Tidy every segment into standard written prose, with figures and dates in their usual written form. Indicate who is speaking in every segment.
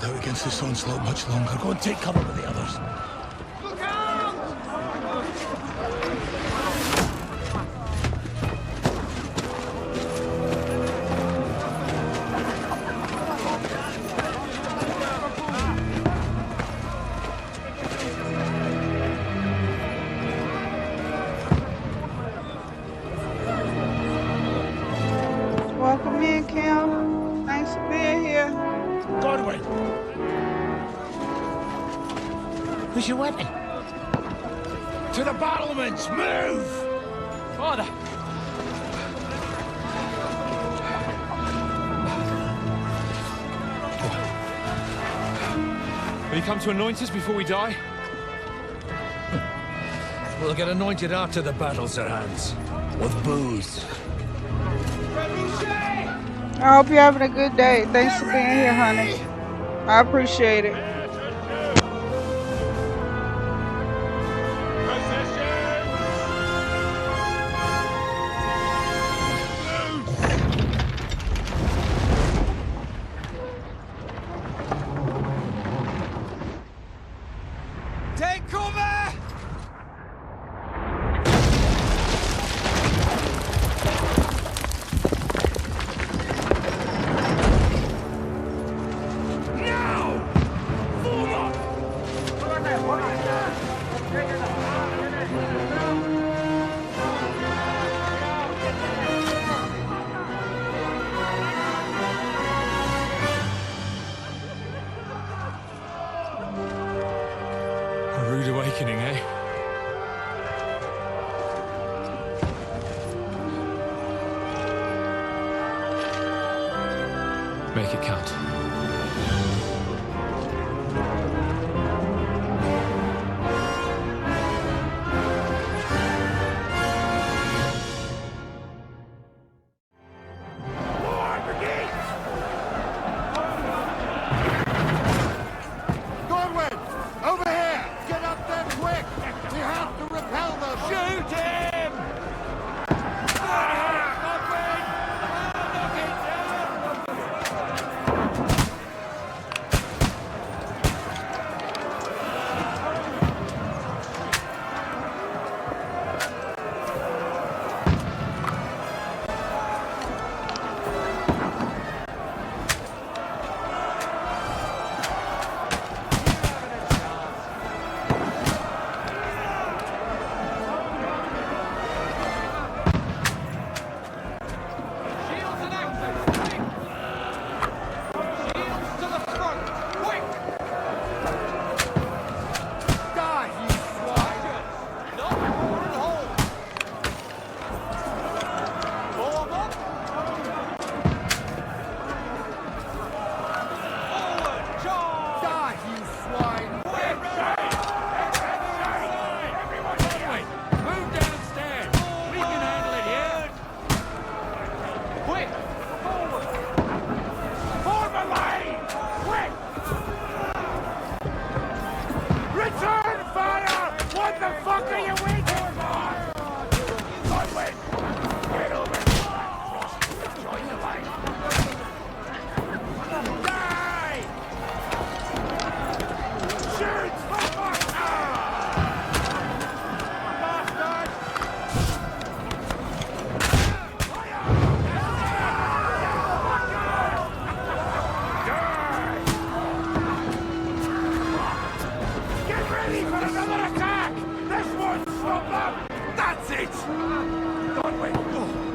Speaker 1: out against this onslaught much longer. Go and take cover with the others.
Speaker 2: Welcome in, Kim. Thanks for being here.
Speaker 1: Godwin! Where's your weapon? To the battlements! Move!
Speaker 3: Father! Will you come to anoint us before we die?
Speaker 4: We'll get anointed after the battles are hands. With booze.
Speaker 2: I hope you're having a good day. Thanks for being here, honey. I appreciate it.
Speaker 3: Take cover! A rude awakening, eh? Make it count.
Speaker 5: Godwin! Over here! Get up there quick! We have to repel them! Shoot him!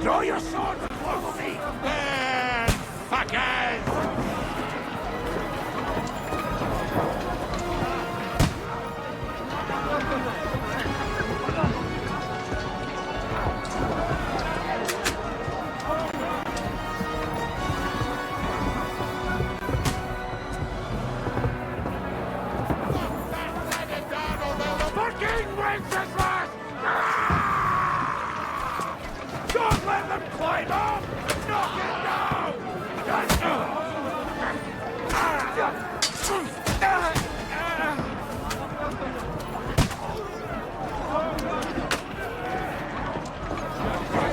Speaker 5: Draw your sword and follow me! And fuckers! Fucking Wenceslas! Don't let them climb up! Knock it down!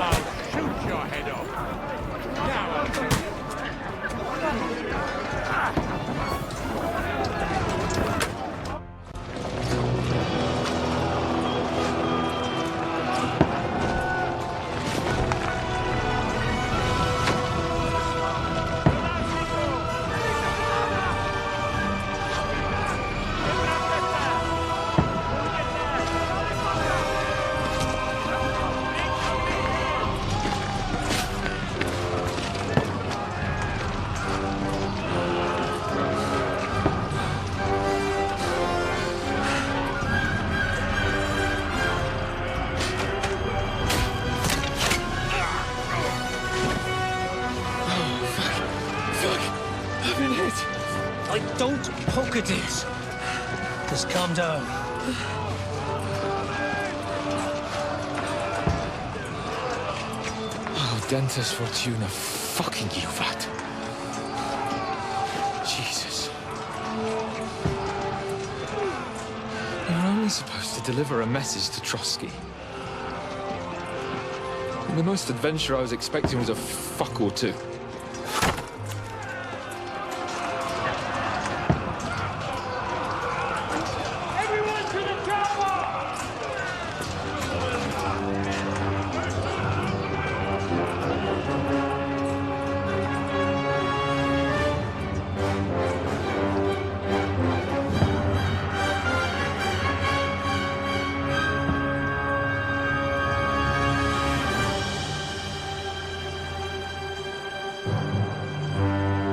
Speaker 5: I'll shoot your head off. Now I'll
Speaker 4: calm down.
Speaker 3: Oh, Dentes Fortuna, fucking you, vat. Jesus. You're only supposed to deliver a message to Trotsky. And the most adventure I was expecting was a fuck or two.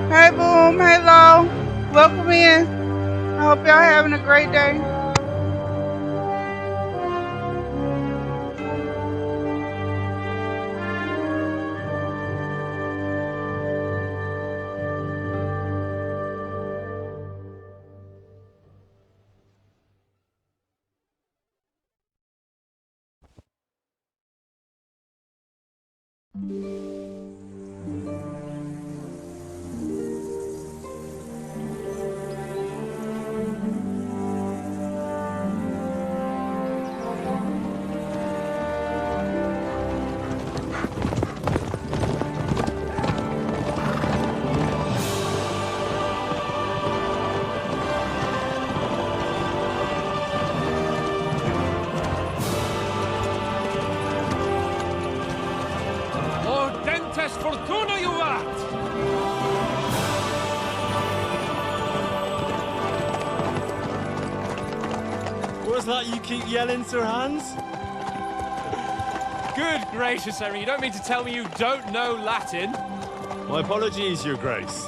Speaker 2: Hey Boom, hey Lo, welcome in. I hope y'all having a great day.
Speaker 3: Fortuna, you vat!
Speaker 6: What's that you keep yelling, Sir Hans?
Speaker 3: Good gracious, Henry, you don't mean to tell me you don't know Latin?
Speaker 6: My apologies, Your Grace.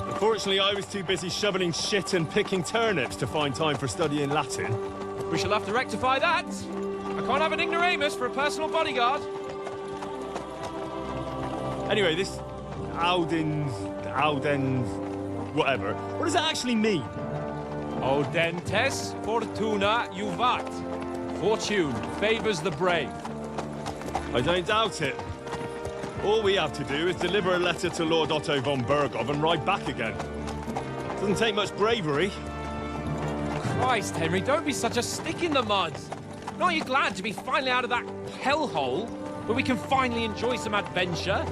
Speaker 6: Unfortunately, I was too busy shoveling shit and picking turnips to find time for studying Latin.
Speaker 3: We shall have to rectify that. I can't have an ignoramus for a personal bodyguard.
Speaker 6: Anyway, this Audens, whatever. What does that actually mean?
Speaker 3: Audentes Fortuna Juvat. Fortune favors the brave.
Speaker 6: I don't doubt it. All we have to do is deliver a letter to Lord Otto von Bergov and ride back again. Doesn't take much bravery.
Speaker 3: Christ, Henry, don't be such a stick in the mud. Aren't you glad to be finally out of that hellhole where we can finally enjoy some adventure?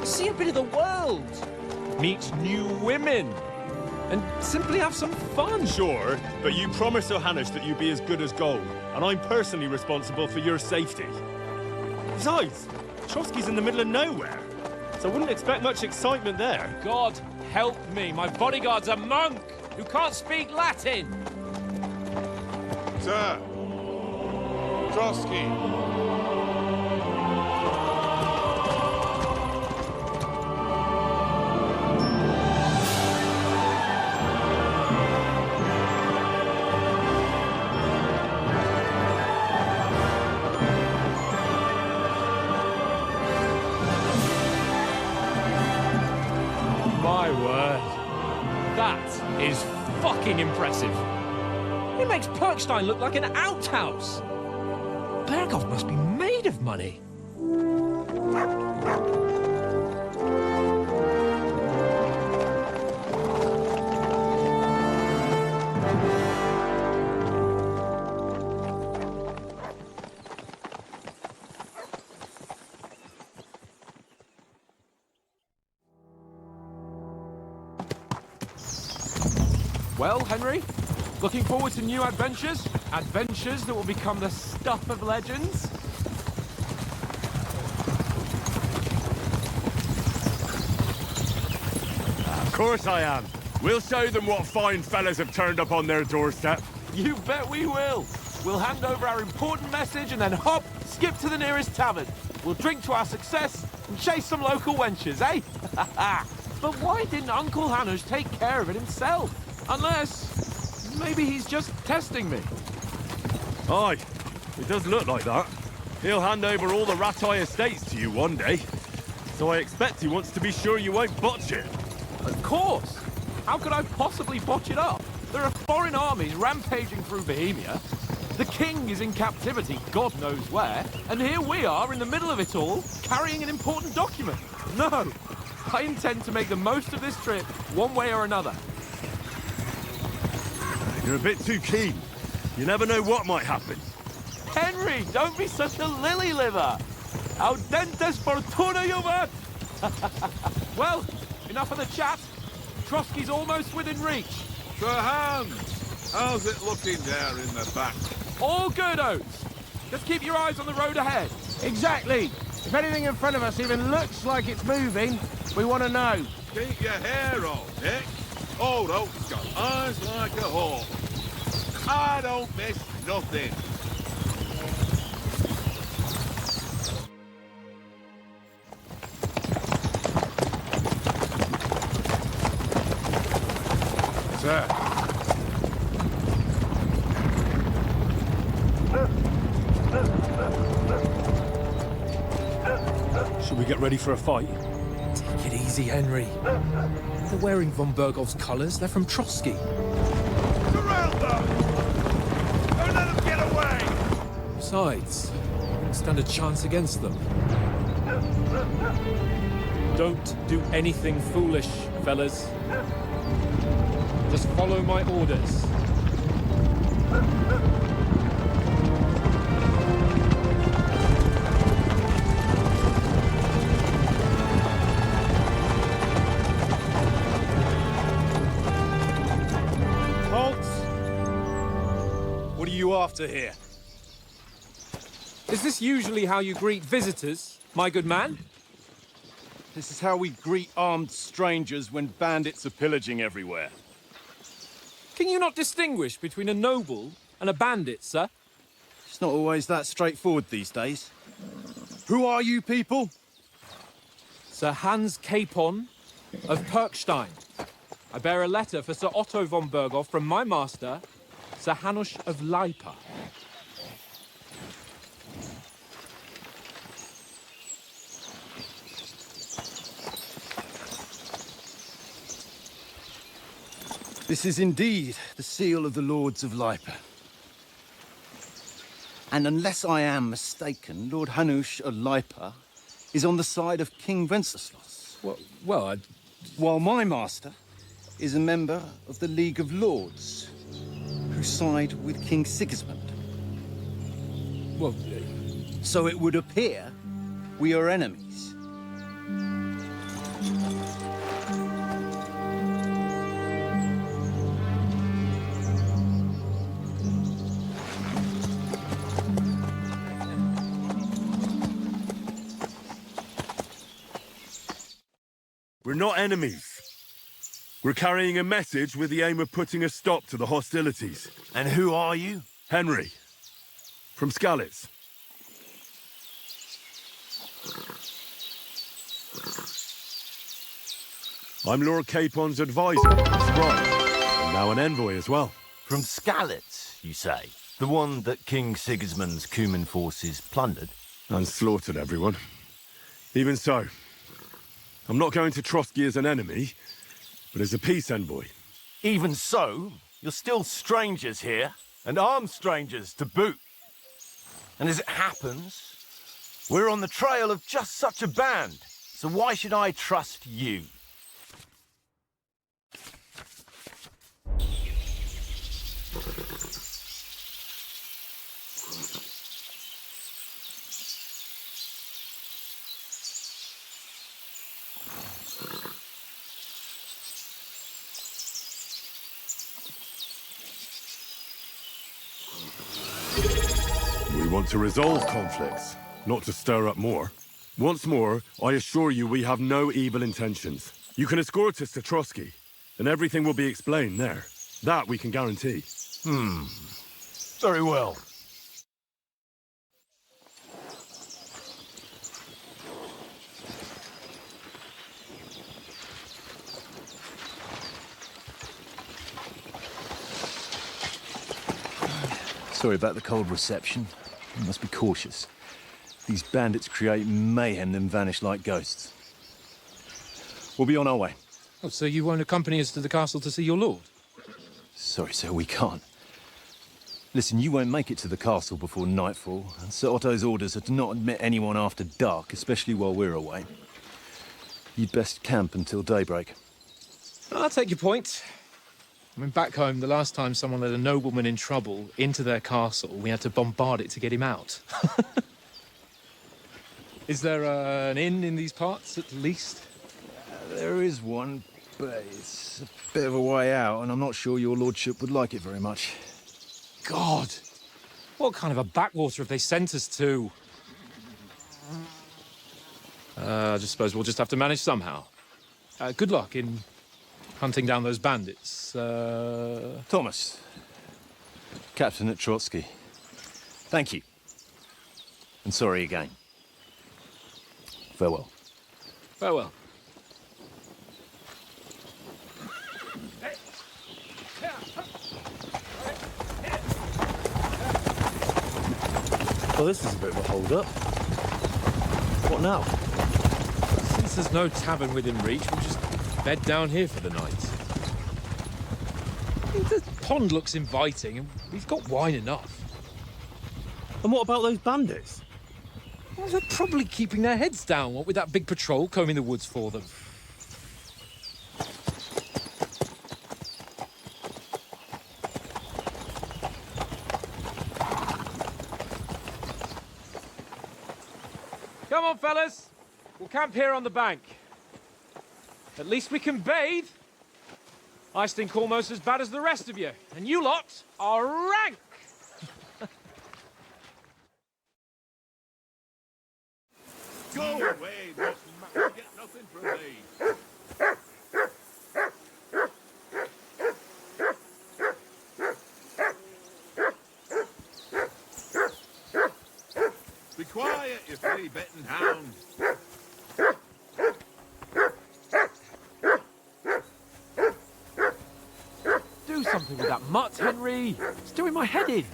Speaker 3: See a bit of the world, meet new women, and simply have some fun.
Speaker 6: Sure, but you promised Johannes that you'd be as good as gold, and I'm personally responsible for your safety. Besides, Trotsky's in the middle of nowhere, so I wouldn't expect much excitement there.
Speaker 3: God help me, my bodyguard's a monk who can't speak Latin.
Speaker 5: Sir! Trotsky!
Speaker 3: My word. That is fucking impressive. It makes Perkstein look like an outhouse. Bergov must be made of money. Well, Henry, looking forward to new adventures? Adventures that will become the stuff of legends?
Speaker 7: Of course I am. We'll show them what fine fellas have turned up on their doorstep.
Speaker 3: You bet we will. We'll hand over our important message and then hop, skip to the nearest tavern. We'll drink to our success and chase some local wenches, eh? But why didn't Uncle Hanush take care of it himself? Unless, maybe he's just testing me.
Speaker 7: Aye, it does look like that. He'll hand over all the Ratai estates to you one day. So I expect he wants to be sure you won't botch it.
Speaker 3: Of course. How could I possibly botch it up? There are foreign armies rampaging through Bohemia. The king is in captivity, God knows where, and here we are in the middle of it all, carrying an important document. No, I intend to make the most of this trip, one way or another.
Speaker 7: You're a bit too keen. You never know what might happen.
Speaker 3: Henry, don't be such a lily-liver. Audentes fortuna juvat! Well, enough of the chat. Trotsky's almost within reach.
Speaker 5: Sir Hans, how's it looking there in the back?
Speaker 3: All good, Oates. Just keep your eyes on the road ahead.
Speaker 1: Exactly. If anything in front of us even looks like it's moving, we want to know.
Speaker 5: Keep your hair on, Dick. Old Oak's got eyes like a hawk. I don't miss nothing.
Speaker 1: Sir.
Speaker 6: Should we get ready for a fight?
Speaker 4: Take it easy, Henry. They're wearing von Bergov's colours. They're from Trotsky.
Speaker 5: Surround them! Don't let them get away!
Speaker 4: Besides, we don't stand a chance against them.
Speaker 8: Don't do anything foolish, fellas. Just follow my orders.
Speaker 6: What are you after here?
Speaker 8: Is this usually how you greet visitors, my good man?
Speaker 6: This is how we greet armed strangers when bandits are pillaging everywhere.
Speaker 8: Can you not distinguish between a noble and a bandit, sir?
Speaker 6: It's not always that straightforward these days. Who are you people?
Speaker 8: Sir Hans Capon of Perkstein. I bear a letter for Sir Otto von Berghoff from my master, Sir Hanush of Lipa.
Speaker 9: This is indeed the seal of the Lords of Lipa. And unless I am mistaken, Lord Hanush of Lipa is on the side of King Wenceslas.
Speaker 4: Well,
Speaker 9: While my master is a member of the League of Lords, who side with King Sigismund.
Speaker 4: well,
Speaker 9: So it would appear we are enemies.
Speaker 7: We're not enemies. We're carrying a message with the aim of putting a stop to the hostilities.
Speaker 1: And who are you?
Speaker 7: Henry, from Skalitz. I'm Lord Capon's advisor and scribe, and now an envoy as well.
Speaker 10: From Skalitz, you say? The one that King Sigismund's Cuman forces plundered?
Speaker 7: And slaughtered everyone. Even so, I'm not going to Trotsky as an enemy, but as a peace envoy.
Speaker 10: Even so, you're still strangers here, and armed strangers to boot. And as it happens, we're on the trail of just such a band, so why should I trust you?
Speaker 7: We want to resolve conflicts, not to stir up more. Once more, I assure you we have no evil intentions. You can escort us to Trotsky, and everything will be explained there. That we can guarantee.
Speaker 10: Very well.
Speaker 9: Sorry about the cold reception. You must be cautious. These bandits create mayhem, then vanish like ghosts. We'll be on our way.
Speaker 4: oh, so you won't accompany us to the castle to see your lord?
Speaker 9: Sorry, sir, we can't. Listen, you won't make it to the castle before nightfall, and Sir Otto's orders are to not admit anyone after dark, especially while we're away. You'd best camp until daybreak.
Speaker 8: I'll take your point. I mean, back home, the last time someone let a nobleman in trouble into their castle, we had to bombard it to get him out. Is there an inn in these parts, at least?
Speaker 9: There is one, but it's a bit of a way out, and I'm not sure your lordship would like it very much.
Speaker 8: God! What kind of a backwater have they sent us to? I just suppose we'll just have to manage somehow. Good luck in hunting down those bandits.
Speaker 9: Thomas, Captain at Trotsky. Thank you. And sorry again. Farewell.
Speaker 8: Farewell.
Speaker 6: Well, this is a bit of a hold-up. What now?
Speaker 8: Since there's no tavern within reach, we'll just bed down here for the night. The pond looks inviting, and we've got wine enough.
Speaker 6: And what about those bandits?
Speaker 8: Well, they're probably keeping their heads down, what with that big patrol combing the woods for them. Come on, fellas. We'll camp here on the bank. At least we can bathe. I stink almost as bad as the rest of you, and you lot are rank!
Speaker 5: Go away, Buck. You get nothing from me. Be quiet, you flea-bitten hound.
Speaker 3: Do something with that mutt, Henry. It's doing my head in.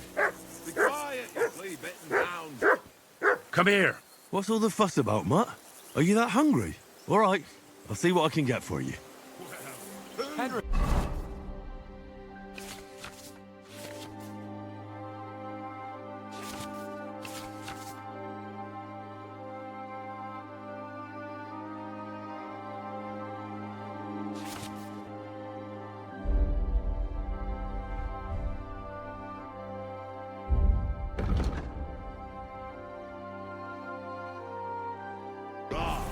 Speaker 5: Be quiet, you flea-bitten hound.
Speaker 7: Come here.
Speaker 11: What's all the fuss about, Mutt? Are you that hungry? All right, I'll see what I can get for you.
Speaker 3: Henry.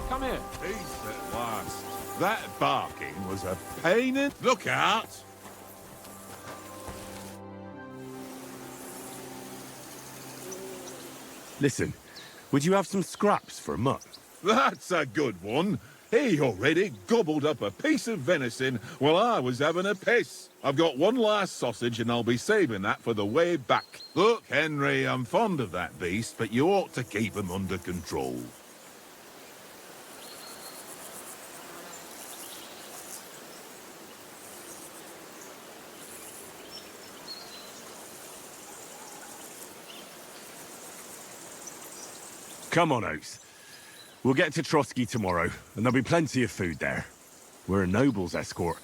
Speaker 3: Come here.
Speaker 5: Peace at last. That barking was a pain in... Look out!
Speaker 7: Listen, would you have some scraps for Mutt?
Speaker 5: That's a good one. He already gobbled up a piece of venison while I was having a piss. I've got one last sausage and I'll be saving that for the way back. Look, Henry, I'm fond of that beast, but you ought to keep him under control.
Speaker 7: Come on, Oates. We'll get to Trotsky tomorrow, and there'll be plenty of food there. We're a noble's escort,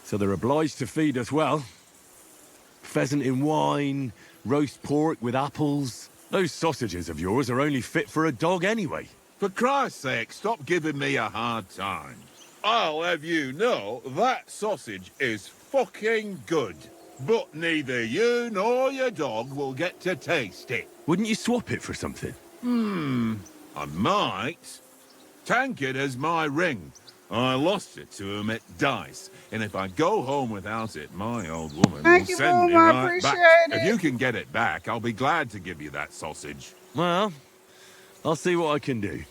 Speaker 7: so they're obliged to feed us well. Pheasant in wine, roast pork with apples. Those sausages of yours are only fit for a dog anyway.
Speaker 5: For Christ's sake, stop giving me a hard time. I'll have you know that sausage is fucking good. But neither you nor your dog will get to taste it.
Speaker 7: Wouldn't you swap it for something?
Speaker 5: I might. Tankard has my ring. I lost it to him at dice, and if I go home without it, my old woman
Speaker 2: Thank
Speaker 5: will
Speaker 2: you,
Speaker 5: send me
Speaker 2: Boom. I
Speaker 5: right
Speaker 2: appreciate
Speaker 5: back.
Speaker 2: it.
Speaker 5: If you can get it back, I'll be glad to give you that sausage.
Speaker 7: Well, I'll see what I can do.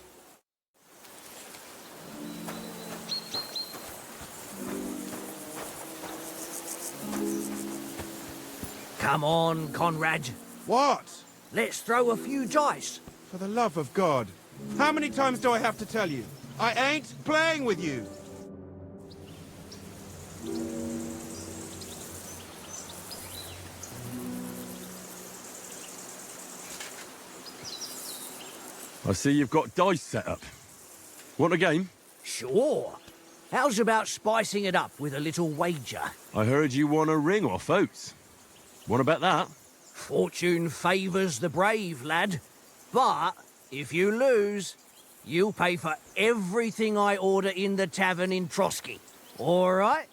Speaker 12: Come on, Conrad.
Speaker 1: What?
Speaker 12: Let's throw a few dice.
Speaker 1: For the love of God. How many times do I have to tell you? I ain't playing with you.
Speaker 7: I see you've got dice set up. Want a game?
Speaker 12: Sure. How's about spicing it up with a little wager?
Speaker 11: I heard you won a ring off Oates. Wanna bet that?
Speaker 12: Fortune favours the brave, lad. But if you lose, you'll pay for everything I order in the tavern in Trotsky. All right?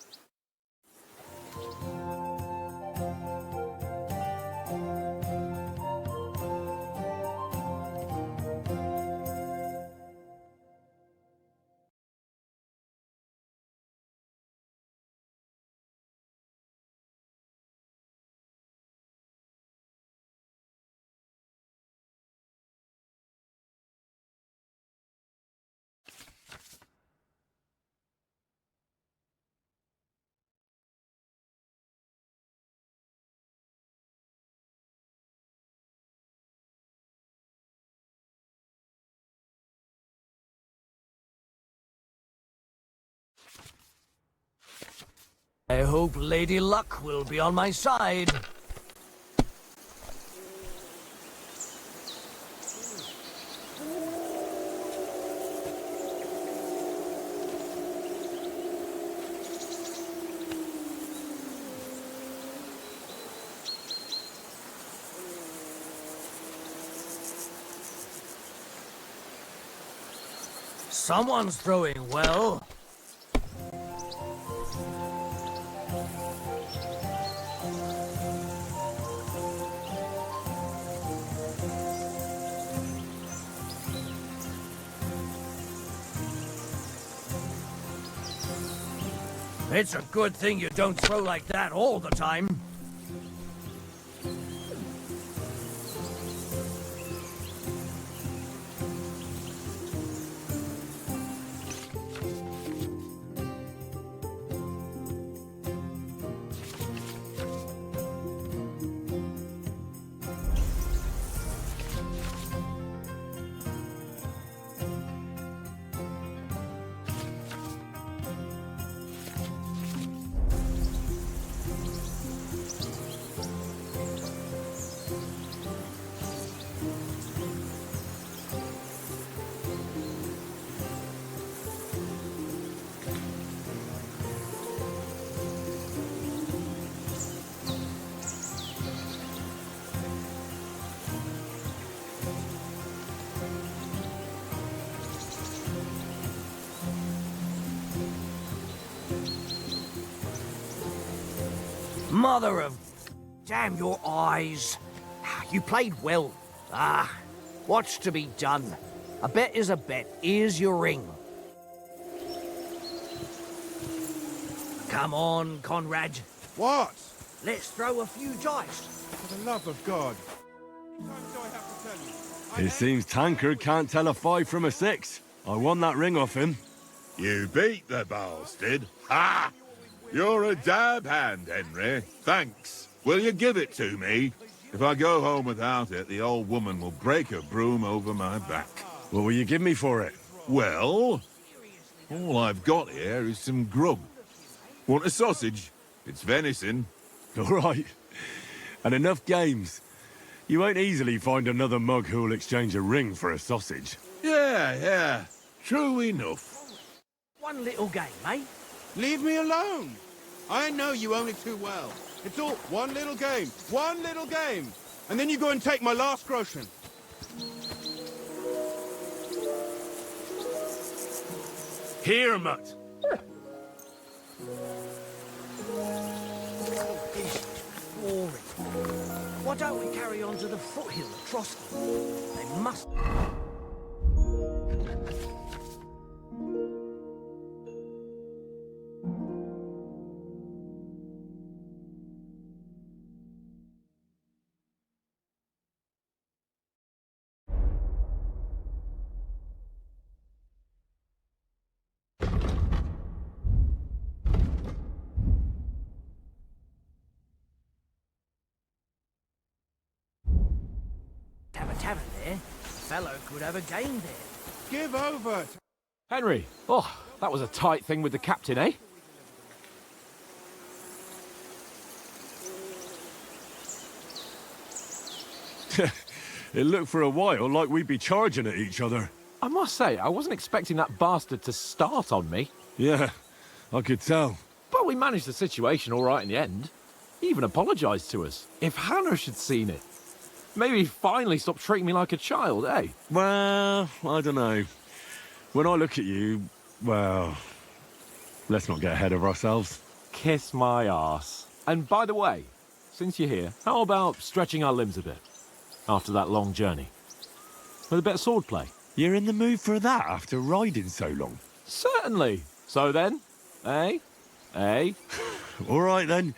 Speaker 12: I hope Lady Luck will be on my side. Someone's throwing well. It's a good thing you don't throw like that all the time. Mother of... Damn your eyes. You played well. Ah, what's to be done? A bet is a bet. Here's your ring. Come on, Conrad.
Speaker 1: What?
Speaker 12: Let's throw a few dice.
Speaker 1: For the love of God. How many times do I have to tell you?
Speaker 11: It seems Tankard can't tell a 5 from a 6. I won that ring off him.
Speaker 5: You beat the bastard. Ha! You're a dab hand, Henry. Thanks. Will you give it to me? If I go home without it, the old woman will break her broom over my back.
Speaker 11: What will you give me for it?
Speaker 5: Well, all I've got here is some grub. Want a sausage? It's venison.
Speaker 11: All right. And enough games. You won't easily find another mug who'll exchange a ring for a sausage.
Speaker 5: Yeah. True enough.
Speaker 12: One little game, eh?
Speaker 1: Leave me alone. I know you only too well. It's all one little game. And then you go and take my last groschen.
Speaker 11: Here, mutt.
Speaker 12: This is boring. Why don't we carry on to the foothill at Trotsky? They must... Have a tavern there. Fellow could have a game there.
Speaker 1: Give over.
Speaker 3: Henry, oh, that was a tight thing with the captain, eh?
Speaker 11: It looked for a while like we'd be charging at each other.
Speaker 3: I must say, I wasn't expecting that bastard to start on me.
Speaker 11: Yeah, I could tell.
Speaker 3: But we managed the situation all right in the end. He even apologised to us. If Hanush had seen it, maybe he'd finally stop treating me like a child, eh?
Speaker 11: Well, I don't know. When I look at you, well, let's not get ahead of ourselves.
Speaker 3: Kiss my arse. And by the way, since you're here, how about stretching our limbs a bit after that long journey? With a bit of swordplay.
Speaker 11: You're in the mood for that after riding so long?
Speaker 3: Certainly. So then, eh? Eh?
Speaker 11: All right then.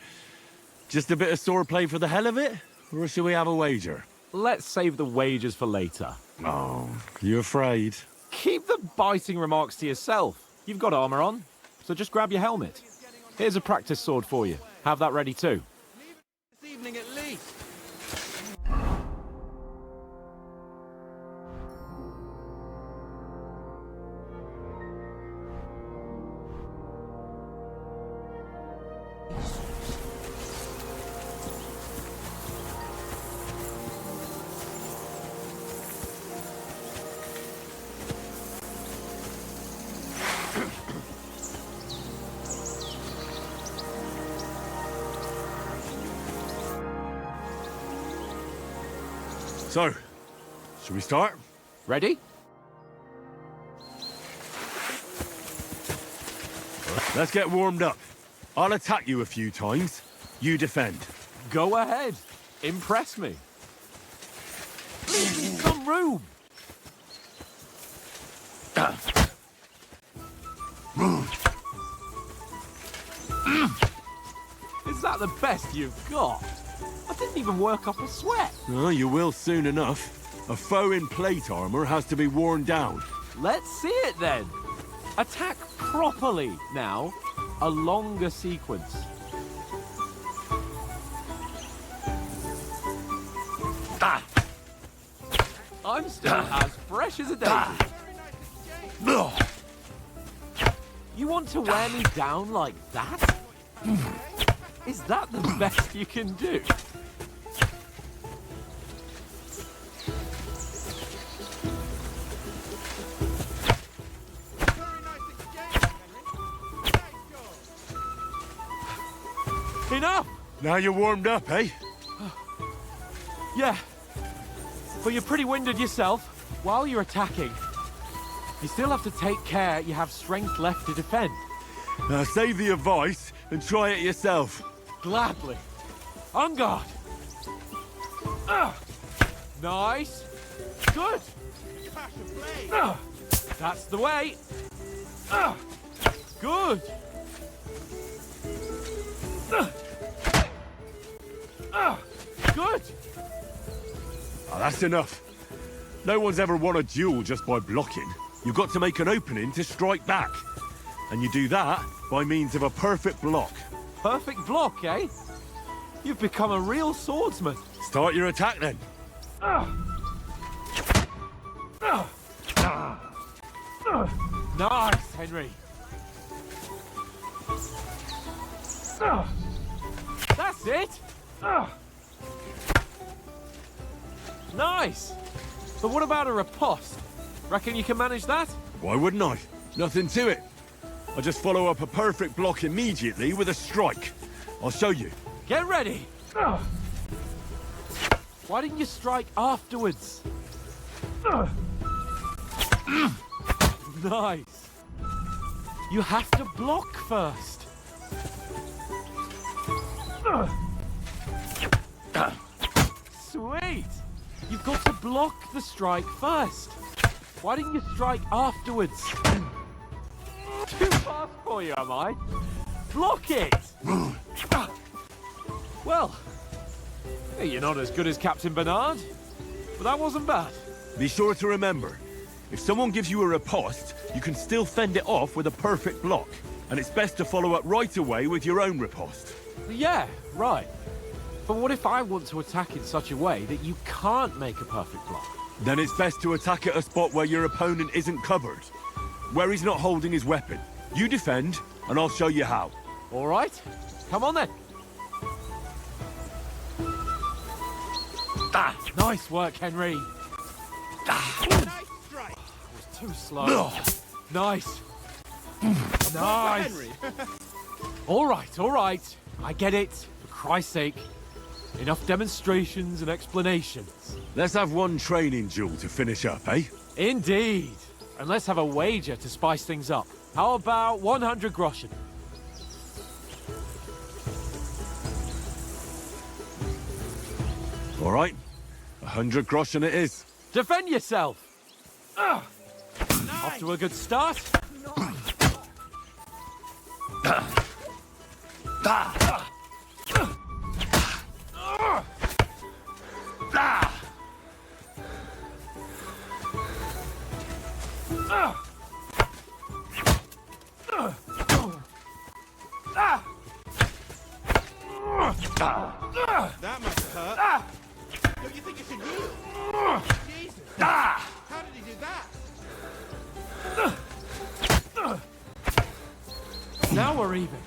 Speaker 11: Just a bit of swordplay for the hell of it? Or shall we have a wager?
Speaker 3: Let's save the wagers for later.
Speaker 11: Oh, you afraid?
Speaker 3: Keep the biting remarks to yourself. You've got armour on, so just grab your helmet. Here's a practice sword for you. Have that ready too.
Speaker 1: This evening at least.
Speaker 11: So, shall we start?
Speaker 3: Ready?
Speaker 11: Let's get warmed up. I'll attack you a few times. You defend.
Speaker 3: Go ahead. Impress me. Leave me some room. Is that the best you've got? I didn't even work up a sweat.
Speaker 11: Oh, you will soon enough. A foe in plate armor has to be worn down.
Speaker 3: Let's see it then. Attack properly now. A longer sequence. I'm still as fresh as a daisy. You want to wear me down like that? Is that the best you can do? Enough!
Speaker 11: Now you're warmed up, eh?
Speaker 3: Yeah. But you're pretty winded yourself. While you're attacking, you still have to take care you have strength left to defend.
Speaker 11: Now save the advice and try it yourself.
Speaker 3: Gladly. On guard. Nice. Good. That's the way. Good. Good.
Speaker 11: Oh, that's enough. No one's ever won a duel just by blocking. You've got to make an opening to strike back. And you do that by means of a perfect block.
Speaker 3: Perfect block, eh? You've become a real swordsman.
Speaker 11: Start your attack then.
Speaker 3: Nice, Henry. That's it. Nice. But what about a riposte? Reckon you can manage that?
Speaker 11: Why wouldn't I? Nothing to it. I just follow up a perfect block immediately with a strike. I'll show you.
Speaker 3: Get ready. Why didn't you strike afterwards? Nice. You have to block first. Sweet. You've got to block the strike first. Why didn't you strike afterwards? Too fast for you, am I? Block it! Well, you're not as good as Captain Bernard, but that wasn't bad.
Speaker 11: Be sure to remember, if someone gives you a riposte, you can still fend it off with a perfect block. And it's best to follow up right away with your own riposte.
Speaker 3: Yeah, right. But what if I want to attack in such a way that you can't make a perfect block?
Speaker 11: Then it's best to attack at a spot where your opponent isn't covered. Where he's not holding his weapon. You defend, and I'll show you how.
Speaker 3: All right. Come on then. Nice work, Henry.
Speaker 1: Nice strike.
Speaker 3: Too slow. Nice. A Nice.
Speaker 1: Henry.
Speaker 3: All right. I get it. For Christ's sake. Enough demonstrations and explanations.
Speaker 11: Let's have one training duel to finish up, eh?
Speaker 3: Indeed. And let's have a wager to spice things up. How about 100 groschen?
Speaker 11: All right. 100 groschen it is.
Speaker 3: Defend yourself. Off to a good start.
Speaker 1: That must hurt. Don't you think it should heal? Jesus. How did he do that?
Speaker 3: Now we're even.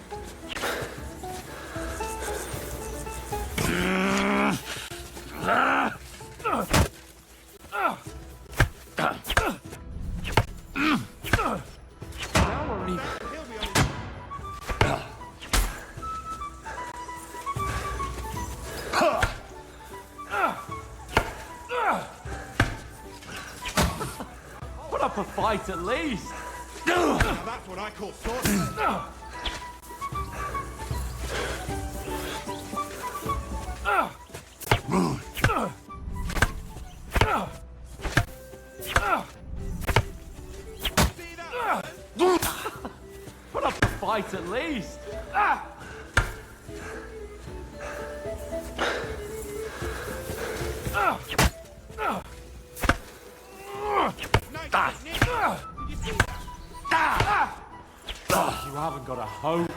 Speaker 3: Now we're even.
Speaker 1: He'll be on his...
Speaker 3: Put up a fight at least.
Speaker 1: Now that's what I call sorcery. See that?
Speaker 3: Put up a fight at least.
Speaker 1: Nice. Nick. Did you see that?
Speaker 3: You haven't got a hope.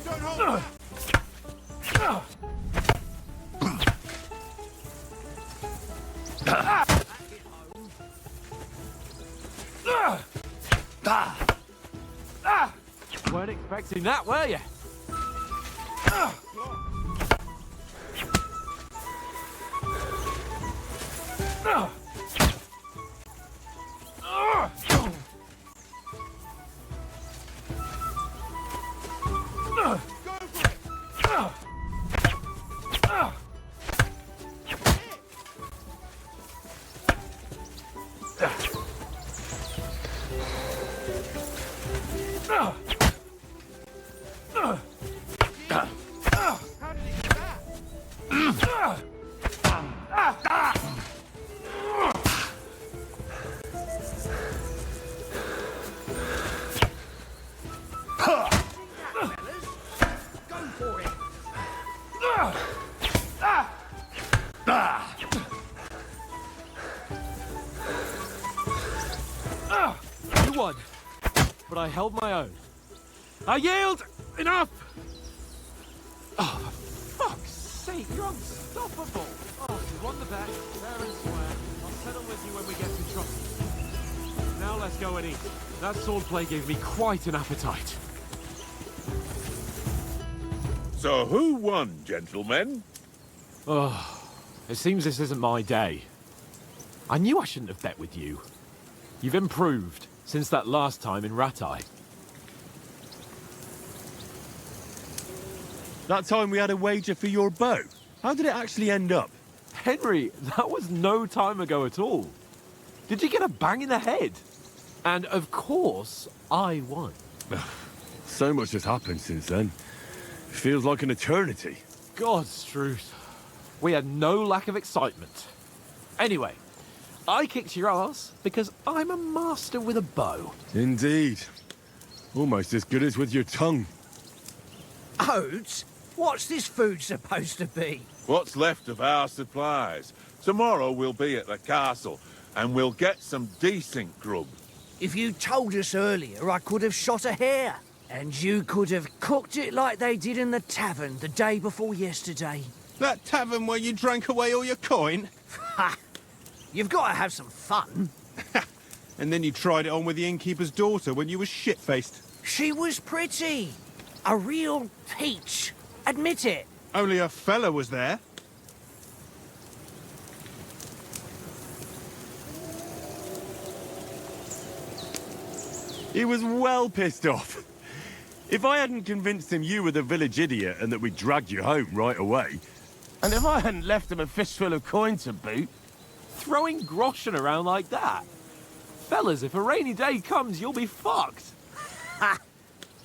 Speaker 1: Don't hold back.
Speaker 3: Weren't expecting that, were you?
Speaker 1: How did he do that?
Speaker 12: Go for it.
Speaker 3: You won, but I held my own. I yield! Enough! Oh, for fuck's sake, you're unstoppable! Oh, you won the bet, fair and square. I'll settle with you when we get to Trust. Now let's go and eat. That swordplay gave me quite an appetite.
Speaker 5: So who won, gentlemen?
Speaker 3: Oh, it seems this isn't my day. I knew I shouldn't have bet with you. You've improved since that last time in Ratai.
Speaker 11: That time we had a wager for your bow. How did it actually end up?
Speaker 3: Henry, that was no time ago at all. Did you get a bang in the head? And of course, I won.
Speaker 11: So much has happened since then. It feels like an eternity.
Speaker 3: God's truth. We had no lack of excitement. Anyway, I kicked your ass because I'm a master with a bow.
Speaker 11: Indeed. Almost as good as with your tongue.
Speaker 12: Oats? What's this food supposed to be?
Speaker 5: What's left of our supplies? Tomorrow we'll be at the castle, and we'll get some decent grub.
Speaker 12: If you told us earlier, I could have shot a hare. And you could have cooked it like they did in the tavern the day before yesterday.
Speaker 1: That tavern where you drank away all your coin?
Speaker 12: Ha! You've got to have some fun.
Speaker 1: And then you tried it on with the innkeeper's daughter when you were shit-faced.
Speaker 12: She was pretty. A real peach. Admit it.
Speaker 1: Only a fella was there.
Speaker 11: He was well pissed off. If I hadn't convinced him you were the village idiot and that we dragged you home right away...
Speaker 10: And if I hadn't left him a fistful of coin to boot...
Speaker 3: Throwing groschen around like that? Fellas, if a rainy day comes, you'll be fucked.
Speaker 12: Ha!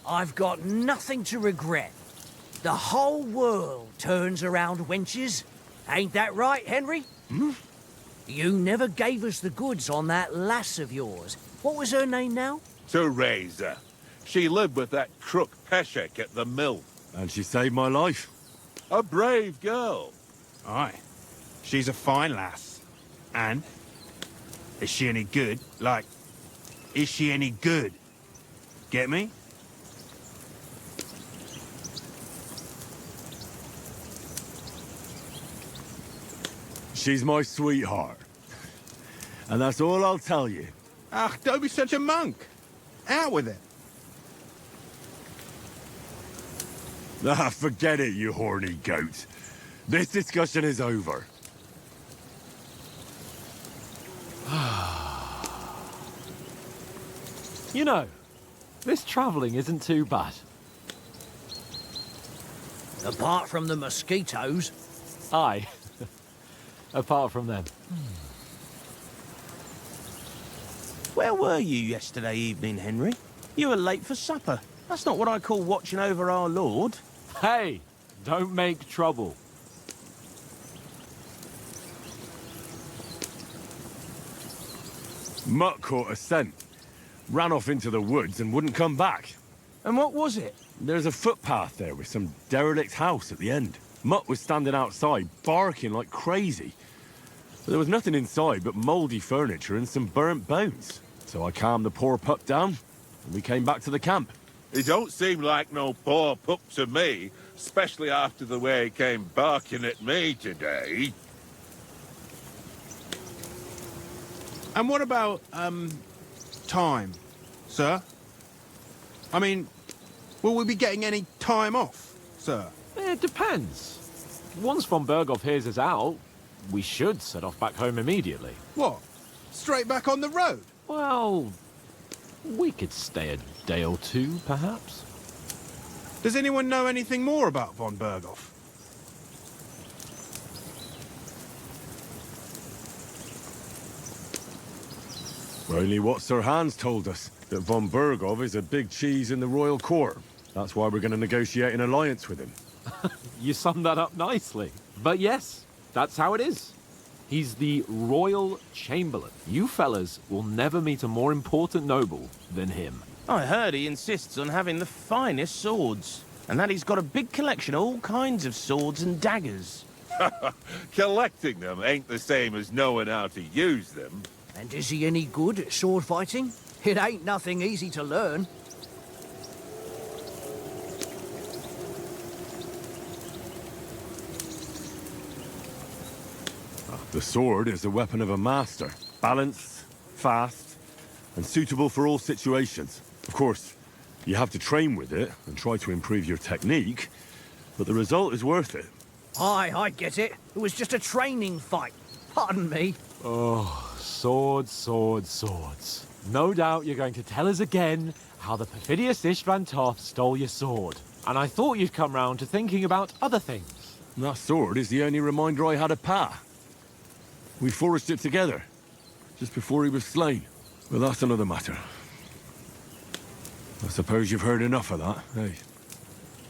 Speaker 12: I've got nothing to regret. The whole world turns around wenches. Ain't that right, Henry?
Speaker 11: Hmm?
Speaker 12: You never gave us the goods on that lass of yours. What was her name now?
Speaker 5: Teresa. She lived with that crook Peshek at the mill.
Speaker 11: And she saved my life.
Speaker 5: A brave girl.
Speaker 1: Aye. She's a fine lass. And? Is she any good? Like, is she any good? Get me?
Speaker 11: She's my sweetheart. And that's all I'll tell you.
Speaker 1: Ah, don't be such a monk. Out with it.
Speaker 11: Ah, forget it, you horny goat. This discussion is over.
Speaker 3: You know, this travelling isn't too bad.
Speaker 12: Apart from the mosquitoes.
Speaker 3: Aye. Apart from them.
Speaker 10: Where were you yesterday evening, Henry? You were late for supper. That's not what I call watching over our Lord.
Speaker 3: Hey, don't make trouble.
Speaker 11: Mutt caught a scent, ran off into the woods and wouldn't come back.
Speaker 10: And what was it?
Speaker 11: There's a footpath there with some derelict house at the end. Mutt was standing outside, barking like crazy. But there was nothing inside but mouldy furniture and some burnt bones. So I calmed the poor pup down, and we came back to the camp.
Speaker 5: He don't seem like no poor pup to me, especially after the way he came barking at me today.
Speaker 1: And what about, time, sir? I mean, will we be getting any time off, sir?
Speaker 3: It depends. Once von Berghoff hears us out, we should set off back home immediately.
Speaker 1: What? Straight back on the road?
Speaker 3: Well, we could stay a day or two, perhaps.
Speaker 1: Does anyone know anything more about von Berghoff?
Speaker 11: Only what Sir Hans told us, that von Berghoff is a big cheese in the royal court. That's why we're going to negotiate an alliance with him.
Speaker 3: You summed that up nicely. But yes, that's how it is. He's the royal chamberlain. You fellas will never meet a more important noble than him.
Speaker 10: I heard he insists on having the finest swords. And that he's got a big collection of all kinds of swords and daggers.
Speaker 5: Collecting them ain't the same as knowing how to use them.
Speaker 12: And is he any good at sword fighting? It ain't nothing easy to learn.
Speaker 11: The sword is the weapon of a master. Balanced, fast, and suitable for all situations. Of course, you have to train with it and try to improve your technique, but the result is worth it.
Speaker 12: Aye, I get it. It was just a training fight. Pardon me.
Speaker 3: Oh, swords, swords, swords. No doubt you're going to tell us again how the perfidious Istvan Toth stole your sword. And I thought you'd come round to thinking about other things.
Speaker 11: That sword is the only reminder I had of Pa. We forged it together, just before he was slain. But that's another matter. I suppose you've heard enough of that, eh?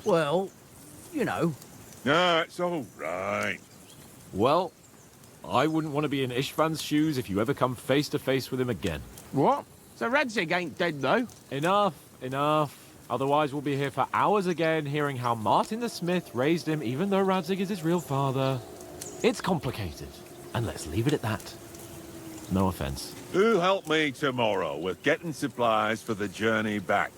Speaker 12: Well, you know.
Speaker 5: No, it's all right.
Speaker 3: Well, I wouldn't want to be in Istvan's shoes if you ever come face to face with him again.
Speaker 10: What? So Radzig ain't dead, though?
Speaker 3: Enough, enough. Otherwise we'll be here for hours again hearing how Martin the Smith raised him even though Radzig is his real father. It's complicated. And let's leave it at that. No offense.
Speaker 5: Who help me tomorrow with getting supplies for the journey back?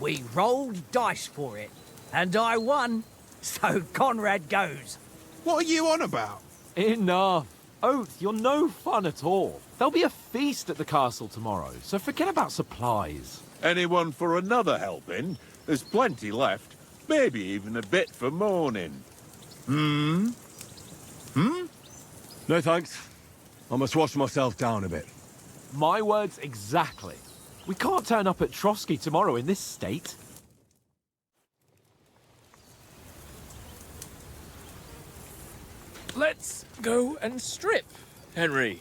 Speaker 12: We rolled dice for it. And I won. So Conrad goes.
Speaker 1: What are you on about?
Speaker 3: Enough. Oath, you're no fun at all. There'll be a feast at the castle tomorrow, so forget about supplies.
Speaker 5: Anyone for another helping? There's plenty left. Maybe even a bit for morning.
Speaker 7: No thanks. I must wash myself down a bit.
Speaker 3: My words exactly. We can't turn up at Trotsky tomorrow in this state.
Speaker 8: Let's go and strip, Henry.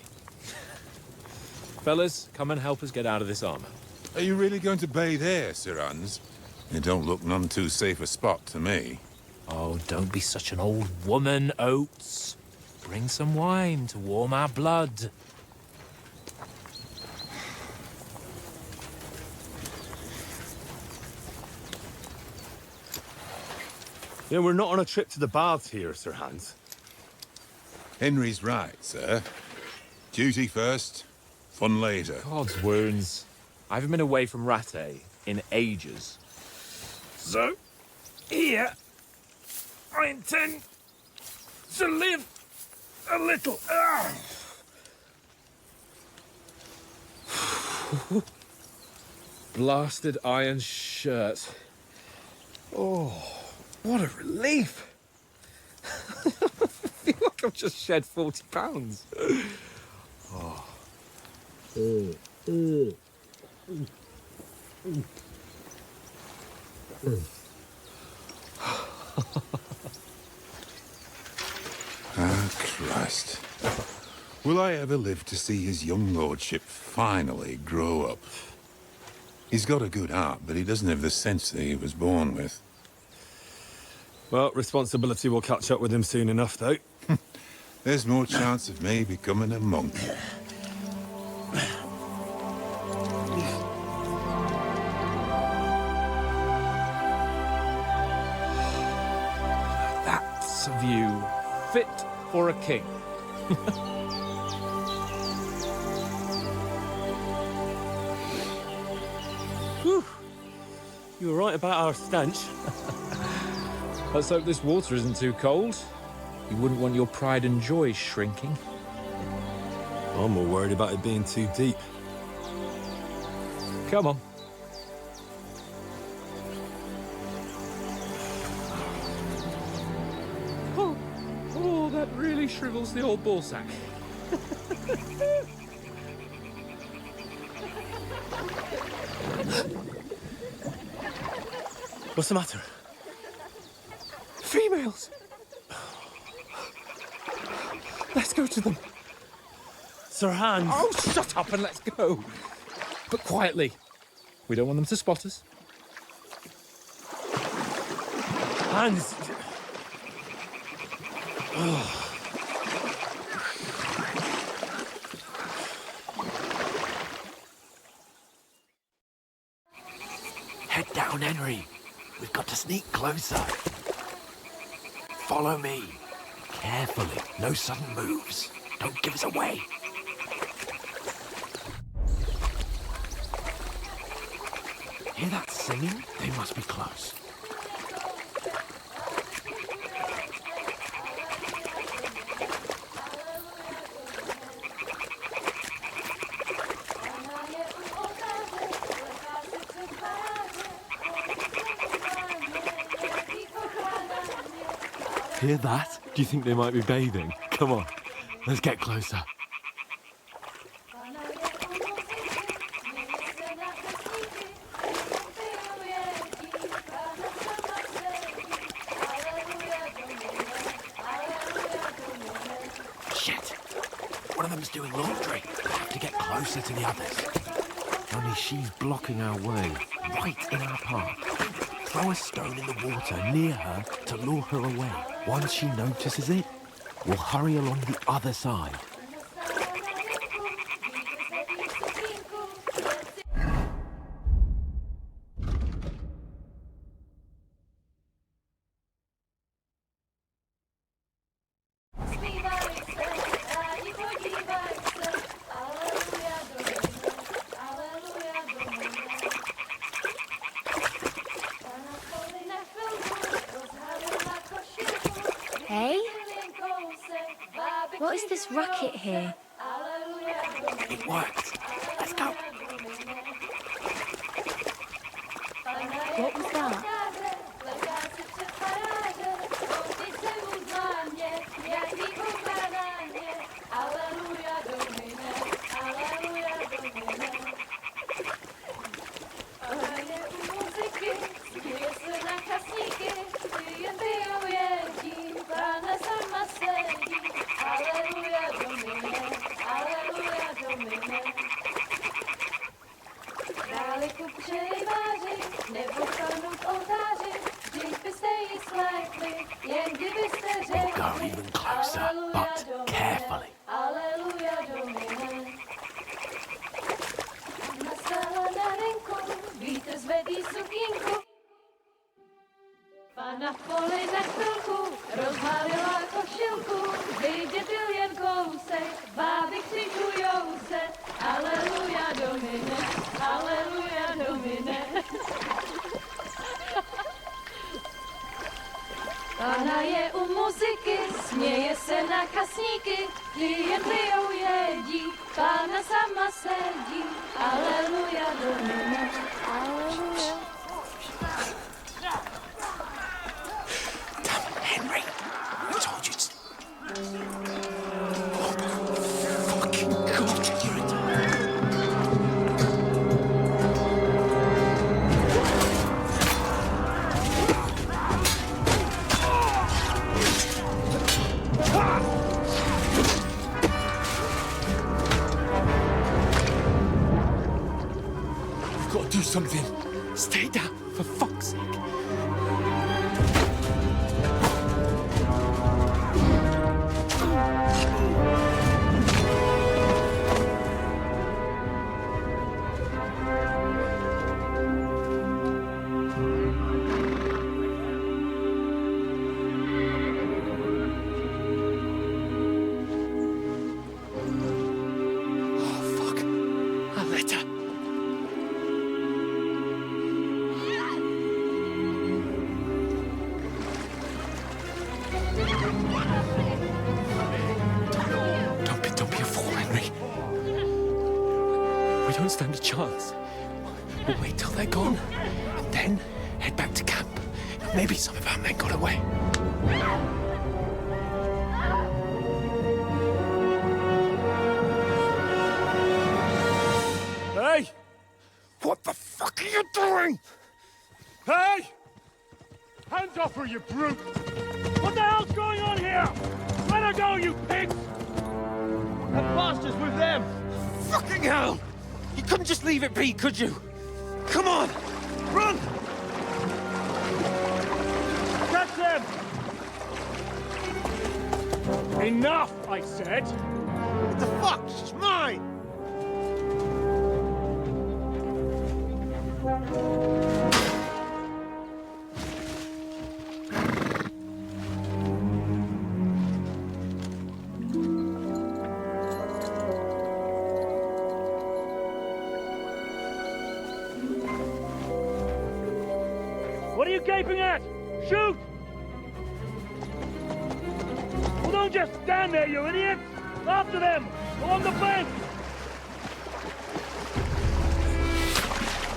Speaker 8: Fellas, come and help us get out of this armor.
Speaker 13: Are you really going to bathe here, Sir Hans? It don't look none too safe a spot to me.
Speaker 8: Oh, don't be such an old woman, Oates. Bring some wine to warm our blood.
Speaker 11: Yeah, we're not on a trip to the baths here, Sir Hans.
Speaker 13: Henry's right, sir. Duty first, fun later.
Speaker 8: God's wounds. I haven't been away from Rattay in ages. So, here, I intend to live a little. Blasted iron shirt. Oh, what a relief. I feel like I've just shed 40 pounds. Oh.
Speaker 13: Ah, Christ. Will I ever live to see his young lordship finally grow up? He's got a good heart, but he doesn't have the sense that he was born with.
Speaker 11: Well, responsibility will catch up with him soon enough, though.
Speaker 13: There's more chance of me becoming a monk.
Speaker 8: That's a view fit for a king.
Speaker 11: Whew. You were right about our stench.
Speaker 8: Let's hope this water isn't too cold. You wouldn't want your pride and joy shrinking.
Speaker 11: I'm more worried about it being too deep.
Speaker 8: Come on. Oh, that really shrivels the old ball sack.
Speaker 11: What's the matter?
Speaker 8: Females! Let's go to them.
Speaker 11: Sir Hans!
Speaker 8: Oh, shut up and let's go. But quietly. We don't want them to spot us.
Speaker 11: Hans!
Speaker 10: Head down, Henry. We've got to sneak closer. Follow me. Carefully. No sudden moves. Don't give us away. Hear that singing? They must be close. Hear that? Do you think they might be bathing? Come on, let's get closer. Shit! One of them's doing laundry. We have to get closer to the others. Only she's blocking our way, right in our path. Throw a stone in the water near her to lure her away. Once she notices it, we'll hurry along the other side.
Speaker 14: Hey? What is this racket here?
Speaker 8: It worked. Let's go.
Speaker 14: What was that?
Speaker 8: We'll go even closer, but carefully.
Speaker 15: Na poli na chvilku rozhalila košilku, vyjde byl jen kousek, báby křičujou se, aleluja domine, aleluja domine. Pána je u muziky, směje se na kasníky, jen pijou jedí, pána sama sedí, aleluja domine, aleluja.
Speaker 8: Henry, I told you to... Oh, fucking God, you're a... We've got to do something. Stay down, for fuck's sake. Don't be a fool, Henry. We don't stand a chance. We'll wait till they're gone, and then head back to camp. Maybe some of our men got away.
Speaker 6: Hey!
Speaker 8: What the fuck are you doing?
Speaker 6: Hey! Hands off her, you brute! What the hell's going on here? Let her go, you pigs! That bastard's with them!
Speaker 8: Fucking hell! You couldn't just leave it be, could you? Come on! Run!
Speaker 6: Catch them! Enough, I said!
Speaker 10: What the fuck? She's mine!
Speaker 6: What are you gaping at? Shoot! Well, don't just stand there, you idiots! After them! Along the bank!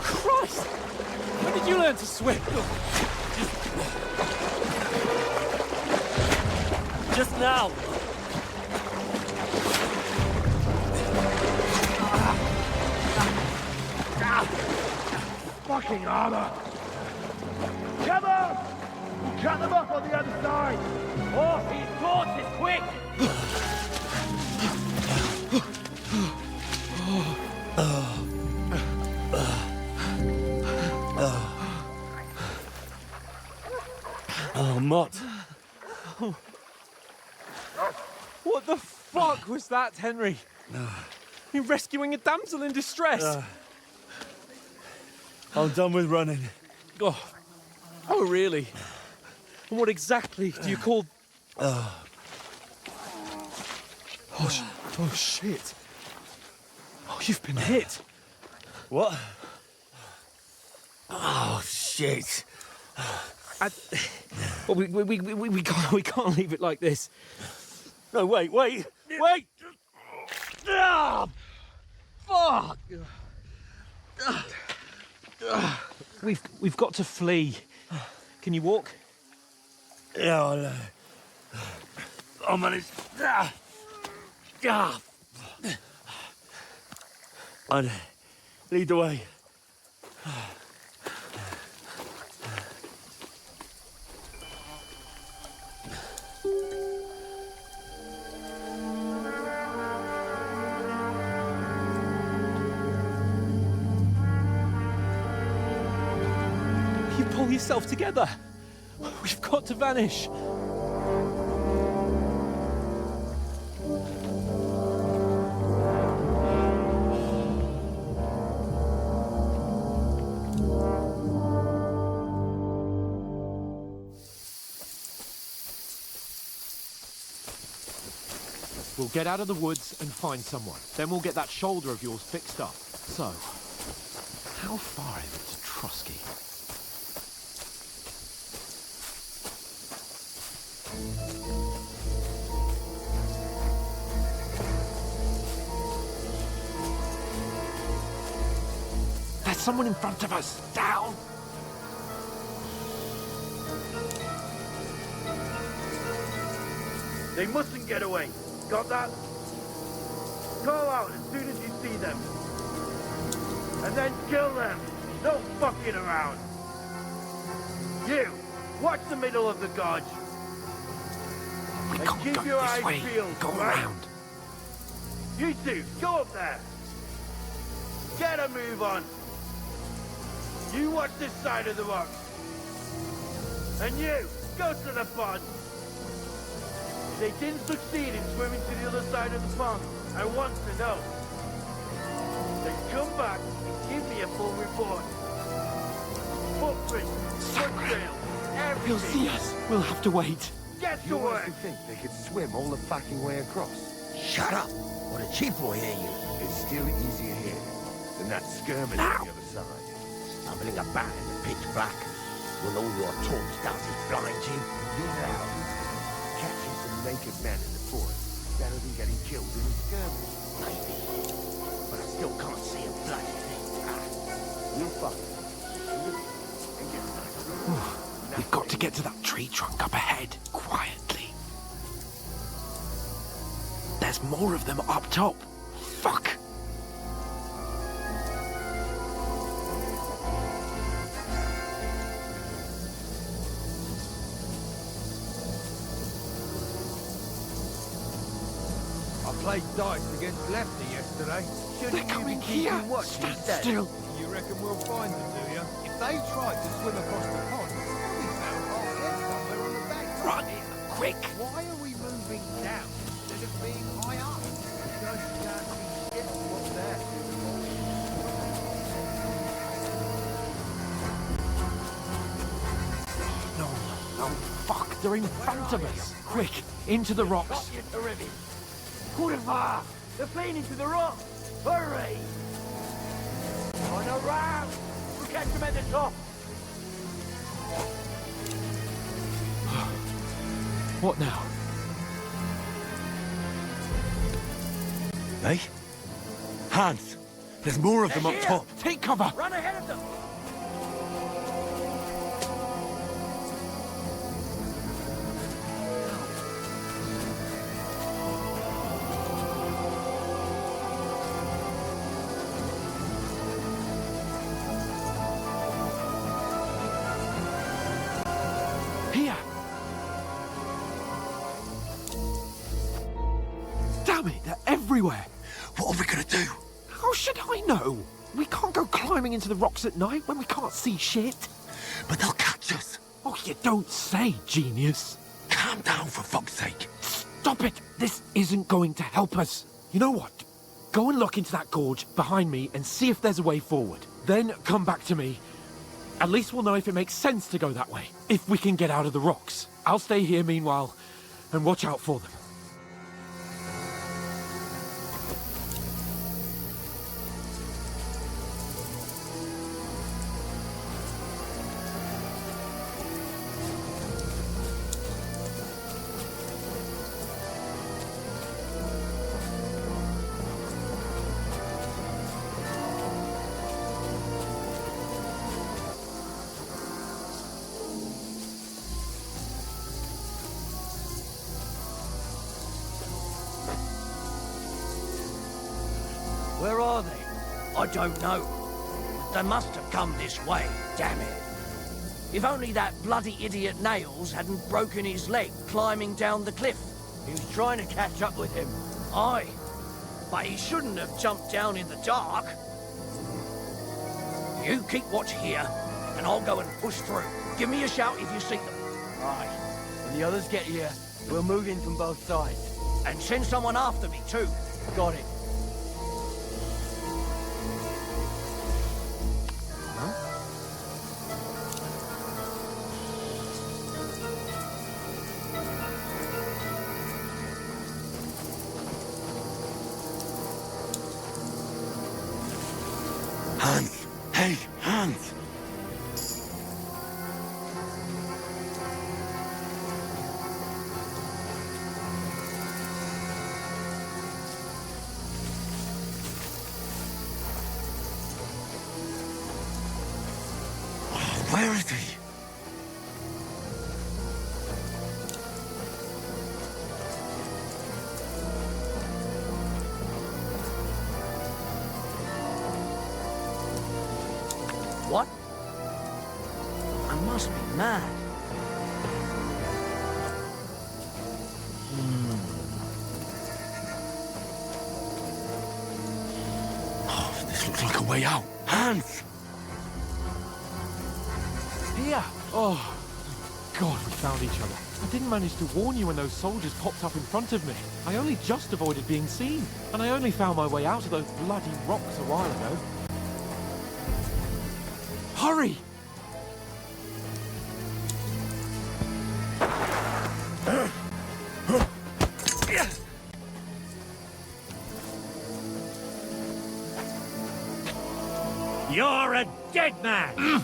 Speaker 8: Christ! When did you learn to swim?
Speaker 6: Just now! Fucking armor! Come on! We'll cut them off on the other side! Oh, these torches, quick!
Speaker 8: Oh, Mott. What the fuck was that, Henry? You're rescuing a damsel in distress.
Speaker 6: I'm done with running.
Speaker 8: Oh, really? And what exactly do you call... Oh, shit. Oh, you've been hit.
Speaker 6: What?
Speaker 10: Oh, shit.
Speaker 8: Well, we can't leave it like this.
Speaker 6: No, wait.
Speaker 12: Wait! Ah, fuck!
Speaker 3: We've got to flee. Can you walk?
Speaker 12: Yeah, I know. I'll manage. I'd lead the way.
Speaker 3: You pull yourself together. We've got to vanish. We'll get out of the woods and find someone. Then we'll get that shoulder of yours fixed up. So, how far is it to Trusky? There's someone in front of us! Down!
Speaker 10: They mustn't get away. Got that? Call out as soon as you see them. And then kill them. No fucking around. You, watch the middle of the gorge.
Speaker 3: We
Speaker 10: And
Speaker 3: can't
Speaker 10: keep
Speaker 3: go
Speaker 10: your
Speaker 3: this
Speaker 10: eyes
Speaker 3: way.
Speaker 10: peeled,
Speaker 3: Go
Speaker 10: right?
Speaker 3: around.
Speaker 10: You two, go up there. Get a move on. You watch this side of the rock. And you, go to the pond. If they didn't succeed in swimming to the other side of the pond, I want to know. Then come back and give me a full report. Footprints, foot trails, everything.
Speaker 3: He'll see us. We'll have to wait.
Speaker 10: Get to
Speaker 16: You
Speaker 10: work.
Speaker 16: honestly think they could swim all the fucking way across? Shut up! Or the chief will hear you. It's still easier here than that skirmish on the other side. Stumbling about in the pitch black when all your talk starts to blind you. Get out. Catching some naked men in the forest better than getting killed in a skirmish. Maybe. But I still can't see a bloody thing. You'll fuck. And get nice.
Speaker 3: We've got to get to that tree trunk up ahead, quietly. There's more of them up top. Fuck!
Speaker 16: I played dice against Lefty yesterday.
Speaker 3: They're coming here. Stand still.
Speaker 16: You reckon we'll find them, do you? If they tried to swim across the pond, they'll be found half dead somewhere on the bank.
Speaker 3: Run! Quick!
Speaker 16: Why are we moving down instead of being high up? Because you can't see shit from up there.
Speaker 3: No, no, fuck! They're in front of us. Quick, into the rocks.
Speaker 10: Kurva! They're playing into the rock! Hurry! On a round! We'll catch them at the top!
Speaker 3: What now?
Speaker 11: Hey? Hans! There's more of them up top.
Speaker 3: Take cover!
Speaker 10: Run ahead of them!
Speaker 3: Here! Damn it, they're everywhere!
Speaker 11: What are we gonna do?
Speaker 3: How should I know? We can't go climbing into the rocks at night when we can't see shit.
Speaker 11: But they'll catch us.
Speaker 3: Oh, you don't say, genius.
Speaker 11: Calm down, for fuck's sake.
Speaker 3: Stop it! This isn't going to help us. You know what? Go and look into that gorge behind me and see if there's a way forward. Then come back to me. At least we'll know if it makes sense to go that way. If we can get out of the rocks. I'll stay here meanwhile and watch out for them.
Speaker 12: I don't know. They must have come this way, damn it. If only that bloody idiot Nails hadn't broken his leg climbing down the cliff.
Speaker 10: He was trying to catch up with him.
Speaker 12: Aye, but he shouldn't have jumped down in the dark. You keep watch here, and I'll go and push through. Give me a shout if you see them.
Speaker 10: Right. When the others get here, we'll move in from both sides.
Speaker 12: And send someone after me, too.
Speaker 10: Got it.
Speaker 11: Hans! Hey, Hans! Where is he?
Speaker 12: What? I must be mad.
Speaker 11: Oh, this looks like a way out. Hans!
Speaker 3: Here! Oh, God, we found each other. I didn't manage to warn you when those soldiers popped up in front of me. I only just avoided being seen, and I only found my way out of those bloody rocks a while ago. Hurry!
Speaker 12: You're a dead man!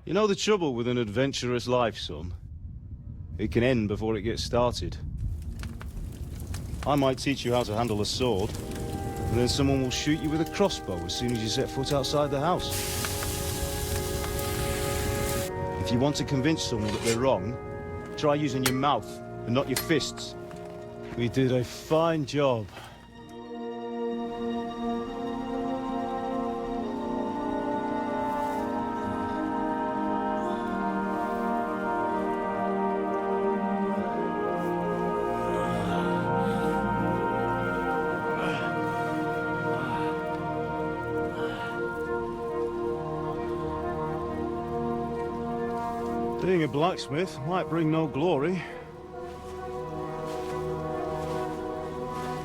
Speaker 17: You know the trouble with an adventurous life, son? It can end before it gets started. I might teach you how to handle a sword, and then someone will shoot you with a crossbow as soon as you set foot outside the house. If you want to convince someone that they're wrong, try using your mouth and not your fists. We did a fine job. Being a blacksmith might bring no glory,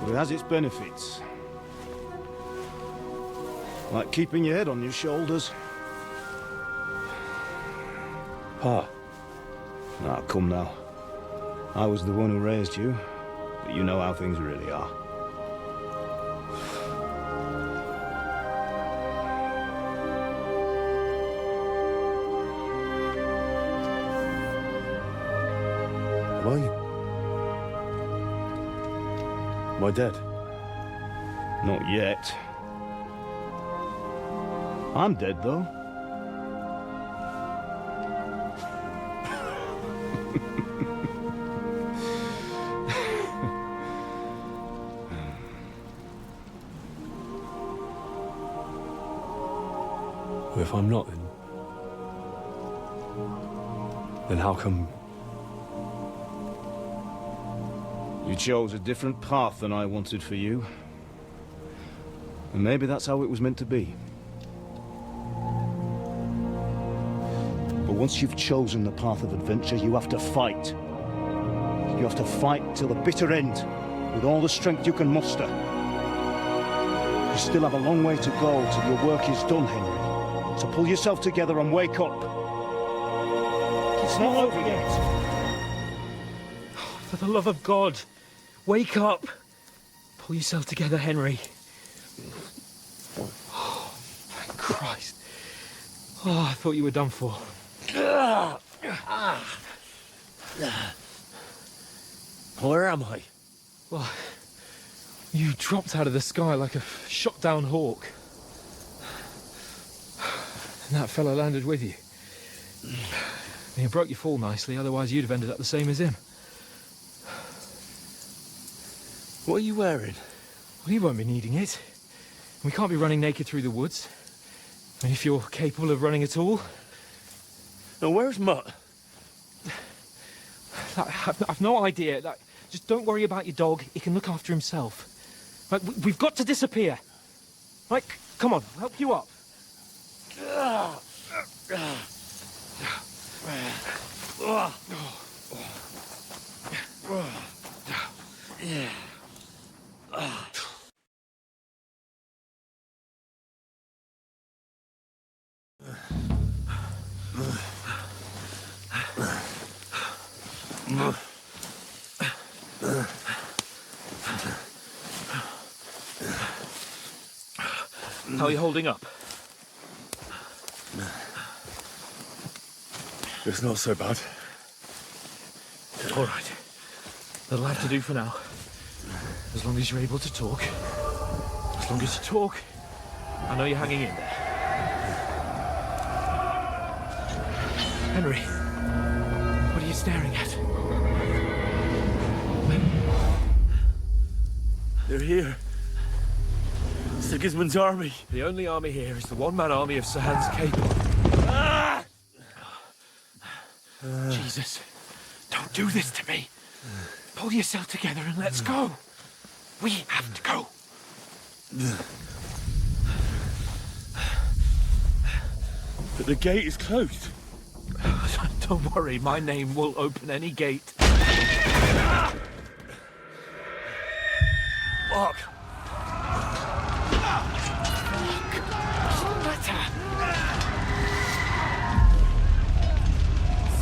Speaker 17: but it has its benefits. Like keeping your head on your shoulders. Pa. Ah, come now. I was the one who raised you, but you know how things really are. Am I dead? Not yet. I'm dead, though.
Speaker 11: Well, if I'm not, then how come...
Speaker 17: You chose a different path than I wanted for you. And maybe that's how it was meant to be. But once you've chosen the path of adventure, you have to fight. You have to fight till the bitter end, with all the strength you can muster. You still have a long way to go till your work is done, Henry. So pull yourself together and wake up. It's not over yet.
Speaker 4: For the love of God, wake up. Pull yourself together, Henry. Oh, thank Christ. Oh, I thought you were done for.
Speaker 8: Where am I?
Speaker 4: Well, you dropped out of the sky like a shot-down hawk. And that fella landed with you. And you broke your fall nicely, otherwise you'd have ended up the same as him.
Speaker 8: What are you wearing?
Speaker 4: Well, you won't be needing it. We can't be running naked through the woods. I mean, if you're capable of running at all.
Speaker 8: Now, where's Mutt?
Speaker 4: I've no idea. Just don't worry about your dog. He can look after himself. Like, we've got to disappear. Right, come on, I'll help you up. How are you holding up?
Speaker 11: It's not so bad.
Speaker 4: All right. That'll have to do for now. As long as you're able to talk. As long as you talk, I know you're hanging in there. Henry, what are you staring at?
Speaker 11: They're here. Sigismund's army.
Speaker 4: The only army here is the one-man army of Sahans Cape. Jesus, don't do this to me. Pull yourself together and let's go. We have to go.
Speaker 11: But the gate is closed.
Speaker 4: Don't worry, my name will open any gate.
Speaker 11: Fuck.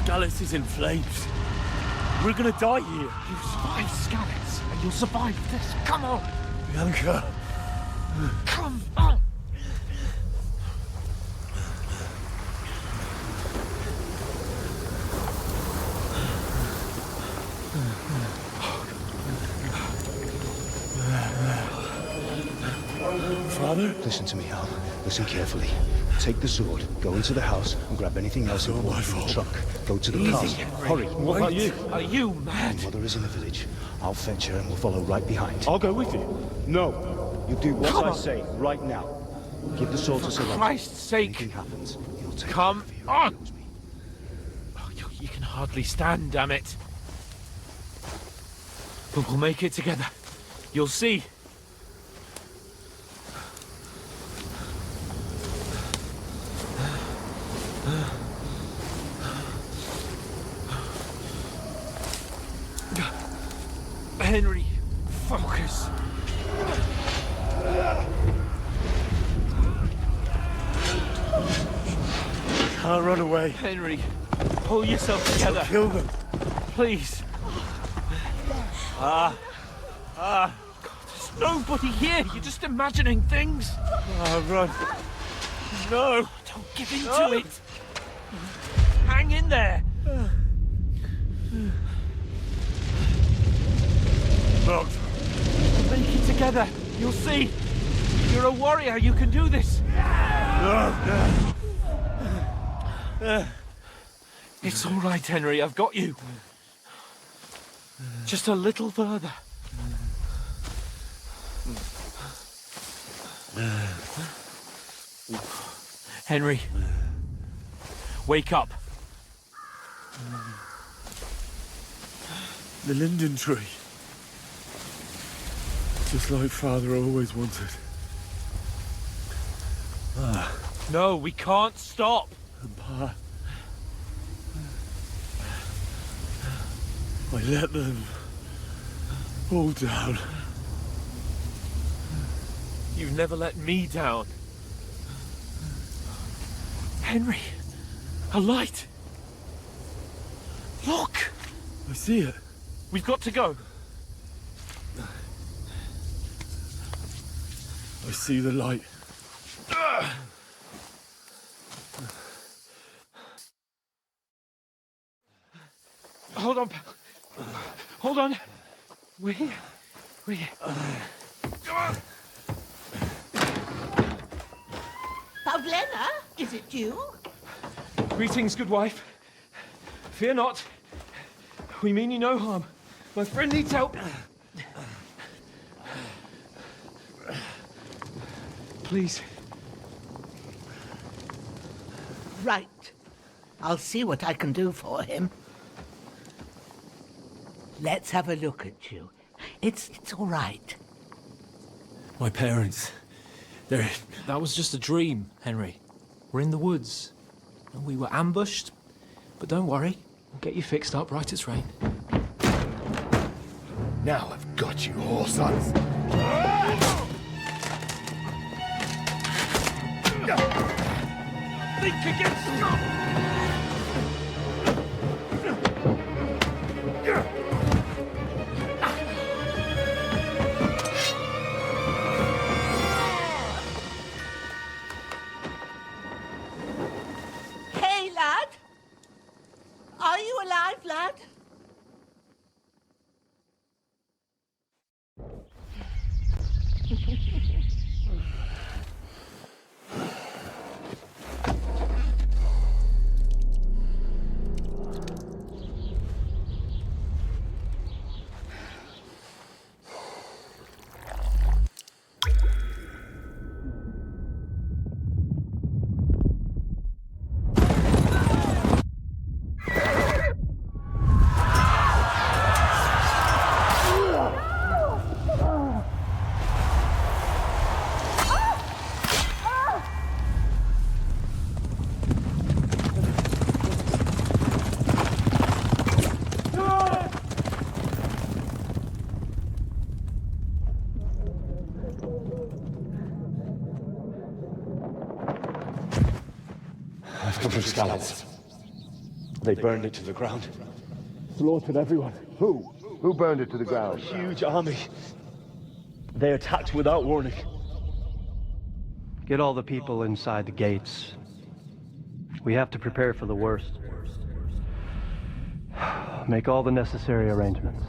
Speaker 11: Scallis is in flames. We're gonna die here.
Speaker 4: You survived Scallis, and you'll survive this. Come on.
Speaker 11: Bianca.
Speaker 4: Come on.
Speaker 11: Father?
Speaker 17: Listen to me, Hal. Listen carefully. Take the sword, go into the house, and grab anything else important from the truck. Go to the
Speaker 4: Easy,
Speaker 17: castle.
Speaker 4: Henry.
Speaker 17: Hurry.
Speaker 4: What about you? Are you mad?
Speaker 17: My mother is in the village. I'll fetch her and we'll follow right behind.
Speaker 11: I'll go with you.
Speaker 17: No. You do what
Speaker 4: Come
Speaker 17: I
Speaker 4: on.
Speaker 17: say right now. Give the sword to
Speaker 4: For
Speaker 17: Sir
Speaker 4: Christ's sake.
Speaker 17: Anything happens, you'll take
Speaker 4: Come
Speaker 17: care of you.
Speaker 4: on.
Speaker 17: He knows me.
Speaker 4: Oh, you can hardly stand, damn it. But we'll make it together. You'll see. Henry, focus.
Speaker 11: Can't run away.
Speaker 4: Henry, pull yourself together.
Speaker 11: Kill them.
Speaker 4: Please. There's nobody here. You're just imagining things.
Speaker 11: Run.
Speaker 4: No, don't give in to it. Hang in there.
Speaker 11: Look.
Speaker 4: We'll make it together. You'll see. You're a warrior. You can do this. It's all right, Henry. I've got you. Just a little further. Henry, wake up.
Speaker 11: The linden tree. Just like Father always wanted.
Speaker 4: No, we can't stop.
Speaker 11: Pa. I let them all down.
Speaker 4: You've never let me down. Henry, a light. Look.
Speaker 11: I see it.
Speaker 4: We've got to go.
Speaker 11: I see the light.
Speaker 4: Hold on, pal. Hold on. We're here. Come on.
Speaker 18: Pavlena, is it you?
Speaker 4: Greetings, good wife. Fear not. We mean you no harm. My friend needs help. Please.
Speaker 18: Right. I'll see what I can do for him. Let's have a look at you. It's all right.
Speaker 4: My parents. They're... That was just a dream, Henry. We're in the woods. And we were ambushed. But don't worry. We'll get you fixed up right as rain.
Speaker 16: Now I've got you, whoresons.
Speaker 4: Think again, stop!
Speaker 18: Hey, lad! Are you alive, lad?
Speaker 11: I've come from Scallops. They burned it to the ground. Slaughtered everyone. Who?
Speaker 16: Who burned it to the ground?
Speaker 11: A huge army. They attacked without warning.
Speaker 19: Get all the people inside the gates. We have to prepare for the worst. Make all the necessary arrangements.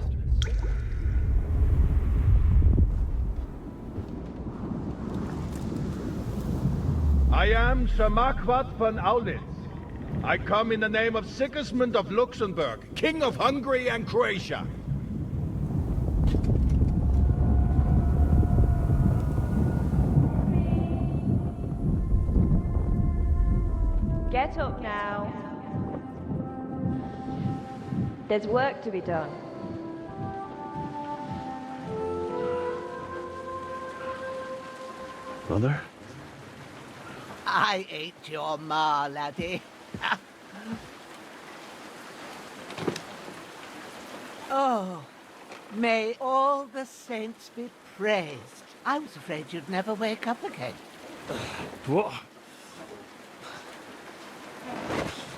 Speaker 20: I am Sir Marquardt von Aulitz. I come in the name of Sigismund of Luxembourg, King of Hungary and Croatia.
Speaker 21: Get up now. There's work to be done.
Speaker 11: Mother?
Speaker 18: I ain't your ma, laddie. Oh, may all the saints be praised. I was afraid you'd never wake up again.
Speaker 11: What?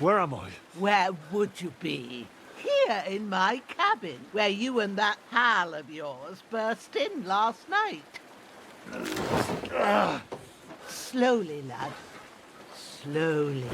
Speaker 11: Where am I?
Speaker 18: Where would you be? Here in my cabin, where you and that pal of yours burst in last night. Slowly, lad. Slowly.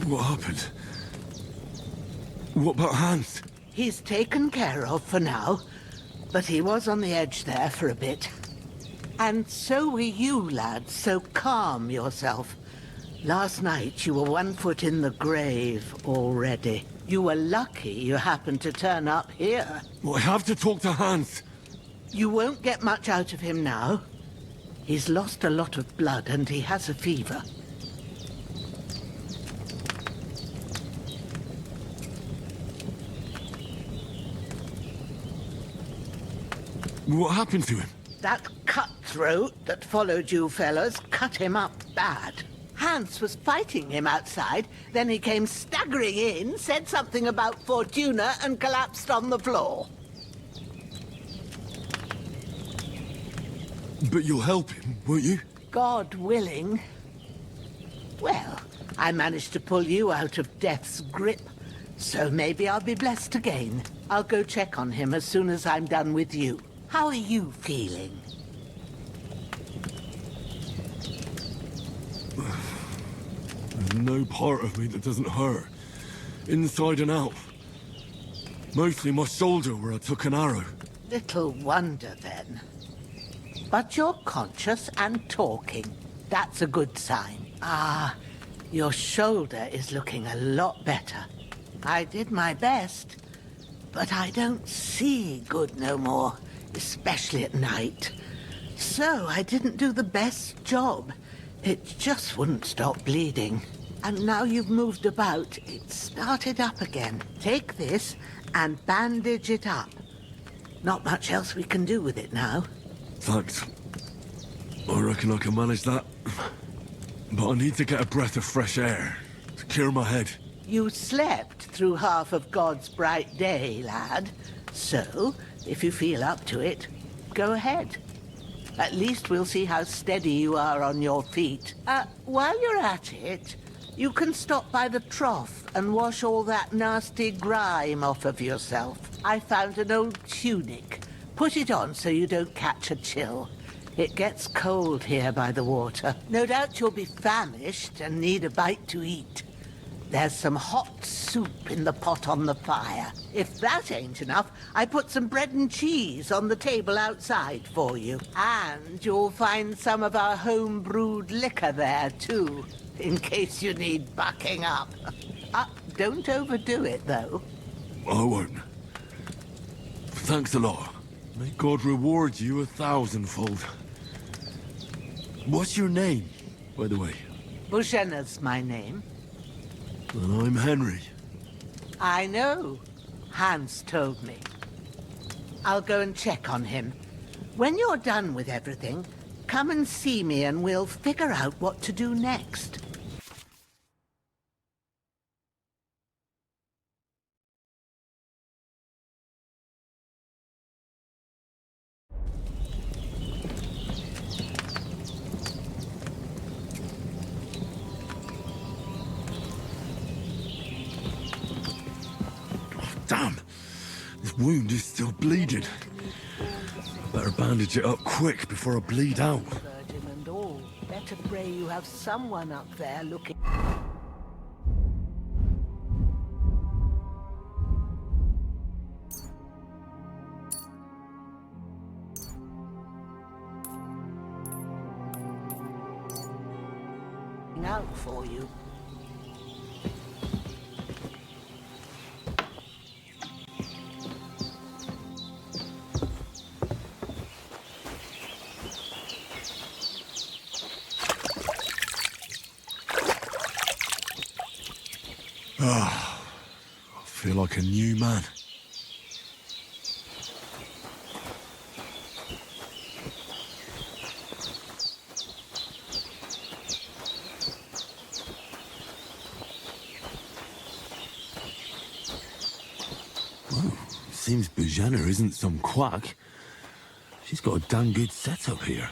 Speaker 11: What happened? What about Hans?
Speaker 18: He's taken care of for now, but he was on the edge there for a bit. And so were you, lad, so calm yourself. Last night you were 1 foot in the grave already. You were lucky you happened to turn up here.
Speaker 11: Well, I have to talk to Hans.
Speaker 18: You won't get much out of him now. He's lost a lot of blood and he has a fever.
Speaker 11: What happened to him?
Speaker 18: That cutthroat that followed you fellas cut him up bad. Hans was fighting him outside, then he came staggering in, said something about Fortuna, and collapsed on the floor.
Speaker 7: But you'll help him, won't you?
Speaker 18: God willing. Well, I managed to pull you out of death's grip, so maybe I'll be blessed again. I'll go check on him as soon as I'm done with you. How are you feeling?
Speaker 7: There's no part of me that doesn't hurt. Inside and out. Mostly my shoulder where I took an arrow.
Speaker 18: Little wonder, then. But you're conscious and talking. That's a good sign. Ah, your shoulder is looking a lot better. I did my best, but I don't see good no more, especially at night. So I didn't do the best job. It just wouldn't stop bleeding. And now you've moved about, it started up again. Take this and bandage it up. Not much else we can do with it now.
Speaker 7: Thanks. I reckon I can manage that. But I need to get a breath of fresh air to clear my head.
Speaker 18: You slept through half of God's bright day, lad. So, if you feel up to it, go ahead. At least we'll see how steady you are on your feet. While you're at it, you can stop by the trough and wash all that nasty grime off of yourself. I found an old tunic. Put it on so you don't catch a chill. It gets cold here by the water. No doubt you'll be famished and need a bite to eat. There's some hot soup in the pot on the fire. If that ain't enough, I put some bread and cheese on the table outside for you. And you'll find some of our home-brewed liquor there, too, in case you need bucking up. Don't overdo it, though.
Speaker 7: I won't. Thanks a lot. May God reward you 1,000-fold. What's your name, by the way?
Speaker 18: Bushenna's my name.
Speaker 7: And I'm Henry.
Speaker 18: I know. Hans told me. I'll go and check on him. When you're done with everything, come and see me and we'll figure out what to do next.
Speaker 7: Damn! This wound is still bleeding. Better bandage it up quick before I bleed out.
Speaker 18: Virgin and all. Better pray you have someone up there looking out for you.
Speaker 7: Ah, I feel like a new man. Well, seems Bujana isn't some quack. She's got a damn good setup here.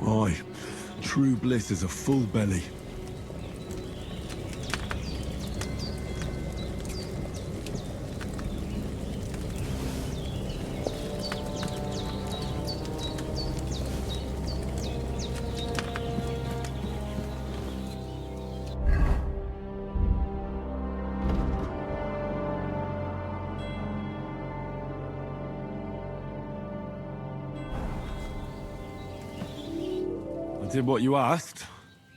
Speaker 7: Aye, true bliss is a full belly.
Speaker 11: I did what you asked.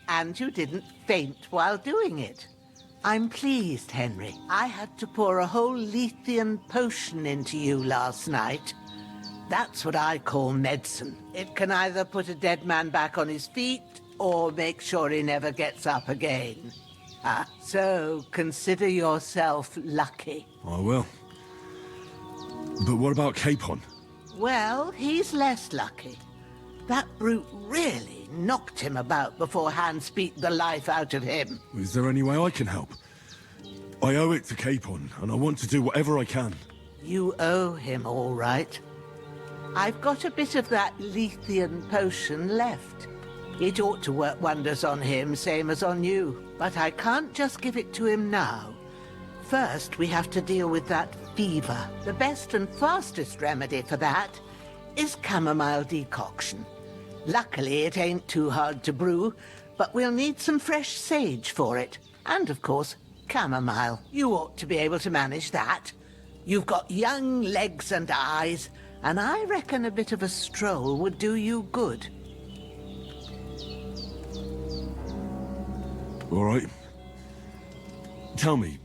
Speaker 18: And you didn't faint while doing it. I'm pleased, Henry. I had to pour a whole Lethean potion into you last night. That's what I call medicine. It can either put a dead man back on his feet or make sure he never gets up again. So consider yourself lucky.
Speaker 11: I will. But what about Capon?
Speaker 18: Well, he's less lucky. That brute really knocked him about before Hans beat the life out of him.
Speaker 11: Is there any way I can help? I owe it to Capon, and I want to do whatever I can.
Speaker 18: You owe him, all right. I've got a bit of that Lethean potion left. It ought to work wonders on him, same as on you. But I can't just give it to him now. First, we have to deal with that fever. The best and fastest remedy for that is chamomile decoction. Luckily, it ain't too hard to brew, but we'll need some fresh sage for it. And, of course, chamomile. You ought to be able to manage that. You've got young legs and eyes, and I reckon a bit of a stroll would do you good.
Speaker 11: All right. Tell me,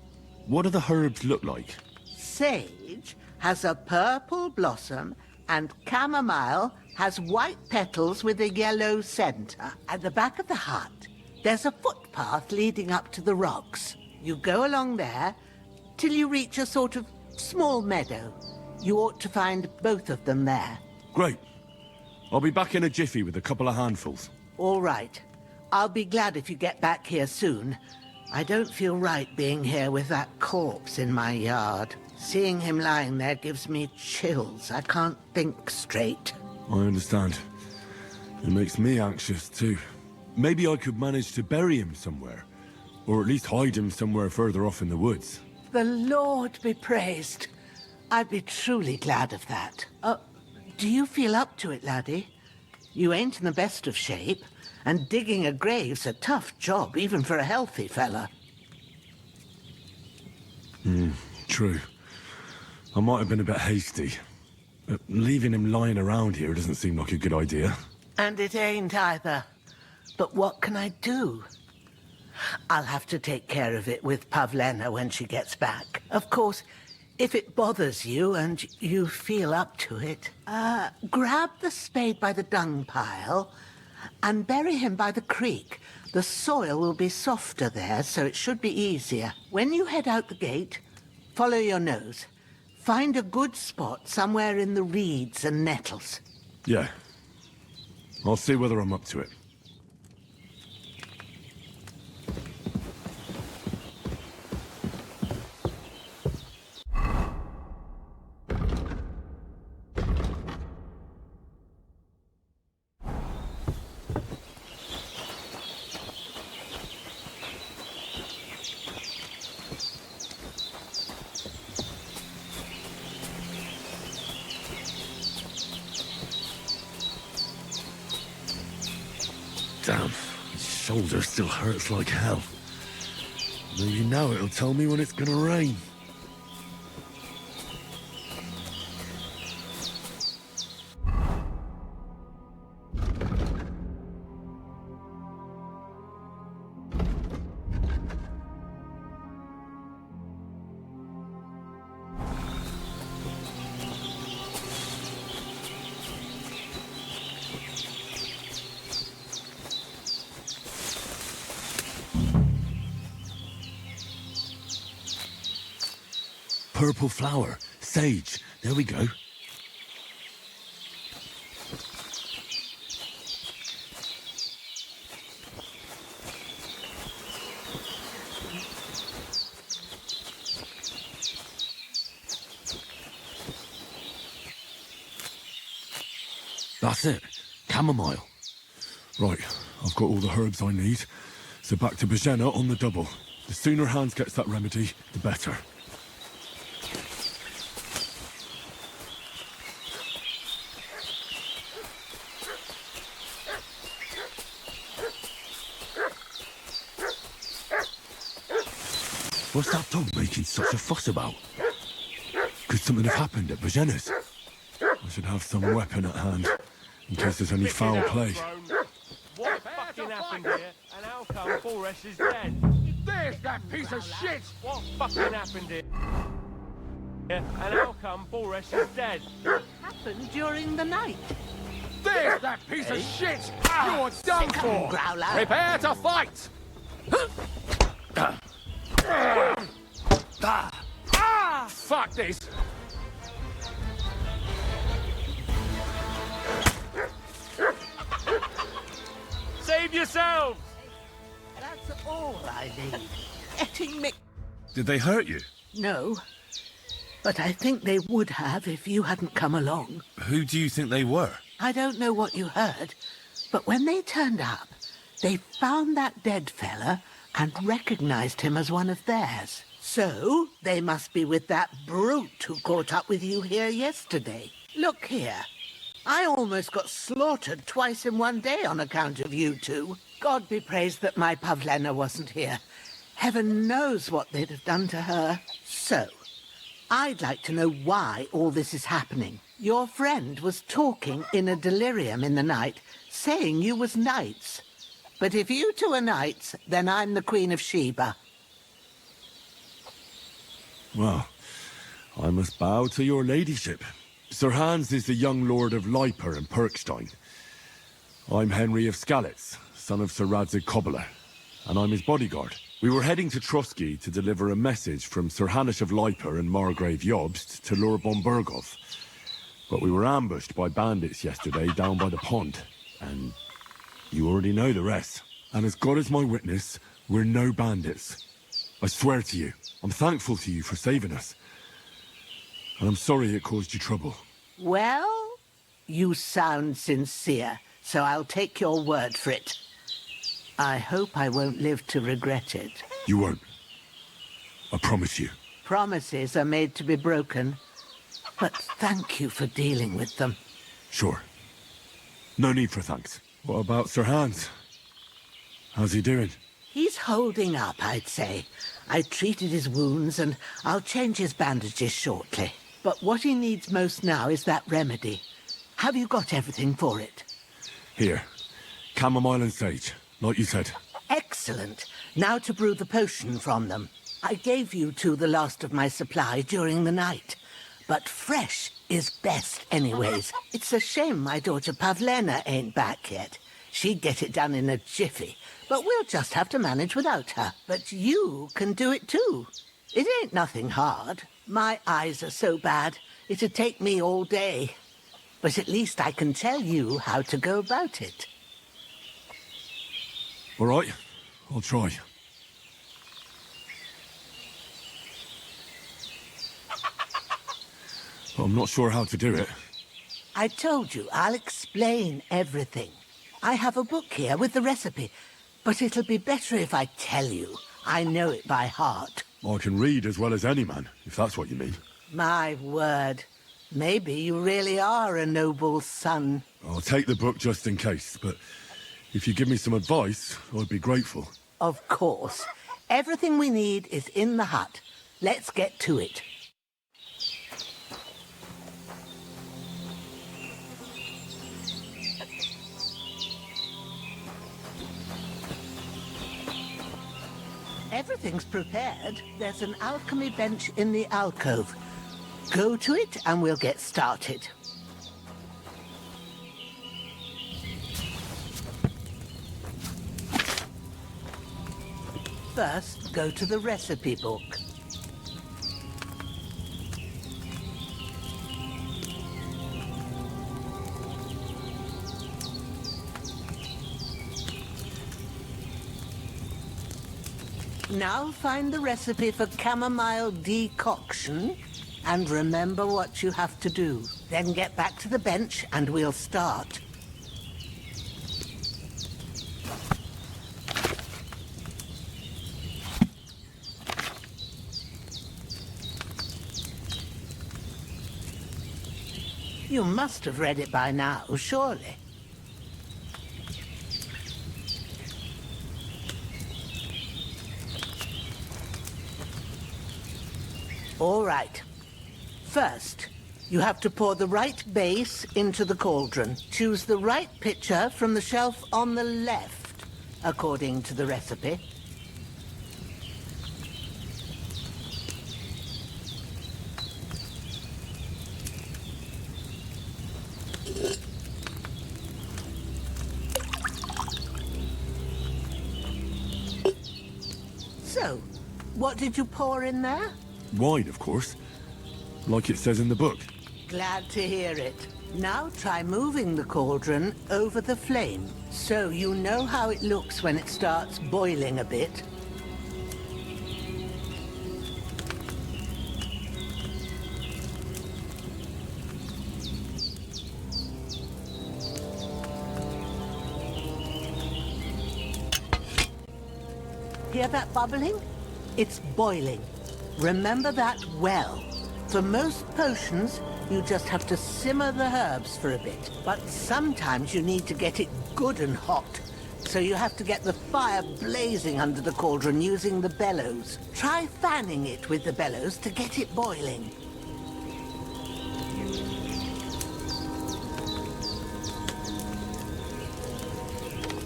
Speaker 11: what do the herbs look like?
Speaker 18: Sage has a purple blossom, and chamomile has white petals with a yellow center. At the back of the hut, there's a footpath leading up to the rocks. You go along there till you reach a sort of small meadow. You ought to find both of them there.
Speaker 11: Great. I'll be back in a jiffy with a couple of handfuls.
Speaker 18: All right. I'll be glad if you get back here soon. I don't feel right being here with that corpse in my yard. Seeing him lying there gives me chills. I can't think straight.
Speaker 11: I understand. It makes me anxious too. Maybe I could manage to bury him somewhere. Or at least hide him somewhere further off in the woods.
Speaker 18: The Lord be praised. I'd be truly glad of that. Do you feel up to it, laddie? You ain't in the best of shape, and digging a grave's a tough job, even for a healthy fella.
Speaker 11: True. I might have been a bit hasty. But leaving him lying around here doesn't seem like a good idea.
Speaker 18: And it ain't either. But what can I do? I'll have to take care of it with Pavlena when she gets back. Of course, if it bothers you and you feel up to it, grab the spade by the dung pile and bury him by the creek. The soil will be softer there, so it should be easier. When you head out the gate, follow your nose. Find a good spot somewhere in the reeds and nettles.
Speaker 11: Yeah. I'll see whether I'm up to it. Damn, his shoulder still hurts like hell. Maybe now it'll tell me when it's gonna rain. Purple flower, sage, there we go. That's it, chamomile. Right, I've got all the herbs I need, so back to Bajena on the double. The sooner Hans gets that remedy, the better. What's that dog making such a fuss about? Could something have happened at Bajena's? I should have some weapon at hand, in case there's any foul play.
Speaker 3: What
Speaker 6: happened here, and how come Boresh is dead?
Speaker 20: There's that piece of shit!
Speaker 6: What fucking happened here? And how come Boresh is dead?
Speaker 18: Happened during the night.
Speaker 20: There's that piece of shit!
Speaker 18: Ah,
Speaker 20: You're done
Speaker 18: sit
Speaker 20: for!
Speaker 18: down, Growler.
Speaker 20: Prepare to fight! Fuck this!
Speaker 6: Save yourselves!
Speaker 18: That's all I need. Getting me...
Speaker 7: Did they hurt you?
Speaker 18: No. But I think they would have if you hadn't come along.
Speaker 7: Who do you think they were?
Speaker 18: I don't know what you heard, but when they turned up, they found that dead fella and recognized him as one of theirs. So, they must be with that brute who caught up with you here yesterday. Look here. I almost got slaughtered twice in one day on account of you two. God be praised that my Pavlena wasn't here. Heaven knows what they'd have done to her. So, I'd like to know why all this is happening. Your friend was talking in a delirium in the night, saying you was knights. But if you two are knights, then I'm the Queen of Sheba.
Speaker 7: Well, I must bow to your ladyship. Sir Hans is the young lord of Leiper and Perkstein. I'm Henry of Skalitz, son of Sir Radzig Kobyla, and I'm his bodyguard. We were heading to Trotsky to deliver a message from Sir Hanush of Leiper and Margrave Jobst to Lord Bombergov. But we were ambushed by bandits yesterday down by the pond, and you already know the rest. And as God is my witness, we're no bandits. I swear to you, I'm thankful to you for saving us. And I'm sorry it caused you trouble.
Speaker 18: Well, you sound sincere, so I'll take your word for it. I hope I won't live to regret it.
Speaker 7: You won't. I promise you.
Speaker 18: Promises are made to be broken, but thank you for dealing with them.
Speaker 7: Sure. No need for thanks. What about Sir Hans? How's he doing?
Speaker 18: He's holding up, I'd say. I treated his wounds and I'll change his bandages shortly. But what he needs most now is that remedy. Have you got everything for it?
Speaker 7: Here. Chamomile and sage, like you said.
Speaker 18: Excellent. Now to brew the potion from them. I gave you two the last of my supply during the night. But fresh is best anyways. It's a shame my daughter Pavlena ain't back yet. She'd get it done in a jiffy. But we'll just have to manage without her. But you can do it too. It ain't nothing hard. My eyes are so bad, it'd take me all day. But at least I can tell you how to go about it.
Speaker 7: All right, I'll try. But I'm not sure how to do it.
Speaker 18: I told you, I'll explain everything. I have a book here with the recipe, but it'll be better if I tell you. I know it by heart.
Speaker 7: I can read as well as any man, if that's what you mean.
Speaker 18: My word. Maybe you really are a noble son.
Speaker 7: I'll take the book just in case, but if you give me some advice, I'd be grateful.
Speaker 18: Of course. Everything we need is in the hut. Let's get to it. Everything's prepared. There's an alchemy bench in the alcove. Go to it and we'll get started. First, go to the recipe book. Now find the recipe for chamomile decoction and remember what you have to do. Then get back to the bench and we'll start. You must have read it by now, surely. All right. First, you have to pour the right base into the cauldron. Choose the right pitcher from the shelf on the left. according to the recipe. So, what did you pour in there?
Speaker 7: Wine, of course. Like it says in the book.
Speaker 18: Glad to hear it. Now try moving the cauldron over the flame, so you know how it looks when it starts boiling a bit. Hear that bubbling? It's boiling. Remember that well. For most potions, you just have to simmer the herbs for a bit. But sometimes you need to get it good and hot. So you have to get the fire blazing under the cauldron using the bellows. Try fanning it with the bellows to get it boiling.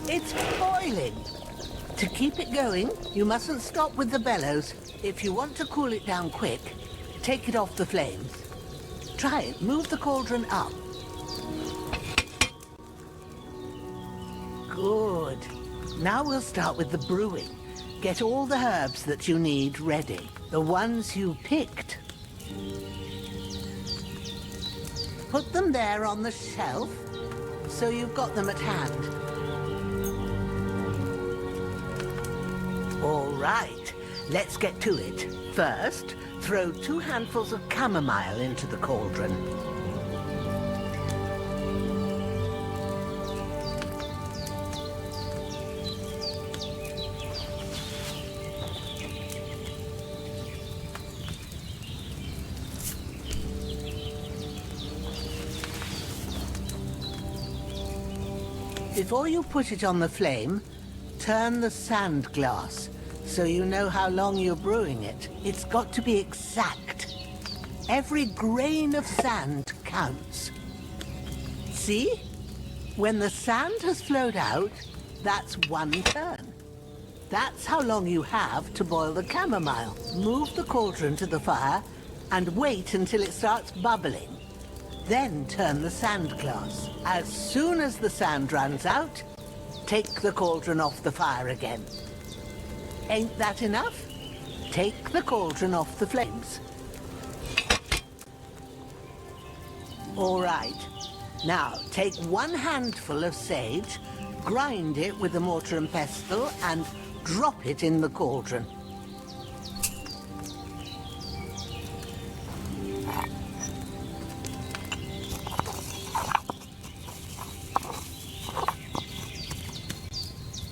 Speaker 18: It's boiling. To keep it going, you mustn't stop with the bellows. If you want to cool it down quick, take it off the flames. Try it. Move the cauldron up. Good. Now we'll start with the brewing. Get all the herbs that you need ready. The ones you picked. Put them there on the shelf, so you've got them at hand. All right, let's get to it. First, throw 2 handfuls of chamomile into the cauldron. Before you put it on the flame, turn the sand glass so you know how long you're brewing it. It's got to be exact. Every grain of sand counts. See? When the sand has flowed out, that's 1 turn. That's how long you have to boil the chamomile. Move the cauldron to the fire and wait until it starts bubbling. Then turn the sand glass. As soon as the sand runs out, take the cauldron off the fire again. Ain't that enough? Take the cauldron off the flames. All right. Now, take 1 handful of sage, grind it with a mortar and pestle, and drop it in the cauldron.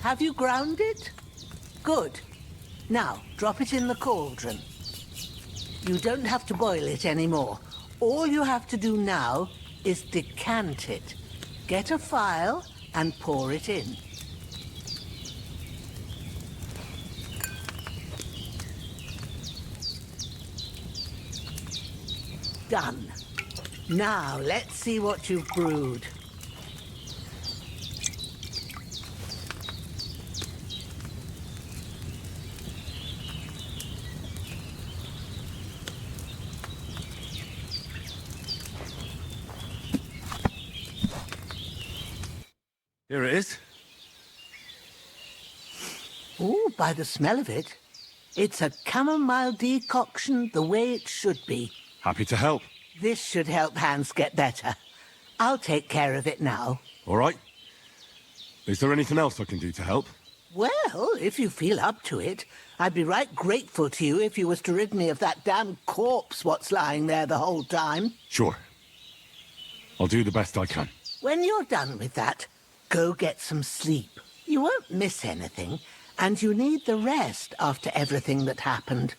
Speaker 18: Have you ground it? Good. Now, drop it in the cauldron. You don't have to boil it anymore. All you have to do now is decant it. Get a phial and pour it in. Done. Now, let's see what you've brewed.
Speaker 7: Here it is.
Speaker 18: Ooh, by the smell of it, it's a chamomile decoction the way it should be.
Speaker 7: Happy to help.
Speaker 18: This should help Hans get better. I'll take care of it now.
Speaker 7: All right. Is there anything else I can do to help?
Speaker 18: Well, if you feel up to it, I'd be right grateful to you if you was to rid me of that damn corpse what's lying there the whole time.
Speaker 7: Sure. I'll do the best I can.
Speaker 18: When you're done with that, go get some sleep. You won't miss anything, and you need the rest after everything that happened.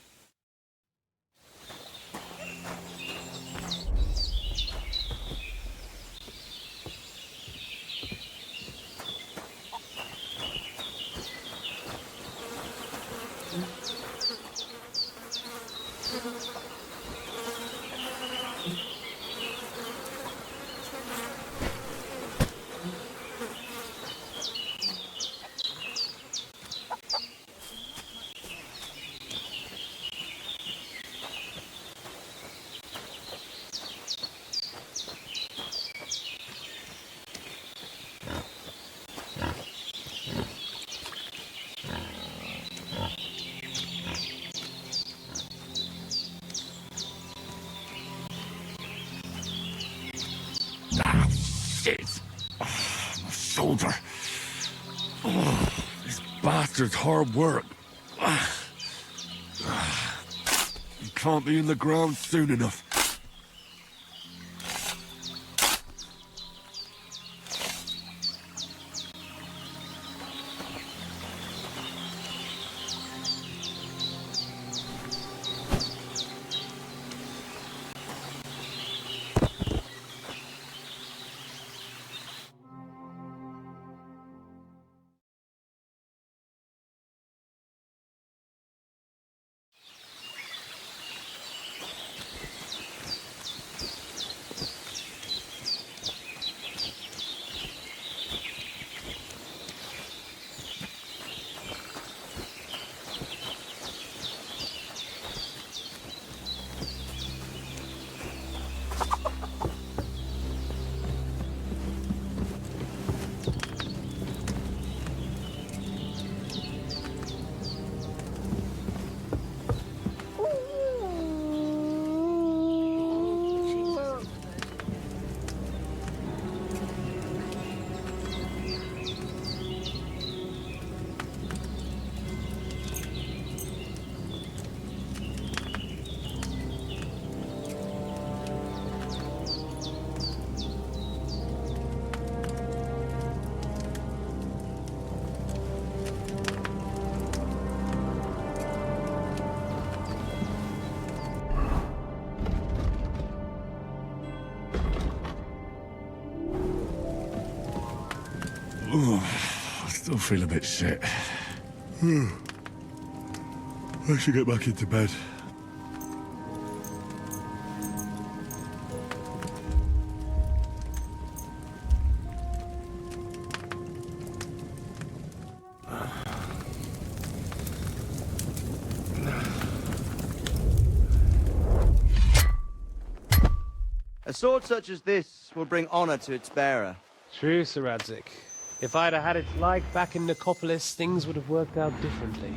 Speaker 7: bastard's hard work. You can't be in the ground soon enough. I still feel a bit shit. I should get back into bed.
Speaker 9: A sword such as this will bring honor to its bearer.
Speaker 22: True, Sir Radzik. If I'd have had its like back in Nicopolis, things would have worked out differently.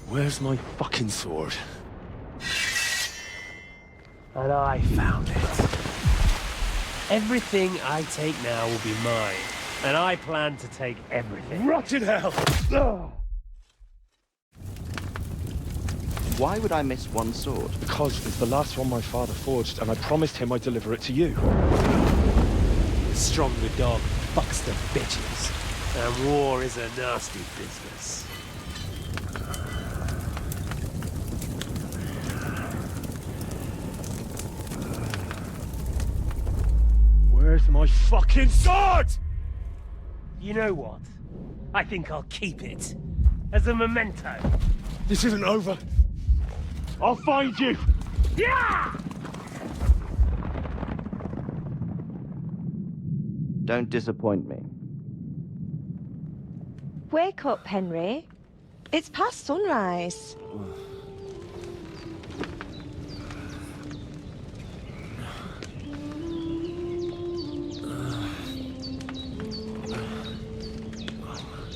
Speaker 7: Where's my fucking sword?
Speaker 22: And I found it. Everything I take now will be mine, and I plan to take everything.
Speaker 7: Rotted hell!
Speaker 22: Ugh.
Speaker 9: Why would I miss one sword?
Speaker 6: Because it's the last one my father forged, and I promised him I'd deliver it to you.
Speaker 22: The stronger dog fucks the bitches, and war is a nasty business.
Speaker 6: Where's my fucking sword?
Speaker 22: You know what? I think I'll keep it. As a memento.
Speaker 6: This isn't over. I'll find you!
Speaker 22: Yeah!
Speaker 9: Don't disappoint me.
Speaker 21: Wake up, Henry. It's past sunrise.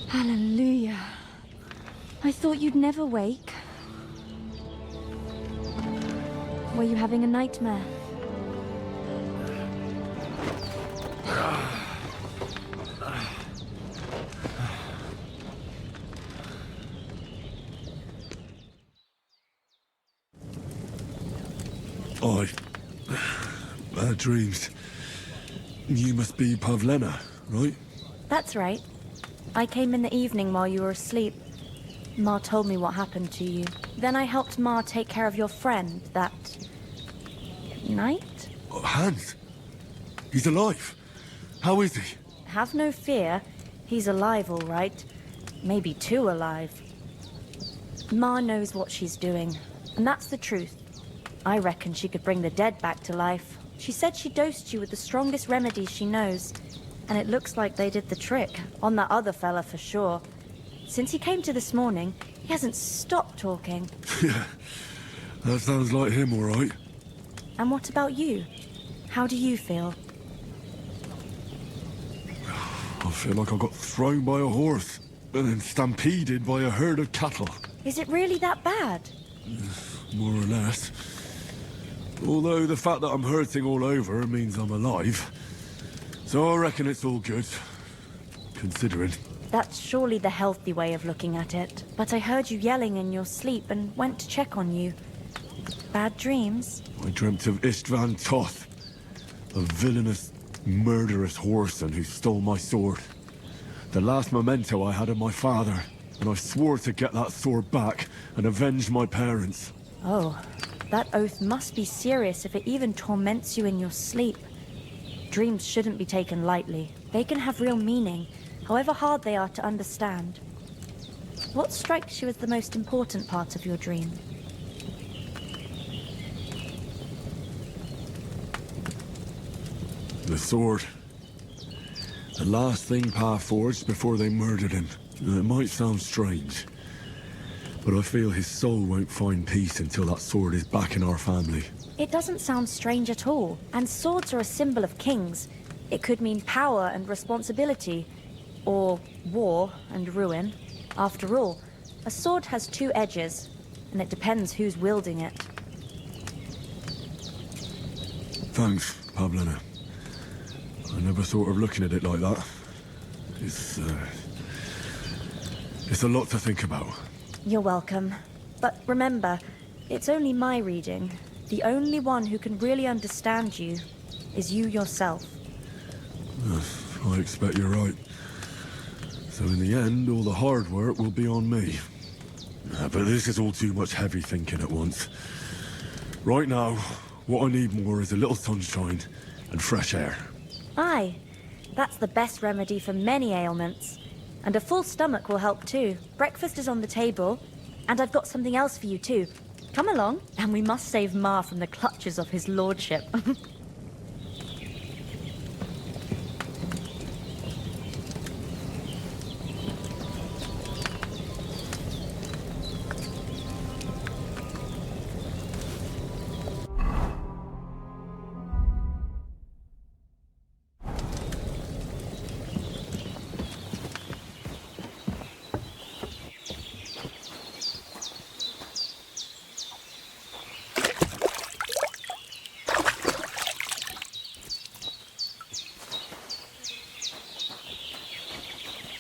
Speaker 14: Hallelujah. I thought you'd never wake. Were you having a nightmare?
Speaker 7: Bad dreams. You must be Pavlena, right?
Speaker 14: That's right. I came in the evening while you were asleep. Ma told me what happened to you. Then I helped Ma take care of your friend that night?
Speaker 7: Oh, Hans? He's alive. How is he?
Speaker 14: Have no fear. He's alive, all right. Maybe too alive. Ma knows what she's doing, and that's the truth. I reckon she could bring the dead back to life. She said she dosed you with the strongest remedies she knows, and it looks like they did the trick, on that other fella for sure. Since he came to this morning, he hasn't stopped talking.
Speaker 7: Yeah, that sounds like him, all right.
Speaker 14: And what about you? How do you feel?
Speaker 7: I feel like I got thrown by a horse, and then stampeded by a herd of cattle.
Speaker 14: Is it really that bad?
Speaker 7: More or less. Although the fact that I'm hurting all over means I'm alive. So I reckon it's all good. Considering.
Speaker 14: That's surely the healthy way of looking at it. But I heard you yelling in your sleep and went to check on you. Bad dreams?
Speaker 7: I dreamt of Istvan Toth, a villainous, murderous whoreson who stole my sword. The last memento I had of my father, and I swore to get that sword back and avenge my parents.
Speaker 14: Oh, that oath must be serious if it even torments you in your sleep. Dreams shouldn't be taken lightly. They can have real meaning, however hard they are to understand. What strikes you as the most important part of your dream?
Speaker 7: The sword. The last thing Pa forged before they murdered him. It might sound strange, but I feel his soul won't find peace until that sword is back in our family.
Speaker 14: It doesn't sound strange at all, and swords are a symbol of kings. It could mean power and responsibility, or war and ruin. After all, a sword has two edges, and it depends who's wielding it.
Speaker 7: Thanks, Pavlina. I never thought of looking at it like that. It's a lot to think about.
Speaker 14: You're welcome. But remember, it's only my reading. The only one who can really understand you is you yourself.
Speaker 7: I expect you're right. So in the end, all the hard work will be on me. But this is all too much heavy thinking at once. Right now, what I need more is a little sunshine and fresh air.
Speaker 14: Aye, that's the best remedy for many ailments. And a full stomach will help too. Breakfast is on the table, and I've got something else for you too. Come along, and we must save Ma from the clutches of his lordship.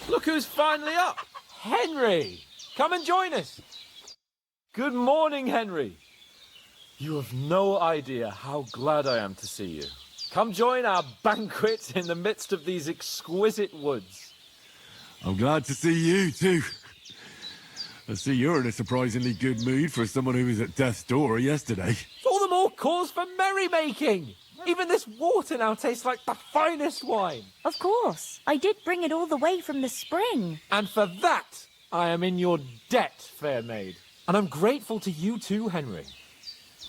Speaker 3: Look who's finally up! Henry! Come and join us! Good morning, Henry. You have no idea how glad I am to see you. Come join our banquet in the midst of these exquisite woods.
Speaker 7: I'm glad to see you, too. I see you're in a surprisingly good mood for someone who was at death's door yesterday.
Speaker 3: All the more cause for merrymaking! Even this water now tastes like the finest wine.
Speaker 14: Of course. I did bring it all the way from the spring.
Speaker 3: And for that, I am in your debt, fair maid. And I'm grateful to you too, Henry.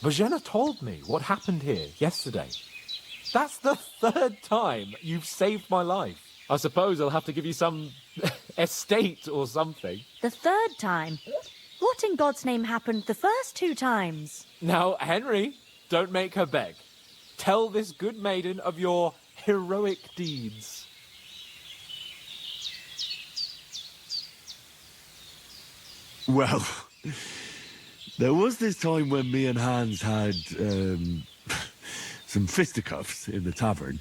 Speaker 3: Virginia told me what happened here yesterday. That's the third time you've saved my life. I suppose I'll have to give you some estate or something.
Speaker 14: The third time? What in God's name happened the first two times?
Speaker 3: Now, Henry, don't make her beg. Tell this good maiden of your heroic deeds.
Speaker 7: Well, there was this time when me and Hans had, some fisticuffs in the tavern,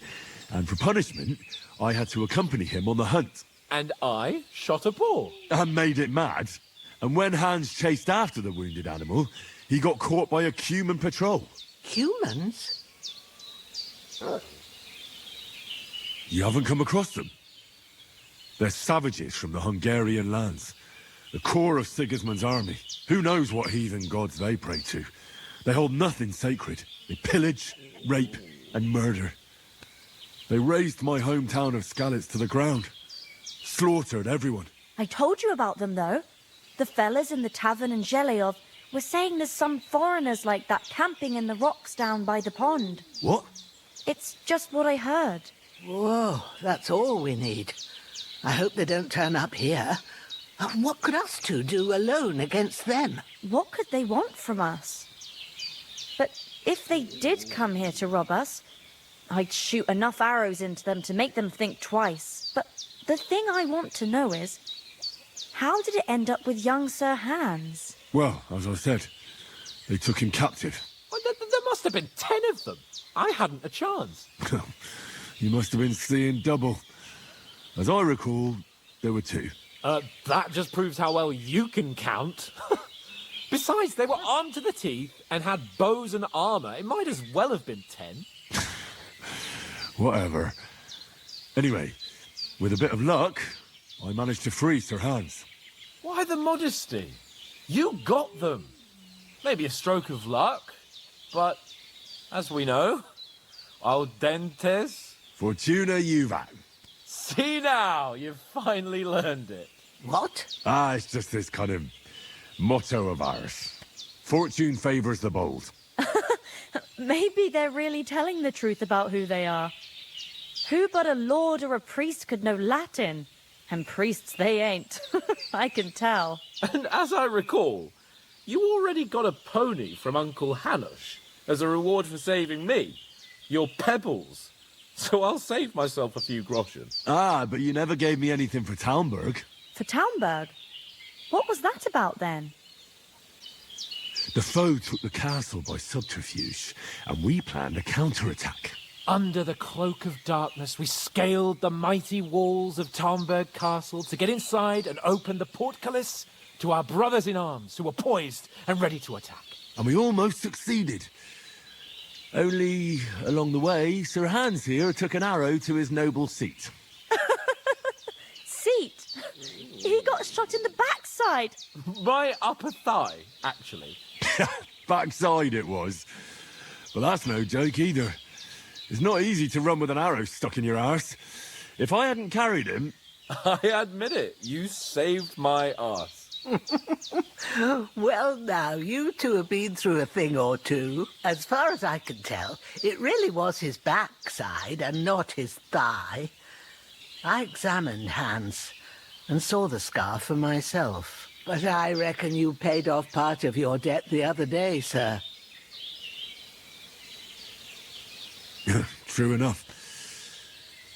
Speaker 7: and for punishment, I had to accompany him on the hunt.
Speaker 3: And I shot a bull.
Speaker 7: And made it mad. And when Hans chased after the wounded animal, he got caught by a human patrol.
Speaker 18: Humans?
Speaker 7: You haven't come across them? They're savages from the Hungarian lands. The core of Sigismund's army. Who knows what heathen gods they pray to? They hold nothing sacred. They pillage, rape, and murder. They razed my hometown of Skalitz to the ground. Slaughtered everyone.
Speaker 14: I told you about them, though. The fellas in the tavern in Zheleov were saying there's some foreigners like that camping in the rocks down by the pond.
Speaker 7: What?
Speaker 14: It's just what I heard.
Speaker 18: Whoa, that's all we need. I hope they don't turn up here. What could us two do alone against them?
Speaker 14: What could they want from us? But if they did come here to rob us, I'd shoot enough arrows into them to make them think twice. But the thing I want to know is, how did it end up with young Sir Hans?
Speaker 7: Well, as I said, they took him captive.
Speaker 3: Well, there must must have been 10 of them. I hadn't a chance.
Speaker 7: You must have been seeing double. As I recall, there were 2.
Speaker 3: That just proves how well you can count. Besides, they were armed to the teeth and had bows and armor. It might as well have been 10.
Speaker 7: Whatever. Anyway, with a bit of luck, I managed to free Sir Hans.
Speaker 3: Why the modesty? You got them. Maybe a stroke of luck, but as we know, audentes.
Speaker 7: Fortuna juvat.
Speaker 3: See now, you've finally learned it.
Speaker 18: What?
Speaker 7: It's just this kind of motto of ours. Fortune favours the bold.
Speaker 14: Maybe they're really telling the truth about who they are. Who but a lord or a priest could know Latin? And priests they ain't. I can tell.
Speaker 3: And as I recall, you already got a pony from Uncle Hanush as a reward for saving me. Your pebbles. So I'll save myself a few groschen.
Speaker 7: But you never gave me anything for Talmberg.
Speaker 14: For Talmberg? What was that about then?
Speaker 7: The foe took the castle by subterfuge, and we planned a counterattack.
Speaker 3: Under the cloak of darkness, we scaled the mighty walls of Talmberg Castle to get inside and open the portcullis to our brothers in arms who were poised and ready to attack.
Speaker 7: And we almost succeeded. Only, along the way, Sir Hans here took an arrow to his noble seat.
Speaker 14: Seat? He got shot in the backside.
Speaker 3: My upper thigh, actually.
Speaker 7: Backside it was. But that's no joke either. It's not easy to run with an arrow stuck in your arse. If I hadn't carried him...
Speaker 3: I admit it. You saved my arse.
Speaker 18: Well, now, you two have been through a thing or two. As far as I can tell, it really was his backside and not his thigh. I examined Hans and saw the scar for myself. But I reckon you paid off part of your debt the other day, sir.
Speaker 7: True enough.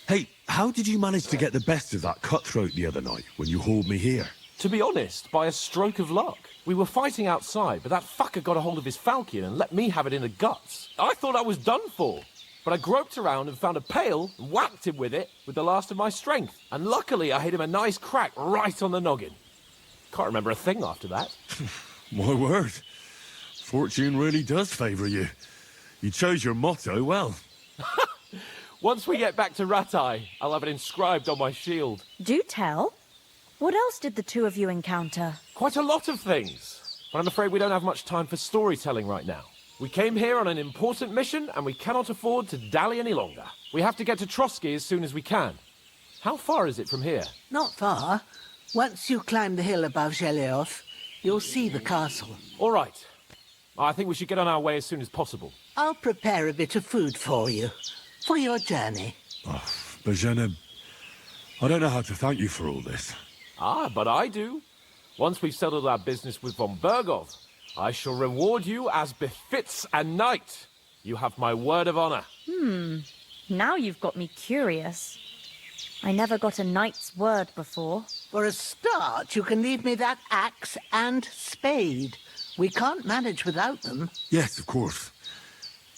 Speaker 7: Hey, how did you manage to get the best of that cutthroat the other night when you hauled me here?
Speaker 3: To be honest, by a stroke of luck. We were fighting outside, but that fucker got a hold of his falchion and let me have it in the guts. I thought I was done for. But I groped around and found a pail and whacked him with it with the last of my strength. And luckily I hit him a nice crack right on the noggin. Can't remember a thing after that.
Speaker 7: My word. Fortune really does favour you. You chose your motto well.
Speaker 3: Once we get back to Ratai, I'll have it inscribed on my shield.
Speaker 14: Do tell. What else did the two of you encounter?
Speaker 3: Quite a lot of things. But I'm afraid we don't have much time for storytelling right now. We came here on an important mission, and we cannot afford to dally any longer. We have to get to Trotsky as soon as we can. How far is it from here?
Speaker 18: Not far. Once you climb the hill above Zheleoth, you'll see the castle.
Speaker 3: All right. I think we should get on our way as soon as possible.
Speaker 18: I'll prepare a bit of food for you, for your journey.
Speaker 7: Bozhena, I don't know how to thank you for all this.
Speaker 3: But I do. Once we've settled our business with von Bergov, I shall reward you as befits a knight. You have my word of honor.
Speaker 14: Now you've got me curious. I never got a knight's word before.
Speaker 18: For a start, you can leave me that axe and spade. We can't manage without them.
Speaker 7: Yes, of course.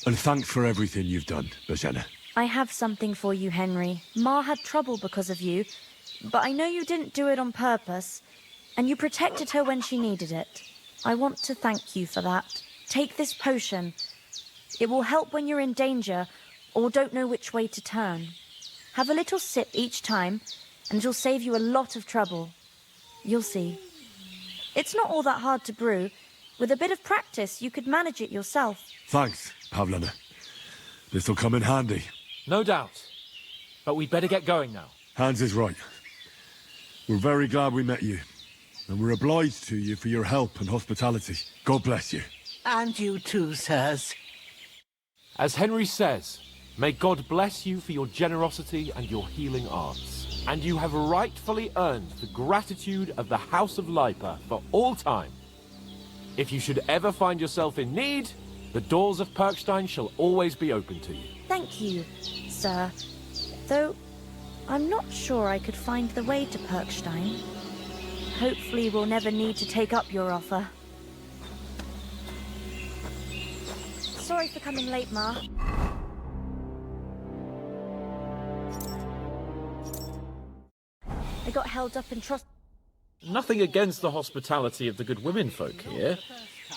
Speaker 7: And thanks for everything you've done, Bozhena.
Speaker 14: I have something for you, Henry. Ma had trouble because of you, but I know you didn't do it on purpose, and you protected her when she needed it. I want to thank you for that. Take this potion. It will help when you're in danger or don't know which way to turn. Have a little sip each time, and it'll save you a lot of trouble. You'll see. It's not all that hard to brew. With a bit of practice, you could manage it yourself.
Speaker 7: Thanks, Pavlana. This'll come in handy.
Speaker 3: No doubt. But we'd better get going now.
Speaker 7: Hans is right. We're very glad we met you. And we're obliged to you for your help and hospitality. God bless you.
Speaker 18: And you too, sirs.
Speaker 3: As Henry says, may God bless you for your generosity and your healing arts. And you have rightfully earned the gratitude of the House of Lipa for all time. If you should ever find yourself in need, the doors of Perkstein shall always be open to you.
Speaker 14: Thank you, sir. Though, I'm not sure I could find the way to Perkstein. Hopefully we'll never need to take up your offer. Sorry for coming late, Ma. I got held up in trust.
Speaker 8: Nothing against the hospitality of the good women folk here,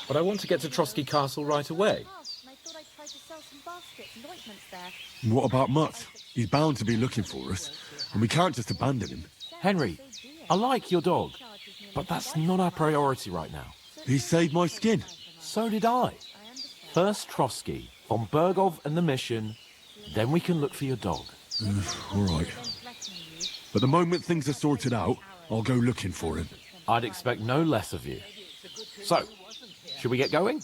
Speaker 8: but I want to get to Trotsky Castle right away.
Speaker 7: What about Mutt? He's bound to be looking for us, and we can't just abandon him.
Speaker 8: Henry, I like your dog, but that's not our priority right now.
Speaker 7: He saved my skin.
Speaker 8: So did I. First Trotsky, von Bergov and the mission, then we can look for your dog.
Speaker 7: All right. But the moment things are sorted out, I'll go looking for him.
Speaker 8: I'd expect no less of you. So, should we get going?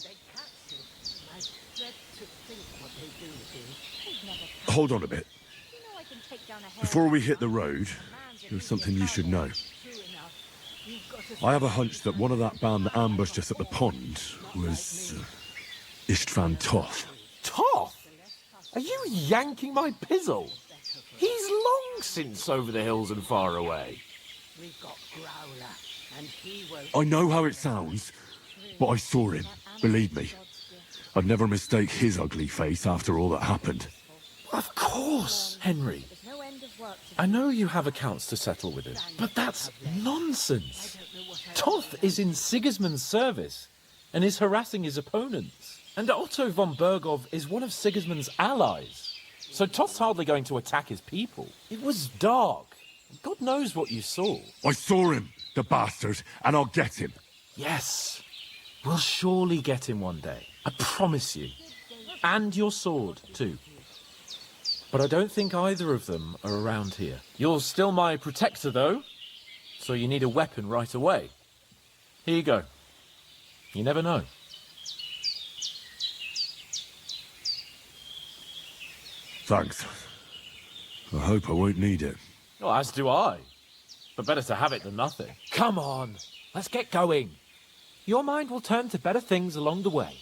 Speaker 7: Hold on a bit. Before we hit the road, there's something you should know. I have a hunch that one of that band that ambushed us at the pond was Istvan Toth.
Speaker 8: Toth? Are you yanking my pizzle? He's long since over the hills and far away.
Speaker 12: We've got Growler, and he won't...
Speaker 7: I know how it sounds, but I saw him, believe me. I'd never mistake his ugly face after all that happened.
Speaker 8: Of course, Henry. I know you have accounts to settle with him, but that's nonsense. Toth is in Sigismund's service and is harassing his opponents. And Otto von Bergov is one of Sigismund's allies. So Toth's hardly going to attack his people. It was dark. God knows what you saw.
Speaker 7: I saw him, the bastard, and I'll get him.
Speaker 8: Yes. We'll surely get him one day. I promise you. And your sword, too. But I don't think either of them are around here. You're still my protector, though, so you need a weapon right away. Here you go. You never know.
Speaker 7: Thanks. I hope I won't need it.
Speaker 8: Well, as do I. But better to have it than nothing. Come on, let's get going. Your mind will turn to better things along the way.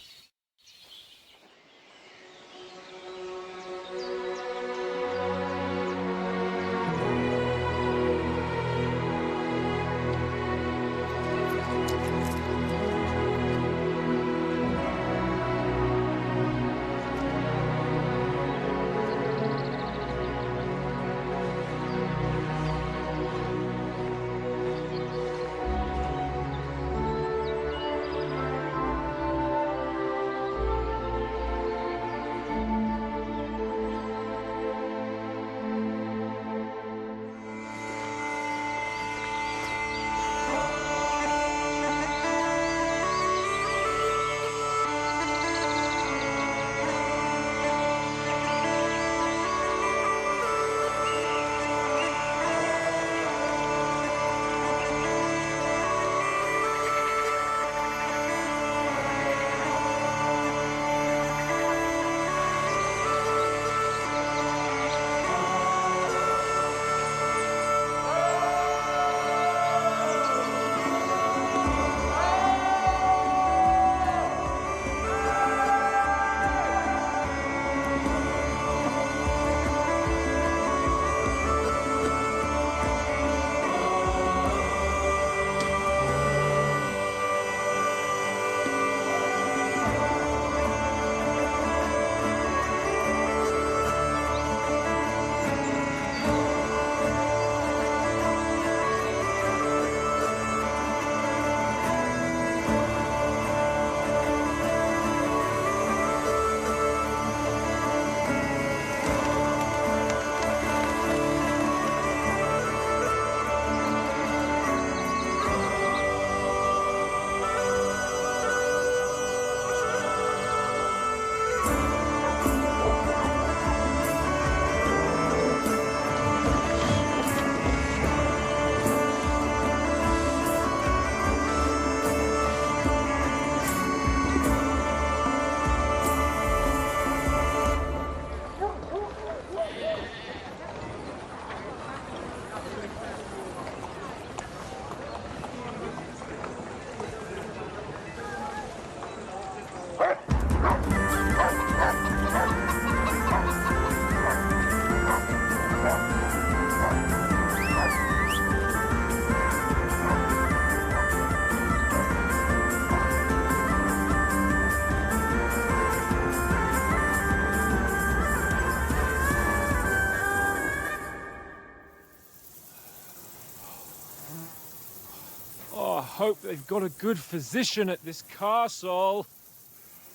Speaker 4: hope they've got a good physician at this castle.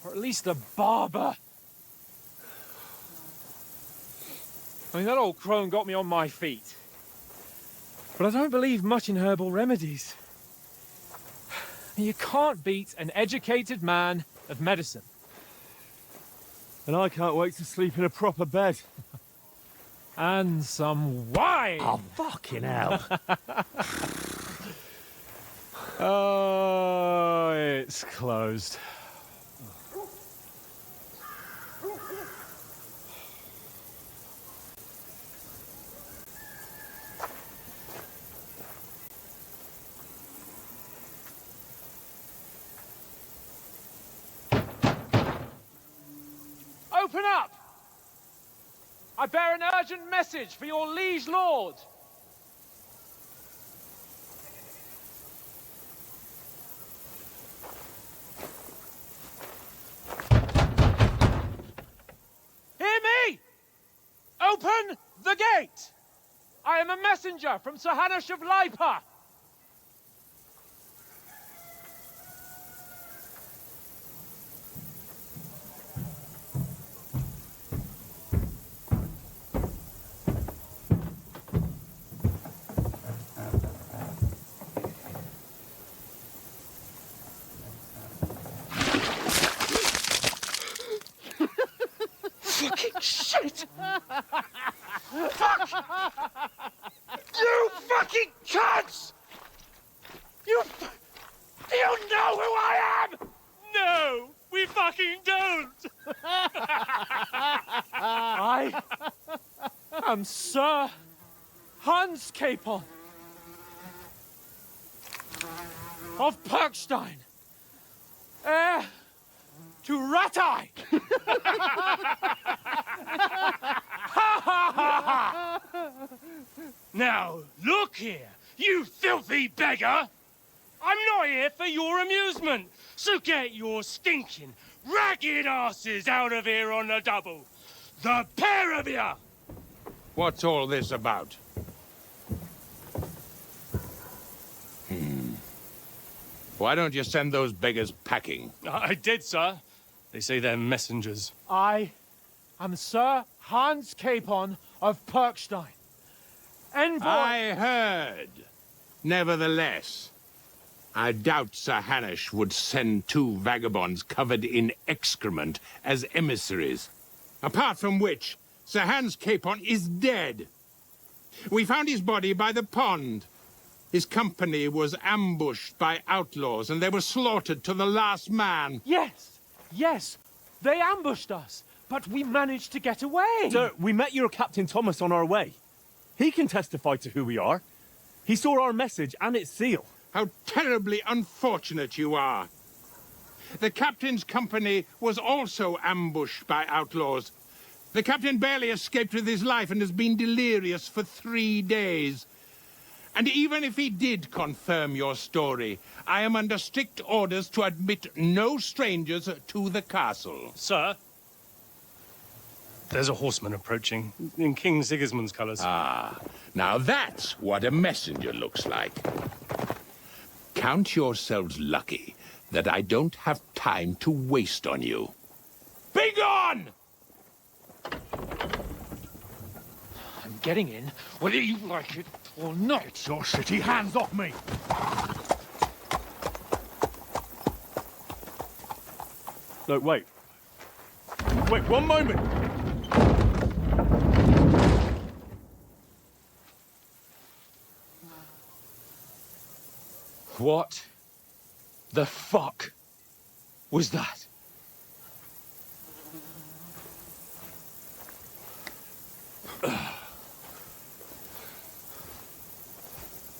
Speaker 4: Or at least a barber. I mean, that old crone got me on my feet. But I don't believe much in herbal remedies. You can't beat an educated man of medicine.
Speaker 11: And I can't wait to sleep in a proper bed.
Speaker 4: And some wine!
Speaker 11: Oh, fucking hell.
Speaker 4: Oh, it's closed. Open up! I bear an urgent message for your liege lord. Hear me! Open the gate! I am a messenger from Sir Hanush of Lipa.
Speaker 1: Fucking shit! Fuck! You fucking cunts! You know who I am?
Speaker 4: No, we fucking don't! I am Sir Hans Capon of Perkstein, heir to Ratai!
Speaker 1: Now, look here, you filthy beggar! I'm not here for your amusement, so get your stinking, ragged asses out of here on the double. The pair of you!
Speaker 2: What's all this about? Why don't you send those beggars packing?
Speaker 6: I did, sir. They say they're messengers.
Speaker 4: I am Sir Hans Capon of Perkstein. Envoy...
Speaker 2: I heard. Nevertheless, I doubt Sir Hanush would send two vagabonds covered in excrement as emissaries. Apart from which, Sir Hans Capon is dead. We found his body by the pond. His company was ambushed by outlaws, and they were slaughtered to the last man.
Speaker 4: Yes, yes, they ambushed us, but we managed to get away.
Speaker 11: Sir, we met your Captain Thomas on our way. He can testify to who we are. He saw our message and its seal.
Speaker 2: How terribly unfortunate you are. The captain's company was also ambushed by outlaws. The captain barely escaped with his life and has been delirious for 3 days. And even if he did confirm your story, I am under strict orders to admit no strangers to the castle.
Speaker 6: Sir? There's a horseman approaching, in King Sigismund's colours.
Speaker 2: Ah, now that's what a messenger looks like. Count yourselves lucky that I don't have time to waste on you. Be gone!
Speaker 4: I'm getting in, whether you like it or not.
Speaker 1: Get your shitty hands off me!
Speaker 11: No, wait. Wait, one moment!
Speaker 8: What the fuck was that?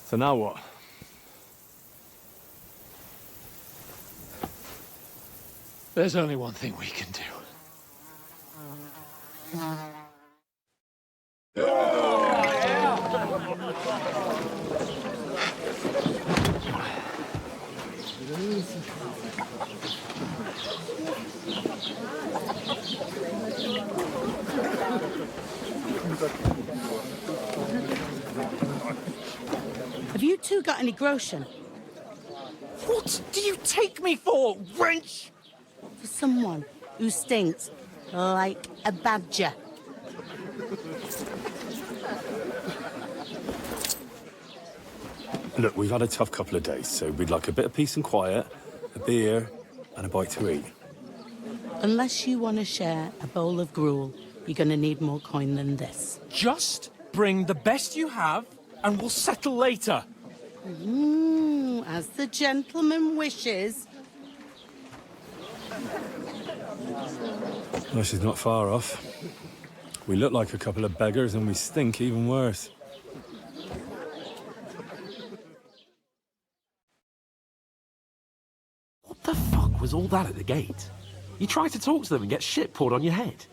Speaker 11: So now what?
Speaker 4: There's only one thing we can do.
Speaker 23: Have you two got any groschen?
Speaker 5: What do you take me for, wench?
Speaker 13: For someone who stinks like a badger.
Speaker 11: Look, we've had a tough couple of days, so we'd like a bit of peace and quiet, a beer, and a bite to eat.
Speaker 13: Unless you want to share a bowl of gruel, you're going to need more coin than this.
Speaker 5: Just bring the best you have, and we'll settle later.
Speaker 13: As the gentleman wishes.
Speaker 11: Well, she's not far off. We look like a couple of beggars, and we stink even worse.
Speaker 3: What the fuck was all that at the gate? You try to talk to them and get shit poured on your head.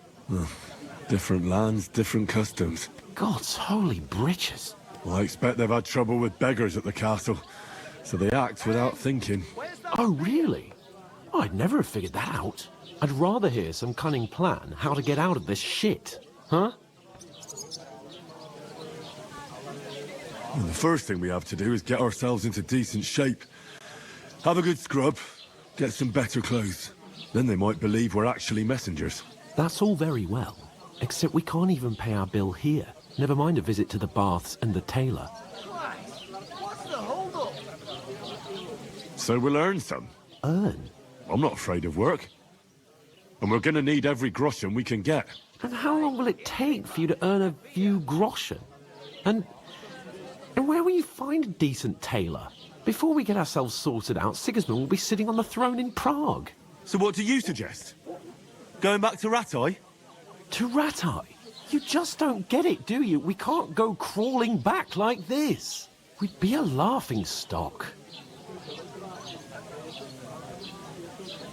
Speaker 11: Different lands, different customs.
Speaker 3: God's holy britches.
Speaker 11: Well, I expect they've had trouble with beggars at the castle, so they act without thinking.
Speaker 3: Oh, really? I'd never have figured that out. I'd rather hear some cunning plan how to get out of this shit. Huh?
Speaker 11: Well, the first thing we have to do is get ourselves into decent shape. Have a good scrub, get some better clothes. Then they might believe we're actually messengers.
Speaker 3: That's all very well, except we can't even pay our bill here. Never mind a visit to the baths and the tailor.
Speaker 11: So we'll earn some.
Speaker 3: Earn?
Speaker 11: I'm not afraid of work. And we're gonna need every groschen we can get.
Speaker 3: And how long will it take for you to earn a few groschen? And where will you find a decent tailor? Before we get ourselves sorted out, Sigismund will be sitting on the throne in Prague.
Speaker 11: So what do you suggest? Going back to Ratai?
Speaker 3: To Ratai? You just don't get it, do you? We can't go crawling back like this. We'd be a laughing stock.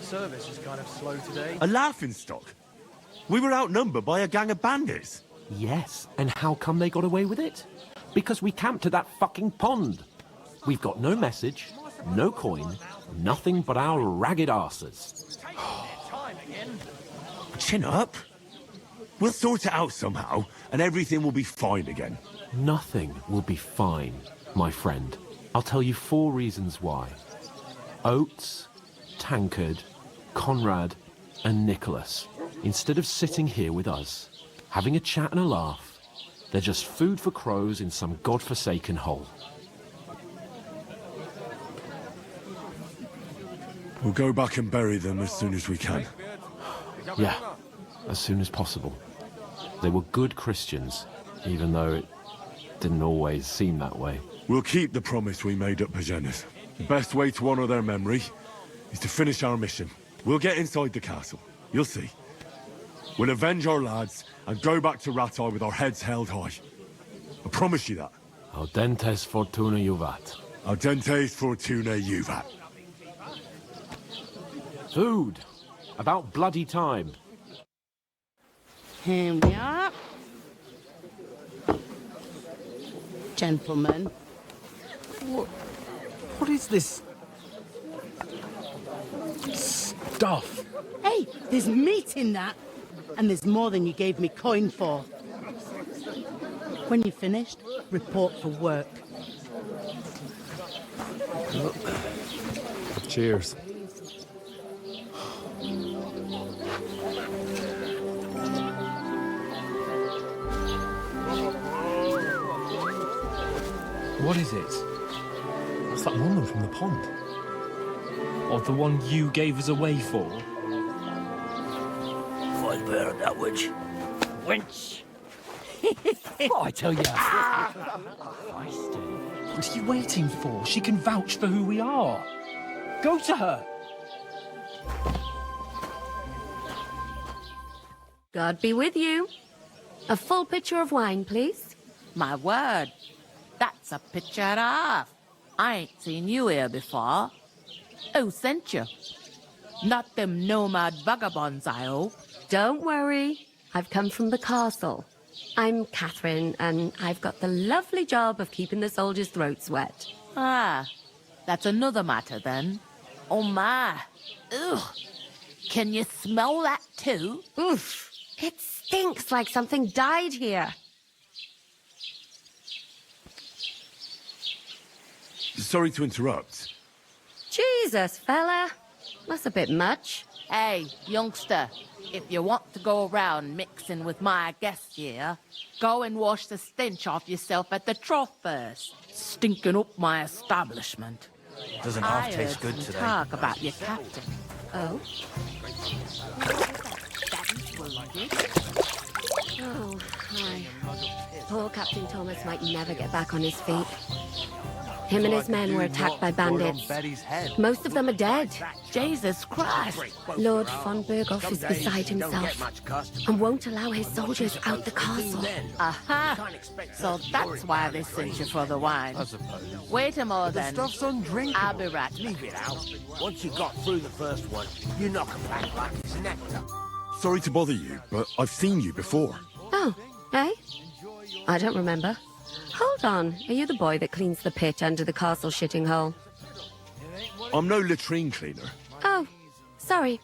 Speaker 23: Service is kind of slow today.
Speaker 11: A laughing stock? We were outnumbered by a gang of bandits.
Speaker 3: Yes, and how come they got away with it? Because we camped at that fucking pond. We've got no message, no coin, nothing but our ragged arses.
Speaker 11: Chin up. We'll sort it out somehow, and everything will be fine again.
Speaker 3: Nothing will be fine, my friend. I'll tell you 4 reasons why. Oates, Tankard, Conrad, and Nicholas, instead of sitting here with us, having a chat and a laugh, they're just food for crows in some godforsaken hole.
Speaker 11: We'll go back and bury them as soon as we can.
Speaker 3: Yeah, as soon as possible. They were good Christians, even though it didn't always seem that way.
Speaker 11: We'll keep the promise we made at Pagenis. The best way to honor their memory is to finish our mission. We'll get inside the castle. You'll see. We'll avenge our lads and go back to Ratai with our heads held high. I promise you that.
Speaker 3: Audentes fortuna juvat.
Speaker 11: Audentes fortuna juvat.
Speaker 3: Food. About bloody time.
Speaker 13: Here we are. Gentlemen.
Speaker 5: What is this stuff?
Speaker 13: Hey, there's meat in that. And there's more than you gave me coin for. When you're finished, report for work.
Speaker 11: Cheers.
Speaker 4: What is it? It's that woman from the pond. Or the one you gave us away for?
Speaker 12: I'd bear that witch.
Speaker 4: Wench! What I tell you? What are you waiting for? She can vouch for who we are. Go to her.
Speaker 24: God be with you. A full pitcher of wine, please.
Speaker 25: My word. That's a picture and a half. I ain't seen you here before. Who sent you? Not them nomad vagabonds, I hope.
Speaker 24: Don't worry. I've come from the castle. I'm Catherine, and I've got the lovely job of keeping the soldiers' throats wet.
Speaker 25: Ah, that's another matter then. Oh my. Ugh. Can you smell that too?
Speaker 24: Oof. It stinks like something died here.
Speaker 11: Sorry to interrupt.
Speaker 24: Jesus, fella. That's a bit much.
Speaker 25: Hey, youngster, if you want to go around mixing with my guests here, go and wash the stench off yourself at the trough first. Stinking up my establishment.
Speaker 10: Doesn't
Speaker 25: I
Speaker 10: half taste
Speaker 25: heard
Speaker 10: good
Speaker 25: some
Speaker 10: today.
Speaker 25: talk about your captain.
Speaker 24: Oh?
Speaker 25: Wounded?
Speaker 24: Oh, hi. Poor Captain Thomas might never get back on his feet. Him and his men were attacked by bandits. Most of them are dead.
Speaker 25: Jesus Christ!
Speaker 24: Lord von Berghoff is beside himself and won't allow his soldiers out the castle.
Speaker 25: Aha! So that's why they sent you for the wine. Wait a more then.
Speaker 10: The stuff's undrinkable.
Speaker 25: I'll be right back.
Speaker 10: Leave it out. Once you got through the first one, you knock 'em back like it's nectar.
Speaker 7: Sorry to bother you, but I've seen you before.
Speaker 24: Oh, eh? I don't remember. Hold on, are you the boy that cleans the pit under the castle shitting hole?
Speaker 7: I'm no latrine cleaner.
Speaker 24: Oh, sorry.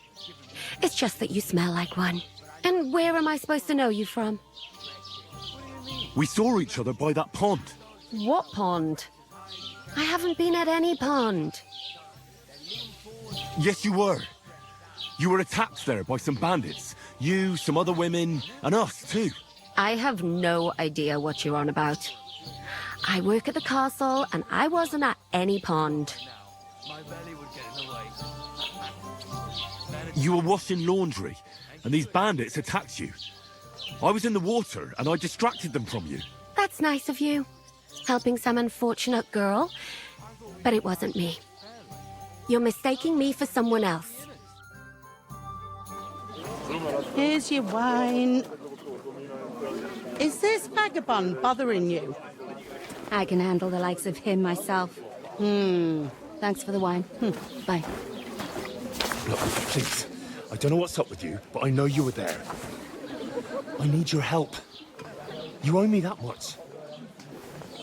Speaker 24: It's just that you smell like one. And where am I supposed to know you from?
Speaker 7: We saw each other by that pond.
Speaker 24: What pond? I haven't been at any pond.
Speaker 7: Yes, you were. You were attacked there by some bandits. You, some other women, and us too.
Speaker 24: I have no idea what you're on about. I work at the castle, and I wasn't at any pond.
Speaker 7: You were washing laundry, and these bandits attacked you. I was in the water, and I distracted them from you.
Speaker 24: That's nice of you. Helping some unfortunate girl. But it wasn't me. You're mistaking me for someone else.
Speaker 13: Here's your wine. Is this vagabond bothering you?
Speaker 24: I can handle the likes of him myself. Thanks for the wine. Bye.
Speaker 15: Look, please. I don't know what's up with you, but I know you were there. I need your help. You owe me that much.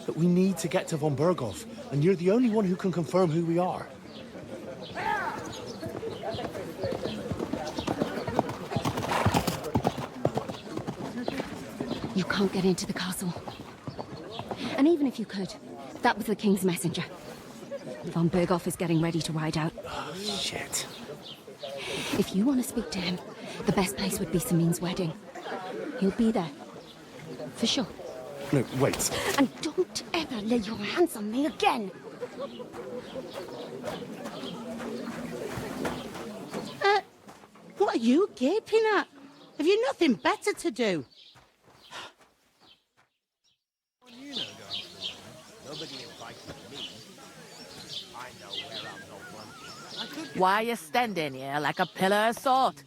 Speaker 15: But we need to get to von Berghoff, and you're the only one who can confirm who we are.
Speaker 24: You can't get into the castle. And even if you could, that was the King's messenger. Von Berghoff is getting ready to ride out.
Speaker 15: Oh, shit.
Speaker 24: If you want to speak to him, the best place would be Samin's wedding. He'll be there. For sure.
Speaker 15: No, wait.
Speaker 24: And don't ever lay your hands on me again!
Speaker 13: What are you gaping at? Have you nothing better to do?
Speaker 25: Why are you standing here like a pillar of salt?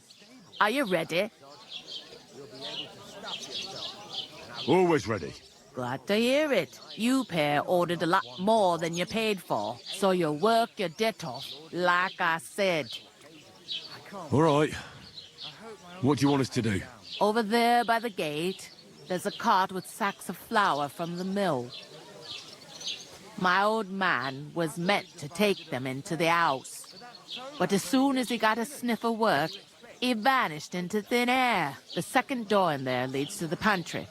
Speaker 25: Are you ready?
Speaker 7: Always ready.
Speaker 25: Glad to hear it. You pair ordered a lot more than you paid for, so you work your debt off, like I said.
Speaker 7: All right. What do you want us to do?
Speaker 25: Over there by the gate, there's a cart with sacks of flour from the mill. My old man was meant to take them into the house, but as soon as he got a sniff of work, he vanished into thin air. The second door in there leads to the pantry.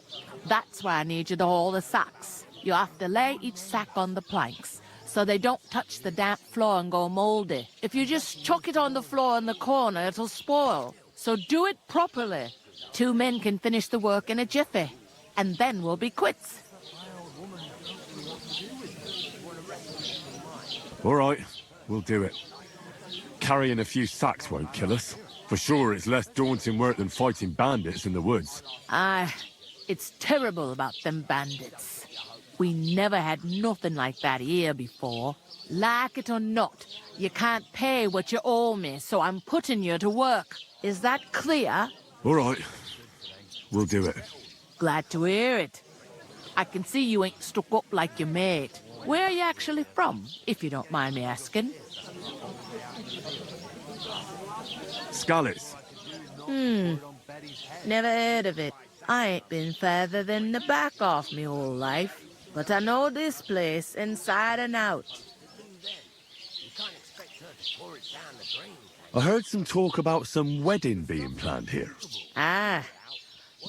Speaker 25: That's why I need you to haul the sacks. You have to lay each sack on the planks, so they don't touch the damp floor and go moldy. If you just chuck it on the floor in the corner, it'll spoil. So do it properly. 2 men can finish the work in a jiffy, and then we'll be quits.
Speaker 7: All right, we'll do it. Carrying a few sacks won't kill us. For sure, it's less daunting work than fighting bandits in the woods.
Speaker 25: Aye, it's terrible about them bandits. We never had nothing like that here before. Like it or not, you can't pay what you owe me, so I'm putting you to work. Is that clear?
Speaker 7: All right, we'll do it.
Speaker 25: Glad to hear it. I can see you ain't stuck up like your mate. Where are you actually from, if you don't mind me asking?
Speaker 7: Skalitz.
Speaker 25: Never heard of it. I ain't been further than the back off me whole life, but I know this place inside and out.
Speaker 7: I heard some talk about some wedding being planned here.
Speaker 25: Ah,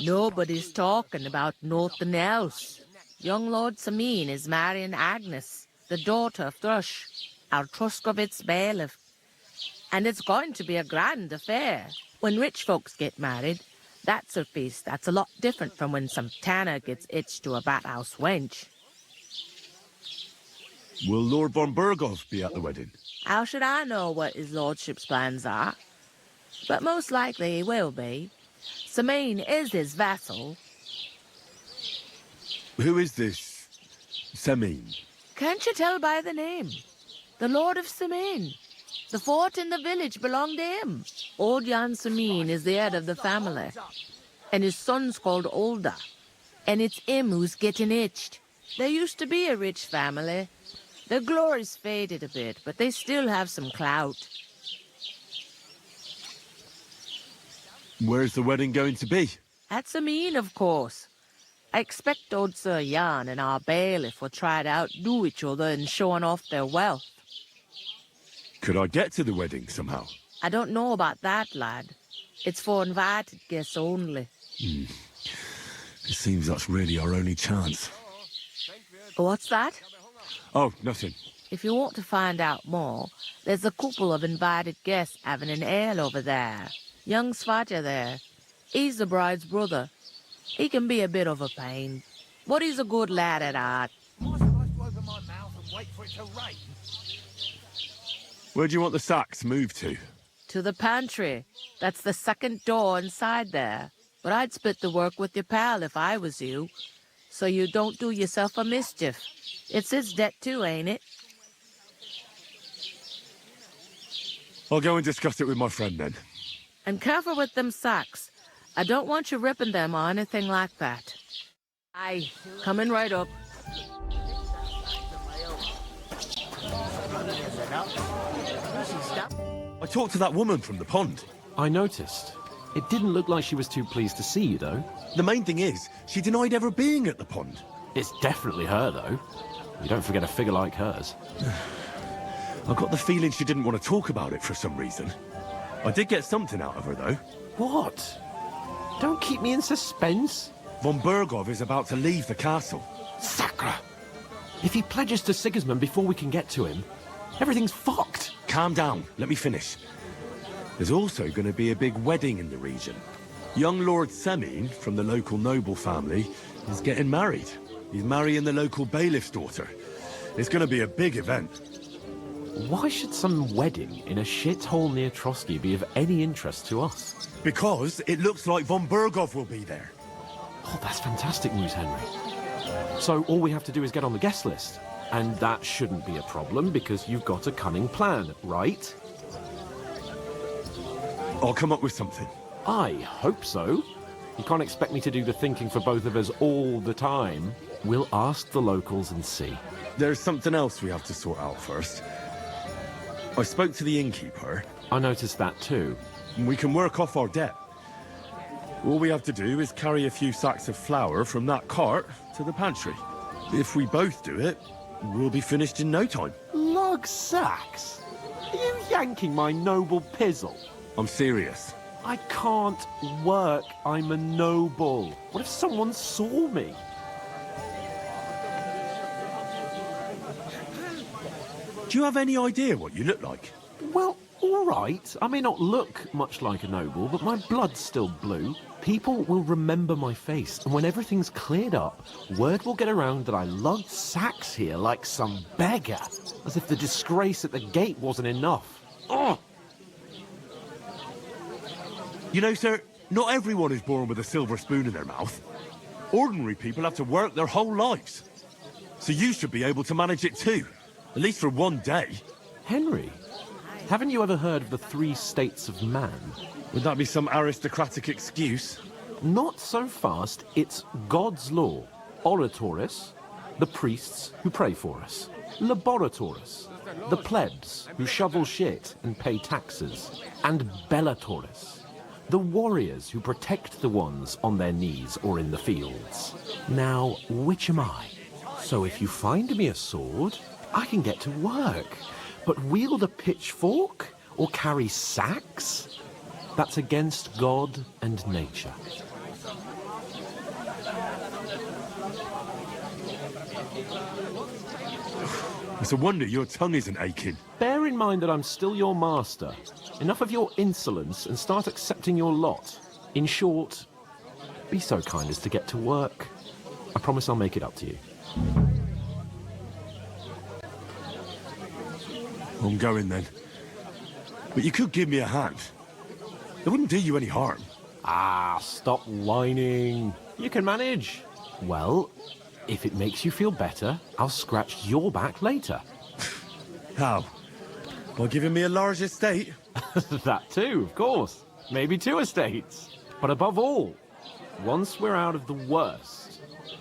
Speaker 25: nobody's talking about nothing else. Young Lord Samin is marrying Agnes, the daughter of Thrush, our Truskovitz bailiff. And it's going to be a grand affair. When rich folks get married, that's a feast that's a lot different from when some tanner gets hitched to a bathhouse wench.
Speaker 11: Will Lord von Burgov be at the wedding?
Speaker 25: How should I know what his lordship's plans are? But most likely he will be. Samine is his vassal.
Speaker 11: Who is this Semine?
Speaker 25: Can't you tell by the name? The Lord of Samine. The fort and the village belong to him. Old Jan Samine is the head of the family. And his son's called Olda. And it's him who's getting itched. There used to be a rich family. Their glory's faded a bit, but they still have some clout.
Speaker 11: Where's the wedding going to be?
Speaker 25: At Samine, of course. I expect old Sir Jan and our bailiff will try to outdo each other in showing off their wealth.
Speaker 11: Could I get to the wedding somehow?
Speaker 25: I don't know about that, lad. It's for invited guests only.
Speaker 11: It seems that's really our only chance.
Speaker 25: What's that?
Speaker 11: Oh, nothing.
Speaker 25: If you want to find out more, there's a couple of invited guests having an ale over there. Young Svaja there. He's the bride's brother. He can be a bit of a pain, but he's a good lad at heart.
Speaker 11: Where do you want the sacks moved to?
Speaker 25: To the pantry. That's the second door inside there. But I'd split the work with your pal if I was you, so you don't do yourself a mischief. It's his debt too, ain't it?
Speaker 11: I'll go and discuss it with my friend then.
Speaker 25: And careful with them sacks. I don't want you ripping them or anything like that. Aye, coming right up.
Speaker 11: I talked to that woman from the pond.
Speaker 3: I noticed. It didn't look like she was too pleased to see you, though.
Speaker 11: The main thing is, she denied ever being at the pond.
Speaker 3: It's definitely her, though. You don't forget a figure like hers.
Speaker 11: I got the feeling she didn't want to talk about it for some reason. I did get something out of her, though.
Speaker 3: What? Don't keep me in suspense.
Speaker 11: Von Burgov is about to leave the castle.
Speaker 3: Sacra! If he pledges to Sigismund before we can get to him, everything's fucked.
Speaker 11: Calm down. Let me finish. There's also going to be a big wedding in the region. Young Lord Semine, from the local noble family, is getting married. He's marrying the local bailiff's daughter. It's going to be a big event.
Speaker 3: Why should some wedding in a shithole near Trotsky be of any interest to us?
Speaker 11: Because it looks like von Burgov will be there.
Speaker 3: Oh, that's fantastic news, Henry. So all we have to do is get on the guest list. And that shouldn't be a problem because you've got a cunning plan, right?
Speaker 11: I'll come up with something.
Speaker 3: I hope so. You can't expect me to do the thinking for both of us all the time. We'll ask the locals and see.
Speaker 11: There's something else we have to sort out first. I spoke to the innkeeper.
Speaker 3: I noticed that too.
Speaker 11: We can work off our debt. All we have to do is carry a few sacks of flour from that cart to the pantry. If we both do it, we'll be finished in no time.
Speaker 3: Lug sacks? Are you yanking my noble pizzle?
Speaker 11: I'm serious.
Speaker 3: I can't work. I'm a noble. What if someone saw me?
Speaker 11: Do you have any idea what you look like?
Speaker 3: Well, all right. I may not look much like a noble, but my blood's still blue. People will remember my face, and when everything's cleared up, word will get around that I lugged sacks here like some beggar, as if the disgrace at the gate wasn't enough. Oh!
Speaker 11: You know, sir, not everyone is born with a silver spoon in their mouth. Ordinary people have to work their whole lives. So you should be able to manage it too, at least for one day.
Speaker 3: Henry, haven't you ever heard of the 3 states of man?
Speaker 11: Would that be some aristocratic excuse?
Speaker 3: Not so fast. It's God's law. Oratoris, the priests who pray for us. Laboratoris, the plebs who shovel shit and pay taxes. And Bellatoris, the warriors who protect the ones on their knees or in the fields. Now, which am I? So if you find me a sword, I can get to work. But wield a pitchfork or carry sacks? That's against God and nature.
Speaker 11: It's a wonder your tongue isn't aching.
Speaker 3: Bear in mind that I'm still your master. Enough of your insolence and start accepting your lot. In short, be so kind as to get to work. I promise I'll make it up to you.
Speaker 11: I'm going then. But you could give me a hand. It wouldn't do you any harm.
Speaker 3: Ah, stop whining. You can manage. Well, if it makes you feel better, I'll scratch your back later.
Speaker 11: How? By giving me a large estate?
Speaker 3: That too, of course. Maybe 2 estates. But above all, once we're out of the worst,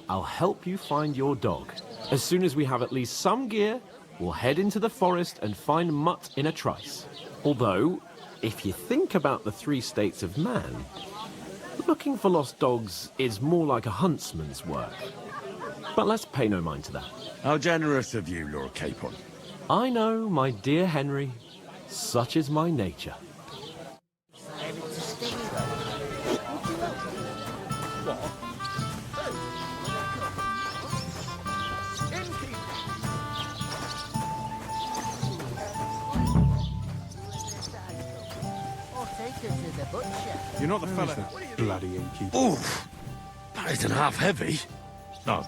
Speaker 3: I'll help you find your dog. As soon as we have at least some gear, we'll head into the forest and find Mutt in a trice. Although, if you think about the 3 states of man, looking for lost dogs is more like a huntsman's work. But let's pay no mind to that.
Speaker 11: How generous of you, Lord Capon.
Speaker 3: I know, my dear Henry. Such is my nature.
Speaker 15: You're not the fella. Bloody innkeeper.
Speaker 11: Oof! That isn't half heavy. No.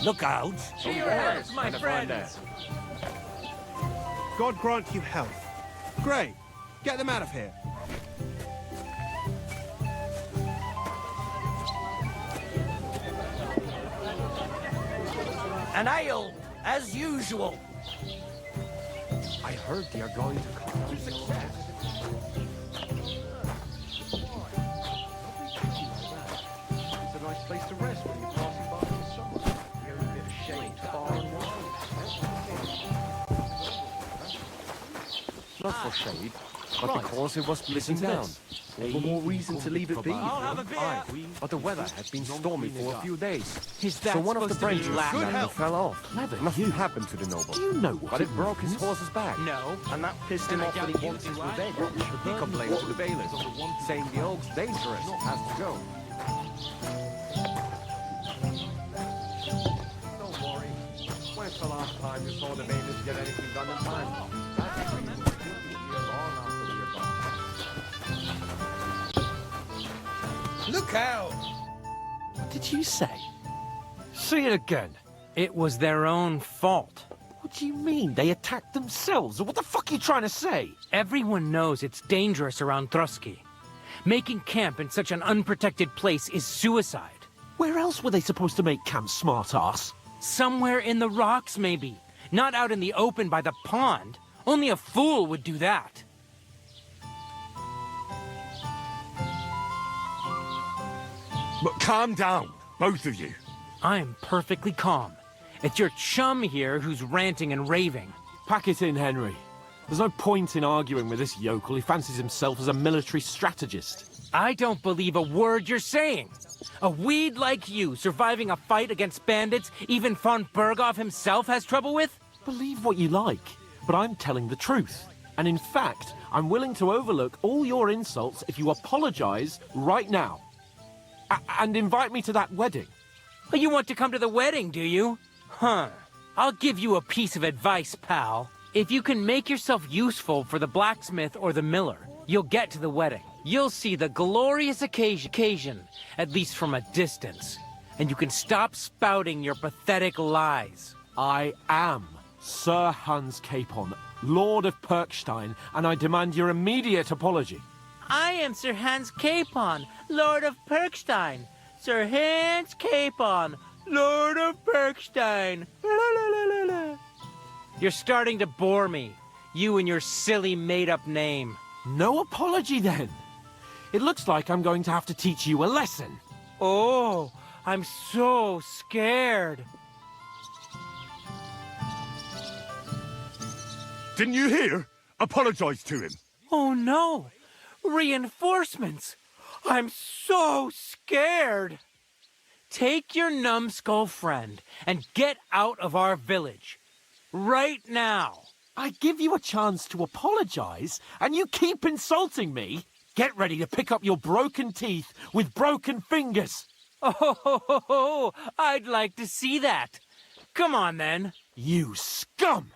Speaker 10: Look out!
Speaker 5: Cheers, my friends!
Speaker 15: God grant you health. Great. Get them out of here.
Speaker 12: An ale, as usual.
Speaker 15: I heard they are going to come to success. It's a nice place to rest when you're passing by in the summer. You're a bit of shade far and wide.
Speaker 16: Not for shade, but because it was blissing down. All the more reason to leave it be.
Speaker 22: I'll have a beer.
Speaker 16: But the weather had been stormy for a few days.
Speaker 22: Is that
Speaker 16: So one of the
Speaker 22: supposed to be
Speaker 16: branches
Speaker 22: laughing?
Speaker 16: fell off. Nothing happened to the noble.
Speaker 3: Do you know what
Speaker 16: But
Speaker 3: it
Speaker 16: it broke his
Speaker 3: means?
Speaker 16: horse's back.
Speaker 22: No.
Speaker 16: And that pissed him
Speaker 22: And I
Speaker 16: off
Speaker 22: doubt
Speaker 16: when he
Speaker 22: you
Speaker 16: wants
Speaker 22: do,
Speaker 16: his
Speaker 22: I?
Speaker 16: revenge. He complained to the bailiff, saying the oak's dangerous, has to go. Don't worry. When's the last time you saw the bailiff get anything done in time? That's the reason he'll be here long after we are gone.
Speaker 22: Look out!
Speaker 3: What did you say?
Speaker 22: Say it again. It was their own fault.
Speaker 3: What do you mean? They attacked themselves? What the fuck are you trying to say?
Speaker 22: Everyone knows it's dangerous around Trotsky. Making camp in such an unprotected place is suicide.
Speaker 3: Where else were they supposed to make camp, smart-ass?
Speaker 22: Somewhere in the rocks, maybe. Not out in the open by the pond. Only a fool would do that.
Speaker 11: But calm down, both of you.
Speaker 22: I'm perfectly calm. It's your chum here who's ranting and raving.
Speaker 3: Pack it in, Henry. There's no point in arguing with this yokel. He fancies himself as a military strategist.
Speaker 22: I don't believe a word you're saying. A weed like you surviving a fight against bandits even von Berghoff himself has trouble with?
Speaker 3: Believe what you like, but I'm telling the truth. And in fact, I'm willing to overlook all your insults if you apologize right now. And invite me to that wedding.
Speaker 22: Oh, you want to come to the wedding, do you? Huh. I'll give you a piece of advice, pal. If you can make yourself useful for the blacksmith or the miller, you'll get to the wedding. You'll see the glorious occasion, at least from a distance. And you can stop spouting your pathetic lies.
Speaker 3: I am Sir Hans Capon, Lord of Perkstein, and I demand your immediate apology.
Speaker 22: I am Sir Hans Capon, Lord of Perkstein. Sir Hans Capon, Lord of Perkstein. You're starting to bore me. You and your silly made-up name.
Speaker 3: No apology, then. It looks like I'm going to have to teach you a lesson.
Speaker 22: Oh, I'm so scared.
Speaker 11: Didn't you hear? Apologize to him.
Speaker 22: Oh, no. Reinforcements! I'm so scared! Take your numbskull friend and get out of our village. Right now.
Speaker 3: I give you a chance to apologize, and you keep insulting me. Get ready to pick up your broken teeth with broken fingers.
Speaker 22: Oh, I'd like to see that. Come on, then.
Speaker 3: You scum!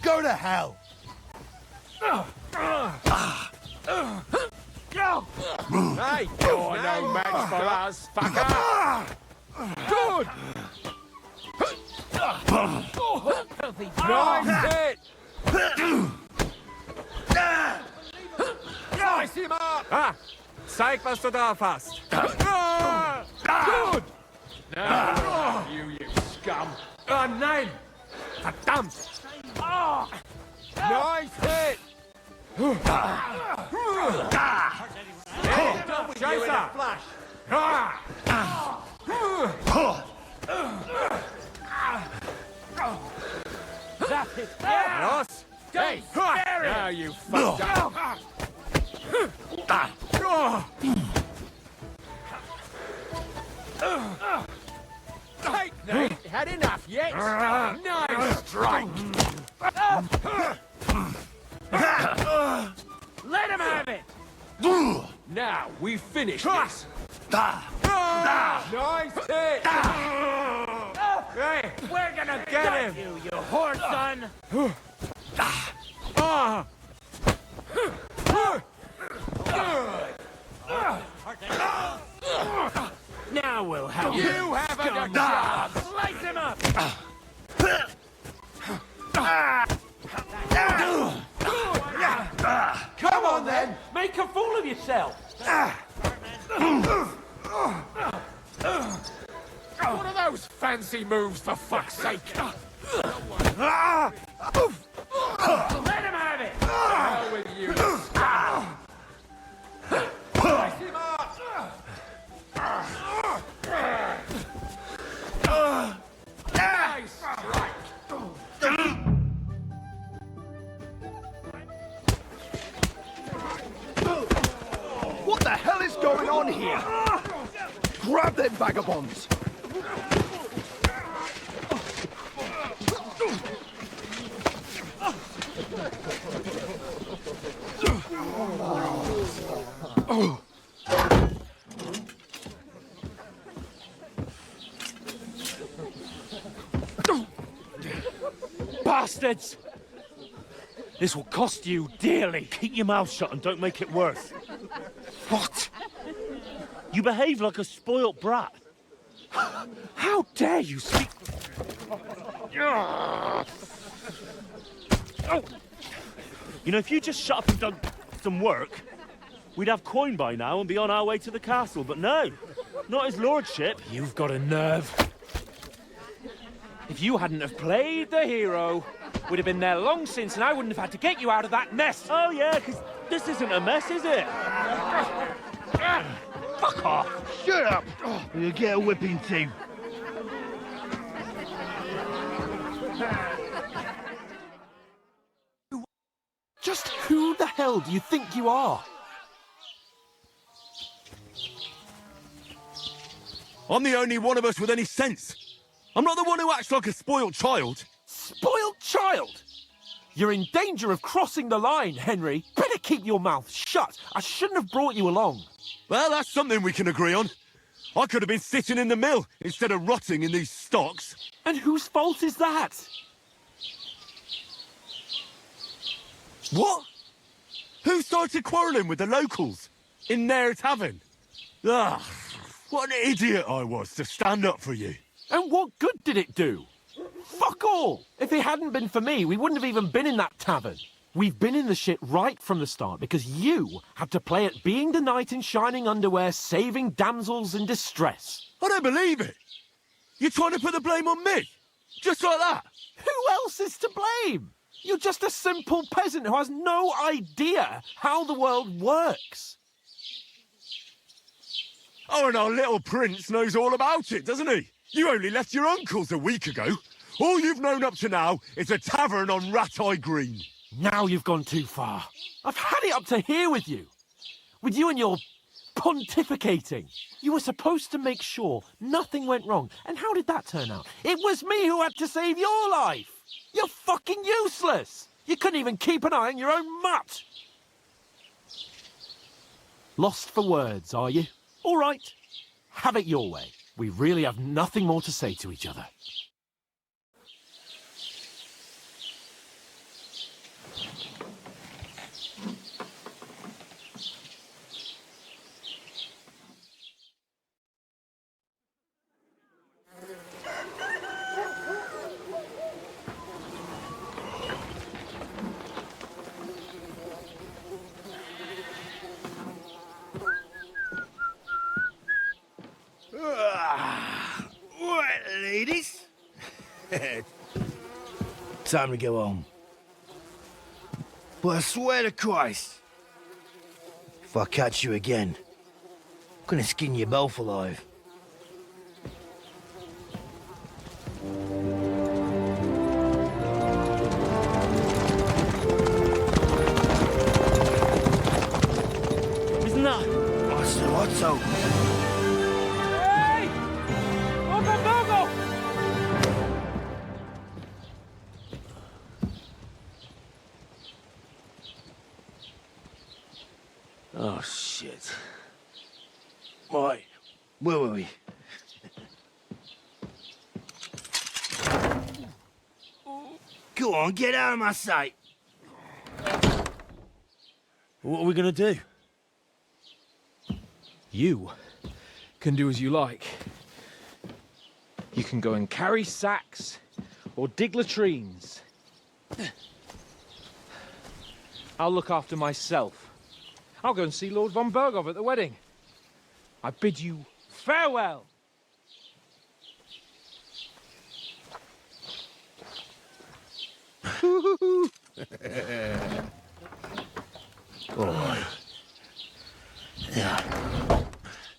Speaker 10: Go to hell!
Speaker 2: Hey, you're no match for us, fucker!
Speaker 3: Good!
Speaker 2: Nice hit! Slice him up!
Speaker 3: Ah, zeig, was du drauf hast. Good!
Speaker 2: You scum!
Speaker 3: Oh, nein! Verdammt!
Speaker 2: Nice hit!
Speaker 3: Scheiße!
Speaker 22: That's it.
Speaker 2: Ross! Hey! Now you fucked up! Take that! Had enough yet? Nice strike!
Speaker 22: Let him have it!
Speaker 2: Now we finish this! Nice hit!
Speaker 22: Hey, we're gonna get him! You whore son! Now we'll have
Speaker 2: You have a good job!
Speaker 22: Slice him up!
Speaker 3: Come on, then! Make a fool of yourself!
Speaker 2: What are those fancy moves, for fuck's sake?
Speaker 22: Let him have it!
Speaker 2: Hell with you, scum! Slice him up! Nice strike!
Speaker 10: What the hell is going on here? Grab them vagabonds!
Speaker 1: Bastards! This will cost you dearly.
Speaker 6: Keep your mouth shut and don't make it worse.
Speaker 1: What?
Speaker 6: You behave like a spoilt brat.
Speaker 1: How dare you speak...
Speaker 6: Oh. You know, if you just shut up and done some work, we'd have coin by now and be on our way to the castle, but no. Not his lordship.
Speaker 1: You've got a nerve. If you hadn't have played the hero, we'd have been there long since and I wouldn't have had to get you out of that mess.
Speaker 6: Oh, yeah, because this isn't a mess, is it?
Speaker 10: Fuck off! Shut up! You'll get a whipping too.
Speaker 3: Just who the hell do you think you are?
Speaker 11: I'm the only one of us with any sense. I'm not the one who acts like a spoiled child.
Speaker 3: Spoiled child? You're in danger of crossing the line, Henry. Better keep your mouth shut. I shouldn't have brought you along.
Speaker 11: Well, that's something we can agree on. I could have been sitting in the mill instead of rotting in these stocks.
Speaker 3: And whose fault is that?
Speaker 11: What? Who started quarrelling with the locals in their tavern? Ah, what an idiot I was to stand up for you.
Speaker 3: And what good did it do? Fuck all! If it hadn't been for me, we wouldn't have even been in that tavern. We've been in the shit right from the start because you had to play at being the knight in shining underwear, saving damsels in distress.
Speaker 11: I don't believe it. You're trying to put the blame on me? Just like that?
Speaker 3: Who else is to blame? You're just a simple peasant who has no idea how the world works.
Speaker 11: Oh, and our little prince knows all about it, doesn't he? You only left your uncle's a week ago. All you've known up to now is a tavern on Rat-Eye Green.
Speaker 3: Now you've gone too far. I've had it up to here with you. With you and your pontificating. You were supposed to make sure nothing went wrong. And how did that turn out? It was me who had to save your life. You're fucking useless. You couldn't even keep an eye on your own mutt. Lost for words, are you? All right. Have it your way. We really have nothing more to say to each other.
Speaker 9: Right, ladies. Time to go home. But I swear to Christ, if I catch you again, I'm gonna skin you both alive.
Speaker 5: Isn't that?
Speaker 9: What's up?
Speaker 5: Hey! Open
Speaker 9: Oh, shit. Right, where were we? Go on, get out of my sight.
Speaker 15: What are we gonna do?
Speaker 4: You can do as you like. You can go and carry sacks or dig latrines. I'll look after myself. I'll go and see Lord von Berghoff at the wedding. I bid you farewell.
Speaker 9: All right. Yeah.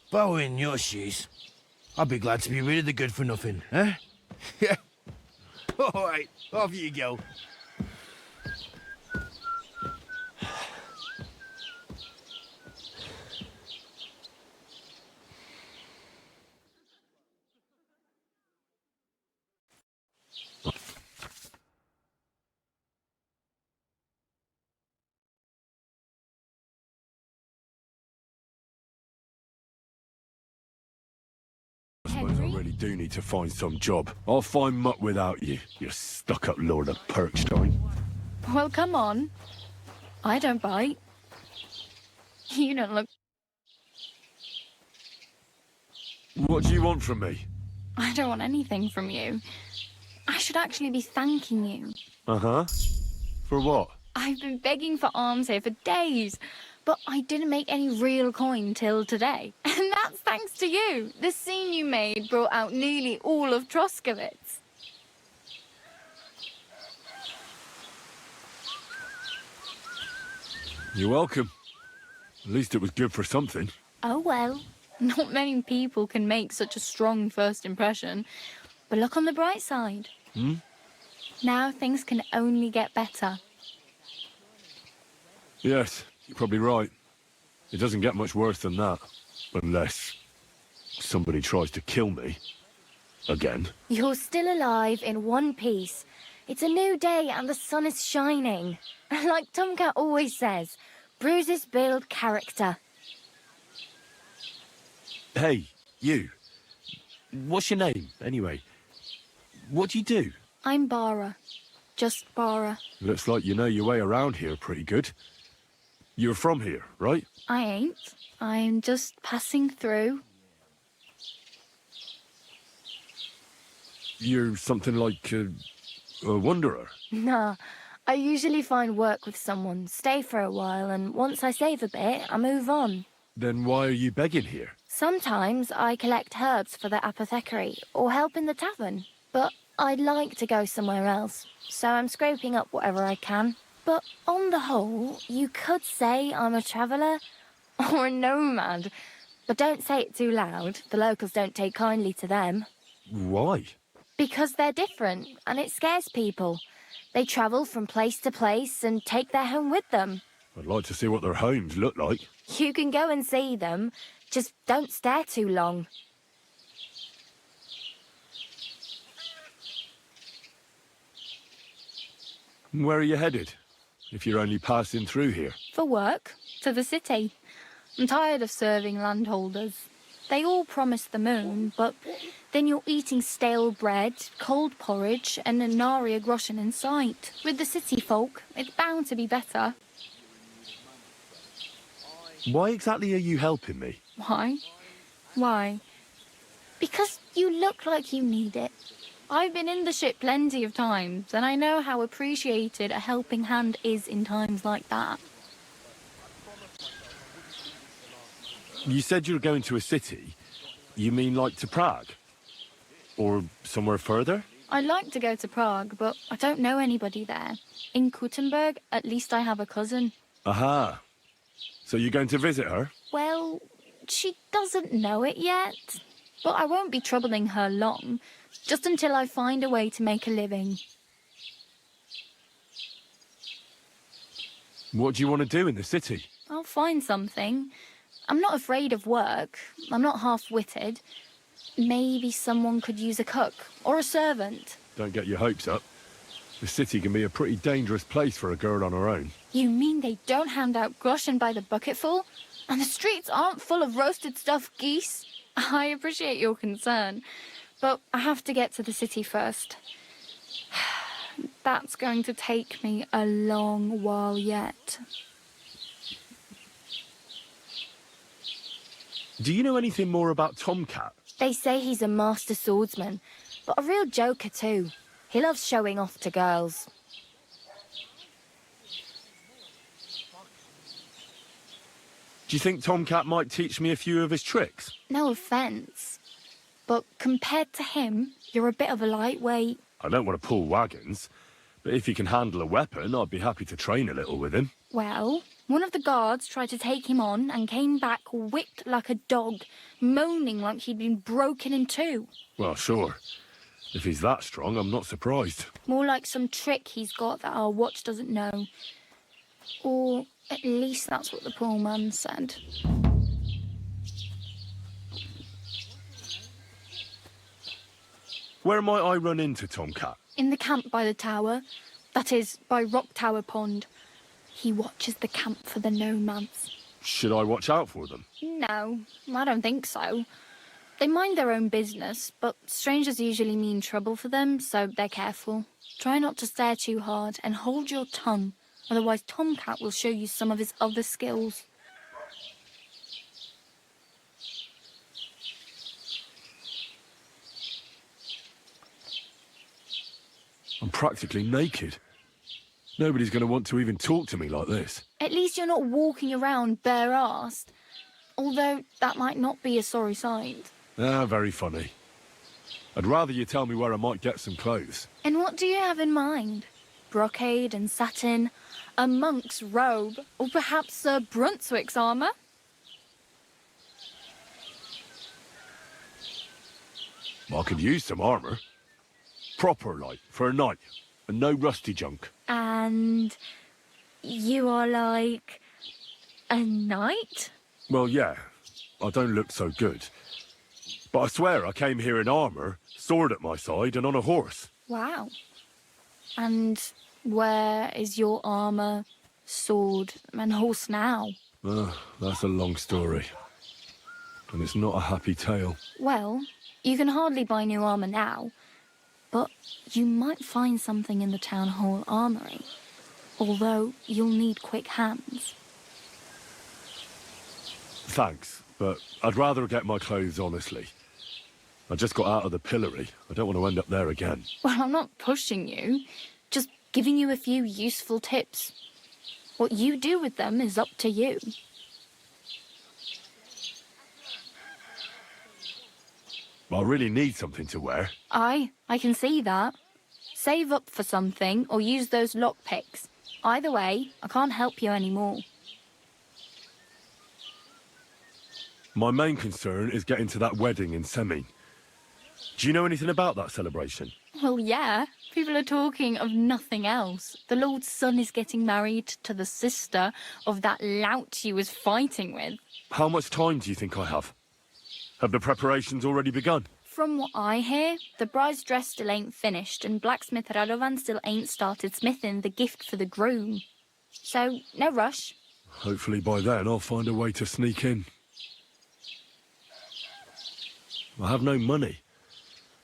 Speaker 9: If I were in your shoes, I'd be glad to be rid of the good for nothing, eh? Yeah. All right, off you go.
Speaker 11: I suppose I really do need to find some job. I'll find Mutt without you, you stuck-up Lord of Perkstein.
Speaker 14: Well, come on. I don't bite. You don't look...
Speaker 11: What do you want from me?
Speaker 14: I don't want anything from you. I should actually be thanking you.
Speaker 11: Uh-huh. For what?
Speaker 14: I've been begging for alms here for days, but I didn't make any real coin till today. And that's thanks to you. The scene you made brought out nearly all of Troskowitz.
Speaker 11: You're welcome. At least it was good for something.
Speaker 14: Oh well, not many people can make such a strong first impression. But look on the bright side.
Speaker 11: Hmm?
Speaker 14: Now things can only get better.
Speaker 11: Yes, you're probably right. It doesn't get much worse than that. Unless somebody tries to kill me. Again.
Speaker 14: You're still alive in one piece. It's a new day and the sun is shining. Like Tomcat always says, bruises build character.
Speaker 11: Hey, you. What's your name, anyway? What do you do?
Speaker 14: I'm Bara. Just Bara.
Speaker 11: Looks like you know your way around here pretty good. You're from here, right?
Speaker 14: I ain't. I'm just passing through.
Speaker 11: You're something like a wanderer.
Speaker 14: Nah. I usually find work with someone, stay for a while, and once I save a bit, I move on.
Speaker 11: Then why are you begging here?
Speaker 14: Sometimes I collect herbs for the apothecary, or help in the tavern. But I'd like to go somewhere else, so I'm scraping up whatever I can. But on the whole, you could say I'm a traveller or a nomad. But don't say it too loud. The locals don't take kindly to them.
Speaker 11: Why?
Speaker 14: Because they're different, and it scares people. They travel from place to place and take their home with them.
Speaker 11: I'd like to see what their homes look like.
Speaker 14: You can go and see them, just don't stare too long.
Speaker 11: Where are you headed? If you're only passing through here.
Speaker 14: For work, to the city. I'm tired of serving landholders. They all promise the moon, but then you're eating stale bread, cold porridge, and a nary a groschen in sight. With the city folk, it's bound to be better.
Speaker 11: Why exactly are you helping me?
Speaker 14: Why? Why? Because you look like you need it. I've been in the ship plenty of times, and I know how appreciated a helping hand is in times like that.
Speaker 11: You said you were going to a city. You mean like to Prague? Or somewhere further?
Speaker 14: I'd like to go to Prague, but I don't know anybody there. In Kuttenberg, at least I have a cousin.
Speaker 11: Aha. So you're going to visit her?
Speaker 14: Well, she doesn't know it yet. But I won't be troubling her long, just until I find a way to make a living.
Speaker 11: What do you want to do in the city?
Speaker 14: I'll find something. I'm not afraid of work. I'm not half-witted. Maybe someone could use a cook or a servant.
Speaker 11: Don't get your hopes up. The city can be a pretty dangerous place for a girl on her own.
Speaker 14: You mean they don't hand out groschen by the bucketful? And the streets aren't full of roasted stuffed geese? I appreciate your concern, but I have to get to the city first. That's going to take me a long while yet.
Speaker 11: Do you know anything more about Tomcat?
Speaker 14: They say he's a master swordsman, but a real joker too. He loves showing off to girls.
Speaker 11: Do you think Tomcat might teach me a few of his tricks?
Speaker 14: No offence, but compared to him, you're a bit of a lightweight.
Speaker 11: I don't want to pull wagons, but if he can handle a weapon, I'd be happy to train a little with him.
Speaker 14: Well, one of the guards tried to take him on and came back whipped like a dog, moaning like he'd been broken in two.
Speaker 11: Well, sure. If he's that strong, I'm not surprised.
Speaker 14: More like some trick he's got that our watch doesn't know. Or at least that's what the poor man said.
Speaker 11: Where might I run into Tomcat?
Speaker 14: In the camp by the tower. That is, by Rock Tower Pond. He watches the camp for the nomads.
Speaker 11: Should I watch out for them?
Speaker 14: No, I don't think so. They mind their own business, but strangers usually mean trouble for them, so they're careful. Try not to stare too hard and hold your tongue, otherwise Tomcat will show you some of his other skills.
Speaker 11: I'm practically naked. Nobody's going to want to even talk to me like this.
Speaker 14: At least you're not walking around bare-arsed, although that might not be a sorry sight.
Speaker 11: Ah, very funny. I'd rather you tell me where I might get some clothes.
Speaker 14: And what do you have in mind? Brocade and satin, a monk's robe, or perhaps Sir Brunswick's armour?
Speaker 11: I could use some armour. Proper, like, for a knight, and no rusty junk.
Speaker 14: And you are like a knight?
Speaker 11: Well, yeah, I don't look so good. But I swear I came here in armour, sword at my side, and on a horse.
Speaker 14: Wow. And where is your armour, sword, and horse now?
Speaker 11: That's a long story. And it's not a happy tale.
Speaker 14: Well, you can hardly buy new armour now, but you might find something in the town hall armoury. Although you'll need quick hands.
Speaker 11: Thanks, but I'd rather get my clothes honestly. I just got out of the pillory. I don't want to end up there again.
Speaker 14: Well, I'm not pushing you, just giving you a few useful tips. What you do with them is up to you.
Speaker 11: I really need something to wear.
Speaker 14: I can see that. Save up for something or use those lockpicks. Either way, I can't help you anymore.
Speaker 7: My main concern is getting to that wedding in Semin. Do you know anything about that celebration?
Speaker 17: Well, yeah. People are talking of nothing else. The Lord's son is getting married to the sister of that lout he was fighting with.
Speaker 7: How much time do you think I have? Have the preparations already begun?
Speaker 17: From what I hear, the bride's dress still ain't finished, and blacksmith Radovan still ain't started smithing the gift for the groom. So, no rush.
Speaker 7: Hopefully by then I'll find a way to sneak in. I have no money.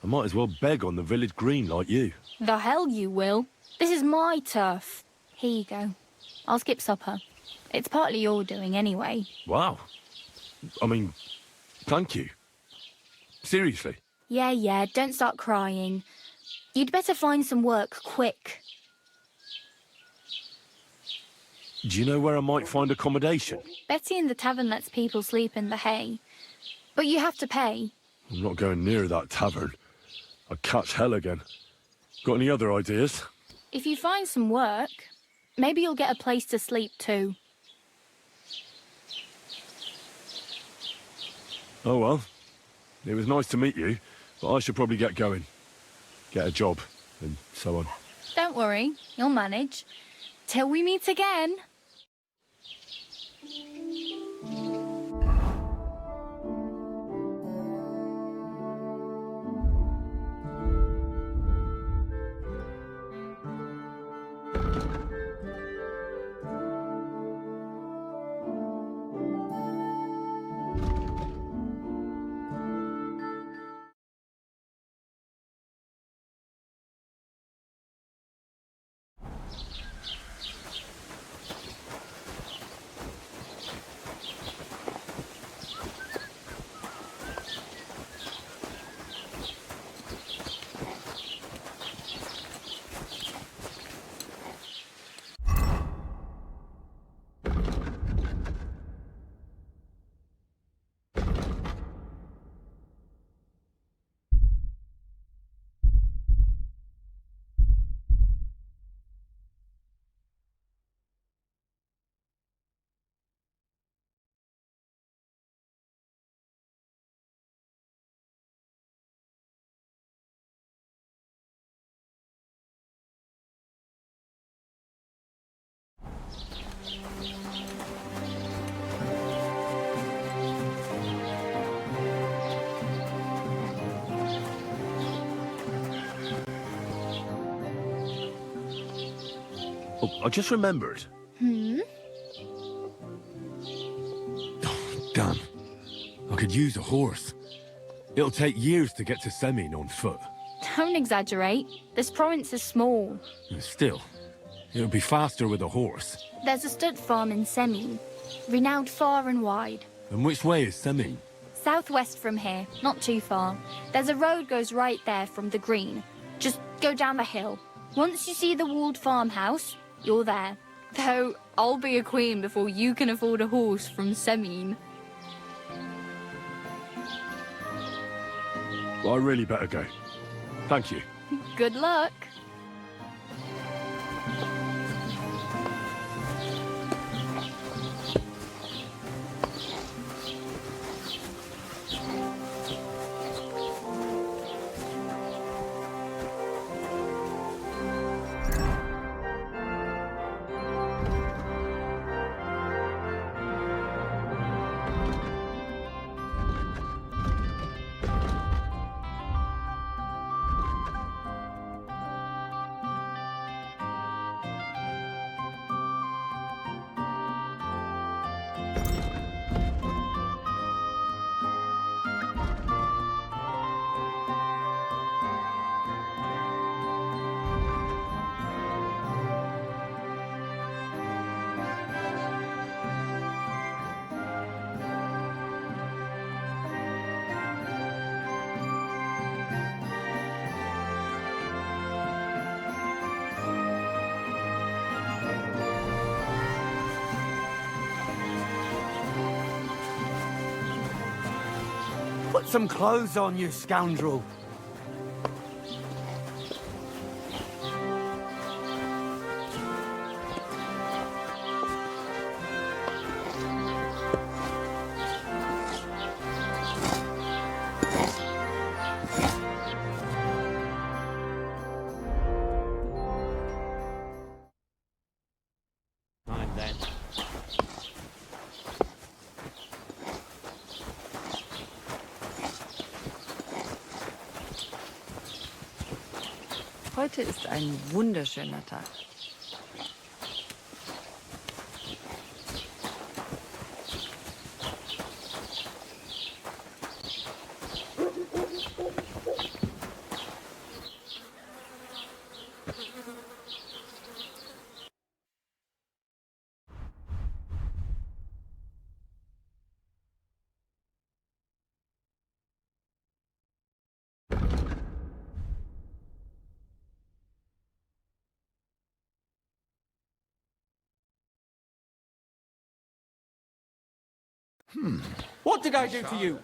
Speaker 7: I might as well beg on the village green like you.
Speaker 17: The hell you will. This is my turf. Here you go. I'll skip supper. It's partly your doing anyway.
Speaker 7: Wow. I mean, thank you. Seriously.
Speaker 17: Yeah, don't start crying. You'd better find some work quick.
Speaker 7: Do you know where I might find accommodation?
Speaker 17: Betty in the tavern lets people sleep in the hay. But you have to pay.
Speaker 7: I'm not going near that tavern. I'd catch hell again. Got any other ideas?
Speaker 17: If you find some work, maybe you'll get a place to sleep too.
Speaker 7: Oh well. It was nice to meet you, but I should probably get going. Get a job, and so on.
Speaker 17: Don't worry, you'll manage. Till we meet again.
Speaker 7: Oh, I just remembered.
Speaker 17: Hmm?
Speaker 7: Damn. I could use a horse. It'll take years to get to Semin on foot.
Speaker 17: Don't exaggerate. This province is small.
Speaker 7: Still, it'll be faster with a horse.
Speaker 17: There's a stud farm in Semin, renowned far and wide.
Speaker 7: And which way is Semin?
Speaker 17: Southwest from here, not too far. There's a road goes right there from the green. Just go down the hill. Once you see the walled farmhouse, you're there. Though, I'll be a queen before you can afford a horse from Semin.
Speaker 7: Well, I really better go. Thank you.
Speaker 17: Good luck.
Speaker 9: Put some clothes on, you scoundrel.
Speaker 18: Heute ist ein wunderschöner Tag.
Speaker 22: What did I do to you?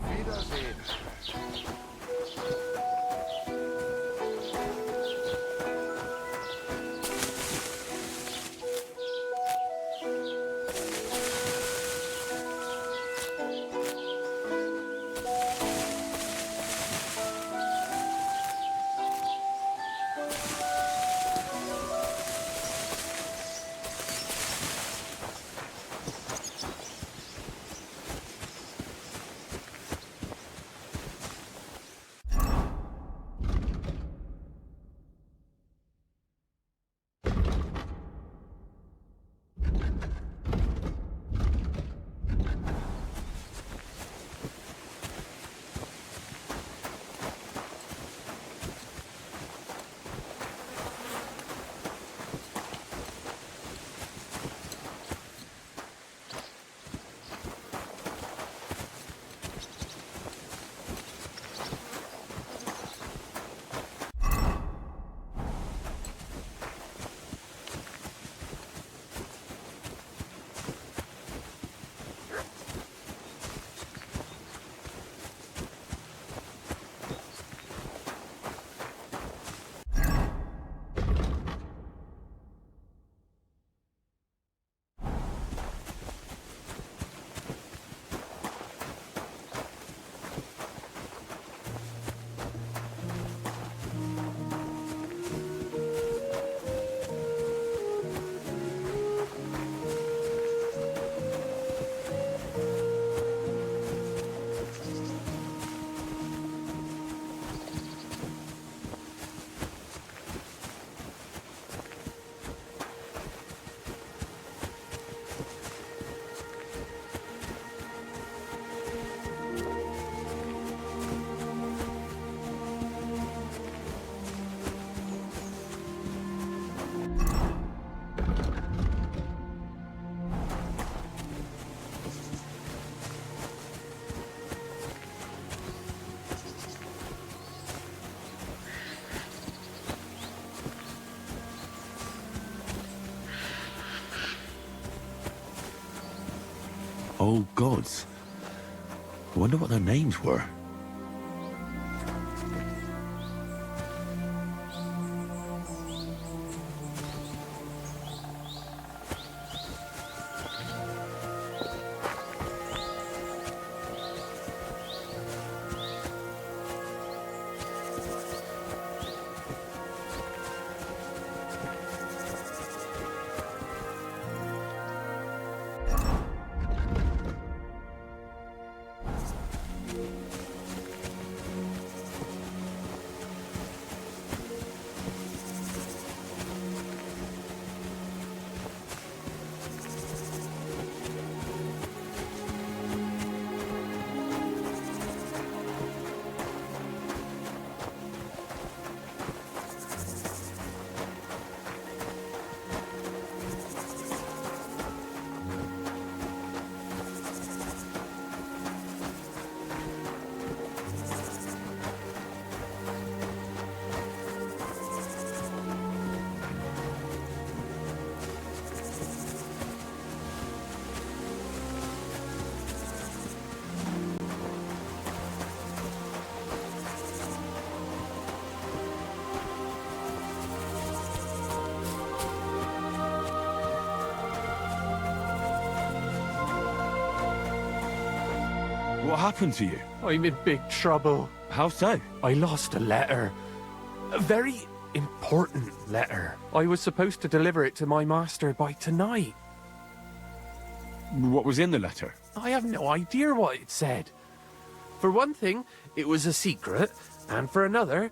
Speaker 10: Wiedersehen.
Speaker 11: Oh, gods. I wonder what their names were. What happened to you?
Speaker 22: I'm in big trouble.
Speaker 11: How so?
Speaker 22: I lost a letter. A very important letter. I was supposed to deliver it to my master by tonight.
Speaker 11: What was in the letter?
Speaker 22: I have no idea what it said. For one thing, it was a secret,
Speaker 3: And for another,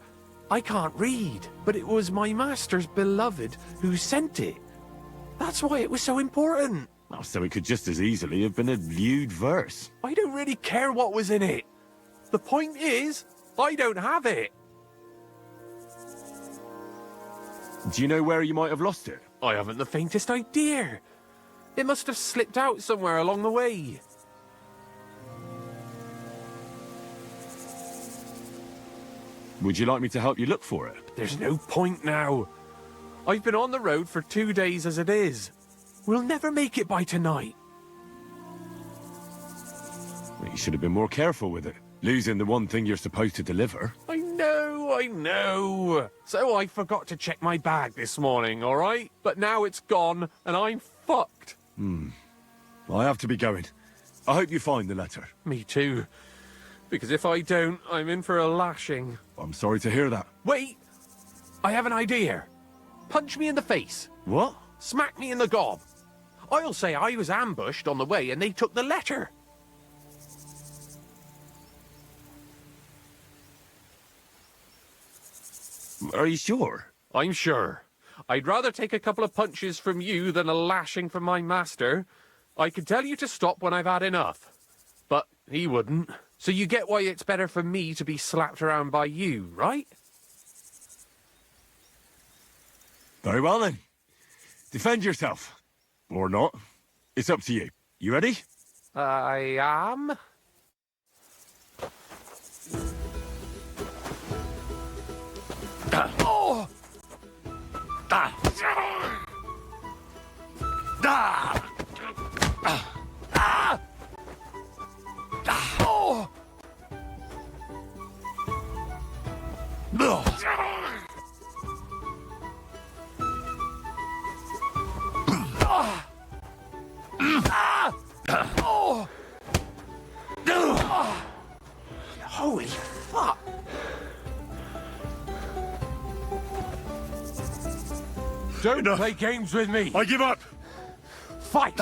Speaker 3: I can't read, but it was my master's beloved who sent it. That's why it was so important.
Speaker 11: Well, so it could just as easily have been a lewd verse.
Speaker 3: I don't really care what was in it. The point is, I don't have it.
Speaker 11: Do you know where you might have lost it?
Speaker 3: I haven't the faintest idea. It must have slipped out somewhere along the way.
Speaker 11: Would you like me to help you look for it?
Speaker 3: There's no point now. I've been on the road for 2 days as it is. We'll never make it by tonight.
Speaker 11: Well, you should have been more careful with it. Losing the one thing you're supposed to deliver.
Speaker 3: I know. So I forgot to check my bag this morning, all right? But now it's gone, and I'm fucked.
Speaker 11: I have to be going. I hope you find the letter.
Speaker 3: Me too. Because if I don't, I'm in for a lashing.
Speaker 11: I'm sorry to hear that.
Speaker 3: Wait! I have an idea. Punch me in the face.
Speaker 11: What?
Speaker 3: Smack me in the gob. I'll say I was ambushed on the way and they took the letter.
Speaker 11: Are you sure?
Speaker 3: I'm sure. I'd rather take a couple of punches from you than a lashing from my master. I could tell you to stop when I've had enough. But he wouldn't. So you get why it's better for me to be slapped around by you, right?
Speaker 11: Very well then. Defend yourself. Or not. It's up to you. You ready?
Speaker 3: I am.
Speaker 11: Oh! Ah! Ah! Ah! Oh!
Speaker 3: Holy fuck! Don't play games with me!
Speaker 11: I give up!
Speaker 3: Fight!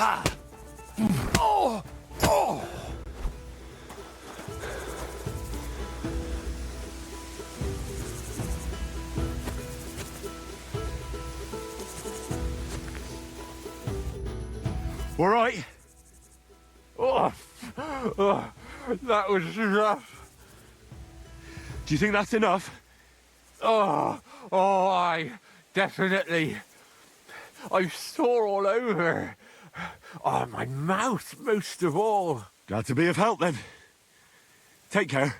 Speaker 3: Oh! Oh!
Speaker 11: All right.
Speaker 3: Oh, that was rough.
Speaker 11: Do you think that's enough?
Speaker 3: I definitely. I'm sore all over. Oh, my mouth most of all.
Speaker 11: Glad to be of help then. Take care.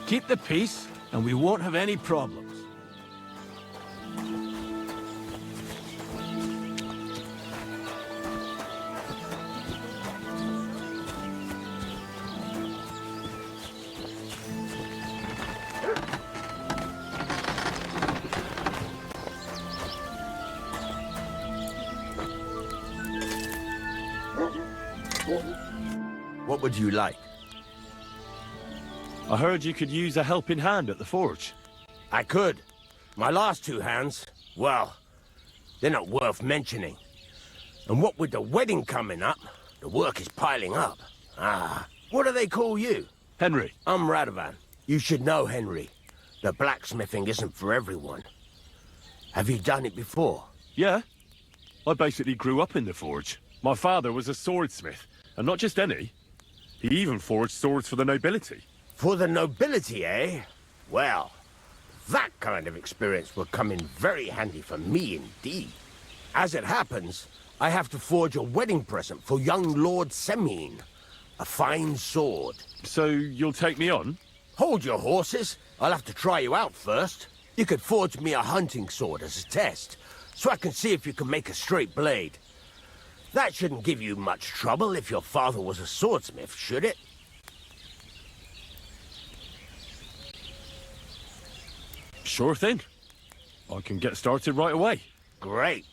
Speaker 9: Keep the peace, and we won't have any problems. What would you like?
Speaker 11: I heard you could use a helping hand at the forge.
Speaker 9: I could. My last 2 hands, well, They're not worth mentioning. And what with the wedding coming up, the work is piling up. Ah, what do they call you?
Speaker 11: Henry.
Speaker 9: I'm Radovan. You should know, Henry. The blacksmithing isn't for everyone. Have you done it before?
Speaker 11: Yeah. I basically grew up in the forge. My father was a swordsmith, and not just any. He even forged swords for the nobility.
Speaker 9: For the nobility, eh? Well, that kind of experience will come in very handy for me indeed. As it happens, I have to forge a wedding present for young Lord Semine. A fine sword.
Speaker 11: So you'll take me on?
Speaker 9: Hold your horses. I'll have to try you out first. You could forge me a hunting sword as a test, so I can see if you can make a straight blade. That shouldn't give you much trouble if your father was a swordsmith, should it?
Speaker 11: Sure thing. I can get started right away.
Speaker 9: Great.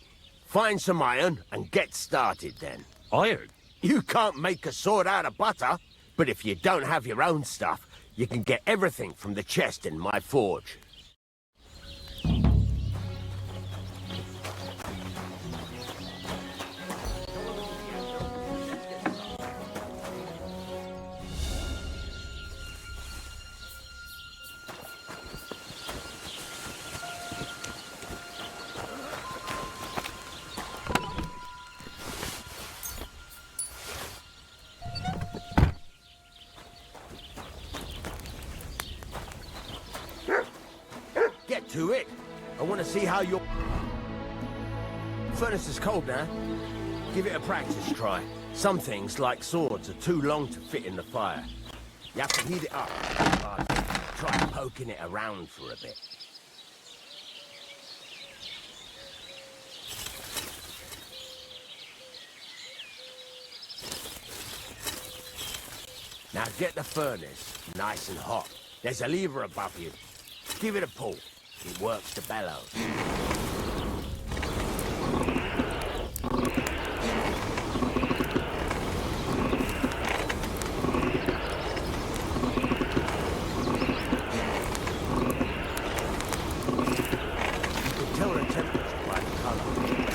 Speaker 9: Find some iron and get started then.
Speaker 11: Iron?
Speaker 9: You can't make a sword out of butter, but if you don't have your own stuff, you can get everything from the chest in my forge. Get to it. I want to see how your furnace is cold now. Give it a practice try. Some things, like swords, are too long to fit in the fire. You have to heat it up. Try poking it around for a bit. Now get the furnace nice and hot. There's a lever above you. Give it a pull. It works the bellows. Tell the temperature by the colour.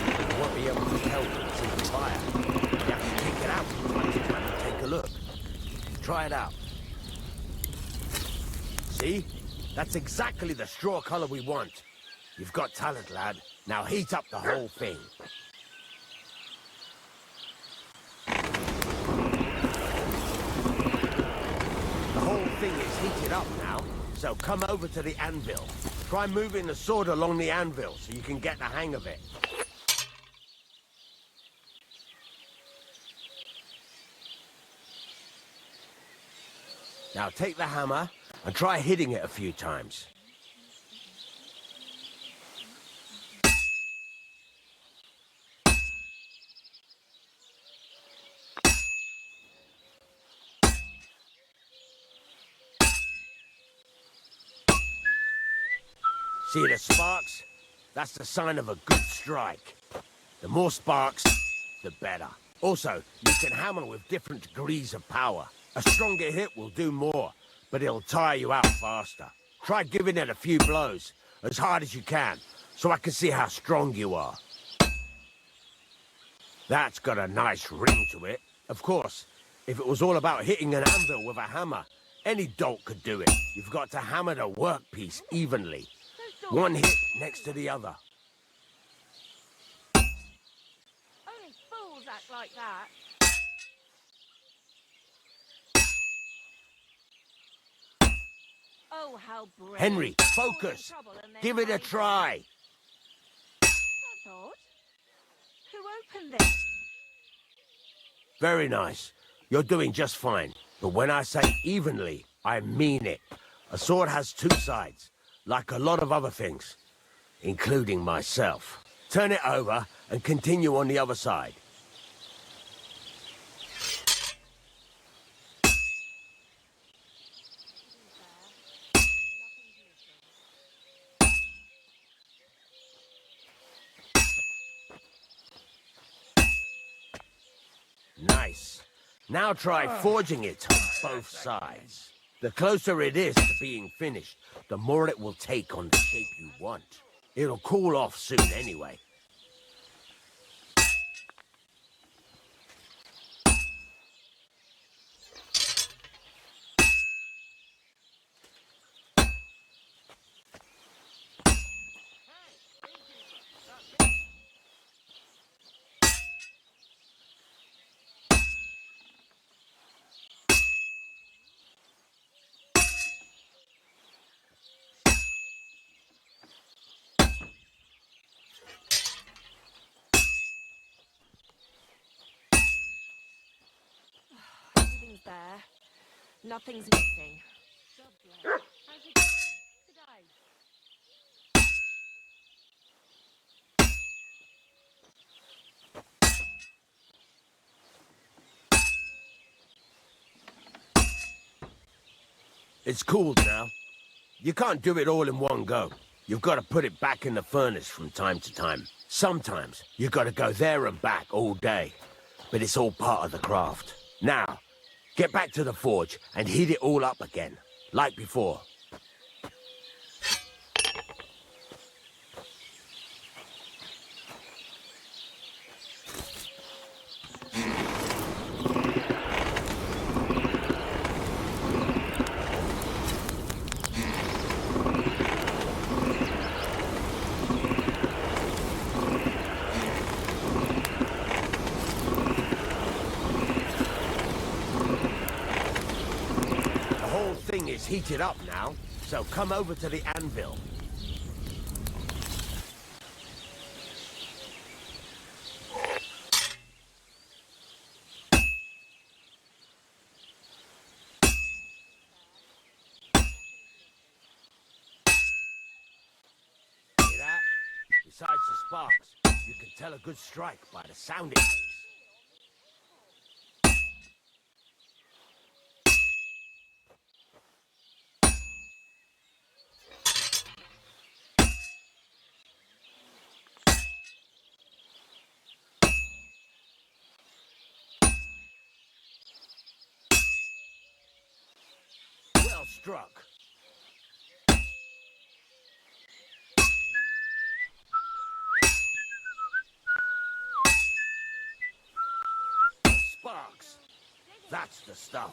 Speaker 9: You won't be able to tell when it's in the fire. You have to take it out from time to time and take a look. Try it out. See? That's exactly the straw colour we want. You've got talent, lad. Now heat up the whole thing. The whole thing is heated up now, so come over to the anvil. Try moving the sword along the anvil so you can get the hang of it. Now take the hammer and try hitting it a few times. See the sparks? That's the sign of a good strike. The more sparks, the better. Also, you can hammer with different degrees of power. A stronger hit will do more, but it'll tire you out faster. Try giving it a few blows, as hard as you can, so I can see how strong you are. That's got a nice ring to it. Of course, if it was all about hitting an anvil with a hammer, any dolt could do it. You've got to hammer the workpiece evenly. One hit next to the other.
Speaker 24: Only fools act like that. Oh, how brave.
Speaker 9: Henry, focus. Give it a try.
Speaker 24: That's odd. Who opened this?
Speaker 9: Very nice. You're doing just fine. But when I say evenly, I mean it. A sword has two sides, like a lot of other things, including myself. Turn it over and continue on the other side. Nice. Now try forging it on both sides. The closer it is to being finished, the more it will take on the shape you want. It'll cool off soon anyway.
Speaker 24: Everything's there. Nothing's missing.
Speaker 9: It's cooled now. You can't do it all in one go. You've got to put it back in the furnace from time to time. Sometimes you got to go there and back all day. But it's all part of the craft. Now, get back to the forge and heat it all up again, like before. Thing is heated up now, so come over to the anvil. Hear that? Besides the sparks, you can tell a good strike by the sound it makes. Well struck. Sparks. That's the stuff.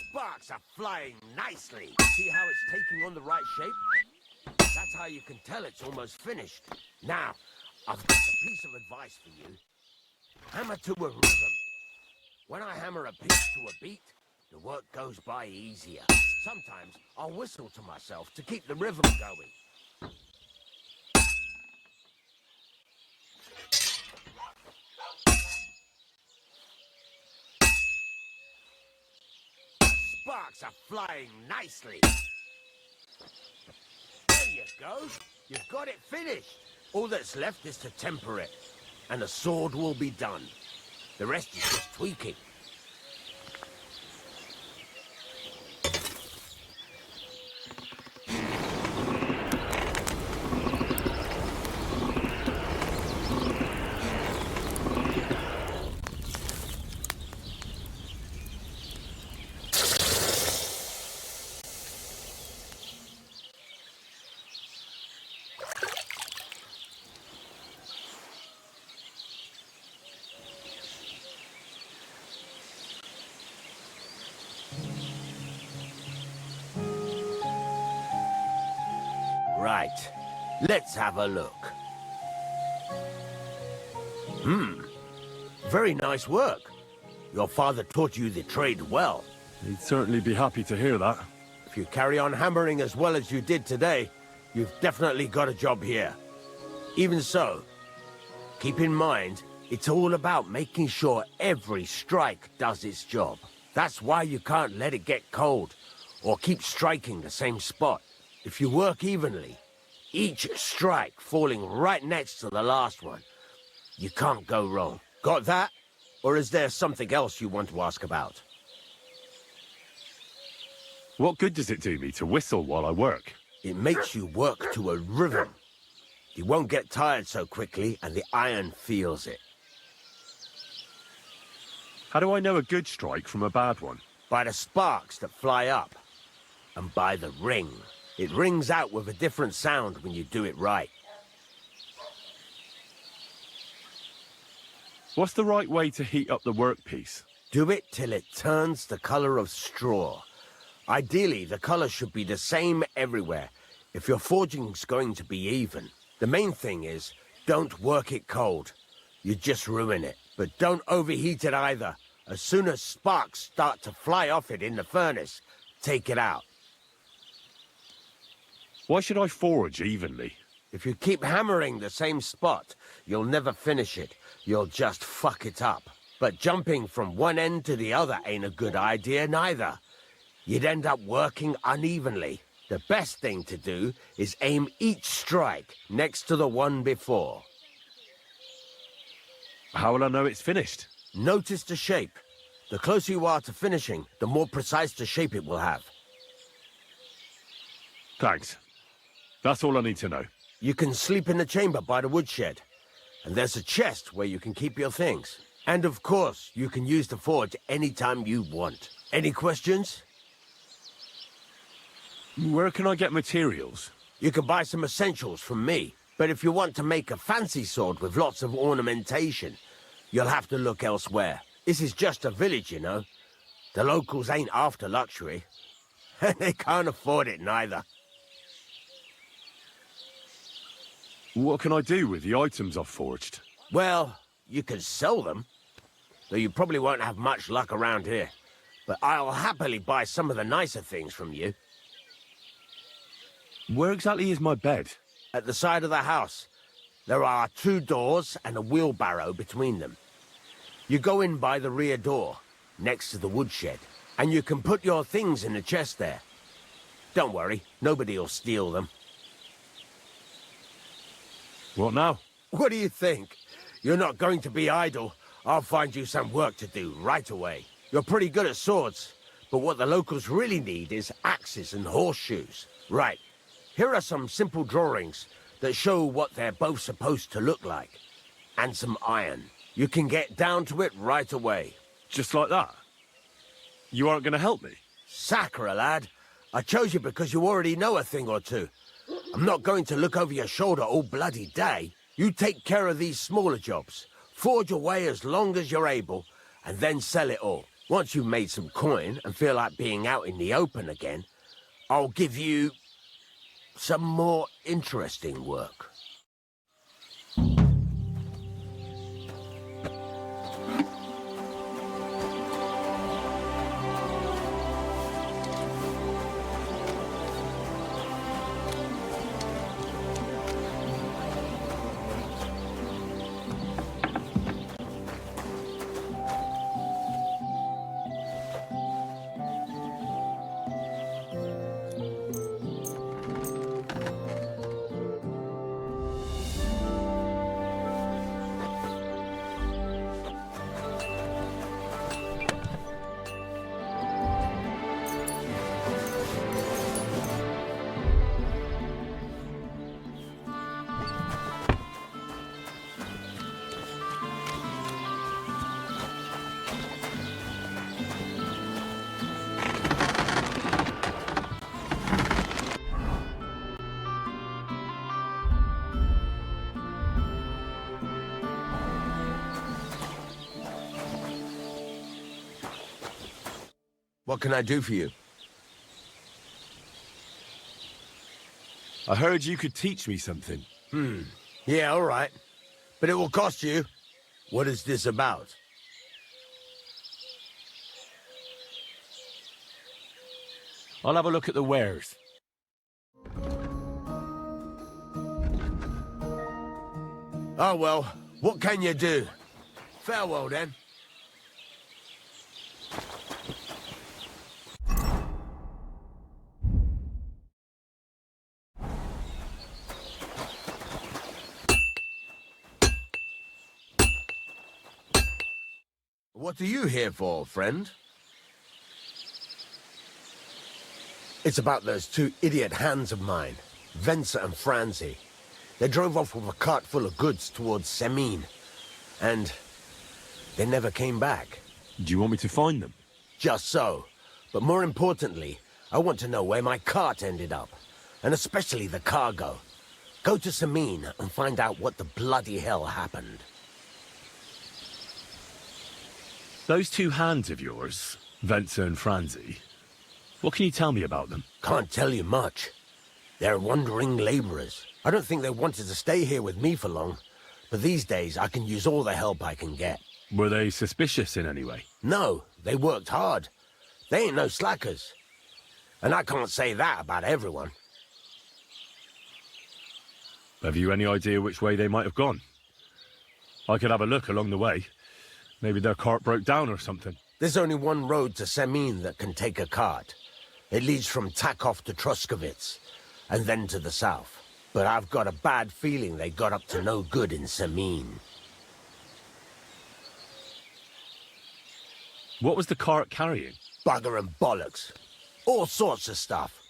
Speaker 9: Sparks are flying nicely. See how it's taking on the right shape? That's how you can tell it's almost finished. Now, I've got a piece of advice for you. Hammer to a rhythm. When I hammer a piece to a beat, the work goes by easier. Sometimes I'll whistle to myself to keep the rhythm going. Sparks are flying nicely. There you go. You've got it finished. All that's left is to temper it, and the sword will be done. The rest is just tweaking. Right. Let's have a look. Very nice work. Your father taught you the trade well.
Speaker 11: He'd certainly be happy to hear that.
Speaker 9: If you carry on hammering as well as you did today, you've definitely got a job here. Even so, keep in mind, it's all about making sure every strike does its job. That's why you can't let it get cold, or keep striking the same spot. If you work evenly, each strike falling right next to the last one, you can't go wrong. Got that? Or is there something else you want to ask about?
Speaker 11: What good does it do me to whistle while I work?
Speaker 9: It makes you work to a rhythm. You won't get tired so quickly, and the iron feels it.
Speaker 11: How do I know a good strike from a bad one?
Speaker 9: By the sparks that fly up, and by the ring. It rings out with a different sound when you do it right.
Speaker 11: What's the right way to heat up the workpiece?
Speaker 9: Do it till it turns the color of straw. Ideally, the color should be the same everywhere, if your forging's going to be even. The main thing is, don't work it cold. You just ruin it. But don't overheat it either. As soon as sparks start to fly off it in the furnace, take it out.
Speaker 11: Why should I forge evenly?
Speaker 9: If you keep hammering the same spot, you'll never finish it. You'll just fuck it up. But jumping from one end to the other ain't a good idea neither. You'd end up working unevenly. The best thing to do is aim each strike next to the one before.
Speaker 11: How will I know it's finished?
Speaker 9: Notice the shape. The closer you are to finishing, the more precise the shape it will have.
Speaker 11: Thanks. That's all I need to know.
Speaker 9: You can sleep in the chamber by the woodshed. And there's a chest where you can keep your things. And of course, you can use the forge anytime you want. Any questions?
Speaker 11: Where can I get materials?
Speaker 9: You can buy some essentials from me. But if you want to make a fancy sword with lots of ornamentation, you'll have to look elsewhere. This is just a village, you know. The locals ain't after luxury. They can't afford it neither.
Speaker 11: What can I do with the items I've forged?
Speaker 9: Well, you can sell them. Though you probably won't have much luck around here. But I'll happily buy some of the nicer things from you.
Speaker 11: Where exactly is my bed?
Speaker 9: At the side of the house. There are 2 doors and a wheelbarrow between them. You go in by the rear door, next to the woodshed, and you can put your things in the chest there. Don't worry, nobody'll steal them.
Speaker 11: What now?
Speaker 9: What do you think? You're not going to be idle. I'll find you some work to do right away. You're pretty good at swords, but what the locals really need is axes and horseshoes. Right, here are some simple drawings that show what they're both supposed to look like. And some iron. You can get down to it right away.
Speaker 11: Just like that? You aren't going to help me?
Speaker 9: Sacre, lad. I chose you because you already know a thing or two. I'm not going to look over your shoulder all bloody day. You take care of these smaller jobs. Forge away as long as you're able, and then sell it all. Once you've made some coin and feel like being out in the open again, I'll give you some more interesting work. What can I do for you?
Speaker 11: I heard you could teach me something.
Speaker 9: Yeah, all right. But it will cost you. What is this about?
Speaker 11: I'll have a look at the wares.
Speaker 9: Oh, well, what can you do? Farewell, then. What are you here for, friend? It's about those 2 idiot hands of mine, Venser and Franzi. They drove off with a cart full of goods towards Semine, and they never came back.
Speaker 11: Do you want me to find them?
Speaker 9: Just so. But more importantly, I want to know where my cart ended up. and especially the cargo. Go to Samin and find out what the bloody hell happened.
Speaker 11: Those two hands of yours, Venza and Franzi, what can you tell me about them?
Speaker 9: Can't tell you much. They're wandering laborers. I don't think they wanted to stay here with me for long, but these days I can use all the help I can get.
Speaker 11: Were they suspicious in any way?
Speaker 9: No, they worked hard. They ain't no slackers. And I can't say that about everyone.
Speaker 11: Have you any idea which way they might have gone? I could have a look along the way. Maybe their cart broke down or something.
Speaker 9: There's only one road to Samin that can take a cart. It leads from Takov to Troskovitz, and then to the south. But I've got a bad feeling they got up to no good in Samin.
Speaker 11: What was the cart carrying?
Speaker 9: Bugger and bollocks. All sorts of stuff.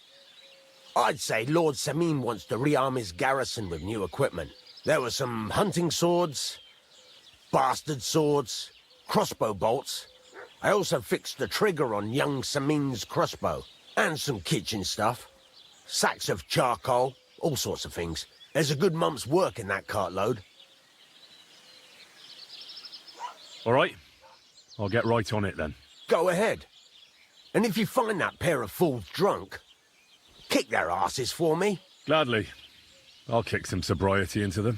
Speaker 9: I'd say Lord Samin wants to rearm his garrison with new equipment. There were some hunting swords, bastard swords, crossbow bolts. I also fixed the trigger on young Samin's crossbow. And some kitchen stuff. Sacks of charcoal, all sorts of things. There's a good month's work in that cartload.
Speaker 11: All right. I'll get right on it then.
Speaker 9: Go ahead. And if you find that pair of fools drunk, kick their asses for me.
Speaker 11: Gladly. I'll kick some sobriety into them.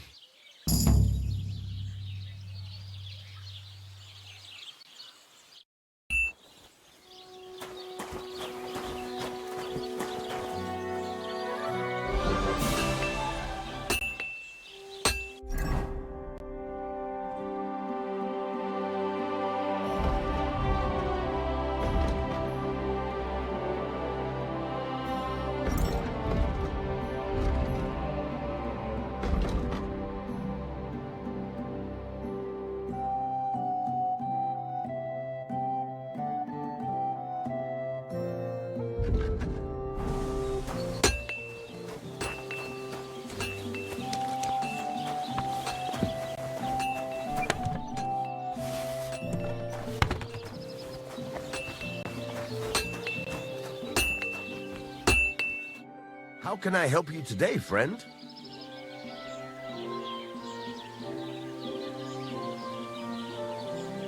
Speaker 9: How can I help you today, friend?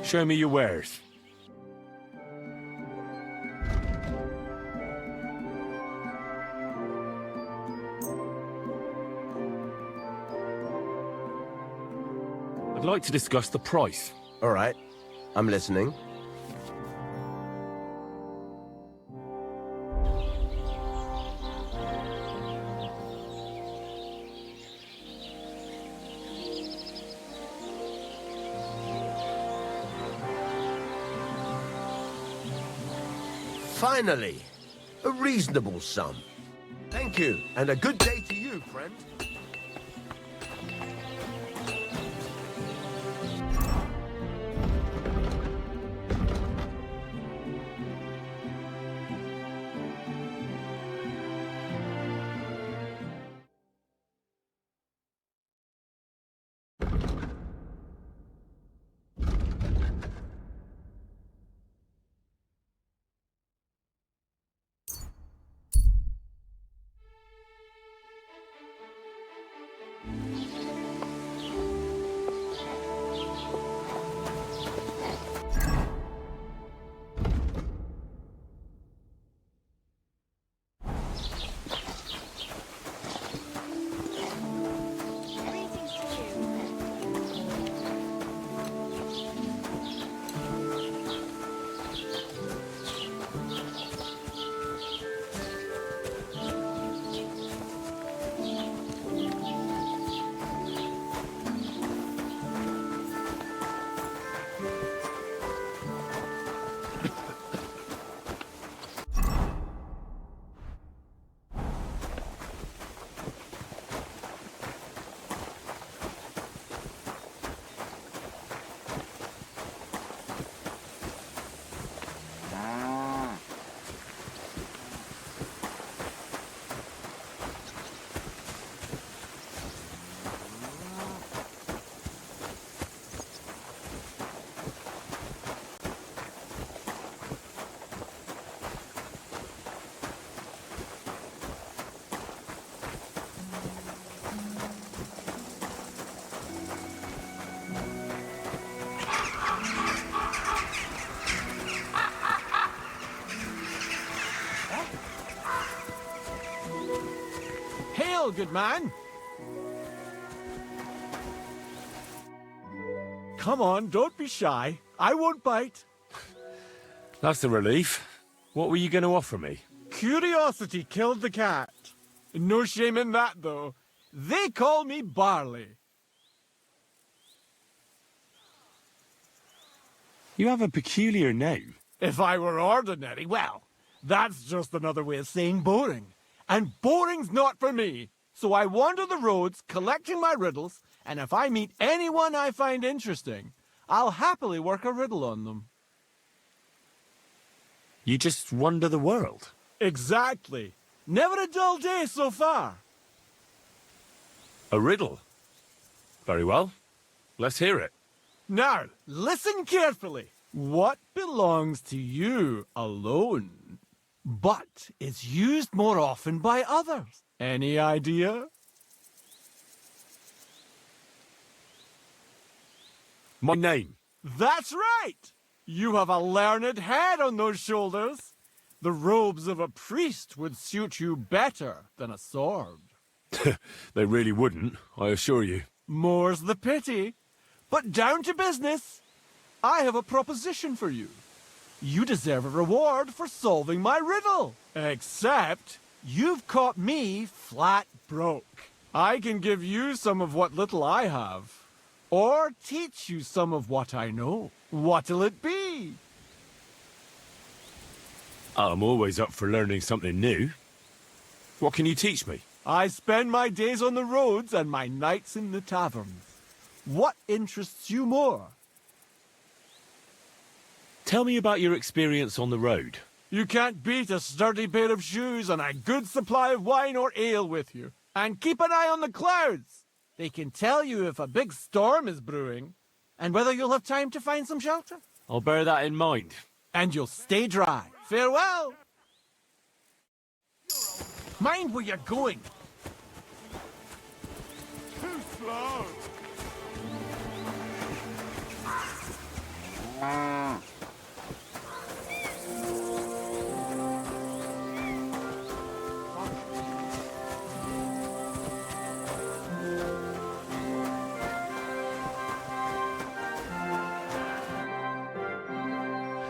Speaker 11: Show me your wares. I'd like to discuss the price.
Speaker 9: All right. I'm listening. Finally, a reasonable sum. Thank you, and a good day to you, friend.
Speaker 3: well, good man. Come on, don't be shy. I won't bite.
Speaker 11: That's a relief. What were you going to offer me?
Speaker 3: Curiosity killed the cat. No shame in that, though. They call me Barley.
Speaker 11: You have a peculiar name.
Speaker 3: If I were ordinary, well, that's just another way of saying boring. And boring's not for me. So I wander the roads collecting my riddles, and if I meet anyone I find interesting, I'll happily work a riddle on them.
Speaker 11: You just wander the world?
Speaker 3: Exactly. Never a dull day so far.
Speaker 11: A riddle? Very well. Let's hear it.
Speaker 3: Now, listen carefully. What belongs to you alone, but is used more often by others? Any idea?
Speaker 11: My name.
Speaker 3: That's right! You have a learned head on those shoulders. The robes of a priest would suit you better than a sword.
Speaker 11: They really wouldn't, I assure you.
Speaker 3: More's the pity. But down to business. I have a proposition for you. You deserve a reward for solving my riddle. Except, you've caught me flat broke. I can give you some of what little I have. Or teach you some of what I know. What'll it be?
Speaker 11: I'm always up for learning something new. What can you teach me?
Speaker 3: I spend my days on the roads and my nights in the taverns. What interests you more?
Speaker 11: Tell me about your experience on the road.
Speaker 3: You can't beat a sturdy pair of shoes and a good supply of wine or ale with you. And keep an eye on the clouds. They can tell you if a big storm is brewing, and whether you'll have time to find some shelter.
Speaker 11: I'll bear that in mind.
Speaker 3: And you'll stay dry. Farewell! Mind where you're going.
Speaker 10: Too slow.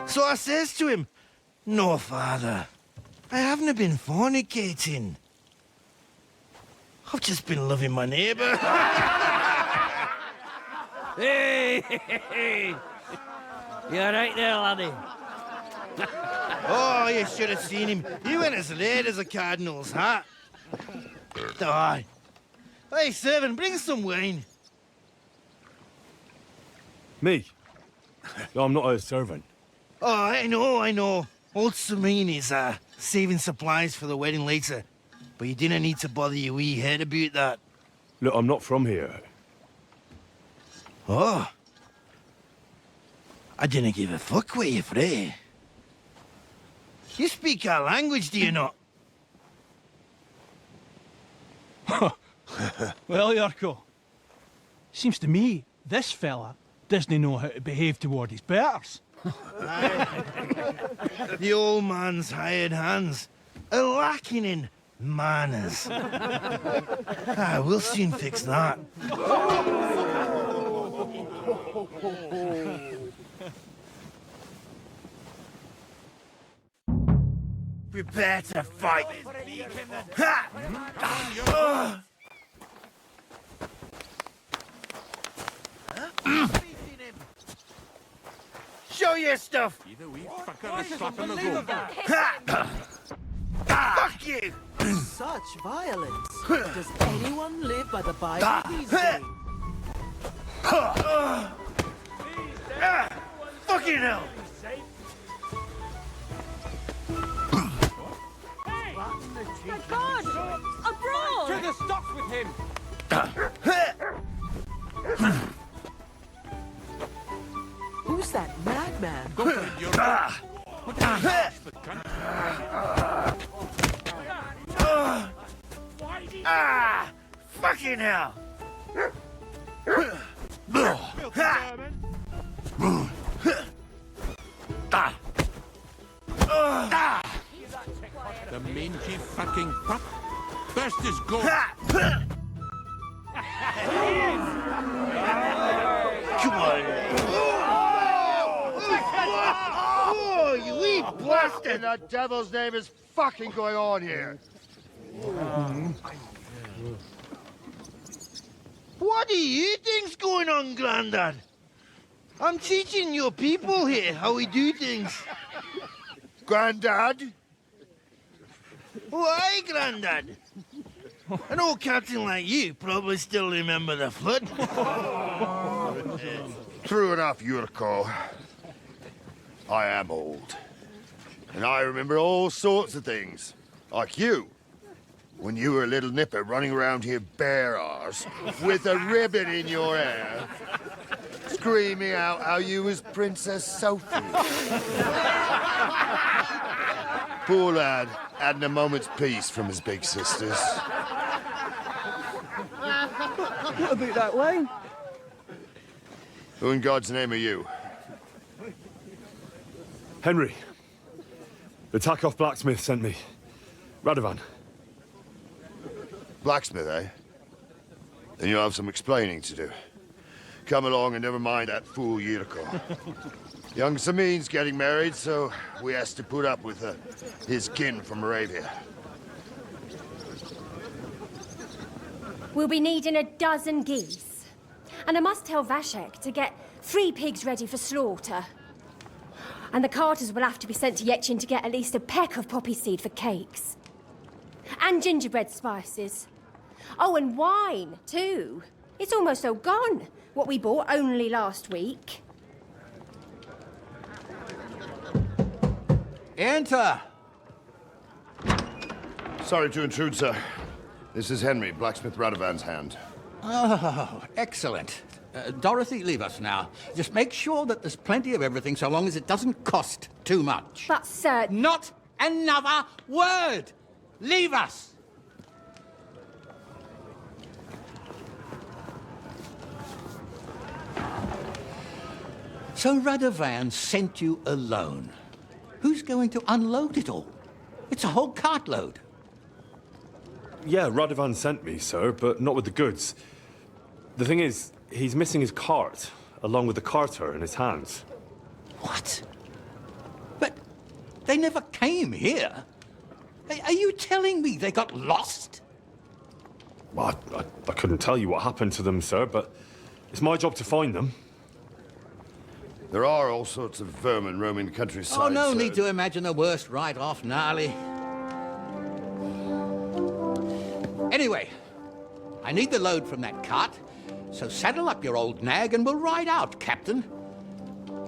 Speaker 8: So I says to him, "No, father, I haven't been fornicating. I've just been loving my neighbour."
Speaker 12: Hey! You alright there, laddie?
Speaker 8: Oh, you should have seen him. He went as red as a cardinal's hat. Aye. Hey, servant, bring some wine.
Speaker 11: Me? I'm not a servant.
Speaker 8: Oh, I know. Old Serene is saving supplies for the wedding later. But you didn't need to bother your wee head about that.
Speaker 11: Look, I'm not from here.
Speaker 8: Oh. I didn't give a fuck what you fray. You speak our language, do you not?
Speaker 5: Well, Yarko, seems to me this fella doesn't know how to behave toward his betters.
Speaker 8: The old man's hired hands are lacking in manners. We'll soon fix that. Prepare to fight. Show your stuff. Fuck you.
Speaker 19: Such violence. Does anyone live by the Bible these days?
Speaker 8: Fucking hell.
Speaker 22: My God! Abroad! To the stocks with him!
Speaker 19: Who's that madman?
Speaker 22: Go for it,
Speaker 8: Fucking hell.
Speaker 2: The mangy fucking pup. Best is go.
Speaker 8: Oh, you wee
Speaker 10: What in the devil's name is fucking going on here?
Speaker 8: What do you think's going on, Grandad? I'm teaching your people here how we do things.
Speaker 10: Grandad?
Speaker 8: Why, Grandad? An old captain like you probably still remember the flood.
Speaker 10: True enough, Yurko. I am old. And I remember all sorts of things. Like you. When you were a little nipper running around here bare arse, with a ribbon in your hair, screaming out how you was Princess Sophie. Poor lad, hadn't a moment's peace from his big sisters.
Speaker 19: What about that wine?
Speaker 10: Who in God's name are you?
Speaker 11: Henry. The Takoff blacksmith sent me. Radovan.
Speaker 10: Blacksmith, eh? Then you'll have some explaining to do. Come along and never mind that fool Yurko. Young Samin's getting married, so we has to put up with his kin from Moravia.
Speaker 13: We'll be needing a dozen geese. And I must tell Vashek to get 3 pigs ready for slaughter. And the carters will have to be sent to Yetchin to get at least a peck of poppy seed for cakes. And gingerbread spices. Oh, and wine, too. It's almost all gone, what we bought only last week.
Speaker 20: Enter!
Speaker 10: Sorry to intrude, sir. This is Henry, blacksmith Radovan's hand.
Speaker 20: Oh, excellent. Dorothy, leave us now. Just make sure that there's plenty of everything so long as it doesn't cost too much.
Speaker 13: But, sir...
Speaker 20: Not another word! Leave us! So Radovan sent you alone. Who's going to unload it all? It's a whole cartload.
Speaker 11: Yeah, Radovan sent me, sir, but not with the goods. The thing is, he's missing his cart, along with the carter in his hands.
Speaker 20: What? But they never came here. Are you telling me they got lost?
Speaker 11: Well, I couldn't tell you what happened to them, sir, but it's my job to find them.
Speaker 10: There are all sorts of vermin roaming the countryside.
Speaker 20: Oh, no
Speaker 10: sir.
Speaker 20: need to imagine the worst right off, gnarly. Anyway, I need the load from that cart, so saddle up your old nag and we'll ride out, Captain.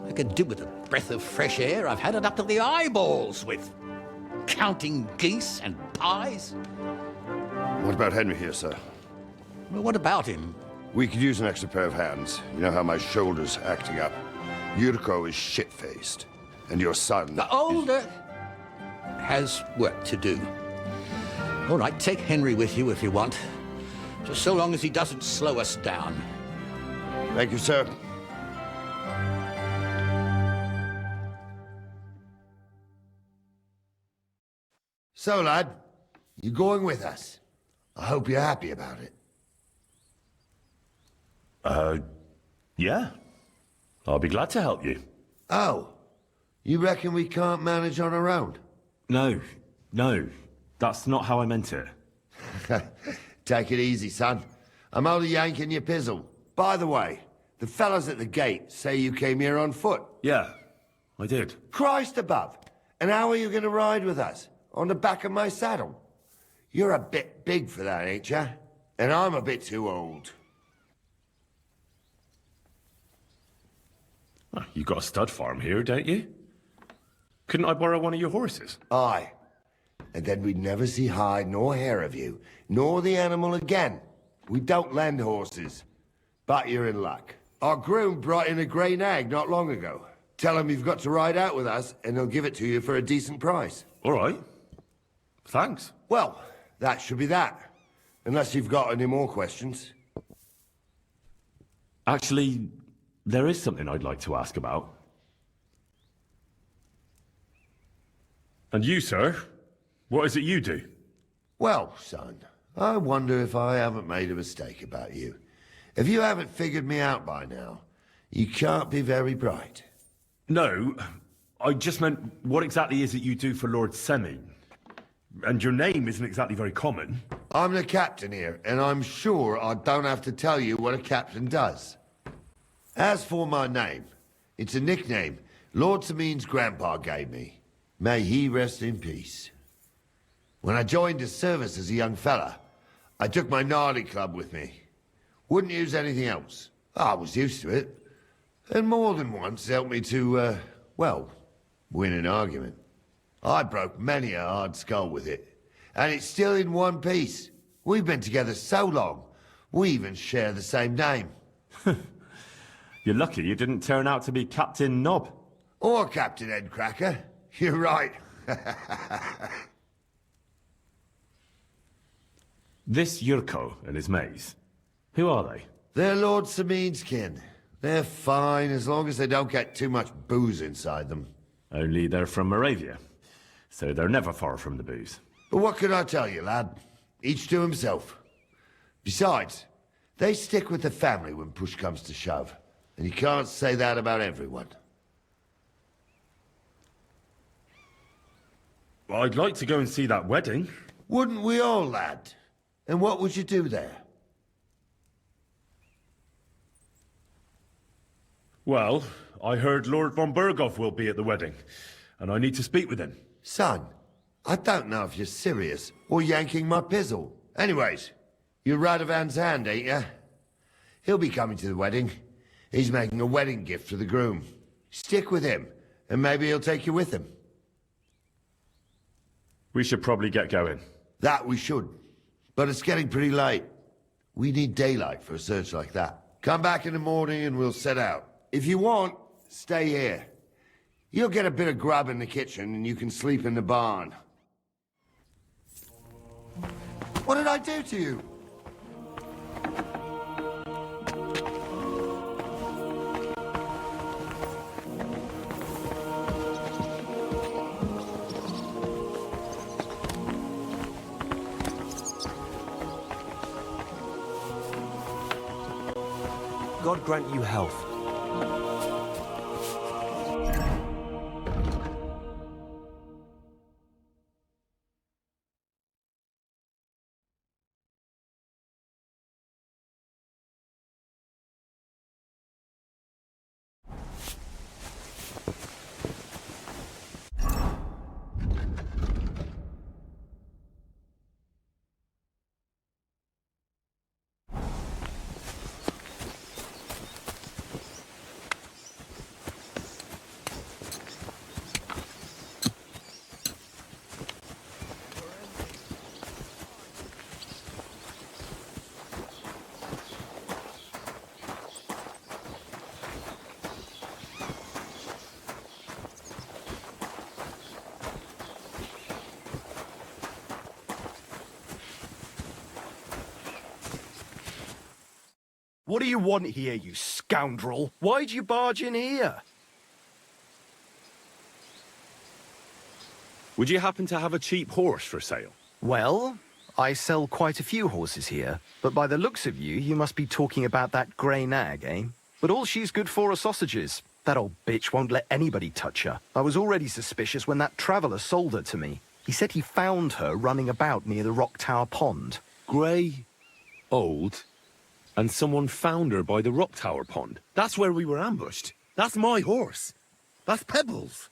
Speaker 20: I could do with a breath of fresh air. I've had it up to the eyeballs with counting geese and pies.
Speaker 10: What about Henry here, sir?
Speaker 20: Well, what about him?
Speaker 10: We could use an extra pair of hands. You know how my shoulder's acting up. Yurko is shit-faced. And your son...
Speaker 20: The older has work to do. All right, take Henry with you if you want. Just so long as he doesn't slow us down.
Speaker 10: Thank you, sir. So, lad, you going with us? I hope you're happy about it.
Speaker 11: Yeah. I'll be glad to help you.
Speaker 10: Oh, you reckon we can't manage on our own?
Speaker 11: No. That's not how I meant it.
Speaker 10: Take it easy, son. I'm only yanking your pizzle. By the way, the fellas at the gate say you came here on foot.
Speaker 11: Yeah, I did.
Speaker 10: Christ above. And how are you going to ride with us? On the back of my saddle? You're a bit big for that, ain't ya? And I'm a bit too old.
Speaker 11: Oh, you got a stud farm here, don't you? Couldn't I borrow one of your horses?
Speaker 10: Aye. And then we'd never see hide nor hair of you, nor the animal again. We don't lend horses. But you're in luck. Our groom brought in a grey nag not long ago. Tell him you've got to ride out with us, and he'll give it to you for a decent price.
Speaker 11: All right. Thanks.
Speaker 10: Well, that should be that. Unless you've got any more questions.
Speaker 11: Actually, there is something I'd like to ask about. And you, sir? What is it you do?
Speaker 10: Well, son, I wonder if I haven't made a mistake about you. If you haven't figured me out by now, You can't be very bright.
Speaker 11: No, I just meant, what exactly is it you do for Lord Semi? And your name isn't exactly very common.
Speaker 10: I'm the captain here, and I'm sure I don't have to tell you what a captain does. As for my name, it's a nickname Lord Semine's grandpa gave me. May he rest in peace. When I joined his service as a young fella, I took my gnarly club with me. Wouldn't use anything else. I was used to it. And more than once helped me to, well, win an argument. I broke many a hard skull with it. And it's still in one piece. We've been together so long, we even share the same name.
Speaker 11: You're lucky you didn't turn out to be Captain Knob.
Speaker 10: Or Captain Headcracker. You're right.
Speaker 11: This Yurko and his mates, who are they?
Speaker 10: They're Lord Semine's kin. They're fine as long as they don't get too much booze inside them.
Speaker 11: Only they're from Moravia, so they're never far from the booze.
Speaker 10: But what can I tell you, lad? Each to himself. Besides, they stick with the family when push comes to shove. And you can't say that about everyone.
Speaker 11: I'd like to go and see that wedding.
Speaker 10: Wouldn't we all, lad? And what would you do there?
Speaker 11: Well, I heard Lord von Berghoff will be at the wedding, and I need to speak with him.
Speaker 10: Son, I don't know if you're serious or yanking my pizzle. Anyways, you're Radovan's hand, ain't ya? He'll be coming to the wedding. He's making a wedding gift for the groom. Stick with him, and maybe he'll take you with him.
Speaker 11: We should probably get going.
Speaker 10: That we should. But it's getting pretty late. We need daylight for a search like that. Come back in the morning and we'll set out. If you want, stay here. You'll get a bit of grub in the kitchen and you can sleep in the barn. What did I do to you?
Speaker 1: God grant you health.
Speaker 16: What do you want here, you scoundrel? Why'd you barge in here?
Speaker 11: Would you happen to have a cheap horse for sale?
Speaker 16: Well, I sell quite a few horses here, but by the looks of you, you must be talking about that grey nag, eh? But all she's good for are sausages. That old bitch won't let anybody touch her. I was already suspicious when that traveller sold her to me. He said he found her running about near the Rock Tower Pond.
Speaker 11: Grey, old, and someone found her by the Rock Tower Pond. That's where we were ambushed. That's my horse. That's Pebbles.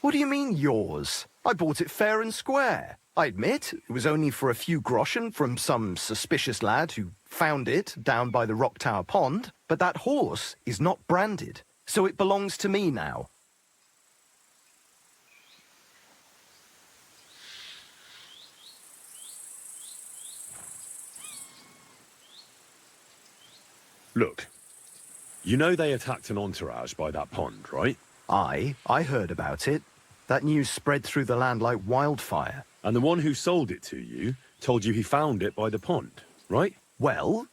Speaker 16: What do you mean, yours? I bought it fair and square. I admit, it was only for a few groschen from some suspicious lad who found it down by the Rock Tower Pond, but that horse is not branded, so it belongs to me now.
Speaker 11: Look, you know they attacked an entourage by that pond, right?
Speaker 16: I heard about it. That news spread through the land like wildfire.
Speaker 11: And the one who sold it to you told you he found it by the pond, right?
Speaker 16: Well,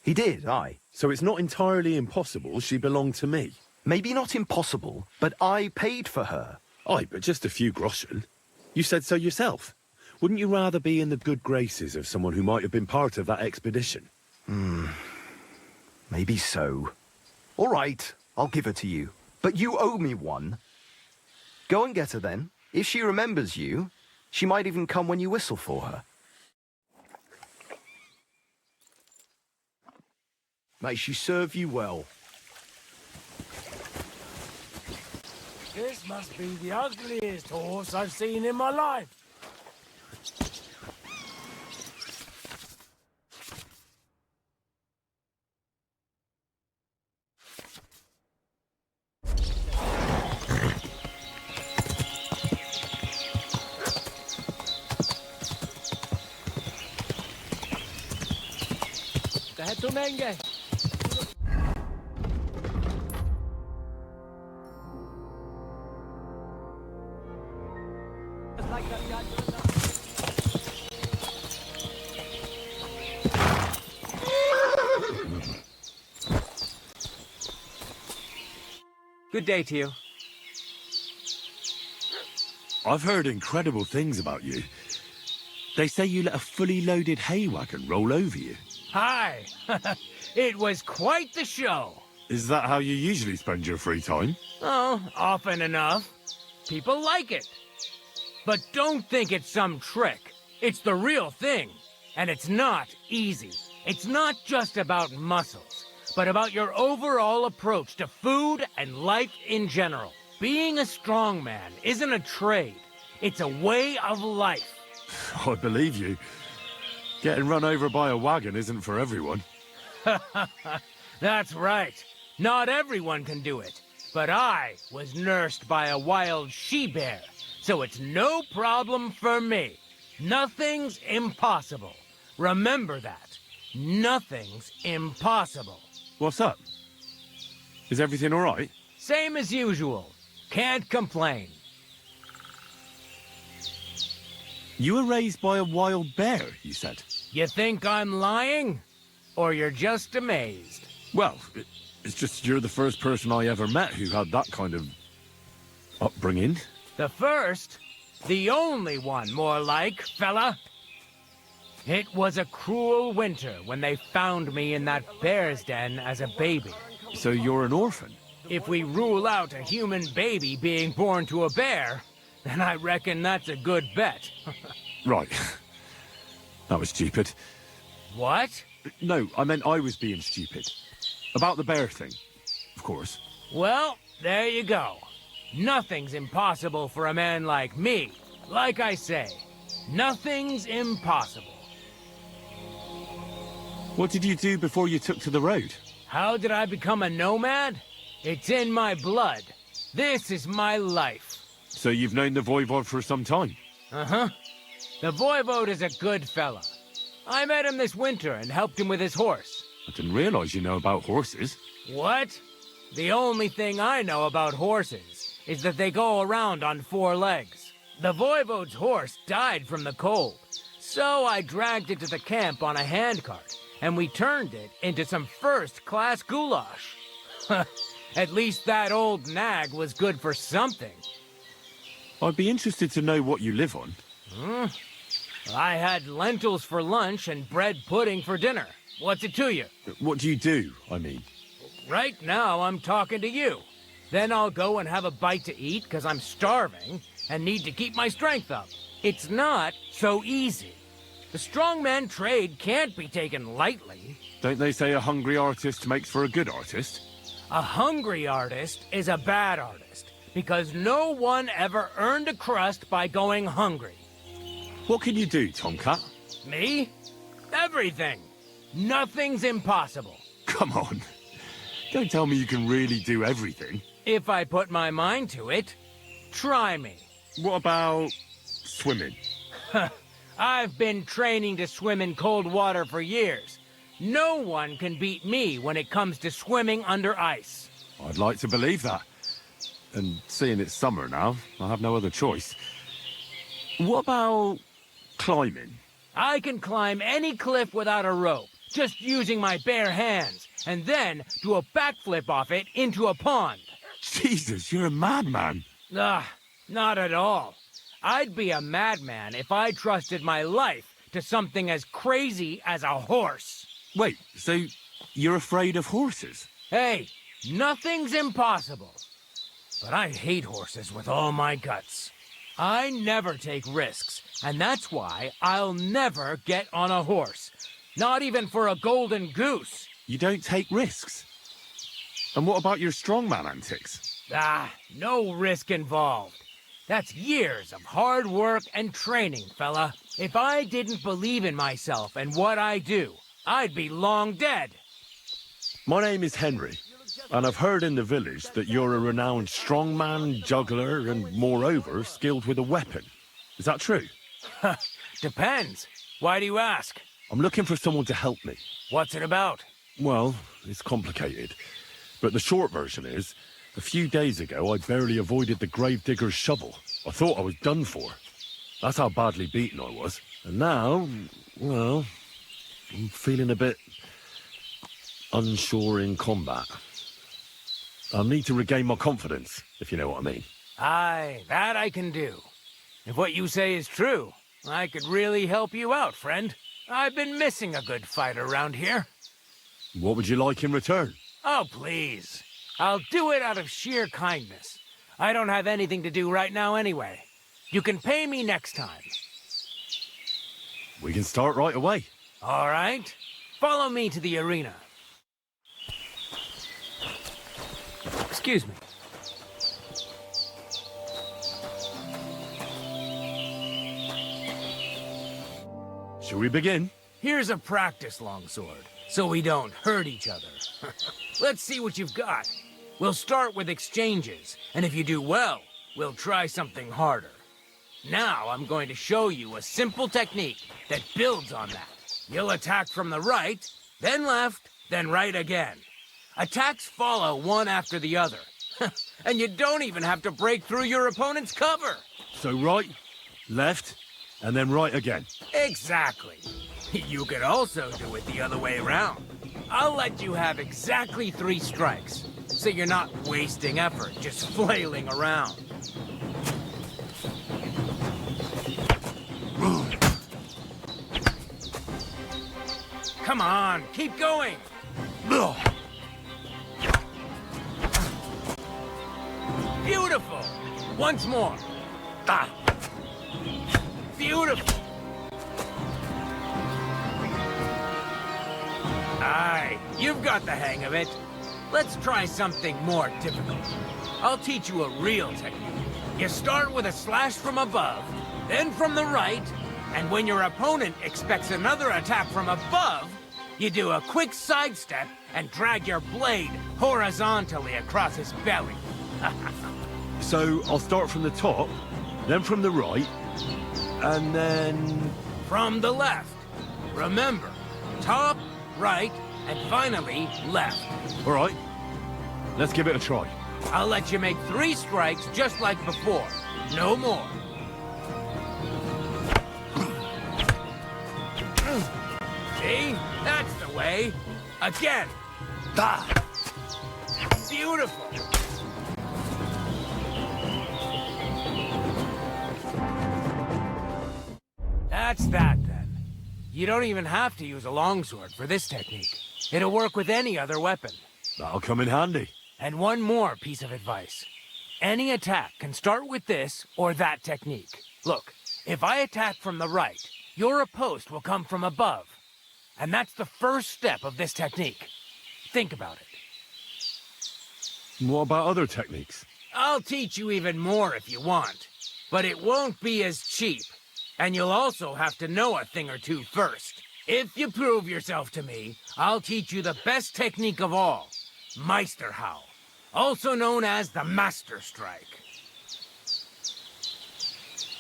Speaker 16: he did, aye.
Speaker 11: So it's not entirely impossible she belonged to me.
Speaker 16: Maybe not impossible, but I paid for her.
Speaker 11: Aye, but just a few groschen. You said so yourself.
Speaker 7: Wouldn't you rather be in the good graces of someone who might have been part of that expedition?
Speaker 16: Maybe so. All right, I'll give her to you. But you owe me one. Go and get her then. If she remembers you, she might even come when you whistle for her. May she serve you well.
Speaker 6: This must be the ugliest horse I've seen in my life.
Speaker 22: Good day to you.
Speaker 7: I've heard incredible things about you. They say you let a fully loaded hay wagon roll over you.
Speaker 22: Hi! It was quite the show.
Speaker 7: Is that how you usually spend your free time?
Speaker 22: Oh, often enough. People like it. But don't think it's some trick. It's the real thing. And it's not easy. It's not just about muscles, but about your overall approach to food and life in general. Being a strongman isn't a trade. It's a way of life.
Speaker 7: I believe you. Getting run over by a wagon isn't for everyone.
Speaker 22: That's right. Not everyone can do it. But I was nursed by a wild she-bear, so it's no problem for me. Nothing's impossible. Remember that. Nothing's impossible.
Speaker 7: What's up? Is everything all right?
Speaker 22: Same as usual. Can't complain.
Speaker 7: You were raised by a wild bear, you said?
Speaker 22: You think I'm lying? Or you're just amazed?
Speaker 7: Well, it's just you're the first person I ever met who had that kind of upbringing.
Speaker 22: The first? The only one, more like, fella. It was a cruel winter when they found me in that bear's den as a baby.
Speaker 7: So you're an orphan?
Speaker 22: If we rule out a human baby being born to a bear, then I reckon that's a good bet.
Speaker 7: Right. That was stupid.
Speaker 22: What?
Speaker 7: No, I meant I was being stupid. About the bear thing, of course.
Speaker 22: Well, there you go. Nothing's impossible for a man like me. Like I say, nothing's impossible.
Speaker 7: What did you do before you took to the road?
Speaker 22: How did I become a nomad? It's in my blood. This is my life.
Speaker 7: So you've known the Voivod for some time?
Speaker 22: Uh-huh. The Voivode is a good fella. I met him this winter and helped him with his horse.
Speaker 7: I didn't realize you know about horses.
Speaker 22: What? The only thing I know about horses is that they go around on 4 legs. The Voivode's horse died from the cold, so I dragged it to the camp on a handcart, and we turned it into some first-class goulash. At least that old nag was good for something.
Speaker 7: I'd be interested to know what you live on.
Speaker 22: I had lentils for lunch and bread pudding for dinner. What's it to you?
Speaker 7: What do you do, I mean?
Speaker 22: Right now, I'm talking to you. Then I'll go and have a bite to eat because I'm starving and need to keep my strength up. It's not so easy. The strongman trade can't be taken lightly.
Speaker 7: Don't they say a hungry artist makes for a good artist?
Speaker 22: A hungry artist is a bad artist because no one ever earned a crust by going hungry.
Speaker 7: What can you do, Tomcat?
Speaker 22: Me? Everything. Nothing's impossible.
Speaker 7: Come on. Don't tell me you can really do everything.
Speaker 22: If I put my mind to it, try me.
Speaker 7: What about swimming?
Speaker 22: I've been training to swim in cold water for years. No one can beat me when it comes to swimming under ice.
Speaker 7: I'd like to believe that. And seeing it's summer now, I have no other choice. What about climbing?
Speaker 22: I can climb any cliff without a rope, just using my bare hands, and then do a backflip off it into a pond.
Speaker 7: Jesus, you're a madman.
Speaker 22: Not at all. I'd be a madman if I trusted my life to something as crazy as a horse.
Speaker 11: Wait, so you're afraid of horses?
Speaker 22: Hey, nothing's impossible. But I hate horses with all my guts. I never take risks, and that's why I'll never get on a horse. Not even for a golden goose.
Speaker 11: You don't take risks? And what about your strongman antics?
Speaker 22: Ah, no risk involved. That's years of hard work and training, fella. If I didn't believe in myself and what I do, I'd be long dead.
Speaker 11: My name is Henry, and I've heard in the village that you're a renowned strongman, juggler, and moreover, skilled with a weapon. Is that true?
Speaker 22: Depends. Why do you ask?
Speaker 11: I'm looking for someone to help me.
Speaker 22: What's it about?
Speaker 11: Well, it's complicated. But the short version is, a few days ago, I barely avoided the gravedigger's shovel. I thought I was done for. That's how badly beaten I was. And now, well, I'm feeling a bit unsure in combat. I need to regain my confidence, if you know what I mean.
Speaker 22: Aye, that I can do. If what you say is true, I could really help you out, friend. I've been missing a good fight around here.
Speaker 11: What would you like in return?
Speaker 22: Oh, please. I'll do it out of sheer kindness. I don't have anything to do right now anyway. You can pay me next time.
Speaker 11: We can start right away.
Speaker 22: All right. Follow me to the arena. Excuse me.
Speaker 11: Shall we begin?
Speaker 22: Here's a practice longsword, so we don't hurt each other. Let's see what you've got. We'll start with exchanges, and if you do well, we'll try something harder. Now I'm going to show you a simple technique that builds on that. You'll attack from the right, then left, then right again. Attacks follow one after the other. And you don't even have to break through your opponent's cover.
Speaker 11: So right, left, and then right again.
Speaker 22: Exactly. You could also do it the other way around. I'll let you have exactly 3 strikes, so you're not wasting effort just flailing around. Come on, keep going! Beautiful! Once more. Ah. Beautiful! Aye, you've got the hang of it. Let's try something more difficult. I'll teach you a real technique. You start with a slash from above, then from the right, and when your opponent expects another attack from above, you do a quick sidestep and drag your blade horizontally across his belly.
Speaker 11: So I'll start from the top, then from the right, and then...
Speaker 22: From the left. Remember, top, right, and finally, left.
Speaker 11: All right, let's give it a try.
Speaker 22: I'll let you make 3 strikes just like before. No more. See? That's the way. Again. Ah. Beautiful. That's that, then. You don't even have to use a longsword for this technique. It'll work with any other weapon.
Speaker 11: That'll come in handy.
Speaker 22: And one more piece of advice. Any attack can start with this or that technique. Look, if I attack from the right, your riposte will come from above. And that's the first step of this technique. Think about it.
Speaker 11: What about other techniques?
Speaker 22: I'll teach you even more if you want. But it won't be as cheap. And you'll also have to know a thing or two first. If you prove yourself to me, I'll teach you the best technique of all. Meisterhowl. Also known as the Master Strike.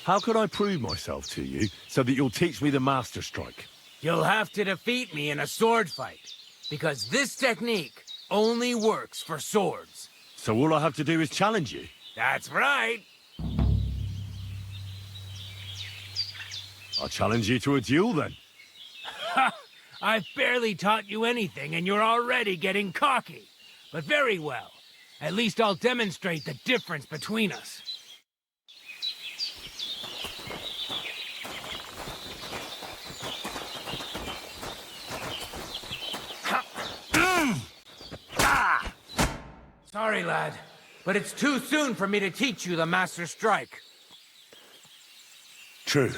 Speaker 11: How could I prove myself to you so that you'll teach me the Master Strike?
Speaker 22: You'll have to defeat me in a sword fight. Because this technique only works for swords.
Speaker 11: So all I have to do is challenge you?
Speaker 22: That's right.
Speaker 11: I'll challenge you to a duel, then.
Speaker 22: Ha! I've barely taught you anything, and you're already getting cocky. But very well. At least I'll demonstrate the difference between us. sorry, lad, but it's too soon for me to teach you the Master Strike.
Speaker 11: True.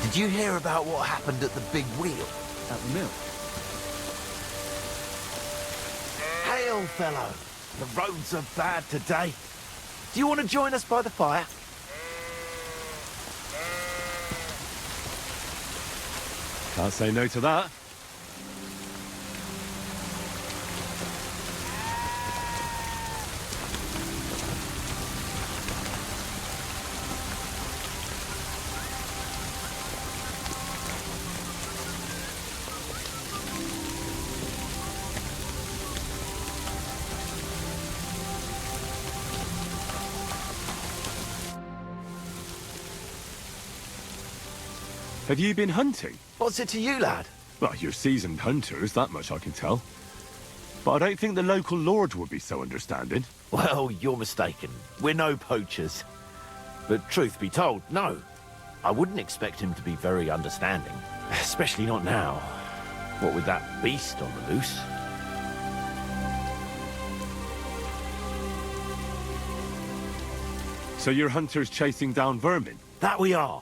Speaker 9: Did you hear about what happened at the big wheel?
Speaker 4: At the mill?
Speaker 9: Hail, fellow! The roads are bad today. Do you want to join us by the fire?
Speaker 11: Can't say no to that. Have you been hunting?
Speaker 9: What's it to you, lad?
Speaker 11: Well, you're seasoned hunters, that much I can tell. But I don't think the local lord would be so understanding.
Speaker 9: Well, you're mistaken. We're no poachers. But truth be told, no. I wouldn't expect him to be very understanding. Especially not now. What with that beast on the loose.
Speaker 11: So you're hunters chasing down vermin?
Speaker 9: That we are.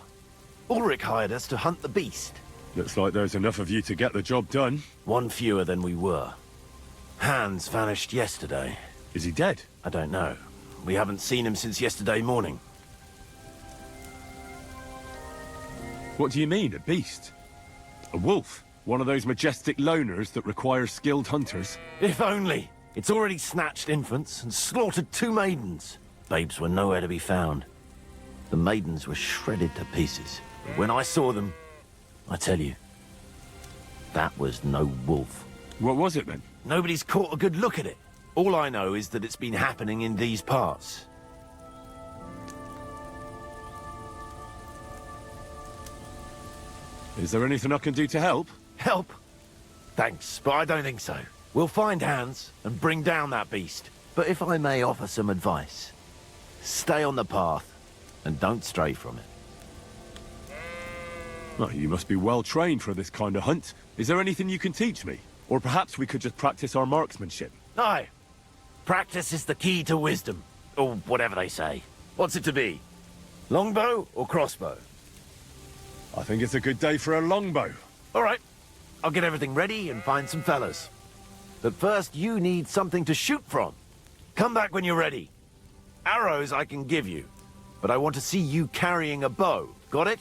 Speaker 9: Ulrich hired us to hunt the beast.
Speaker 11: Looks like there's enough of you to get the job done.
Speaker 9: One fewer than we were. Hans vanished yesterday.
Speaker 11: Is he dead?
Speaker 9: I don't know. We haven't seen him since yesterday morning.
Speaker 11: What do you mean, a beast? A wolf? One of those majestic loners that require skilled hunters?
Speaker 9: If only! It's already snatched infants and slaughtered 2 maidens. Babes were nowhere to be found. The maidens were shredded to pieces. But when I saw them, I tell you, that was no wolf.
Speaker 11: What was it then?
Speaker 9: Nobody's caught a good look at it. All I know is that it's been happening in these parts.
Speaker 11: Is there anything I can do to help?
Speaker 9: Help? Thanks, but I don't think so. We'll find Hans and bring down that beast. But if I may offer some advice, stay on the path and don't stray from it.
Speaker 11: Oh, you must be well trained for this kind of hunt. Is there anything you can teach me? Or perhaps we could just practice our marksmanship?
Speaker 9: Aye. Practice is the key to wisdom. Or whatever they say. What's it to be? Longbow or crossbow?
Speaker 11: I think it's a good day for a longbow.
Speaker 9: All right. I'll get everything ready and find some fellas. But first, you need something to shoot from. Come back when you're ready. Arrows I can give you, but I want to see you carrying a bow. Got it?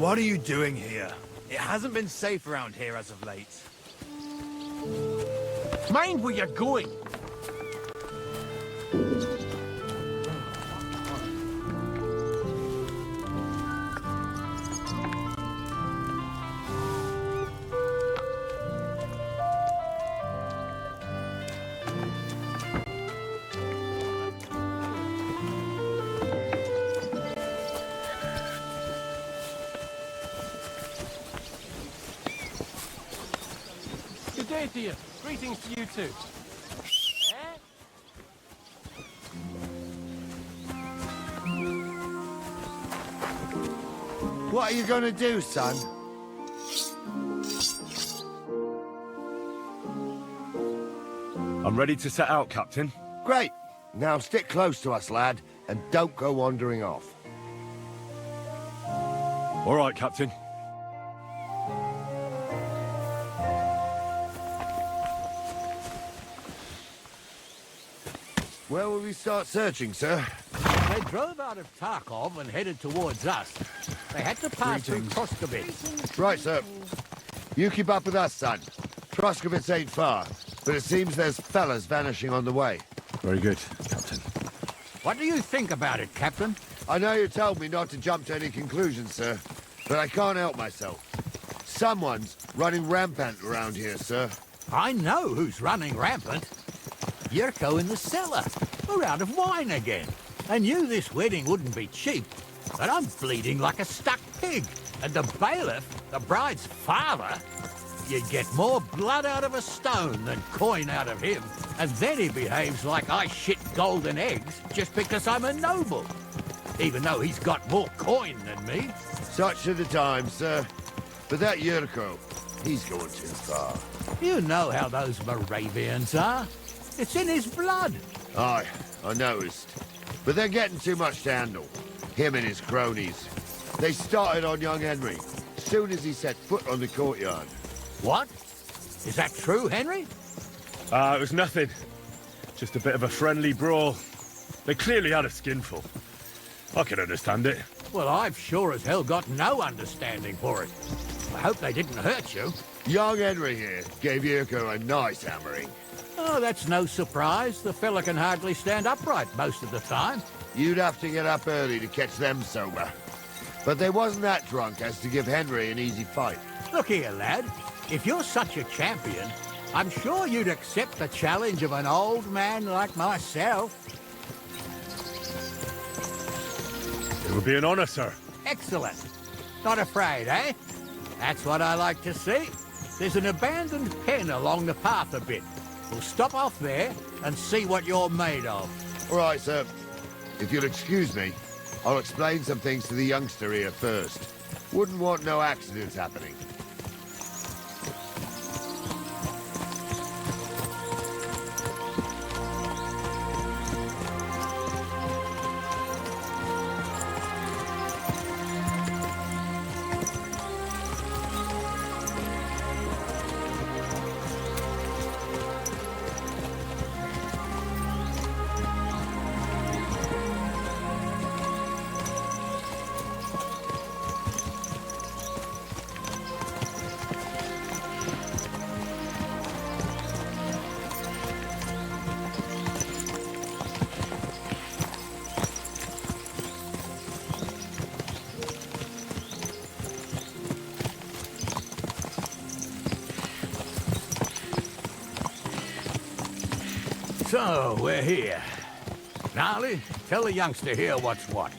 Speaker 4: What are you doing here? It hasn't been safe around here as of late.
Speaker 3: Mind where you're going.
Speaker 6: Good day to you. Greetings to you too.
Speaker 10: What are you gonna do, son?
Speaker 7: I'm ready to set out, Captain.
Speaker 10: Great. Now stick close to us, lad, and don't go wandering off.
Speaker 7: All right, Captain.
Speaker 10: Where will we start searching, sir?
Speaker 20: They drove out of Tarkov and headed towards us. They had to pass through Troskovitz.
Speaker 10: Right, sir. You keep up with us, son. Troskovitz ain't far, but it seems there's fellas vanishing on the way.
Speaker 7: Very good, Captain.
Speaker 20: What do you think about it, Captain?
Speaker 10: I know you told me not to jump to any conclusions, sir, but I can't help myself. Someone's running rampant around here, sir.
Speaker 20: I know who's running rampant. Yurko in the cellar. We're out of wine again. I knew this wedding wouldn't be cheap, but I'm bleeding like a stuck pig. And the bailiff, the bride's father, you'd get more blood out of a stone than coin out of him. And then he behaves like I shit golden eggs just because I'm a noble. Even though he's got more coin than me.
Speaker 10: Such are the times, sir. But that Yurko, he's going too far.
Speaker 20: You know how those Moravians are. It's in his blood.
Speaker 10: Aye, I noticed. But they're getting too much to handle. Him and his cronies. They started on young Henry, soon as he set foot on the courtyard.
Speaker 20: What? Is that true, Henry?
Speaker 7: It was nothing. Just a bit of a friendly brawl. They clearly had a skinful. I can understand it.
Speaker 20: Well, I've sure as hell got no understanding for it. I hope they didn't hurt you.
Speaker 10: Young Henry here gave Yurko a nice hammering.
Speaker 20: Oh, that's no surprise. The fella can hardly stand upright most of the time.
Speaker 10: You'd have to get up early to catch them sober. But they wasn't that drunk as to give Henry an easy fight.
Speaker 20: Look here, lad. If you're such a champion, I'm sure you'd accept the challenge of an old man like myself.
Speaker 7: It would be an honor, sir.
Speaker 20: Excellent. Not afraid, eh? That's what I like to see. There's an abandoned pen along the path a bit. We'll stop off there and see what you're made of.
Speaker 10: All right, sir. If you'll excuse me, I'll explain some things to the youngster here first. Wouldn't want no accidents happening.
Speaker 20: So, we're here. Gnarly, tell the youngster here what's what.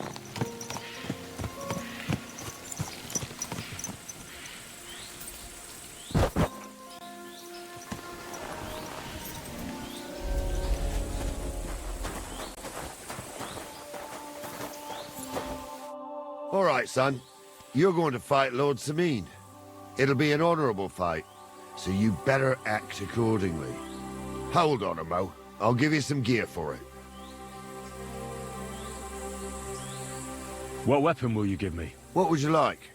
Speaker 10: All right, son. You're going to fight Lord Sameen. It'll be an honorable fight, so you better act accordingly. Hold on, Mo. I'll give you some gear for it.
Speaker 7: What weapon will you give me?
Speaker 10: What would you like?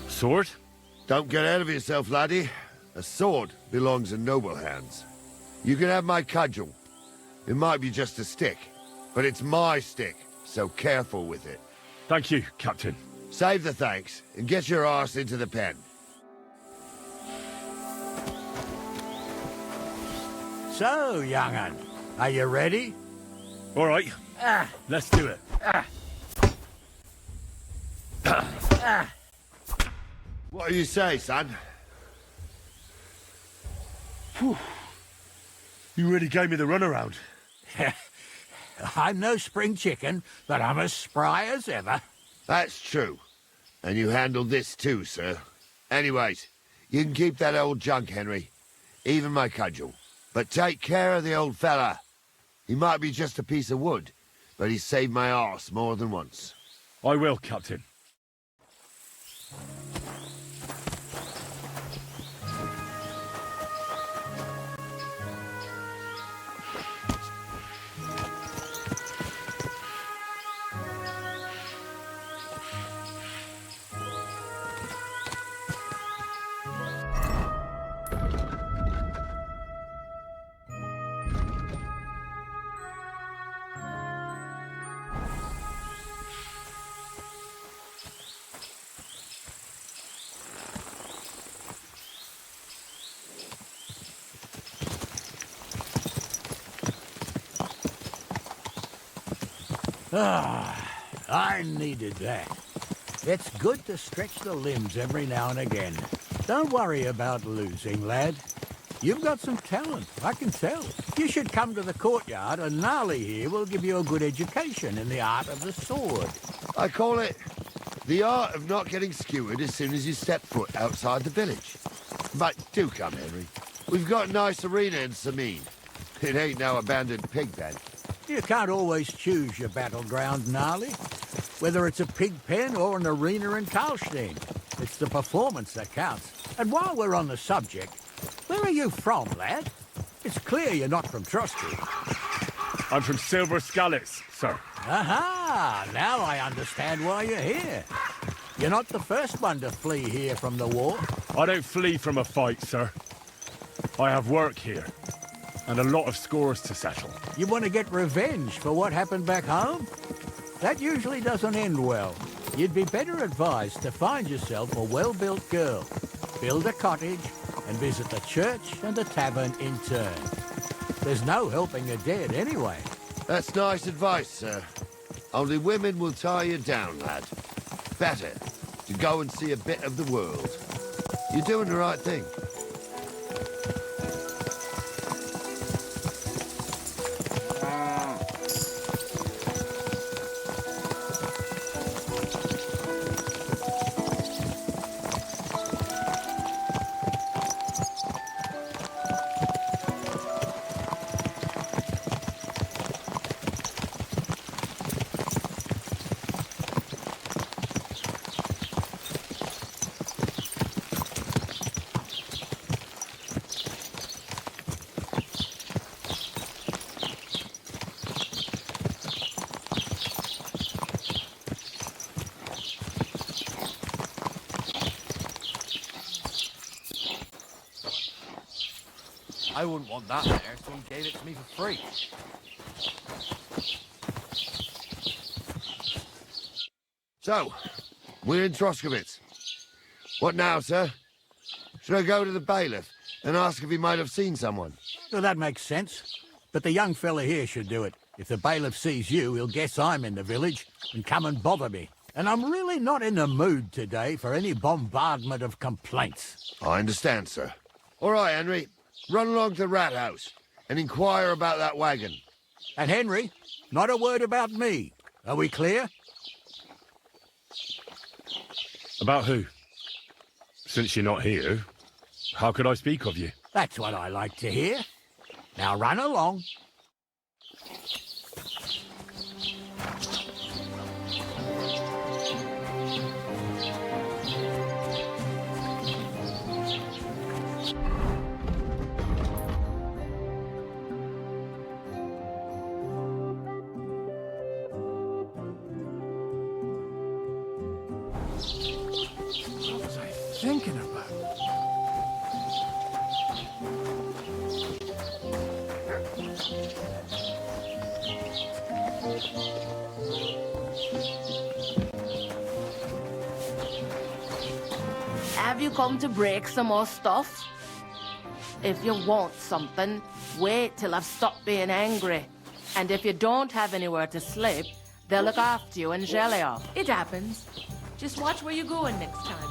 Speaker 7: Sword?
Speaker 10: Don't get ahead of yourself, laddie. A sword belongs in noble hands. You can have my cudgel. It might be just a stick, but it's my stick, so careful with it.
Speaker 7: Thank you, Captain.
Speaker 10: Save the thanks, and get your arse into the pen.
Speaker 20: So, young'un, are you ready?
Speaker 7: All right. Let's do it.
Speaker 10: What do you say, son?
Speaker 7: Whew. You really gave me the runaround.
Speaker 20: I'm no spring chicken, but I'm as spry as ever.
Speaker 10: That's true. And you handled this too, sir. Anyways, you can keep that old junk, Henry. Even my cudgel. But take care of the old fella. He might be just a piece of wood, but he's saved my arse more than once.
Speaker 7: I will, Captain.
Speaker 20: I needed that. It's good to stretch the limbs every now and again. Don't worry about losing, lad. You've got some talent, I can tell. You should come to the courtyard, and Gnarly here will give you a good education in the art of the sword.
Speaker 10: I call it the art of not getting skewered as soon as you step foot outside the village. But do come, Henry. We've got a nice arena in Sameen. It ain't no abandoned pig pen.
Speaker 20: You can't always choose your battleground, Gnarly. Whether it's a pig pen or an arena in Karlstein. It's the performance that counts. And while we're on the subject, where are you from, lad? It's clear you're not from Trotsky.
Speaker 7: I'm from Silver Scallops, sir.
Speaker 20: Aha! Now I understand why you're here. You're not the first one to flee here from the war.
Speaker 7: I don't flee from a fight, sir. I have work here, and a lot of scores to settle.
Speaker 20: You want to get revenge for what happened back home? That usually doesn't end well. You'd be better advised to find yourself a well-built girl, build a cottage, and visit the church and the tavern in turn. There's no helping a dead anyway.
Speaker 10: That's nice advice, sir. Only women will tie you down, lad. Better to go and see a bit of the world. You're doing the right thing.
Speaker 4: I wouldn't want that there, so he gave it to me for free.
Speaker 10: So, we're in Troskowitz. What now, sir? Should I go to the bailiff and ask if he might have seen someone?
Speaker 20: Well, that makes sense. But the young fella here should do it. If the bailiff sees you, he'll guess I'm in the village and come and bother me. And I'm really not in the mood today for any bombardment of complaints.
Speaker 10: I understand, sir. All right, Henry. Run along to the rat house and inquire about that wagon.
Speaker 20: And Henry, not a word about me. Are we clear?
Speaker 7: About who? Since you're not here, how could I speak of you?
Speaker 20: That's what I like to hear. Now run along.
Speaker 5: What was I thinking about?
Speaker 6: Have you come to break some more stuff? If you want something, wait till I've stopped being angry. And if you don't have anywhere to sleep, they'll look after you and jail you. It happens. Just watch where you're going next time.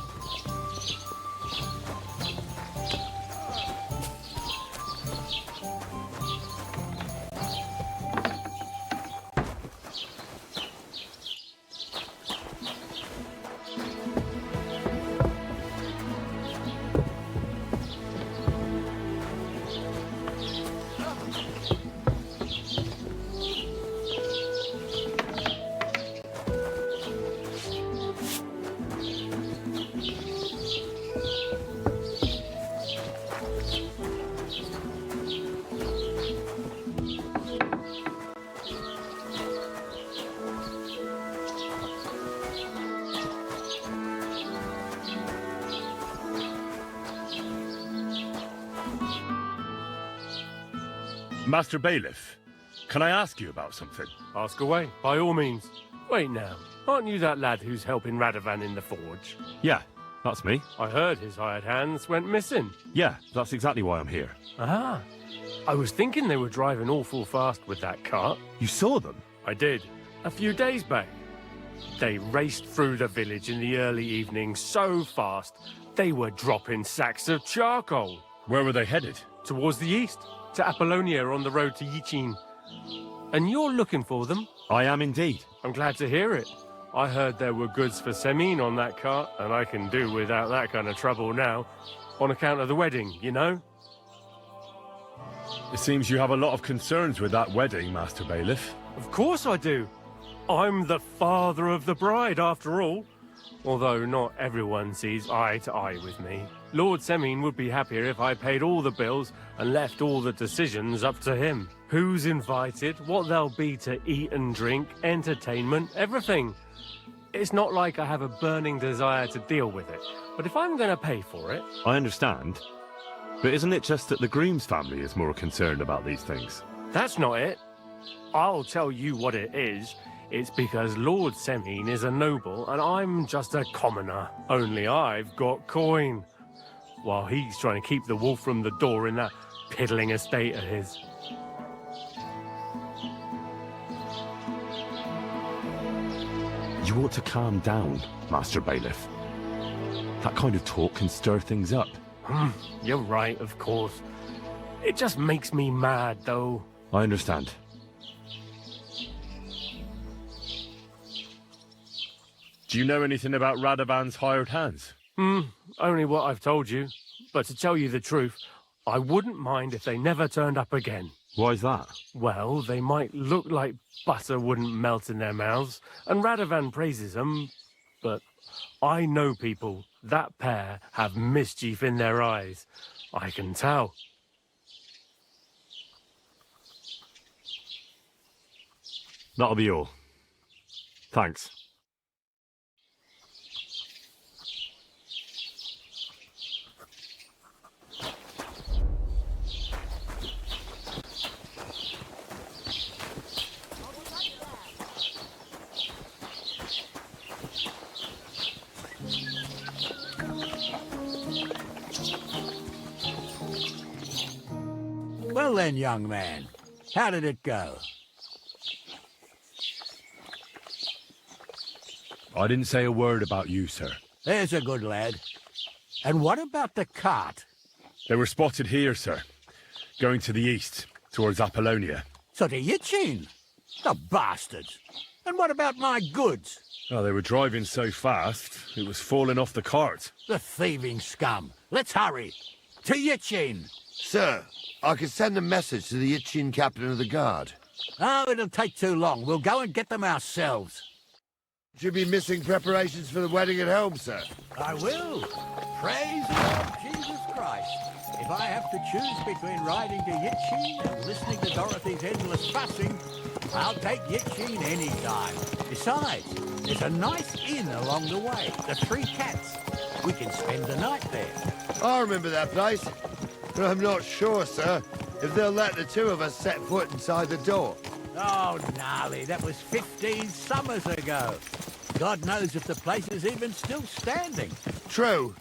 Speaker 7: Master Bailiff, can I ask you about something?
Speaker 14: Ask away, by all means. Wait now, aren't you that lad who's helping Radovan in the forge?
Speaker 11: Yeah, that's me.
Speaker 14: I heard his hired hands went missing.
Speaker 11: Yeah, that's exactly why I'm here.
Speaker 14: Ah, I was thinking they were driving awful fast with that cart.
Speaker 11: You saw them?
Speaker 14: I did, a few days back. They raced through the village in the early evening so fast, they were dropping sacks of charcoal.
Speaker 11: Where were they headed?
Speaker 14: Towards the east, to Apollonia on the road to Yichin. And you're looking for them?
Speaker 11: I am indeed.
Speaker 14: I'm glad to hear it. I heard there were goods for Semin on that cart, and I can do without that kind of trouble now, on account of the wedding, you know?
Speaker 11: It seems you have a lot of concerns with that wedding, Master Bailiff.
Speaker 14: Of course I do. I'm the father of the bride, after all. Although not everyone sees eye to eye with me. Lord Semin would be happier if I paid all the bills and left all the decisions up to him. Who's invited, what there'll be to eat and drink, entertainment, everything. It's not like I have a burning desire to deal with it, but if I'm going to pay for it...
Speaker 11: I understand. But isn't it just that the groom's family is more concerned about these things?
Speaker 14: That's not it. I'll tell you what it is. It's because Lord Semin is a noble and I'm just a commoner. Only I've got coin. While he's trying to keep the wolf from the door in that piddling estate of his.
Speaker 11: You ought to calm down, Master Bailiff. That kind of talk can stir things up.
Speaker 14: You're right, of course. It just makes me mad, though.
Speaker 11: I understand. Do you know anything about Radovan's hired hands?
Speaker 14: Only what I've told you. But to tell you the truth, I wouldn't mind if they never turned up again.
Speaker 11: Why's that?
Speaker 14: Well, they might look like butter wouldn't melt in their mouths, and Radovan praises them, but I know people. That pair have mischief in their eyes. I can tell.
Speaker 11: That'll be all. Thanks.
Speaker 20: Well then, young man, how did it go?
Speaker 11: I didn't say a word about you, sir.
Speaker 20: There's a good lad. And what about the cart?
Speaker 11: They were spotted here, sir. Going to the east, towards Apollonia.
Speaker 20: So to Yichin? The bastards! And what about my goods?
Speaker 11: Oh, they were driving so fast, it was falling off the cart.
Speaker 20: The thieving scum. Let's hurry. To Yichin!
Speaker 10: Sir, I could send a message to the Yichin captain of the guard.
Speaker 20: Oh, it'll take too long. We'll go and get them ourselves.
Speaker 10: Should be missing preparations for the wedding at home, sir.
Speaker 20: I will. Praise the Lord Jesus Christ. If I have to choose between riding to Yichin and listening to Dorothy's endless fussing, I'll take Yichin any time. Besides, there's a nice inn along the way, the Three Cats. We can spend the night there.
Speaker 10: I remember that place, but I'm not sure, sir, if they'll let the two of us set foot inside the door.
Speaker 20: Oh, gnarly, that was 15 summers ago. God knows if the place is even still standing.
Speaker 10: True,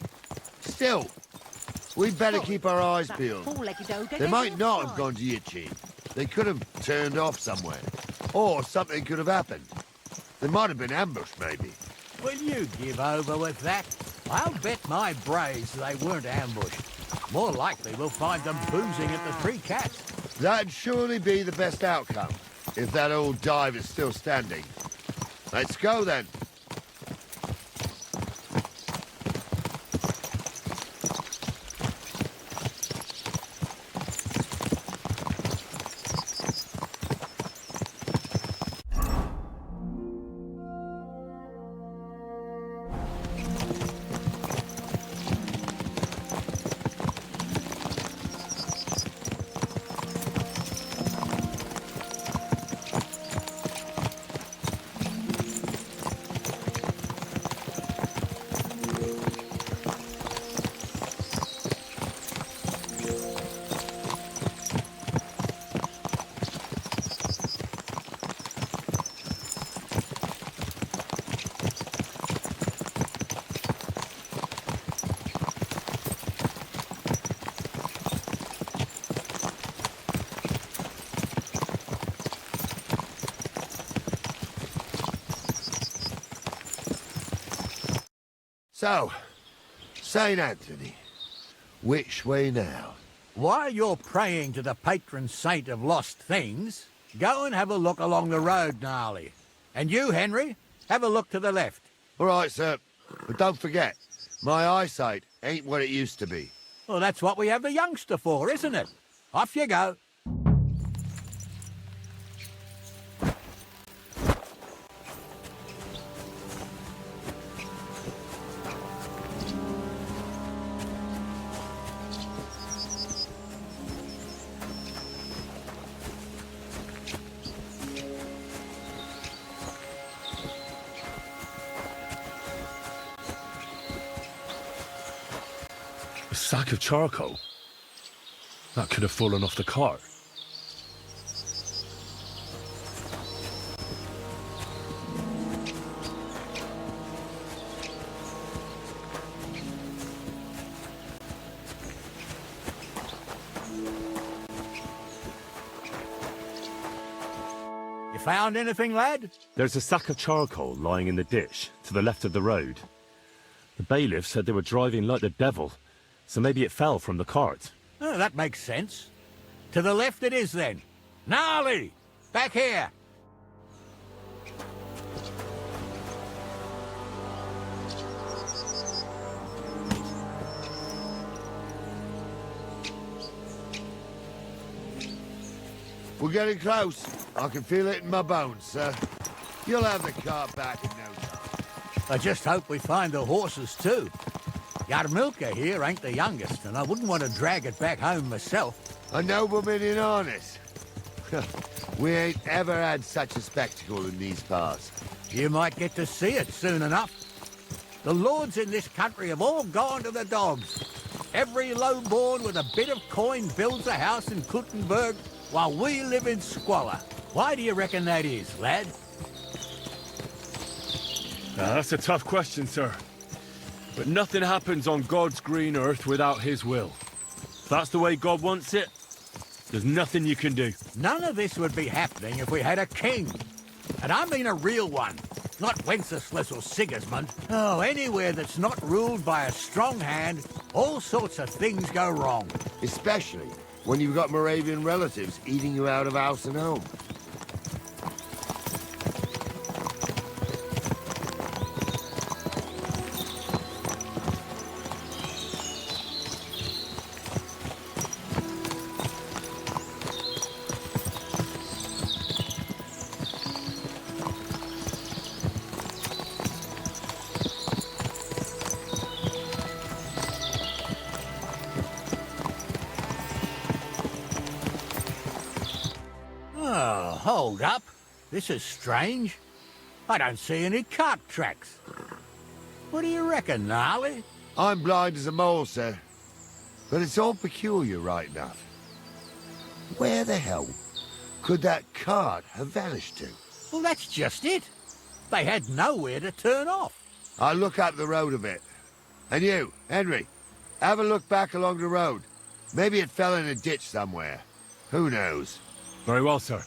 Speaker 10: Still, we'd better keep our eyes peeled. They might not have gone to Yichin. They could have turned off somewhere. Or something could have happened. They might have been ambushed, maybe.
Speaker 20: Will you give over with that? I'll bet my braves they weren't ambushed. More likely we'll find them boozing at the Three Cats.
Speaker 10: That'd surely be the best outcome, if that old dive is still standing. Let's go, then. So, St. Anthony, which way now?
Speaker 20: While you're praying to the patron saint of lost things, go and have a look along the road, Gnarly. And you, Henry, have a look to the left.
Speaker 10: All right, sir. But don't forget, my eyesight ain't what it used to be.
Speaker 20: Well, that's what we have the youngster for, isn't it? Off you go.
Speaker 11: A sack of charcoal? That could have fallen off the cart.
Speaker 20: You found anything, lad?
Speaker 11: There's a sack of charcoal lying in the ditch to the left of the road. The bailiff said they were driving like the devil, so maybe it fell from the cart.
Speaker 20: Oh, that makes sense. To the left it is, then. Gnarly! Back here!
Speaker 10: We're getting close. I can feel it in my bones, sir. You'll have the cart back in no time.
Speaker 20: I just hope we find the horses, too. Yarmilka here ain't the youngest, and I wouldn't want to drag it back home myself.
Speaker 10: A nobleman in harness. We ain't ever had such a spectacle in these parts.
Speaker 20: You might get to see it soon enough. The lords in this country have all gone to the dogs. Every lowborn with a bit of coin builds a house in Kuttenberg, while we live in squalor. Why do you reckon that is, lad?
Speaker 11: That's a tough question, sir. But nothing happens on God's green earth without his will. If that's the way God wants it, there's nothing you can do.
Speaker 20: None of this would be happening if we had a king. And I mean a real one. Not Wenceslas or Sigismund. Oh, anywhere that's not ruled by a strong hand, all sorts of things go wrong.
Speaker 10: Especially when you've got Moravian relatives eating you out of house and home.
Speaker 20: Oh, hold up. This is strange. I don't see any cart tracks. What do you reckon, Gnarly?
Speaker 10: I'm blind as a mole, sir. But it's all peculiar right enough. Where the hell could that cart have vanished to?
Speaker 20: Well, that's just it. They had nowhere to turn off.
Speaker 10: I'll look up the road a bit. And you, Henry, Have a look back along the road. Maybe it fell in a ditch somewhere. Who knows?
Speaker 11: Very well, sir.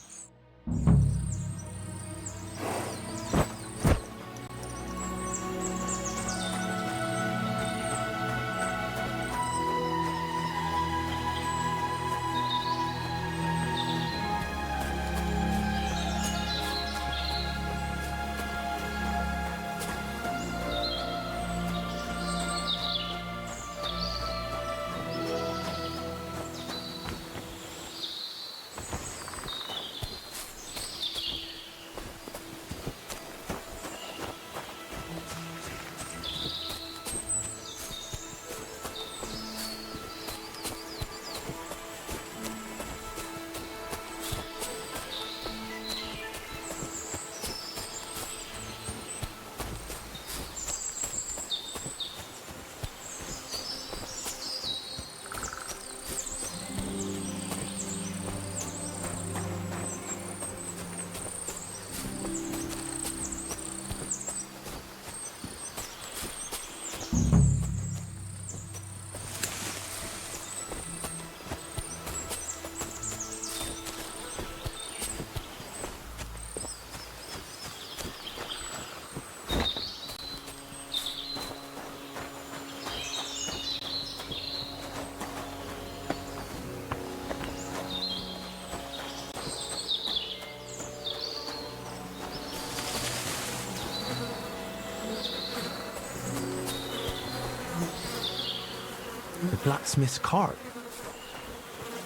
Speaker 15: The blacksmith's cart.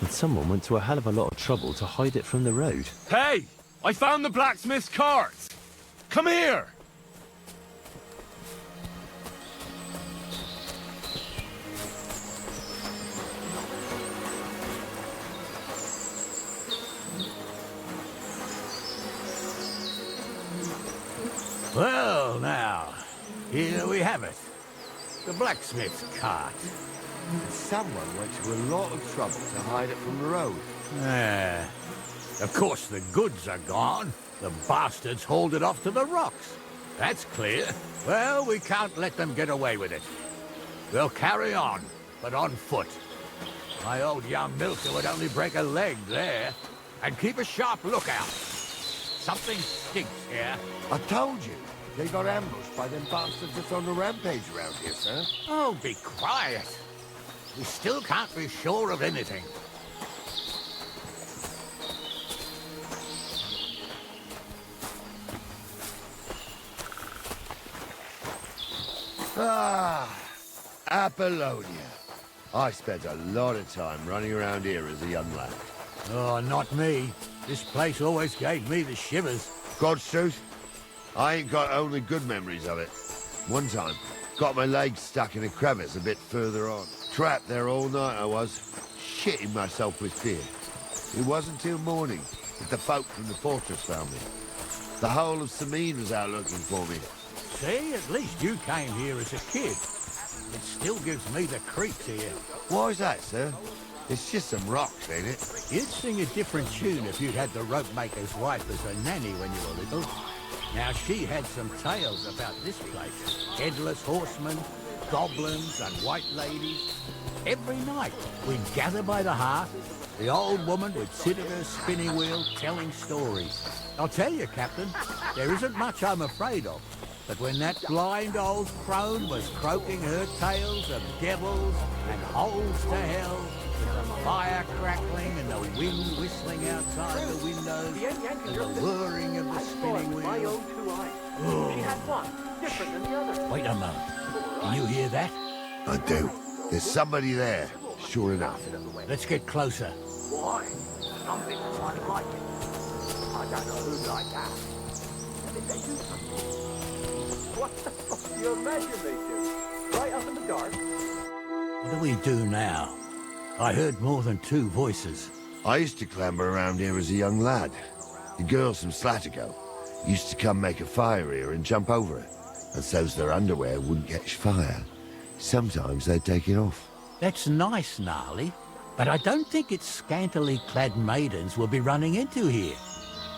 Speaker 15: And someone went to a hell of a lot of trouble to hide it from the road.
Speaker 11: Hey! I found the blacksmith's cart! Come here!
Speaker 20: Well, now, here we have it. The blacksmith's cart.
Speaker 10: Someone went to a lot of trouble to hide it from the road.
Speaker 20: Of course, the goods are gone. The bastards hauled it off to the rocks. That's clear. Well, we can't let them get away with it. We'll carry on, but on foot. My old young milker would only break a leg there. And keep a sharp lookout. Something stinks here.
Speaker 10: I told you. They got ambushed by them bastards that's on the rampage around here, sir.
Speaker 20: Oh, be quiet. We still can't be sure of anything.
Speaker 10: Ah, Apollonia. I spent a lot of time running around here as a young lad.
Speaker 20: Oh, not me. This place always gave me the shivers.
Speaker 10: God's truth, I ain't got only good memories of it. One time, got my legs stuck in a crevice a bit further on. Trapped there all night I was, shitting myself with fear. It wasn't till morning that the folk from the fortress found me. The whole of Sameen was out looking for me.
Speaker 20: See, at least you came here as a kid. It still gives me the creeps here.
Speaker 10: Why's that, sir? It's just some rocks, ain't it?
Speaker 20: You'd sing a different tune if you'd had the ropemaker's wife as a nanny when you were little. Now, she had some tales about this place. Headless horsemen, goblins and white ladies. Every night, we'd gather by the hearth. The old woman would sit at her spinning wheel telling stories. I'll tell you, Captain, there isn't much I'm afraid of. But when that blind old crone was croaking her tales of devils and holes to hell, with the fire crackling and the wind whistling outside the windows, and the whirring of the spinning wheel. Wait a moment. Do you hear that?
Speaker 10: I do. There's somebody there, sure enough.
Speaker 20: Let's get closer.
Speaker 9: Why? Something quite like it. I don't know who'd like that. Did they do something? What the fuck do you imagine they do? Right up in the dark?
Speaker 20: What do we do now? I heard more than two voices.
Speaker 10: I used to clamber around here as a young lad. The girls from Slatigo used to come make a fire here and jump over it. And so's their underwear wouldn't catch fire. Sometimes they'd take it off.
Speaker 20: That's nice, Gnarly. But I don't think it's scantily clad maidens we'll be running into here.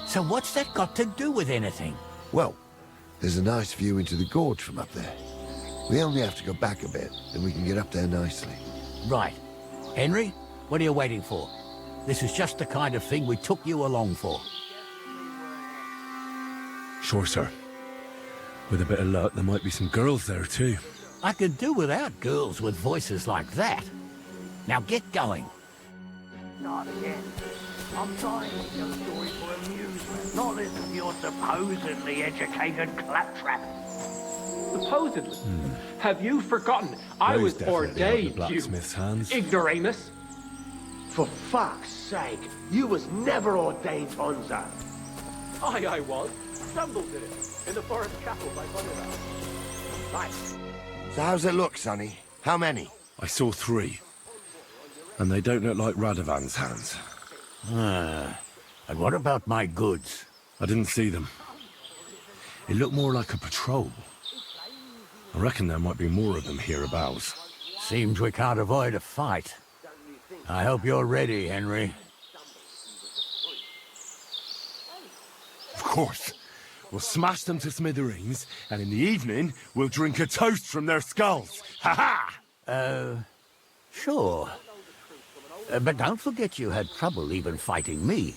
Speaker 20: So what's that got to do with anything?
Speaker 10: Well, there's a nice view into the gorge from up there. We only have to go back a bit, and we can get up there nicely.
Speaker 20: Right. Henry, what are you waiting for? This is just the kind of thing we took you along for.
Speaker 11: Sure, sir. With a bit of luck, there might be some girls there, too.
Speaker 20: I could do without girls with voices like that. Now get going.
Speaker 12: Not again. I'm trying to tell stories for amusement, not listen to your supposedly educated claptrap.
Speaker 17: Supposedly? Have you forgotten I was ordained,
Speaker 11: the blacksmith's hands.
Speaker 17: ignoramus?
Speaker 9: For fuck's sake, you was never ordained, Honza.
Speaker 17: I was. Stumbled in it, in the forest chapel by Bonneval.
Speaker 9: Right.
Speaker 10: So how's it look, Sonny? How many?
Speaker 11: I saw 3. And they don't look like Radovan's hands.
Speaker 20: And what about my goods?
Speaker 11: I didn't see them. It looked more like a patrol. I reckon there might be more of them hereabouts.
Speaker 20: Seems we can't avoid a fight. I hope you're ready, Henry.
Speaker 11: Of course. We'll smash them to smithereens, and in the evening, we'll drink a toast from their skulls. Ha-ha!
Speaker 20: Sure. But don't forget you had trouble even fighting me.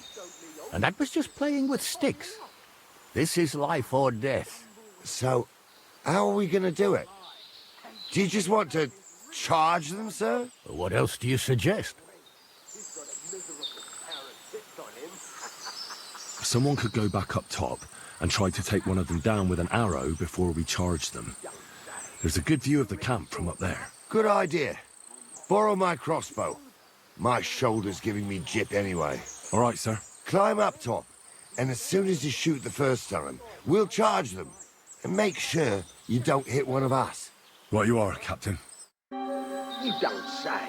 Speaker 20: And that was just playing with sticks. This is life or death.
Speaker 10: So, how are we gonna do it? Do you just want to charge them, sir?
Speaker 20: What else do you suggest?
Speaker 11: Someone could go back up top and try to take one of them down with an arrow before we charge them. There's a good view of the camp from up there.
Speaker 10: Good idea. Borrow my crossbow. My shoulder's giving me jip anyway.
Speaker 11: All right, sir.
Speaker 10: Climb up top, and as soon as you shoot the first time, we'll charge them. And make sure you don't hit one of us.
Speaker 11: Right you are, Captain.
Speaker 9: You don't say.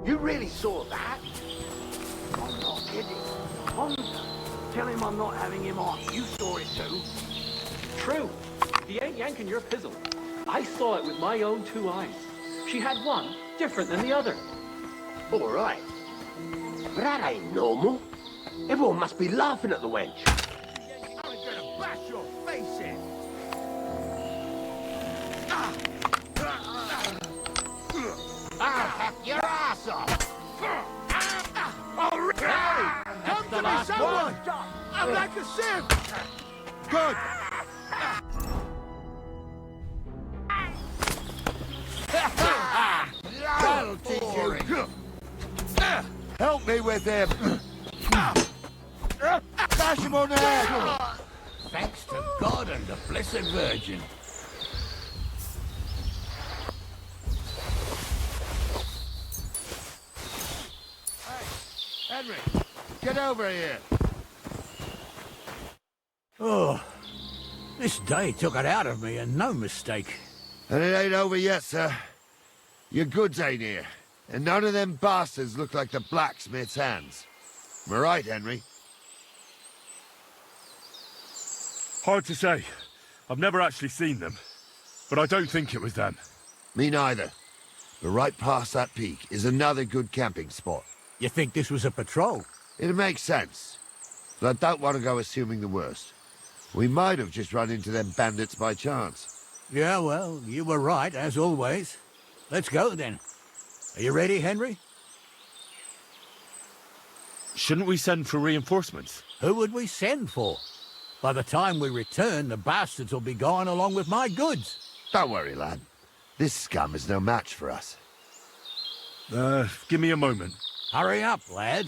Speaker 9: You really saw that?
Speaker 12: I'm not kidding. Honza, tell him I'm not having him on. You saw it too.
Speaker 17: True. He ain't yanking your pizzle. I saw it with my own 2 eyes. She had one different than the other.
Speaker 9: All right. But that ain't normal. Everyone must be laughing at the wench.
Speaker 3: I'm gonna bash your face in.
Speaker 9: I'll hack your ass off. Oh, really? Come to me, someone! I'm like a sieve.
Speaker 10: Good. That'll teach you. Help me with him. Bash him on the head.
Speaker 20: Thanks to God and the Blessed Virgin.
Speaker 10: Henry, get over here.
Speaker 20: Oh, this day took it out of me, and no mistake.
Speaker 10: And it ain't over yet, sir. Your goods ain't here. And none of them bastards look like the blacksmith's hands. Am I right, Henry?
Speaker 11: Hard to say. I've never actually seen them. But I don't think it was them.
Speaker 10: Me neither. But right past that peak is another good camping spot.
Speaker 20: You think this was a patrol?
Speaker 10: It makes sense. But I don't want to go assuming the worst. We might have just run into them bandits by chance.
Speaker 20: Yeah, well, you were right, as always. Let's go, then. Are you ready, Henry?
Speaker 11: Shouldn't we send for reinforcements?
Speaker 20: Who would we send for? By the time we return, the bastards will be gone along with my goods.
Speaker 10: Don't worry, lad. This scum is no match for us.
Speaker 11: Give me a moment.
Speaker 20: Hurry up, lad.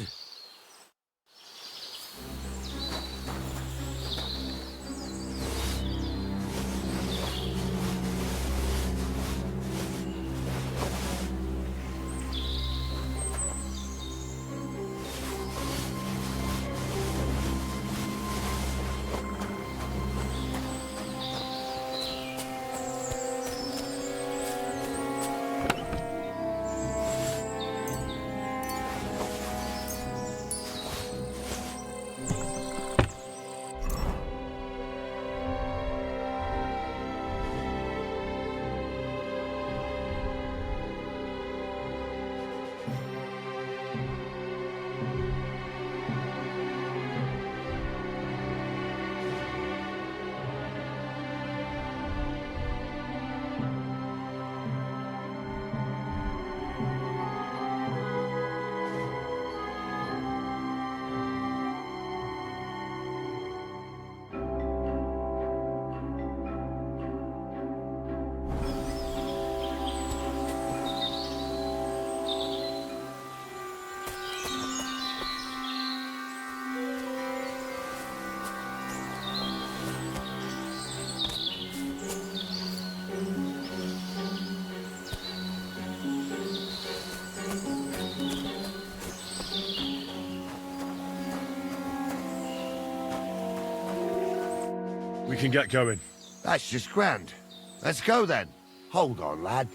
Speaker 7: we can get going.
Speaker 10: That's just grand. Let's go then. Hold on, lad.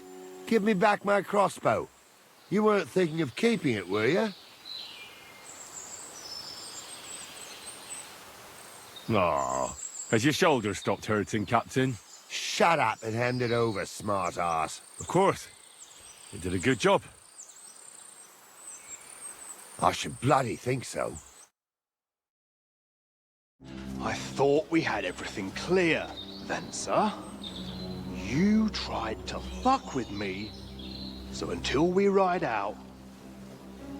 Speaker 10: Give me back my crossbow. You weren't thinking of keeping it, were you?
Speaker 7: Aw. Has your shoulder stopped hurting, Captain?
Speaker 10: Shut up and hand it over, smart ass.
Speaker 7: Of course. You did a good job.
Speaker 10: I should bloody think so.
Speaker 18: I thought we had everything clear, then, sir. You tried to fuck with me, so until we ride out,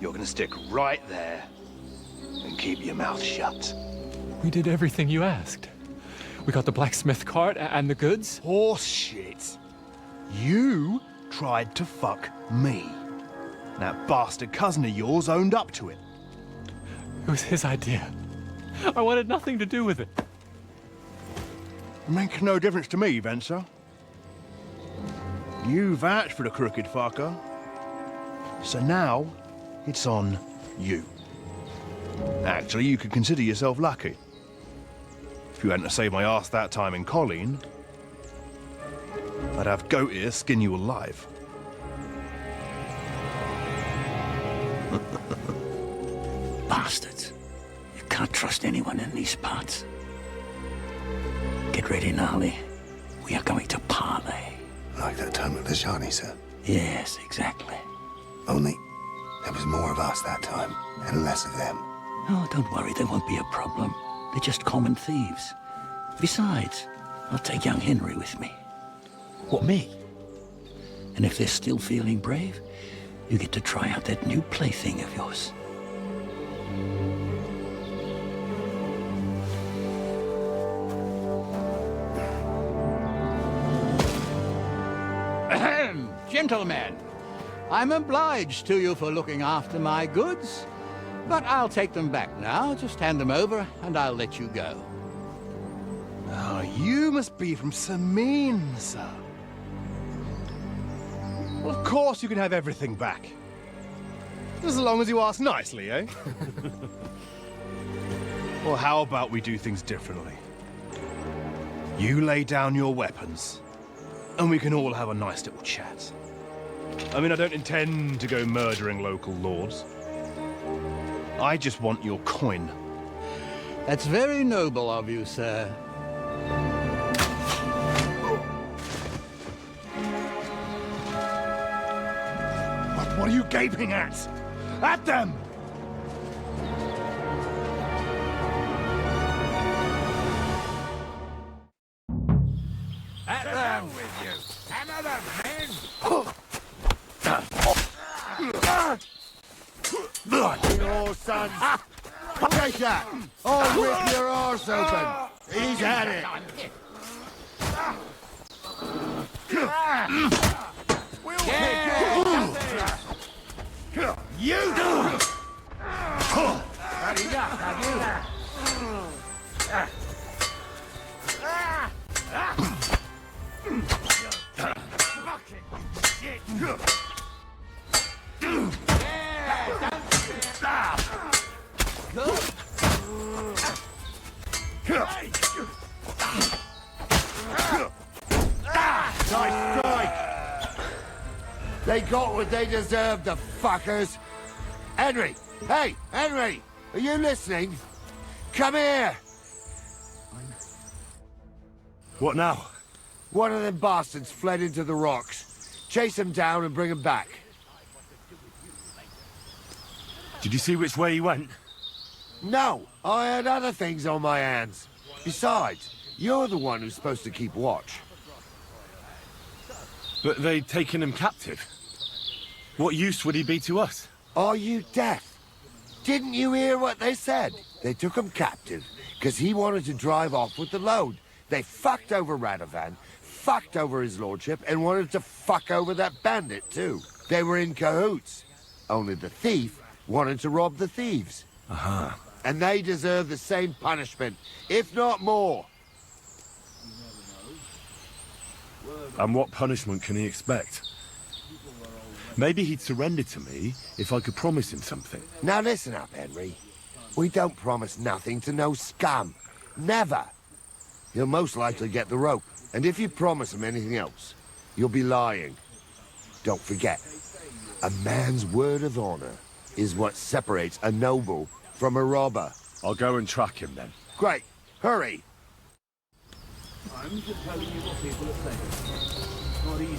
Speaker 18: you're gonna stick right there and keep your mouth shut.
Speaker 21: We did everything you asked. We got the blacksmith cart and the goods.
Speaker 18: Horse shit. You tried to fuck me. That bastard cousin of yours owned up to it.
Speaker 21: It was his idea. I wanted nothing to do with it.
Speaker 18: Make no difference to me, Venser. You vouched for the crooked fucker. So now, it's on you. Actually, you could consider yourself lucky. If you hadn't have saved my ass that time in Colleen, I'd have goat ear skin you alive.
Speaker 12: Bastards. You can't trust anyone in these parts. Get ready, Gnarly. We are going to parley.
Speaker 23: Like that time at the Shani, sir?
Speaker 12: Yes, exactly.
Speaker 23: Only there was more of us that time, and less of them.
Speaker 12: Oh, don't worry, there won't be a problem. They're just common thieves. Besides, I'll take young Henry with me.
Speaker 21: What, me?
Speaker 12: And if they're still feeling brave, you get to try out that new plaything of yours.
Speaker 20: Ahem, gentlemen, I'm obliged to you for looking after my goods, but I'll take them back now. Just hand them over, and I'll let you go.
Speaker 18: Oh, you must be from Samin, sir. Well, of course you can have everything back. Just as long as you ask nicely, eh? Well, how about we do things differently? You lay down your weapons, and we can all have a nice little chat. I mean, I don't intend to go murdering local lords. I just want your coin.
Speaker 20: That's very noble of you, sir.
Speaker 18: What are you gaping at? At them!
Speaker 9: At them with you. Hammer them, men.
Speaker 10: Your sons. Take that. I'll rip your arse open. He's had it. You!
Speaker 9: Had enough, have you?
Speaker 10: Nice strike! They got what they deserved, the fuckers! Henry! Hey, Henry! Are you listening? Come here!
Speaker 7: What now?
Speaker 10: One of them bastards fled into the rocks. Chase him down and bring him back.
Speaker 7: Did you see which way he went?
Speaker 10: No, I had other things on my hands. Besides, you're the one who's supposed to keep watch.
Speaker 7: But they'd taken him captive. What use would he be to us?
Speaker 10: Are you deaf? Didn't you hear what they said? They took him captive because he wanted to drive off with the load. They fucked over Radovan, fucked over his lordship, and wanted to fuck over that bandit too. They were in cahoots. Only the thief wanted to rob the thieves.
Speaker 7: Uh-huh.
Speaker 10: And they deserve the same punishment, if not more.
Speaker 7: And what punishment can he expect? Maybe he'd surrender to me if I could promise him something.
Speaker 10: Now listen up, Henry. We don't promise nothing to no scum. Never. he'll most likely get the rope. And if you promise him anything else, you'll be lying. Don't forget, a man's word of honor is what separates a noble from a robber.
Speaker 11: I'll go and track him then.
Speaker 10: Great. Hurry.
Speaker 4: I'm just telling you what people are saying. It's not easy.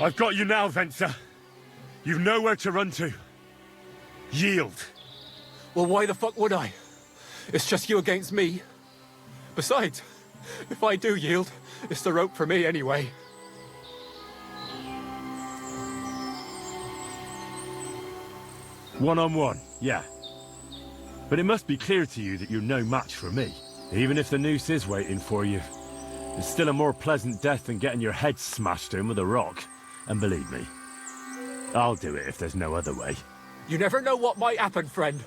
Speaker 11: I've got you now, Venser. You've nowhere to run to. Yield.
Speaker 21: Well, why the fuck would I? It's just you against me. Besides, if I do yield, it's the rope for me anyway.
Speaker 11: One-on-one, yeah. But it must be clear to you that you're no match for me. Even if the noose is waiting for you, it's still a more pleasant death than getting your head smashed in with a rock. And believe me, I'll do it if there's no other way.
Speaker 21: You never know what might happen, friend.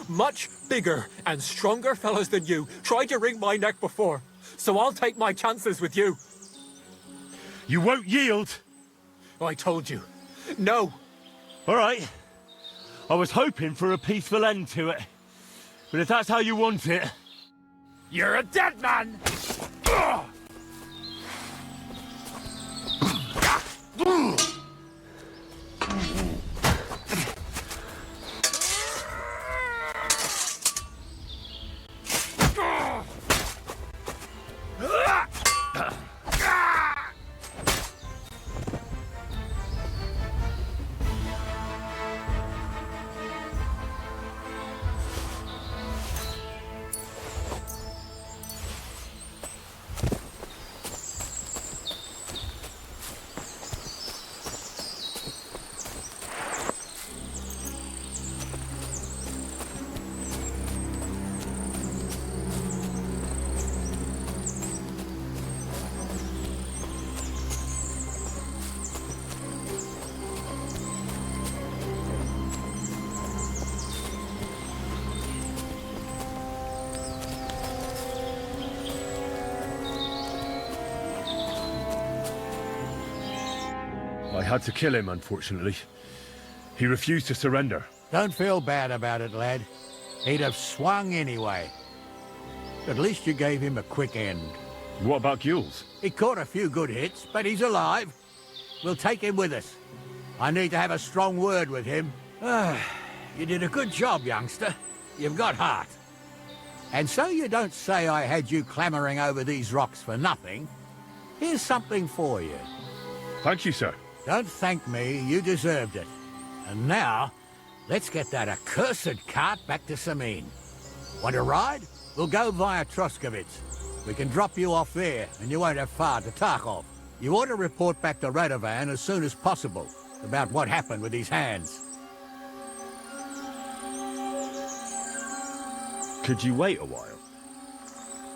Speaker 21: Much bigger and stronger fellas than you tried to wring my neck before, so I'll take my chances with you.
Speaker 11: You won't yield?
Speaker 21: I told you. No.
Speaker 11: All right. I was hoping for a peaceful end to it. But if that's how you want it...
Speaker 3: You're a dead man! Ugh!
Speaker 11: I had to kill him, unfortunately. He refused to surrender.
Speaker 20: Don't feel bad about it, lad. He'd have swung anyway. At least you gave him a quick end.
Speaker 11: What about Gules?
Speaker 20: He caught a few good hits, but he's alive. We'll take him with us. I need to have a strong word with him. You did a good job, youngster. You've got heart. And so you don't say I had you clambering over these rocks for nothing. Here's something for you.
Speaker 11: Thank you, sir.
Speaker 20: Don't thank me, you deserved it. And now, let's get that accursed cart back to Samin. Want to ride? We'll go via Troskovitz. We can drop you off there, and you won't have far to Tarkov. You ought to report back to Radovan as soon as possible about what happened with these hands.
Speaker 11: Could you wait a while?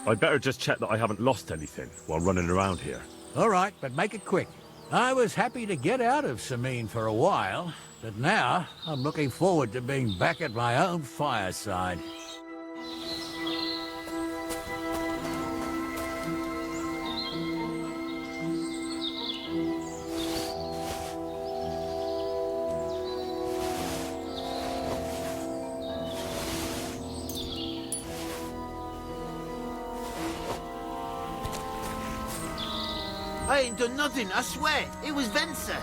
Speaker 11: I'd better just check that I haven't lost anything while running around here.
Speaker 20: All right, but make it quick. I was happy to get out of Samin for a while, but now I'm looking forward to being back at my own fireside.
Speaker 2: I ain't done nothing, I swear. It was Venser.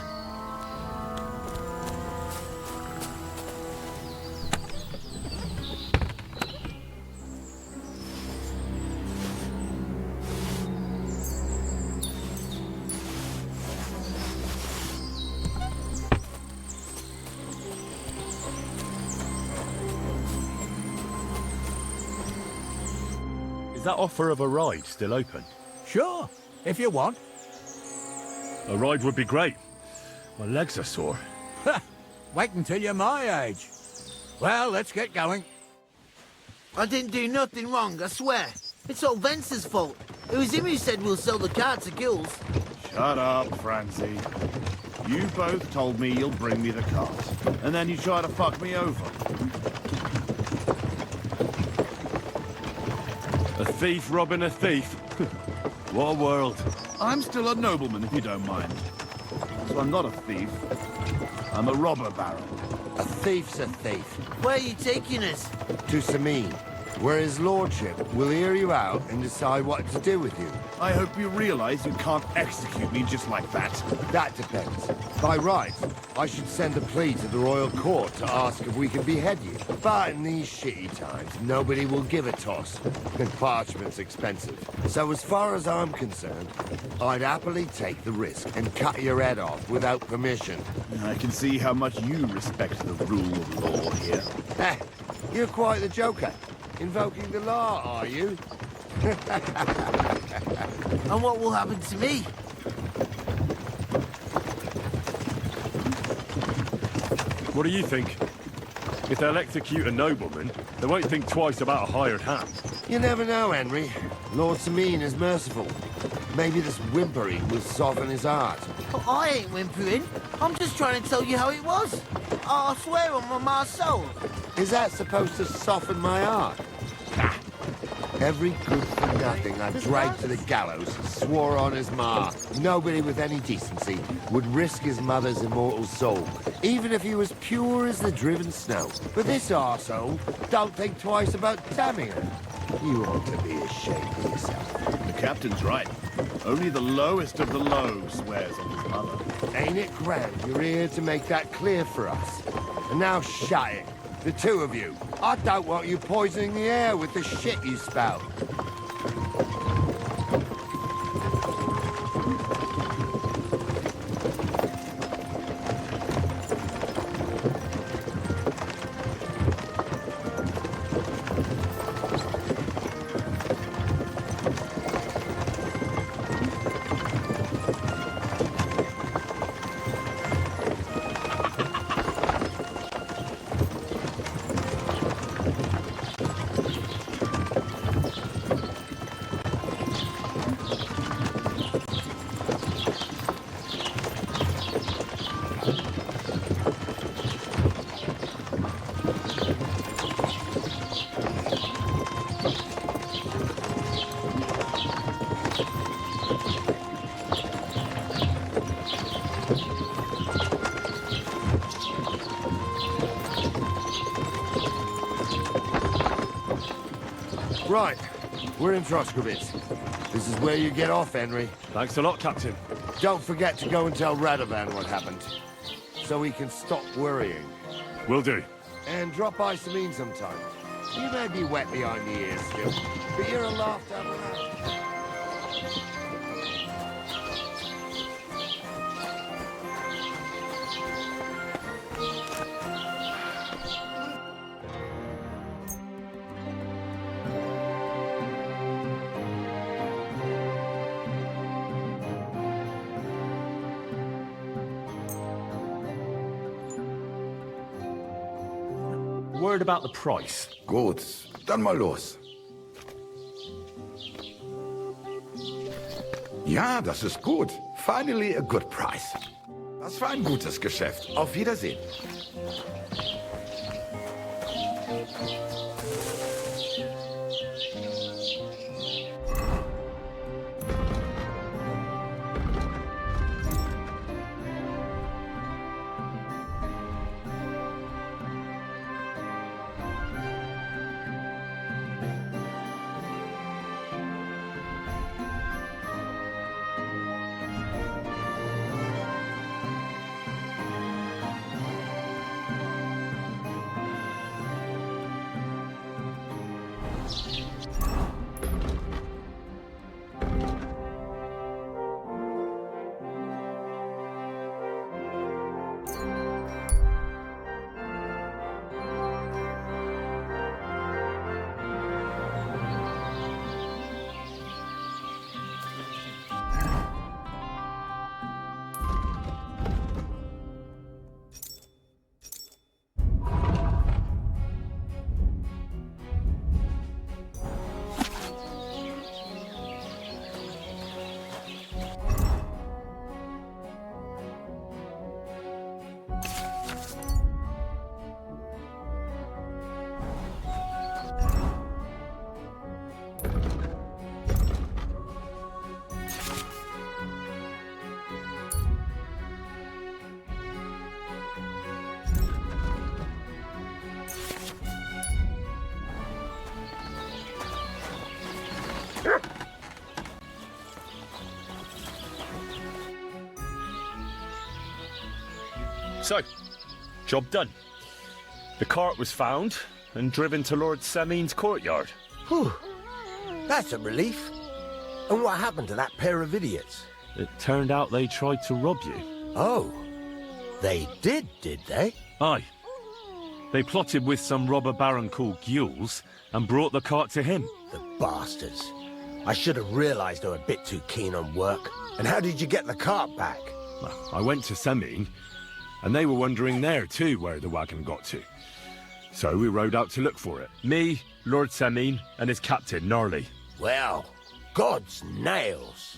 Speaker 11: Is that offer of a ride still open?
Speaker 20: Sure, if you want.
Speaker 11: A ride would be great. My legs are sore.
Speaker 20: Wait until you're my age. Well, let's get going.
Speaker 2: I didn't do nothing wrong, I swear. It's all Venser's fault. It was him who said we'll sell the car to Gills.
Speaker 4: Shut up, Francie. You both told me you'll bring me the cart, and then you try to fuck me over.
Speaker 11: A thief robbing a thief? What a world.
Speaker 4: I'm still a nobleman, if you don't mind. So I'm not a thief. I'm a robber baron.
Speaker 9: A thief's a thief.
Speaker 2: Where are you taking us?
Speaker 9: To Sameen, where his lordship will hear you out and decide what to do with you.
Speaker 4: I hope you realize you can't execute me just like that.
Speaker 9: That depends. By right, I should send a plea to the royal court to ask if we can behead you. But in these shitty times, nobody will give a toss. And parchment's expensive. So as far as I'm concerned, I'd happily take the risk and cut your head off without permission.
Speaker 4: I can see how much you respect the rule of law here.
Speaker 9: Heh, you're quite the joker. Invoking the law, are you?
Speaker 2: And what will happen to me?
Speaker 11: What do you think? If they'll execute a nobleman, they won't think twice about a hired hand.
Speaker 9: You never know, Henry. Lord Sameen is merciful. Maybe this whimpering will soften his heart.
Speaker 2: Oh, I ain't whimpering. I'm just trying to tell you how it was. I swear on my soul.
Speaker 9: Is that supposed to soften my heart? Every good-for-nothing I dragged to the gallows swore on his ma. Nobody with any decency would risk his mother's immortal soul, even if he was pure as the driven snow. But this arsehole don't think twice about damning her. You ought to be ashamed of yourself.
Speaker 4: The captain's right. Only the lowest of the low swears on his mother.
Speaker 9: Ain't it grand you're here to make that clear for us? And now shut it. The two of you. I don't want you poisoning the air with the shit you spout. Right, we're in Troskowitz. This is where you get off, Henry.
Speaker 11: Thanks a lot, Captain.
Speaker 9: Don't forget to go and tell Radovan what happened, so he can stop worrying.
Speaker 11: Will do.
Speaker 9: And drop by Sameen sometime. You may be wet behind the ears still, but you're a laugh to have around.
Speaker 11: Word about the price.
Speaker 8: Gut, dann mal los. Ja, das ist gut. Finally a good price. Das war ein gutes Geschäft. Auf Wiedersehen.
Speaker 11: So, job done. The cart was found and driven to Lord Semin's courtyard.
Speaker 9: Whew. That's a relief. And what happened to that pair of idiots?
Speaker 11: It turned out they tried to rob you.
Speaker 9: Oh. They did they?
Speaker 11: Aye. They plotted with some robber baron called Gules and brought the cart to him.
Speaker 9: The bastards. I should have realized they were a bit too keen on work. And how did you get the cart back?
Speaker 11: Well, I went to Semin, and they were wondering there too where the wagon got to. So we rode out to look for it. Me, Lord Semin, and his captain, Gnarly.
Speaker 9: Well, God's nails.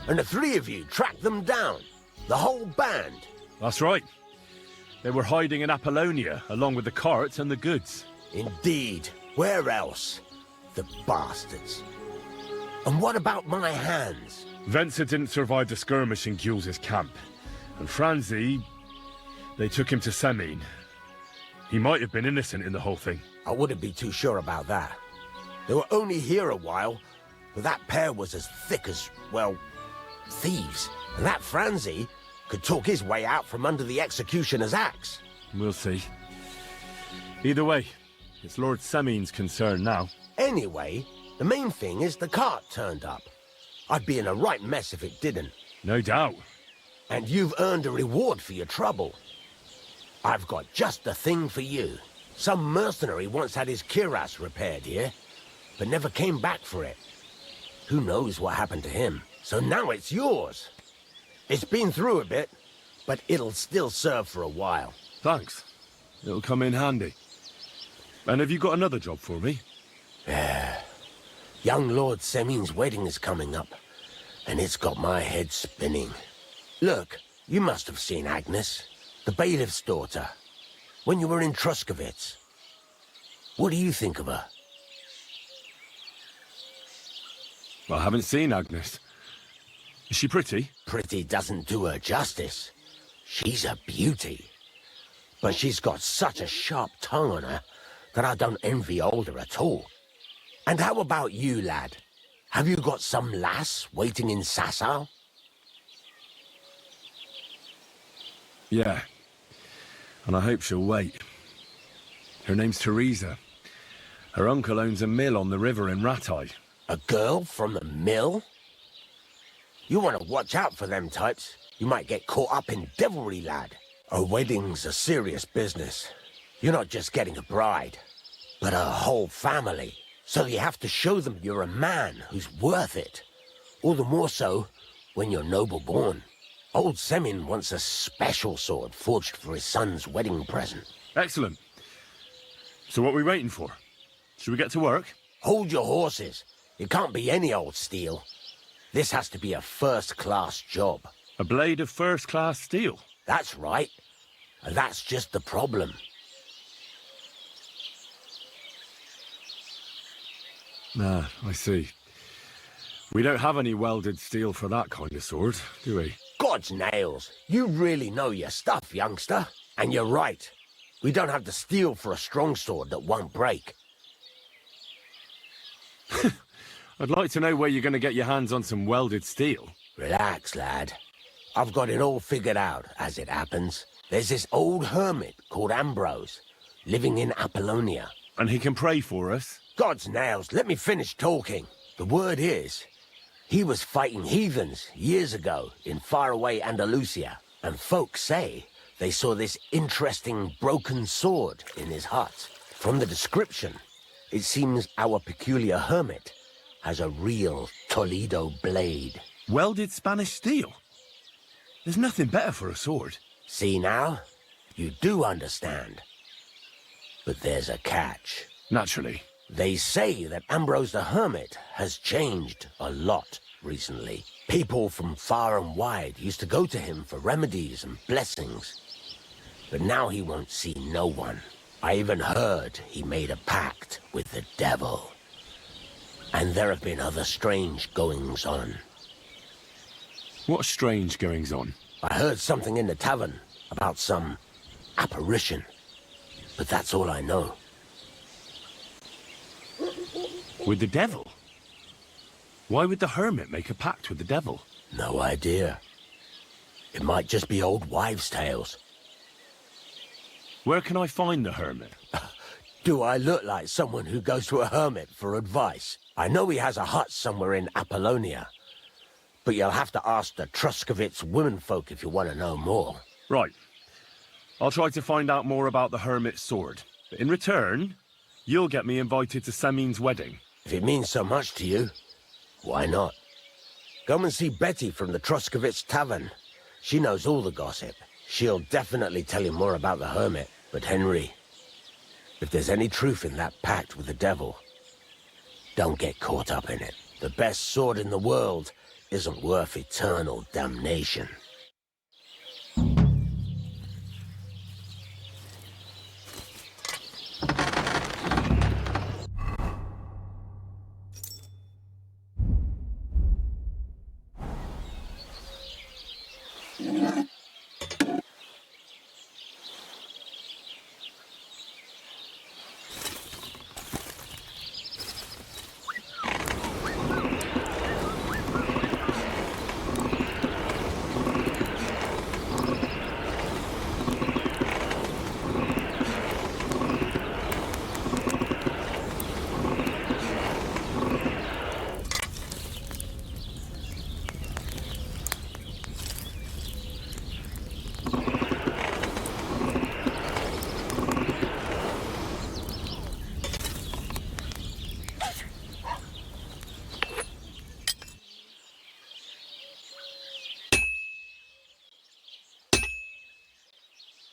Speaker 9: And the three of you tracked them down? The whole band?
Speaker 11: That's right. They were hiding in Apollonia, along with the cart and the goods.
Speaker 9: Indeed. Where else? The bastards. And what about my hands?
Speaker 11: Venser didn't survive the skirmish in Gules' camp. And Franzi, they took him to Semin. He might have been innocent in the whole thing.
Speaker 9: I wouldn't be too sure about that. They were only here a while, but that pair was as thick as, well, thieves. And that Franzi could talk his way out from under the executioner's axe.
Speaker 11: We'll see. Either way, it's Lord Semin's concern now.
Speaker 9: Anyway, the main thing is the cart turned up. I'd be in a right mess if it didn't.
Speaker 11: No doubt.
Speaker 9: And you've earned a reward for your trouble. I've got just the thing for you. Some mercenary once had his cuirass repaired here, but never came back for it. Who knows what happened to him? So now it's yours. It's been through a bit, but it'll still serve for a while.
Speaker 11: Thanks. It'll come in handy. And have you got another job for me?
Speaker 9: Young Lord Semin's wedding is coming up, and it's got my head spinning. Look, you must have seen Agnes, the bailiff's daughter, when you were in Truskovitz. What do you think of her?
Speaker 11: I haven't seen Agnes. Is she pretty?
Speaker 9: Pretty doesn't do her justice. She's a beauty. But she's got such a sharp tongue on her that I don't envy older at all. And how about you, lad? Have you got some lass waiting in Sasau?
Speaker 11: Yeah. And I hope she'll wait. Her name's Teresa. Her uncle owns a mill on the river in Ratai.
Speaker 9: A girl from the mill? You want to watch out for them types. You might get caught up in devilry, lad. A wedding's a serious business. You're not just getting a bride, but a whole family. So you have to show them you're a man who's worth it. All the more so when you're noble-born. Old Semin wants a special sword forged for his son's wedding present.
Speaker 11: Excellent. So what are we waiting for? Should we get to work?
Speaker 9: Hold your horses. It can't be any old steel. This has to be a first-class job.
Speaker 11: A blade of first-class steel?
Speaker 9: That's right. And that's just the problem.
Speaker 11: Ah, I see. We don't have any welded steel for that kind of sword, do we?
Speaker 9: God's nails. You really know your stuff, youngster. And you're right. We don't have the steel for a strong sword that won't break.
Speaker 11: I'd like to know where you're going to get your hands on some welded steel.
Speaker 9: Relax, lad. I've got it all figured out, as it happens. There's this old hermit called Ambrose, living in Apollonia.
Speaker 11: And he can pray for us?
Speaker 9: God's nails, let me finish talking. The word is, he was fighting heathens years ago in faraway Andalusia, and folks say they saw this interesting broken sword in his hut. From the description, it seems our peculiar hermit has a real Toledo blade.
Speaker 11: Welded Spanish steel? There's nothing better for a sword.
Speaker 9: See now? You do understand. But there's a catch.
Speaker 11: Naturally.
Speaker 9: They say that Ambrose the Hermit has changed a lot recently. People from far and wide used to go to him for remedies and blessings. But now he won't see no one. I even heard he made a pact with the devil. And there have been other strange goings-on.
Speaker 11: What strange goings-on?
Speaker 9: I heard something in the tavern about some apparition. But that's all I know.
Speaker 11: With the devil? Why would the hermit make a pact with the devil?
Speaker 9: No idea. It might just be old wives' tales.
Speaker 11: Where can I find the hermit?
Speaker 9: Do I look like someone who goes to a hermit for advice? I know he has a hut somewhere in Apollonia. But you'll have to ask the Truscovitz womenfolk if you want to know more.
Speaker 11: Right. I'll try to find out more about the hermit's sword. But in return, you'll get me invited to Semin's wedding.
Speaker 9: If it means so much to you, why not? Come and see Betty from the Truscovitz Tavern. She knows all the gossip. She'll definitely tell you more about the hermit. But Henry, if there's any truth in that pact with the devil, don't get caught up in it. The best sword in the world isn't worth eternal damnation.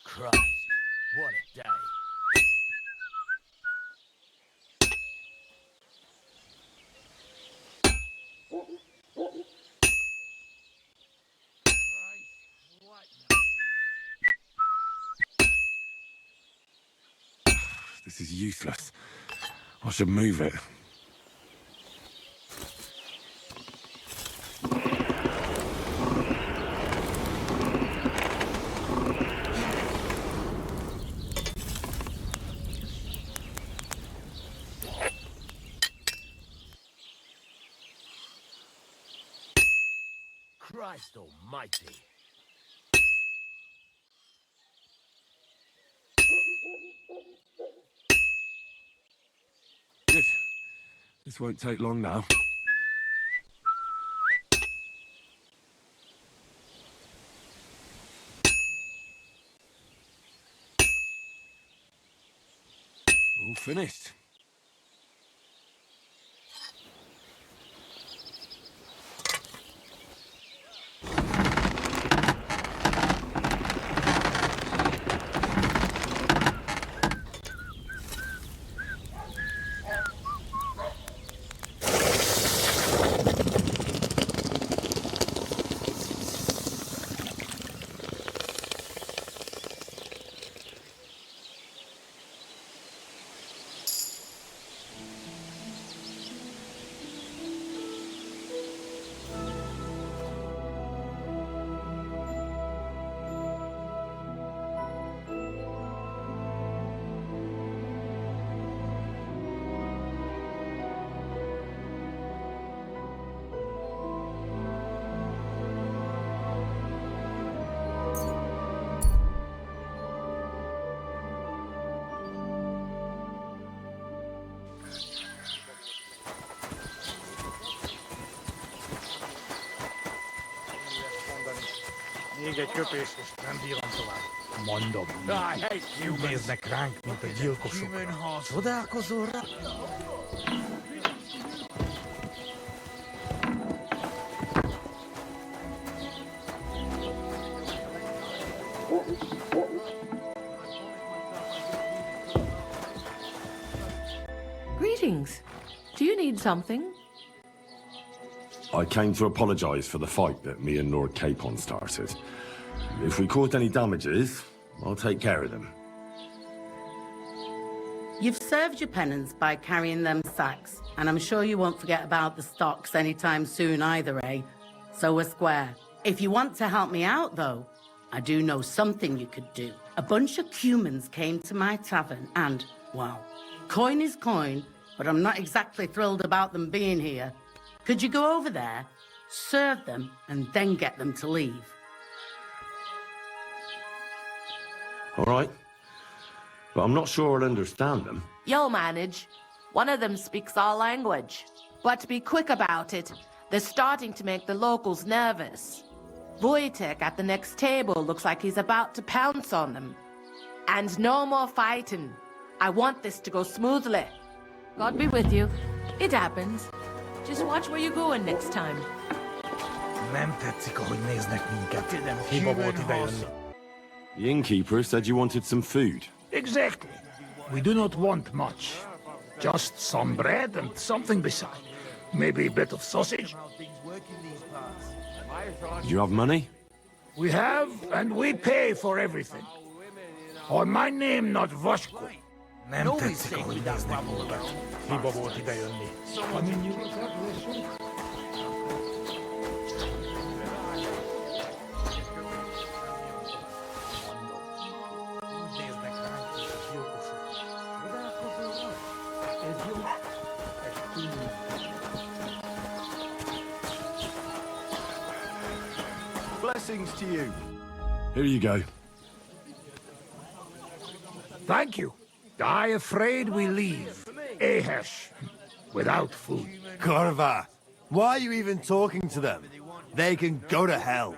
Speaker 9: Christ, what a day.
Speaker 11: This is useless. I should move it.
Speaker 9: Christ almighty.
Speaker 11: Good. This won't take long now. All finished.
Speaker 1: Még egy köpés, és nem bírom tovább. Mondom,
Speaker 21: I hate humans.
Speaker 1: néznek ránk, mint a gyilkosokra. Csodálkozol rá?
Speaker 6: Greetings. Do you need something?
Speaker 7: I came to apologise for the fight that me and Lord Capon started. If we caused any damages, I'll take care of them.
Speaker 13: You've served your penance by carrying them sacks, and I'm sure you won't forget about the stocks anytime soon either, eh? So we're square. If you want to help me out, though, I do know something you could do. A bunch of humans came to my tavern and, well, coin is coin, but I'm not exactly thrilled about them being here. Could you go over there, serve them, and then get them to leave?
Speaker 7: All right. But I'm not sure I'll understand them.
Speaker 6: You'll manage. One of them speaks our language. But be quick about it. They're starting to make the locals nervous. Wojtek at the next table looks like he's about to pounce on them. And no more fighting. I want this to go smoothly. God be with you. It happens. Just watch where you're going next time.
Speaker 1: Nem tetszik, ahogy néznek minket. Hiba volt idejönni.
Speaker 7: The innkeeper said you wanted some food.
Speaker 1: Exactly. We do not want much. Just some bread and something beside. Maybe a bit of sausage.
Speaker 7: Do you have money?
Speaker 1: We have, and we pay for everything. Or my name not Vashko. Nem tetszik, ahogy néznek minket. Hiba volt idejönni. Amin nyugodtak leszünk.
Speaker 4: Blessings to you.
Speaker 7: Here you go.
Speaker 1: Thank you. I afraid we leave. Ahesh. Without food.
Speaker 10: Corva, why are you even talking to them? They can go to hell.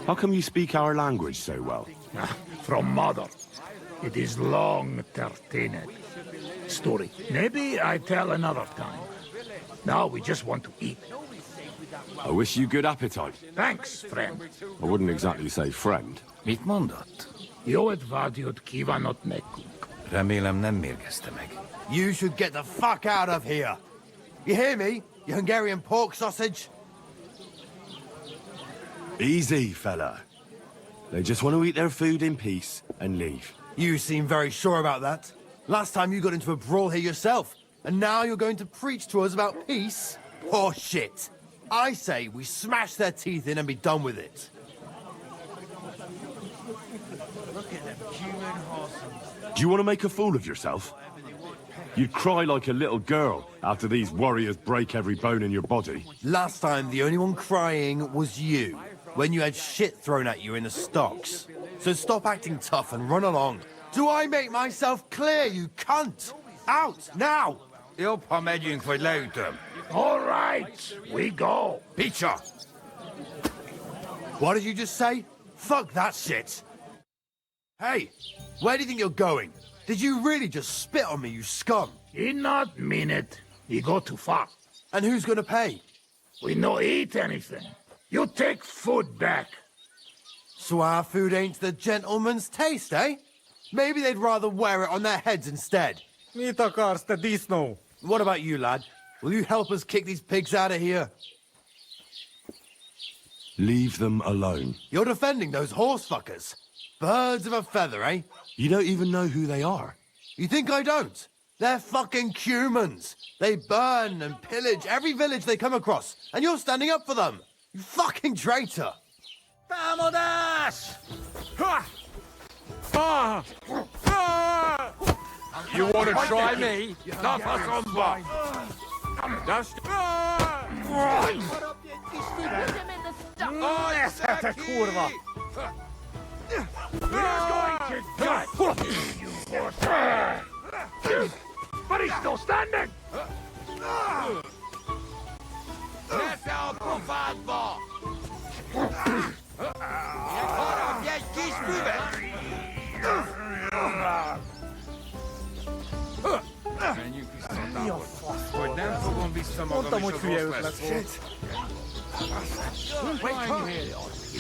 Speaker 7: How come you speak our language so well?
Speaker 1: From mother. It is long tertined. Story. Maybe I tell another time. Now we just want to eat.
Speaker 7: I wish you good appetite.
Speaker 1: Thanks, friend.
Speaker 7: I wouldn't exactly say friend.
Speaker 1: Mit mondott? Jó advádiót kívánott nekünk.
Speaker 23: Remélem nem mérgezte meg.
Speaker 10: You should get the fuck out of here. You hear me, you Hungarian pork sausage?
Speaker 7: Easy, fella. They just want to eat their food in peace and leave.
Speaker 10: You seem very sure about that. Last time you got into a brawl here yourself, and now you're going to preach to us about peace? Oh shit. I say we smash their teeth in and be done with it.
Speaker 2: Look at them human horses.
Speaker 7: Do you want to make a fool of yourself? You'd cry like a little girl after these warriors break every bone in your body.
Speaker 10: Last time, the only one crying was you, when you had shit thrown at you in the stocks. So stop acting tough and run along. Do I make myself clear, you cunt? Out, now!
Speaker 23: Jobb, ha megyünk, vagy leütöm.
Speaker 1: All right, we go.
Speaker 10: Peter! What did you just say? Fuck that shit! Hey, where do you think you're going? Did you really just spit on me, you scum?
Speaker 1: He not mean it. He go too far.
Speaker 10: And who's gonna pay?
Speaker 1: We no eat anything. You take food back.
Speaker 10: So our food ain't the gentleman's taste, eh? Maybe they'd rather wear it on their heads instead.
Speaker 1: Mit akarsz, te disznó?
Speaker 10: What about you, lad? Will you help us kick these pigs out of here?
Speaker 7: Leave them alone.
Speaker 10: You're defending those horse fuckers. Birds of a feather, eh?
Speaker 7: You don't even know who they are.
Speaker 10: You think I don't? They're fucking humans. They burn and pillage every village they come across, and you're standing up for them. You fucking traitor.
Speaker 1: Támadás!
Speaker 3: You want to try me? Just...
Speaker 1: Eszete, kurva! We're going to die! You horse! But he's still standing!
Speaker 9: That's our provide bar!
Speaker 1: Conta muito fiel, let's go.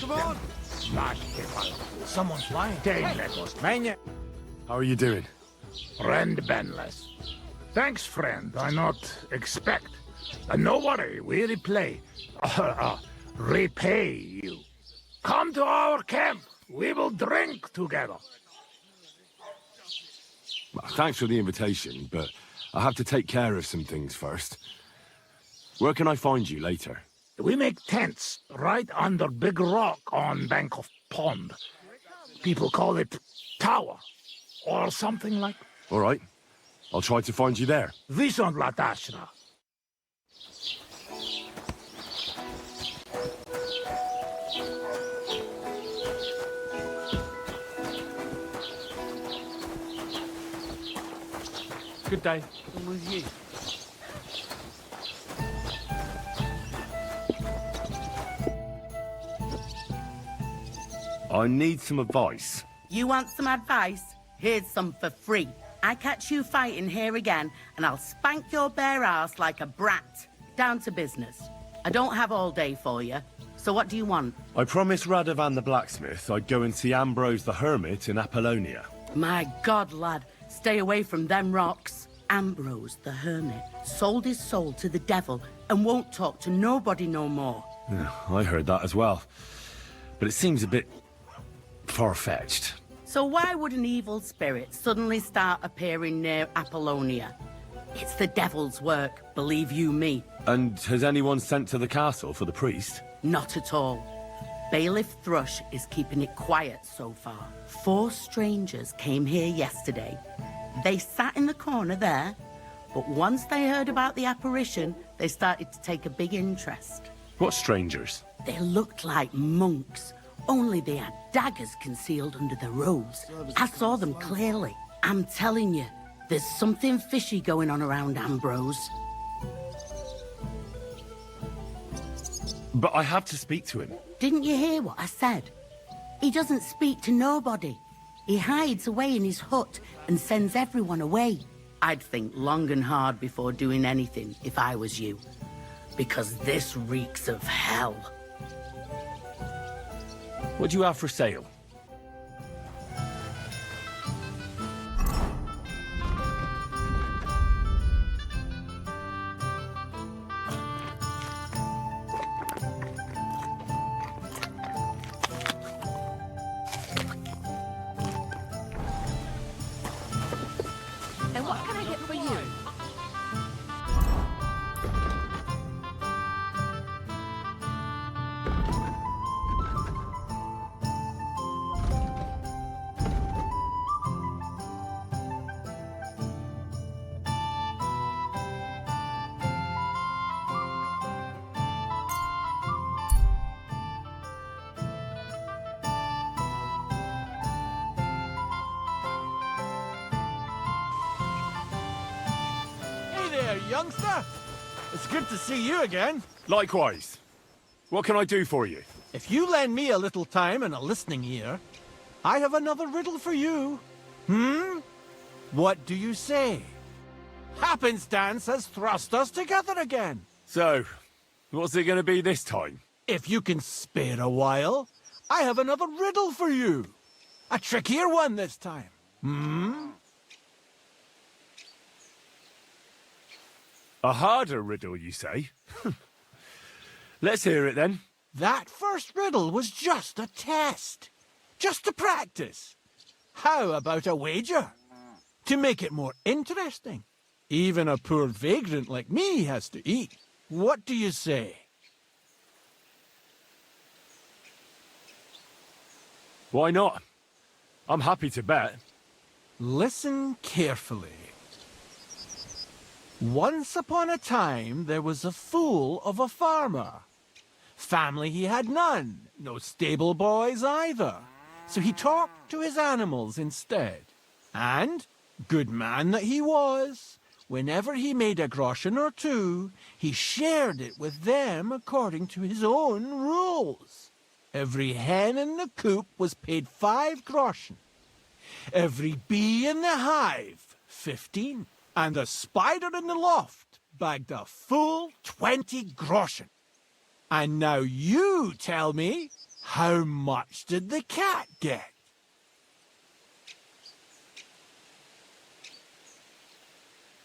Speaker 3: Come on!
Speaker 1: Someone's flying.
Speaker 7: How are you doing?
Speaker 1: Friend Benless. Thanks, friend. I not expect. No worry, we repay you. Come to our camp. We will drink together.
Speaker 7: Well, thanks for the invitation, but I have to take care of some things first. Where can I find you later?
Speaker 1: We make tents right under big rock on bank of pond. People call it tower, or something like.
Speaker 7: All right. I'll try to find you there.
Speaker 1: Vison Latashra.
Speaker 14: Good day.
Speaker 7: I need some advice.
Speaker 13: You want some advice? Here's some for free. I catch you fighting here again, and I'll spank your bare ass like a brat. Down to business. I don't have all day for you, so what do you want?
Speaker 7: I promised Radovan the blacksmith I'd go and see Ambrose the hermit in Apollonia.
Speaker 13: My God, lad, stay away from them rocks. Ambrose the hermit sold his soul to the devil and won't talk to nobody no more.
Speaker 7: Yeah, I heard that as well. But it seems a bit far-fetched.
Speaker 13: So why would an evil spirit suddenly start appearing near Apollonia? It's the devil's work, believe you me.
Speaker 7: And has anyone sent to the castle for the priest?
Speaker 13: Not at all. Bailiff Thrush is keeping it quiet so far. 4 strangers came here yesterday. They sat in the corner there, but once they heard about the apparition, they started to take a big interest.
Speaker 7: What strangers?
Speaker 13: They looked like monks, only they had daggers concealed under their robes. I saw them clearly. I'm telling you, there's something fishy going on around Ambrose.
Speaker 7: But I have to speak to him.
Speaker 13: Didn't you hear what I said? He doesn't speak to nobody. He hides away in his hut and sends everyone away. I'd think long and hard before doing anything if I was you. Because this reeks of hell.
Speaker 7: What do you have for sale?
Speaker 6: And what can I get for you?
Speaker 5: Youngster, it's good to see you again.
Speaker 7: Likewise. What can I do for you?
Speaker 5: If you lend me a little time and a listening ear, I have another riddle for you. What do you say? Happenstance has thrust us together again.
Speaker 7: So, what's it going to be this time?
Speaker 5: If you can spare a while, I have another riddle for you. A trickier one this time.
Speaker 7: A harder riddle, you say? Let's hear it then.
Speaker 5: That first riddle was just a test. Just to practice. How about a wager? To make it more interesting. Even a poor vagrant like me has to eat. What do you say?
Speaker 7: Why not? I'm happy to bet.
Speaker 5: Listen carefully. Once upon a time, there was a fool of a farmer. Family he had none, no stable boys either. So he talked to his animals instead. And, good man that he was, whenever he made a groschen or two, he shared it with them according to his own rules. Every hen in the coop was paid 5 groschen. Every bee in the hive, 15. And the spider in the loft, bagged a full 20 groschen. And now you tell me, how much did the cat get?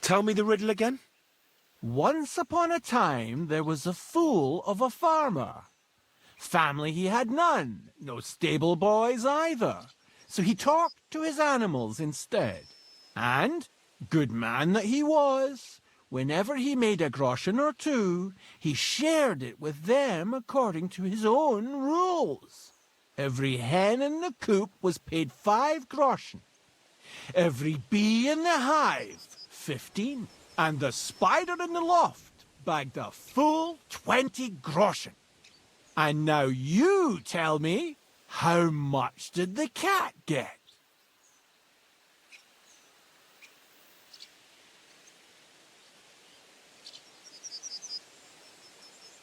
Speaker 11: Tell me the riddle again.
Speaker 5: Once upon a time, there was a fool of a farmer. Family he had none, no stable boys either. So he talked to his animals instead. And, good man that he was, whenever he made a groschen or two, he shared it with them according to his own rules. Every hen in the coop was paid 5 groschen. Every bee in the hive, 15. And the spider in the loft bagged a full 20 groschen. And now you tell me, how much did the cat get?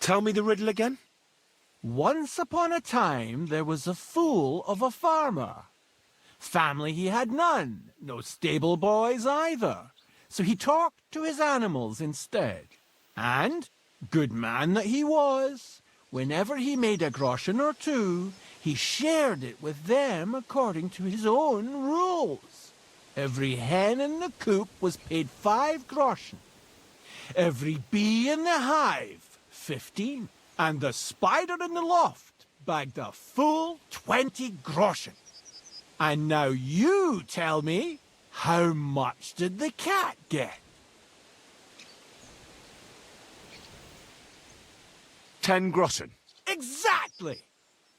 Speaker 11: Tell me the riddle again.
Speaker 5: Once upon a time, there was a fool of a farmer. Family he had none, no stable boys either. So he talked to his animals instead. And, good man that he was, whenever he made a groschen or two, he shared it with them according to his own rules. Every hen in the coop was paid 5 groschen. Every bee in the hive, 15. And the spider in the loft bagged a full 20 groschen. And now you tell me, how much did the cat get?
Speaker 11: 10 groschen.
Speaker 5: Exactly!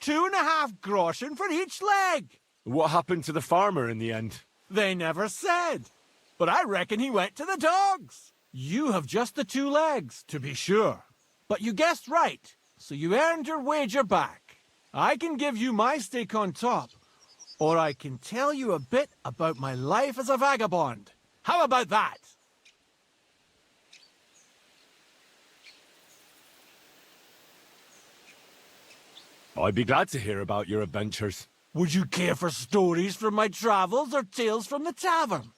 Speaker 5: 2.5 groschen for each leg.
Speaker 11: What happened to the farmer in the end?
Speaker 5: They never said. But I reckon he went to the dogs. You have just the 2 legs, to be sure. But you guessed right, so you earned your wager back. I can give you my stake on top, or I can tell you a bit about my life as a vagabond. How about that?
Speaker 11: I'd be glad to hear about your adventures.
Speaker 5: Would you care for stories from my travels or tales from the tavern?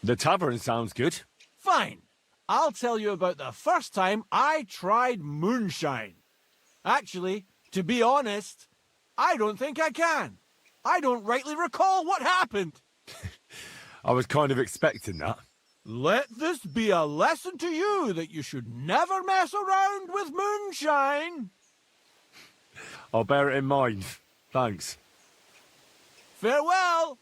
Speaker 11: The tavern sounds good.
Speaker 5: Fine. I'll tell you about the first time I tried moonshine. Actually, to be honest, I don't think I can. I don't rightly recall what happened.
Speaker 11: I was kind of expecting that.
Speaker 5: Let this be a lesson to you that you should never mess around with moonshine.
Speaker 11: I'll bear it in mind. Thanks.
Speaker 5: Farewell.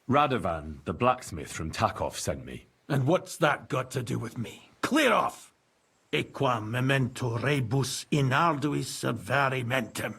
Speaker 11: Radovan, the blacksmith from Takov, sent me.
Speaker 1: And what's that got to do with me? Clear off! Equam memento rebus in arduis avarimentem.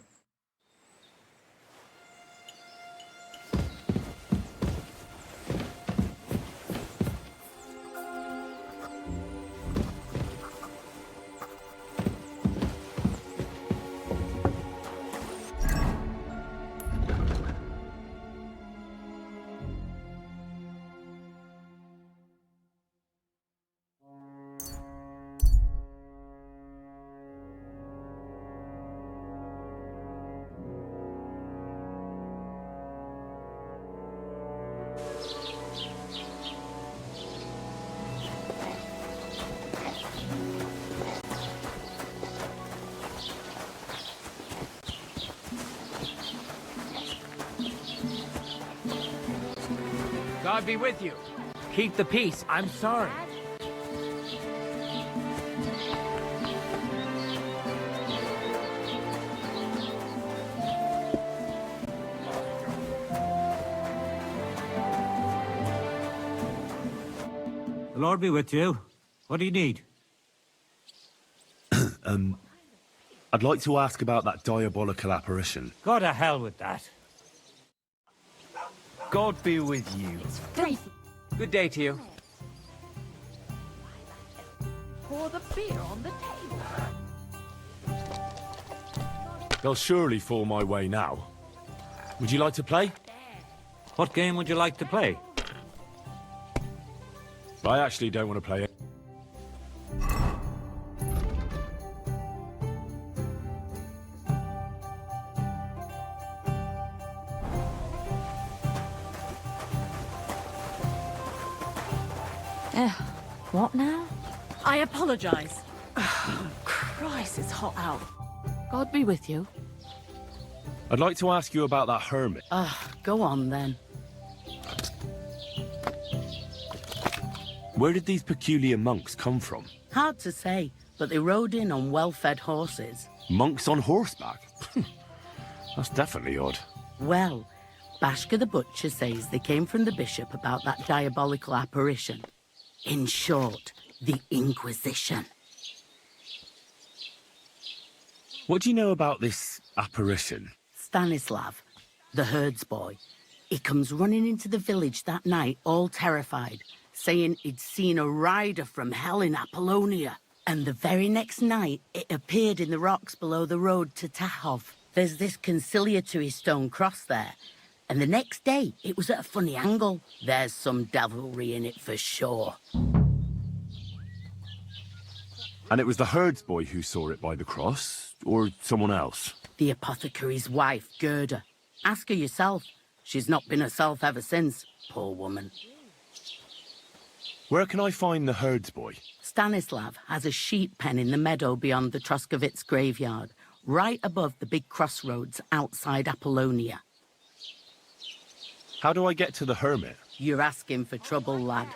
Speaker 5: God be with you. Keep the peace. I'm sorry.
Speaker 16: The Lord be with you. What do you need?
Speaker 11: I'd like to ask about that diabolical apparition.
Speaker 16: Go to hell with that.
Speaker 5: God be with you. Good day to you.
Speaker 6: Pour the beer on the table.
Speaker 11: They'll surely fall my way now. Would you like to play?
Speaker 16: What game would you like to play?
Speaker 11: I actually don't want to play it.
Speaker 19: What now?
Speaker 6: I apologize. Christ, it's hot out. God be with you.
Speaker 11: I'd like to ask you about that hermit.
Speaker 13: Go on then.
Speaker 11: Where did these peculiar monks come from?
Speaker 13: Hard to say, but they rode in on well-fed horses.
Speaker 11: Monks on horseback? That's definitely odd.
Speaker 13: Well, Bashka the Butcher says they came from the bishop about that diabolical apparition. In short, the Inquisition.
Speaker 11: What do you know about this apparition?
Speaker 13: Stanislav, the herds boy. He comes running into the village that night, all terrified, saying he'd seen a rider from hell in Apollonia. And the very next night, it appeared in the rocks below the road to Tahov. There's this conciliatory stone cross there. And the next day, it was at a funny angle. There's some devilry in it for sure.
Speaker 11: And it was the herds boy who saw it by the cross, or someone else?
Speaker 13: The apothecary's wife, Gerda. Ask her yourself. She's not been herself ever since, poor woman.
Speaker 11: Where can I find the herds boy?
Speaker 13: Stanislav has a sheep pen in the meadow beyond the Troskovitz graveyard, right above the big crossroads outside Apollonia.
Speaker 11: How do I get to the hermit?
Speaker 13: You're asking for trouble, lad.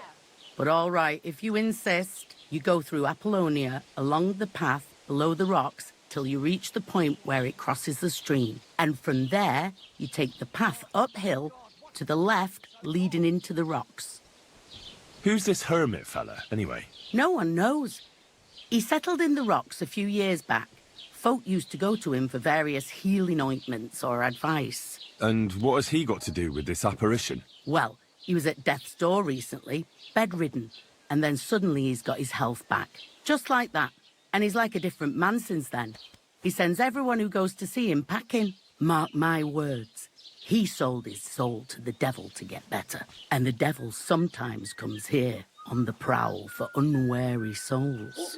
Speaker 13: But all right, if you insist, you go through Apollonia, along the path, below the rocks, till you reach the point where it crosses the stream. And from there, you take the path uphill, to the left, leading into the rocks.
Speaker 11: Who's this hermit fella, anyway?
Speaker 13: No one knows. He settled in the rocks a few years back. Folk used to go to him for various healing ointments or advice.
Speaker 11: And what has he got to do with this apparition?
Speaker 13: Well, he was at death's door recently, bedridden, and then suddenly he's got his health back. Just like that. And he's like a different man since then. He sends everyone who goes to see him packing. Mark my words. He sold his soul to the devil to get better. And the devil sometimes comes here on the prowl for unwary souls.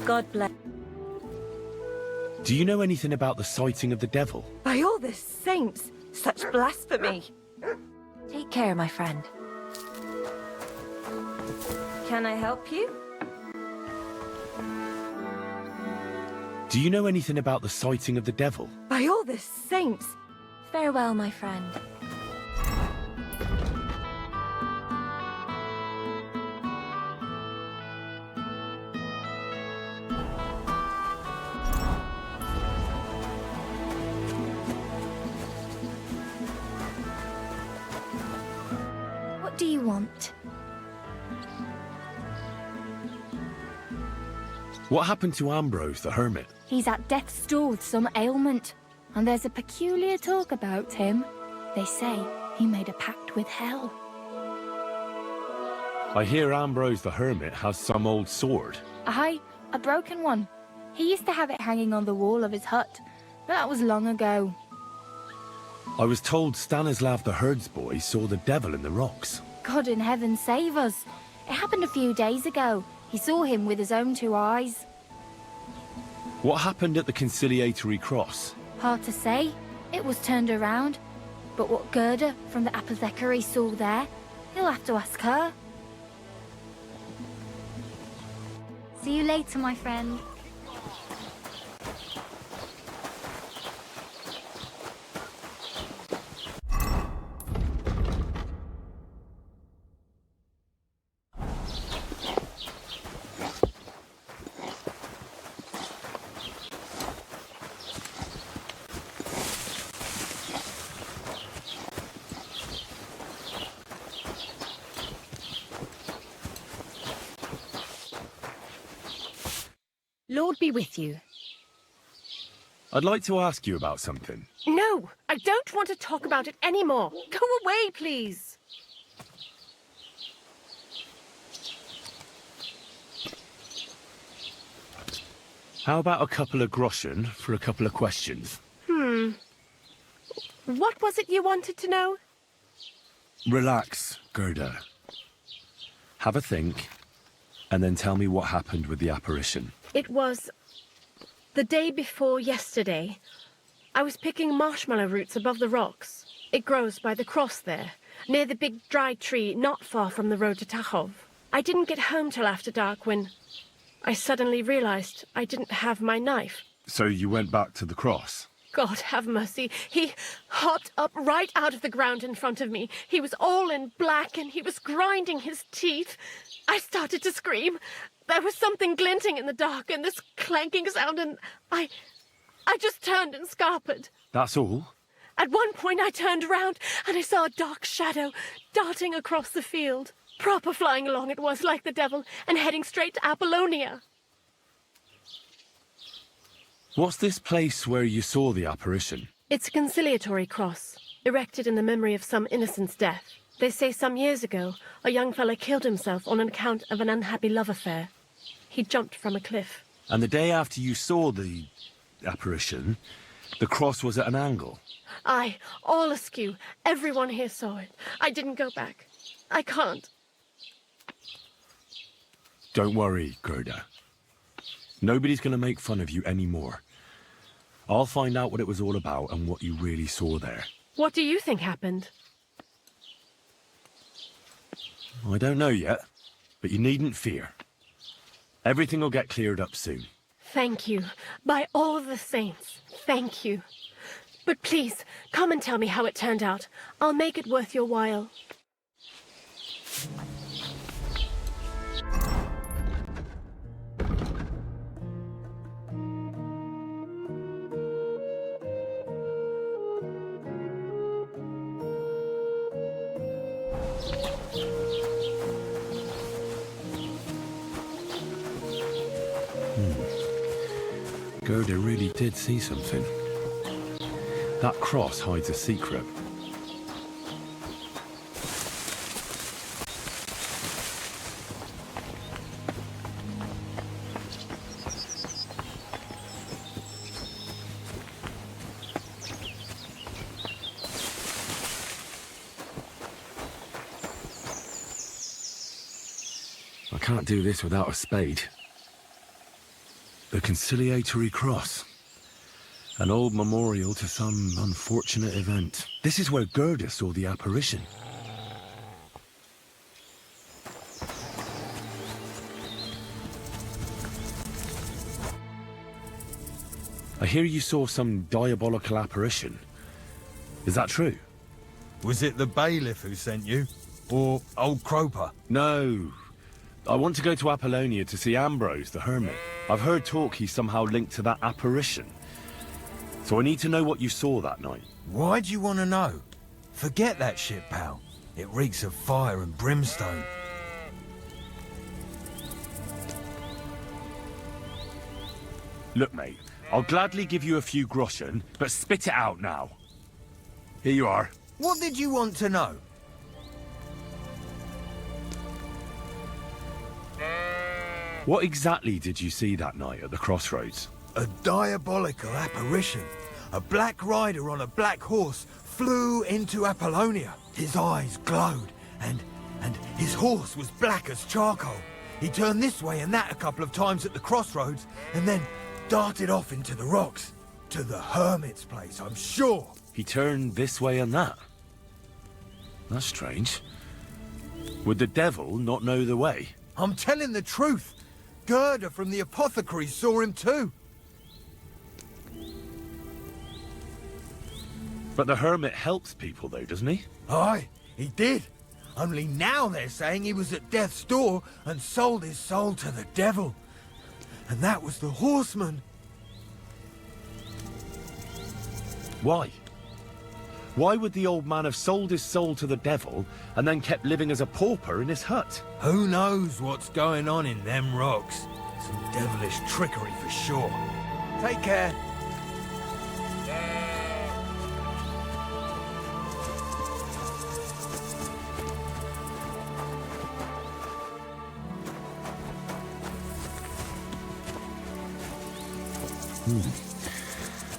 Speaker 19: God bless.
Speaker 11: Do you know anything about the sighting of the devil?
Speaker 19: By all the saints, such blasphemy. Take care, my friend. Can I help you?
Speaker 11: Do you know anything about the sighting of the devil?
Speaker 19: By all the saints. Farewell, my friend. What do you want?
Speaker 11: What happened to Ambrose the hermit?
Speaker 15: He's at death's door with some ailment, and there's a peculiar talk about him. They say he made a pact with hell.
Speaker 11: I hear Ambrose the Hermit has some old sword.
Speaker 15: Aye, a broken one. He used to have it hanging on the wall of his hut, but that was long ago.
Speaker 11: I was told Stanislav the herdsboy saw the devil in the rocks.
Speaker 15: God in heaven save us. It happened a few days ago. He saw him with his own 2 eyes.
Speaker 11: What happened at the conciliatory cross?
Speaker 15: Hard to say. It was turned around. But what Gerda from the apothecary saw there, he'll have to ask her.
Speaker 17: See you later, my friend.
Speaker 22: Lord be with you.
Speaker 11: I'd like to ask you about something.
Speaker 22: No, I don't want to talk about it anymore. Go away, please.
Speaker 11: How about a couple of groschen for a couple of questions?
Speaker 22: What was it you wanted to know?
Speaker 11: Relax, Gerda. Have a think, and then tell me what happened with the apparition.
Speaker 22: It was the day before yesterday. I was picking marshmallow roots above the rocks. It grows by the cross there, near the big dry tree not far from the road to Tachov. I didn't get home till after dark when I suddenly realized I didn't have my knife.
Speaker 11: So you went back to the cross?
Speaker 22: God have mercy. He hopped up right out of the ground in front of me. He was all in black and he was grinding his teeth. I started to scream. There was something glinting in the dark and this clanking sound, and I just turned and scarpered.
Speaker 11: That's all?
Speaker 22: At one point I turned around and I saw a dark shadow darting across the field. Proper flying along it was, like the devil, and heading straight to Apollonia.
Speaker 11: What's this place where you saw the apparition?
Speaker 22: It's a conciliatory cross, erected in the memory of some innocent's death. They say some years ago, a young fellow killed himself on account of an unhappy love affair. He jumped from a cliff.
Speaker 11: And the day after you saw the apparition, the cross was at an angle?
Speaker 22: Aye, all askew. Everyone here saw it. I didn't go back. I can't.
Speaker 11: Don't worry, Gerda. Nobody's going to make fun of you anymore. I'll find out what it was all about and what you really saw there.
Speaker 22: What do you think happened?
Speaker 11: I don't know yet, but you needn't fear. Everything will get cleared up soon.
Speaker 22: Thank you. By all the saints, thank you. But please, come and tell me how it turned out. I'll make it worth your while.
Speaker 11: Gerda really did see something. That cross hides a secret. I can't do this without a spade. The conciliatory cross. An old memorial to some unfortunate event. This is where Gerda saw the apparition. I hear you saw some diabolical apparition. Is that true?
Speaker 24: Was it the bailiff who sent you? Or old Croper?
Speaker 11: No. I want to go to Apollonia to see Ambrose the Hermit. I've heard talk he's somehow linked to that apparition. So I need to know what you saw that night.
Speaker 24: Why do you want to know? Forget that shit, pal. It reeks of fire and brimstone.
Speaker 11: Look, mate, I'll gladly give you a few groschen, but spit it out now. Here you are.
Speaker 24: What did you want to know?
Speaker 11: What exactly did you see that night at the crossroads?
Speaker 24: A diabolical apparition. A black rider on a black horse flew into Apollonia. His eyes glowed, and his horse was black as charcoal. He turned this way and that a couple of times at the crossroads, and then darted off into the rocks. To the hermit's place, I'm sure.
Speaker 11: He turned this way and that? That's strange. Would the devil not know the way?
Speaker 24: I'm telling the truth. Gerda from the apothecary saw him too.
Speaker 11: But the hermit helps people though, doesn't he?
Speaker 24: Aye, he did. Only now they're saying he was at death's door and sold his soul to the devil. And that was the horseman.
Speaker 11: Why? Why would the old man have sold his soul to the devil and then kept living as a pauper in his hut?
Speaker 24: Who knows what's going on in them rocks? Some devilish trickery for sure. Take care.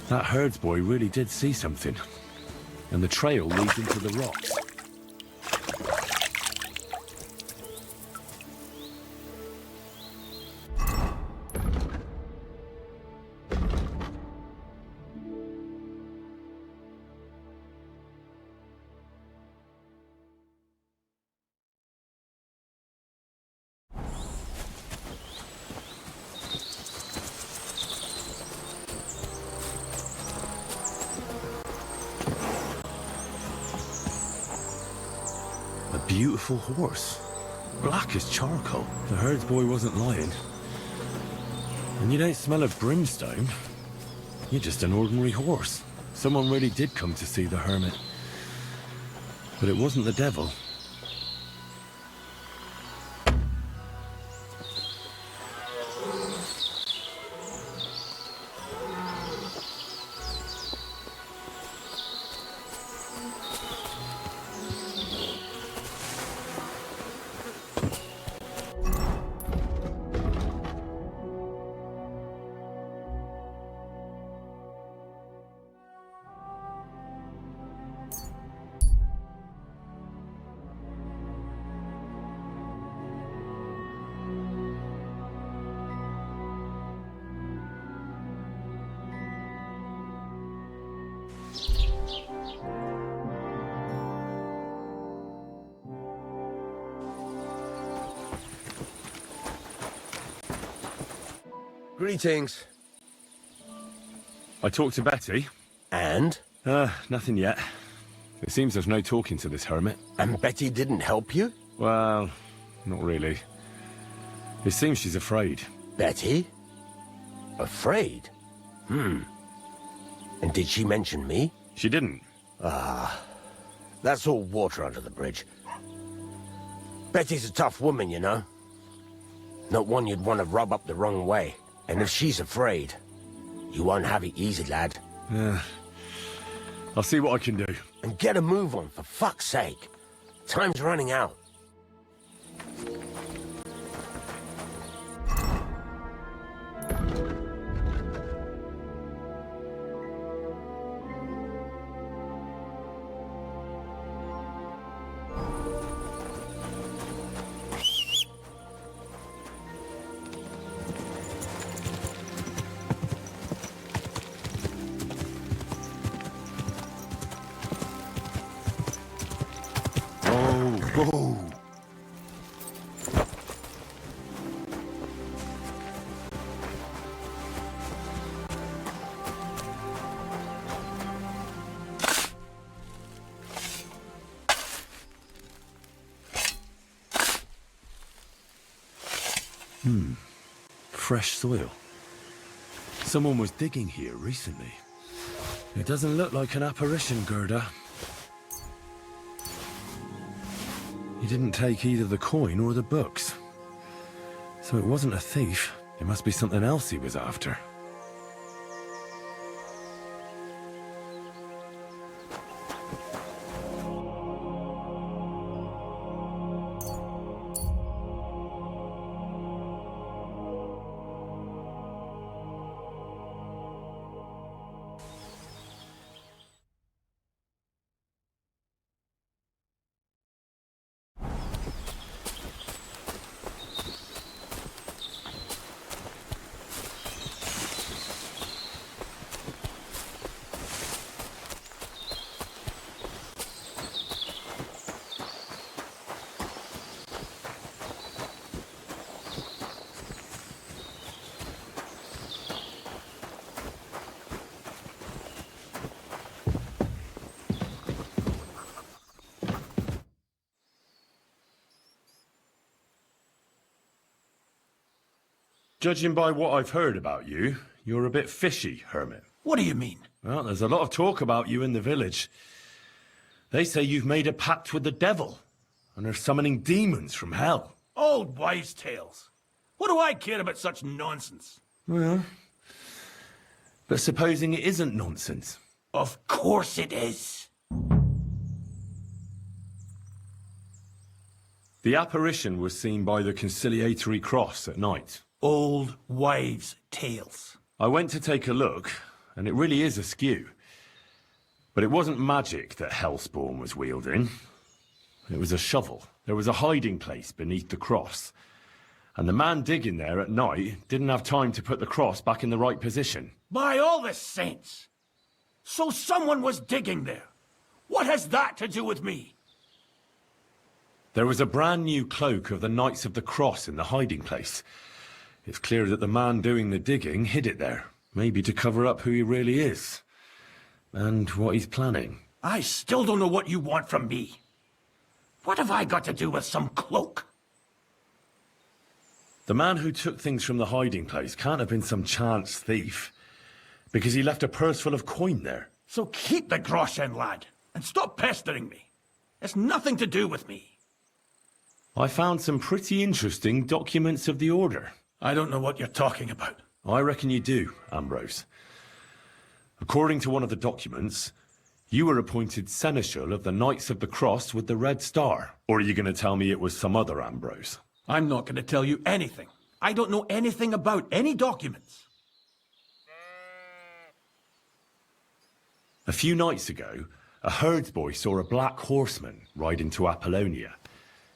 Speaker 11: That herdsboy really did see something. And the trail leads into the rocks. Beautiful horse. Black as charcoal. The herdsboy wasn't lying. And you don't smell of brimstone. You're just an ordinary horse. Someone really did come to see the hermit. But it wasn't the devil.
Speaker 9: Greetings.
Speaker 11: I talked to Betty.
Speaker 9: And?
Speaker 11: Nothing yet. It seems there's no talking to this hermit.
Speaker 9: And Betty didn't help you?
Speaker 11: Well, not really. It seems she's afraid.
Speaker 9: Betty? Afraid? And did she mention me?
Speaker 11: She didn't.
Speaker 9: Ah, that's all water under the bridge. Betty's a tough woman, you know. Not one you'd want to rub up the wrong way. And if she's afraid, you won't have it easy, lad.
Speaker 11: Yeah. I'll see what I can do.
Speaker 9: And get a move on, for fuck's sake. Time's running out.
Speaker 10: Whoa.
Speaker 11: Fresh soil. Someone was digging here recently. It doesn't look like an apparition, Gerda. He didn't take either the coin or the books. So it wasn't a thief. It must be something else he was after.
Speaker 7: Judging by what I've heard about you, you're a bit fishy, Hermit.
Speaker 1: What do you mean?
Speaker 7: Well, there's a lot of talk about you in the village. They say you've made a pact with the devil, and are summoning demons from hell.
Speaker 1: Old wives' tales. What do I care about such nonsense?
Speaker 7: Well, but supposing it isn't nonsense?
Speaker 1: Of course it is.
Speaker 7: The apparition was seen by the conciliatory cross at night.
Speaker 1: Old wives' tales.
Speaker 7: I went to take a look, and it really is askew. But it wasn't magic that Hellspawn was wielding. It was a shovel. There was a hiding place beneath the cross. And the man digging there at night didn't have time to put the cross back in the right position.
Speaker 1: By all the saints! So someone was digging there. What has that to do with me?
Speaker 7: There was a brand new cloak of the Knights of the Cross in the hiding place. It's clear that the man doing the digging hid it there, maybe to cover up who he really is. And what he's planning.
Speaker 1: I still don't know what you want from me. What have I got to do with some cloak?
Speaker 7: The man who took things from the hiding place can't have been some chance thief, because he left a purse full of coin there.
Speaker 1: So keep the groschen, lad, and stop pestering me. It's nothing to do with me.
Speaker 7: I found some pretty interesting documents of the Order.
Speaker 1: I don't know what you're talking about.
Speaker 7: I reckon you do, Ambrose. According to one of the documents, you were appointed Seneschal of the Knights of the Cross with the Red Star. Or are you going to tell me it was some other Ambrose?
Speaker 1: I'm not going to tell you anything. I don't know anything about any documents.
Speaker 7: A few nights ago, a herdsboy saw a black horseman ride into Apollonia.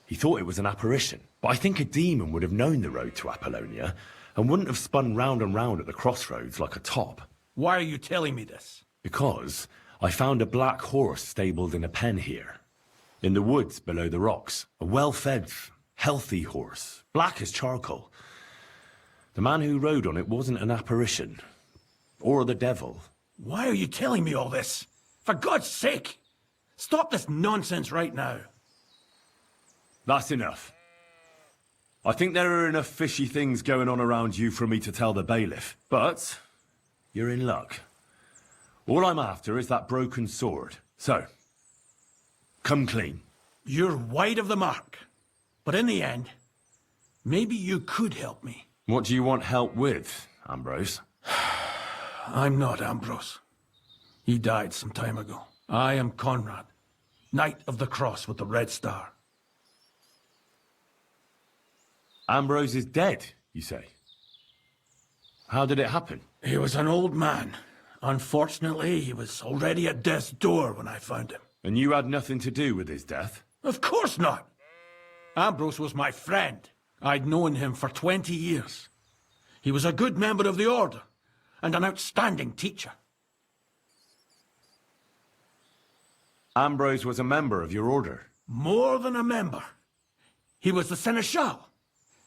Speaker 7: He thought it was an apparition, but I think a demon would have known the road to Apollonia and wouldn't have spun round and round at the crossroads like a top.
Speaker 1: Why are you telling me this?
Speaker 7: Because I found a black horse stabled in a pen here. In the woods below the rocks. A well-fed, healthy horse. Black as charcoal. The man who rode on it wasn't an apparition. Or the devil.
Speaker 1: Why are you telling me all this? For God's sake! Stop this nonsense right now.
Speaker 7: That's enough. I think there are enough fishy things going on around you for me to tell the bailiff. But you're in luck. All I'm after is that broken sword. So, come clean.
Speaker 1: You're wide of the mark. But in the end, maybe you could help me.
Speaker 7: What do you want help with, Ambrose?
Speaker 1: I'm not Ambrose. He died some time ago. I am Conrad, Knight of the Cross with the Red Star.
Speaker 7: Ambrose is dead, you say? How did it happen?
Speaker 1: He was an old man. Unfortunately, he was already at death's door when I found him.
Speaker 7: And you had nothing to do with his death?
Speaker 1: Of course not! Ambrose was my friend. I'd known him for 20 years. He was a good member of the Order, and an outstanding teacher.
Speaker 7: Ambrose was a member of your order?
Speaker 1: More than a member. He was the Seneschal,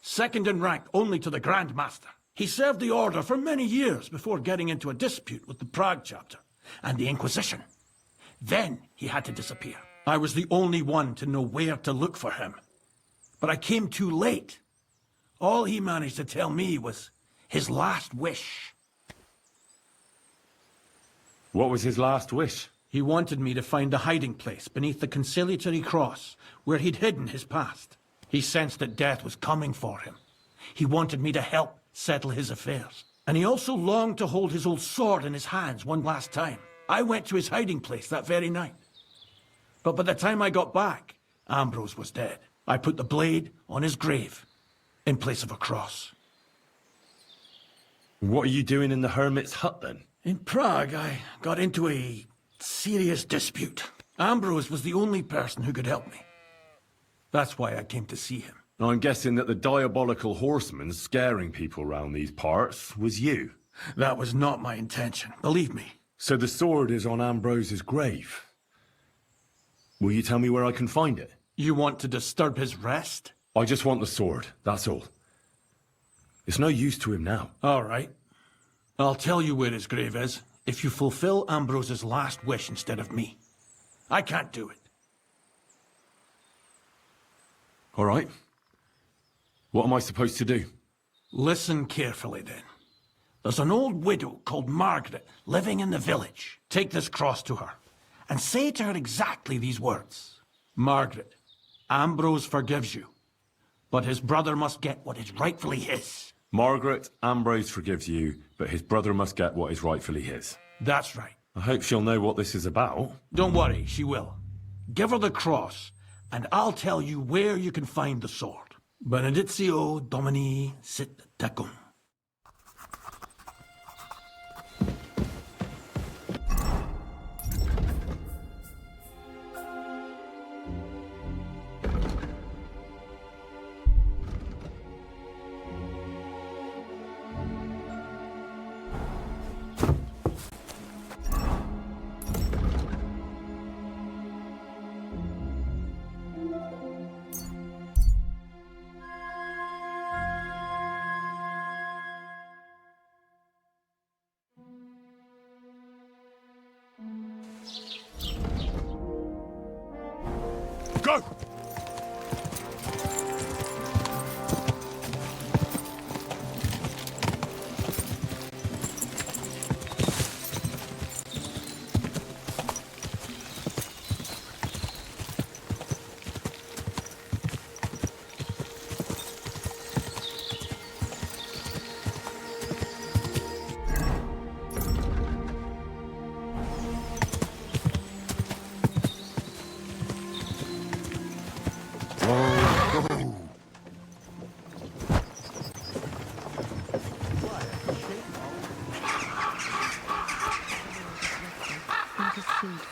Speaker 1: second in rank only to the Grand Master. He served the Order for many years before getting into a dispute with the Prague chapter and the Inquisition. Then he had to disappear. I was the only one to know where to look for him. But I came too late. All he managed to tell me was his last wish.
Speaker 7: What was his last wish?
Speaker 1: He wanted me to find a hiding place beneath the conciliatory cross where he'd hidden his past. He sensed that death was coming for him. He wanted me to help settle his affairs. And he also longed to hold his old sword in his hands one last time. I went to his hiding place that very night. But by the time I got back, Ambrose was dead. I put the blade on his grave in place of a cross.
Speaker 7: What are you doing in the hermit's hut then?
Speaker 1: In Prague, I got into a serious dispute. Ambrose was the only person who could help me. That's why I came to see him.
Speaker 7: I'm guessing that the diabolical horseman scaring people round these parts was you.
Speaker 1: That was not my intention, believe me.
Speaker 7: So the sword is on Ambrose's grave. Will you tell me where I can find it?
Speaker 1: You want to disturb his rest?
Speaker 7: I just want the sword, that's all. It's no use to him now.
Speaker 1: All right. I'll tell you where his grave is, if you fulfill Ambrose's last wish instead of me. I can't do it.
Speaker 7: All right. What am I supposed to do?
Speaker 1: Listen carefully, then. There's an old widow called Margaret living in the village. Take this cross to her, and say to her exactly these words. Margaret, Ambrose forgives you, but his brother must get what is rightfully his.
Speaker 11: Margaret, Ambrose forgives you, but his brother must get what is rightfully his.
Speaker 1: That's right.
Speaker 11: I hope she'll know what this is about.
Speaker 1: Don't worry, she will. Give her the cross, and I'll tell you where you can find the sword. Benedictio Domini sit tecum.
Speaker 11: Go!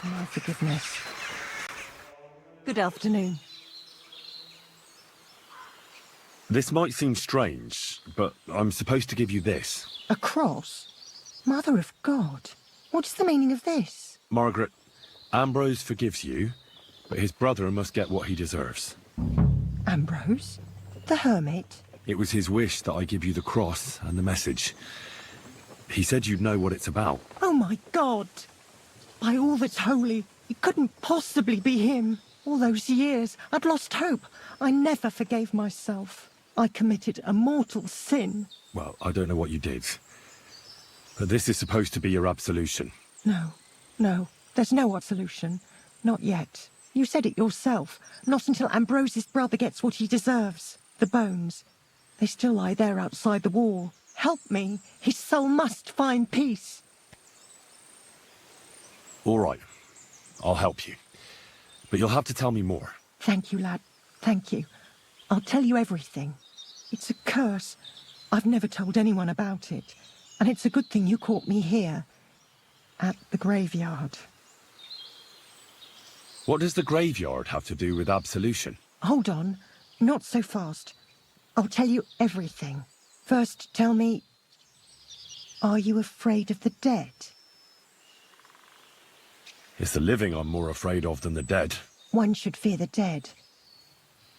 Speaker 8: My forgiveness. Good afternoon.
Speaker 11: This might seem strange, but I'm supposed to give you this.
Speaker 8: A cross? Mother of God. What's the meaning of this?
Speaker 11: Margaret, Ambrose forgives you, but his brother must get what he deserves.
Speaker 8: Ambrose? The hermit?
Speaker 11: It was his wish that I give you the cross and the message. He said you'd know what it's about.
Speaker 8: Oh my God! By all that's holy, it couldn't possibly be him. All those years, I'd lost hope. I never forgave myself. I committed a mortal sin.
Speaker 11: Well, I don't know what you did. But this is supposed to be your absolution.
Speaker 8: No, there's no absolution. Not yet. You said it yourself. Not until Ambrose's brother gets what he deserves. The bones. They still lie there outside the wall. Help me. His soul must find peace.
Speaker 11: All right. I'll help you. But you'll have to tell me more.
Speaker 8: Thank you, lad. Thank you. I'll tell you everything. It's a curse. I've never told anyone about it. And it's a good thing you caught me here. At the graveyard.
Speaker 11: What does the graveyard have to do with absolution?
Speaker 8: Hold on. Not so fast. I'll tell you everything. First, tell me... Are you afraid of the dead?
Speaker 11: It's the living I'm more afraid of than the dead.
Speaker 8: One should fear the dead.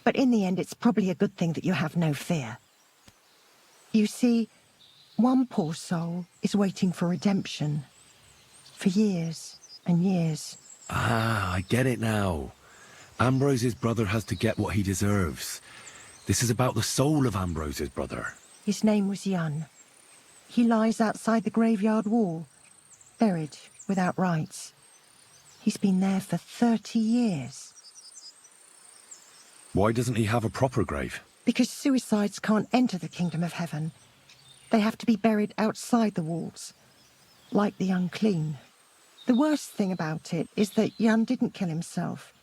Speaker 8: But in the end, it's probably a good thing that you have no fear. You see, one poor soul is waiting for redemption. For years and years.
Speaker 11: Ah, I get it now. Ambrose's brother has to get what he deserves. This is about the soul of Ambrose's brother.
Speaker 8: His name was Jan. He lies outside the graveyard wall, buried without rites. He's been there for 30 years.
Speaker 11: Why doesn't he have a proper grave?
Speaker 8: Because suicides can't enter the kingdom of heaven. They have to be buried outside the walls, like the unclean. The worst thing about it is that Jan didn't kill himself.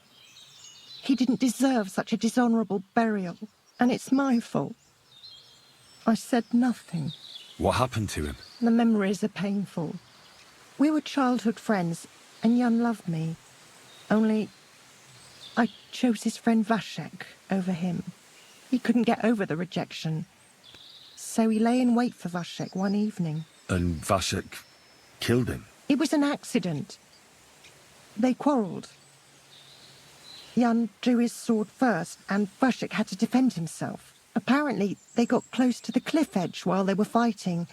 Speaker 8: He didn't deserve such a dishonourable burial, and it's my fault. I said nothing.
Speaker 11: What happened to him?
Speaker 8: The memories are painful. We were childhood friends, and Jan loved me. Only, I chose his friend Vashek over him. He couldn't get over the rejection. So he lay in wait for Vashek one evening.
Speaker 11: And Vashek killed him?
Speaker 8: It was an accident. They quarrelled. Jan drew his sword first, and Vashek had to defend himself. Apparently, they got close to the cliff edge while they were fighting,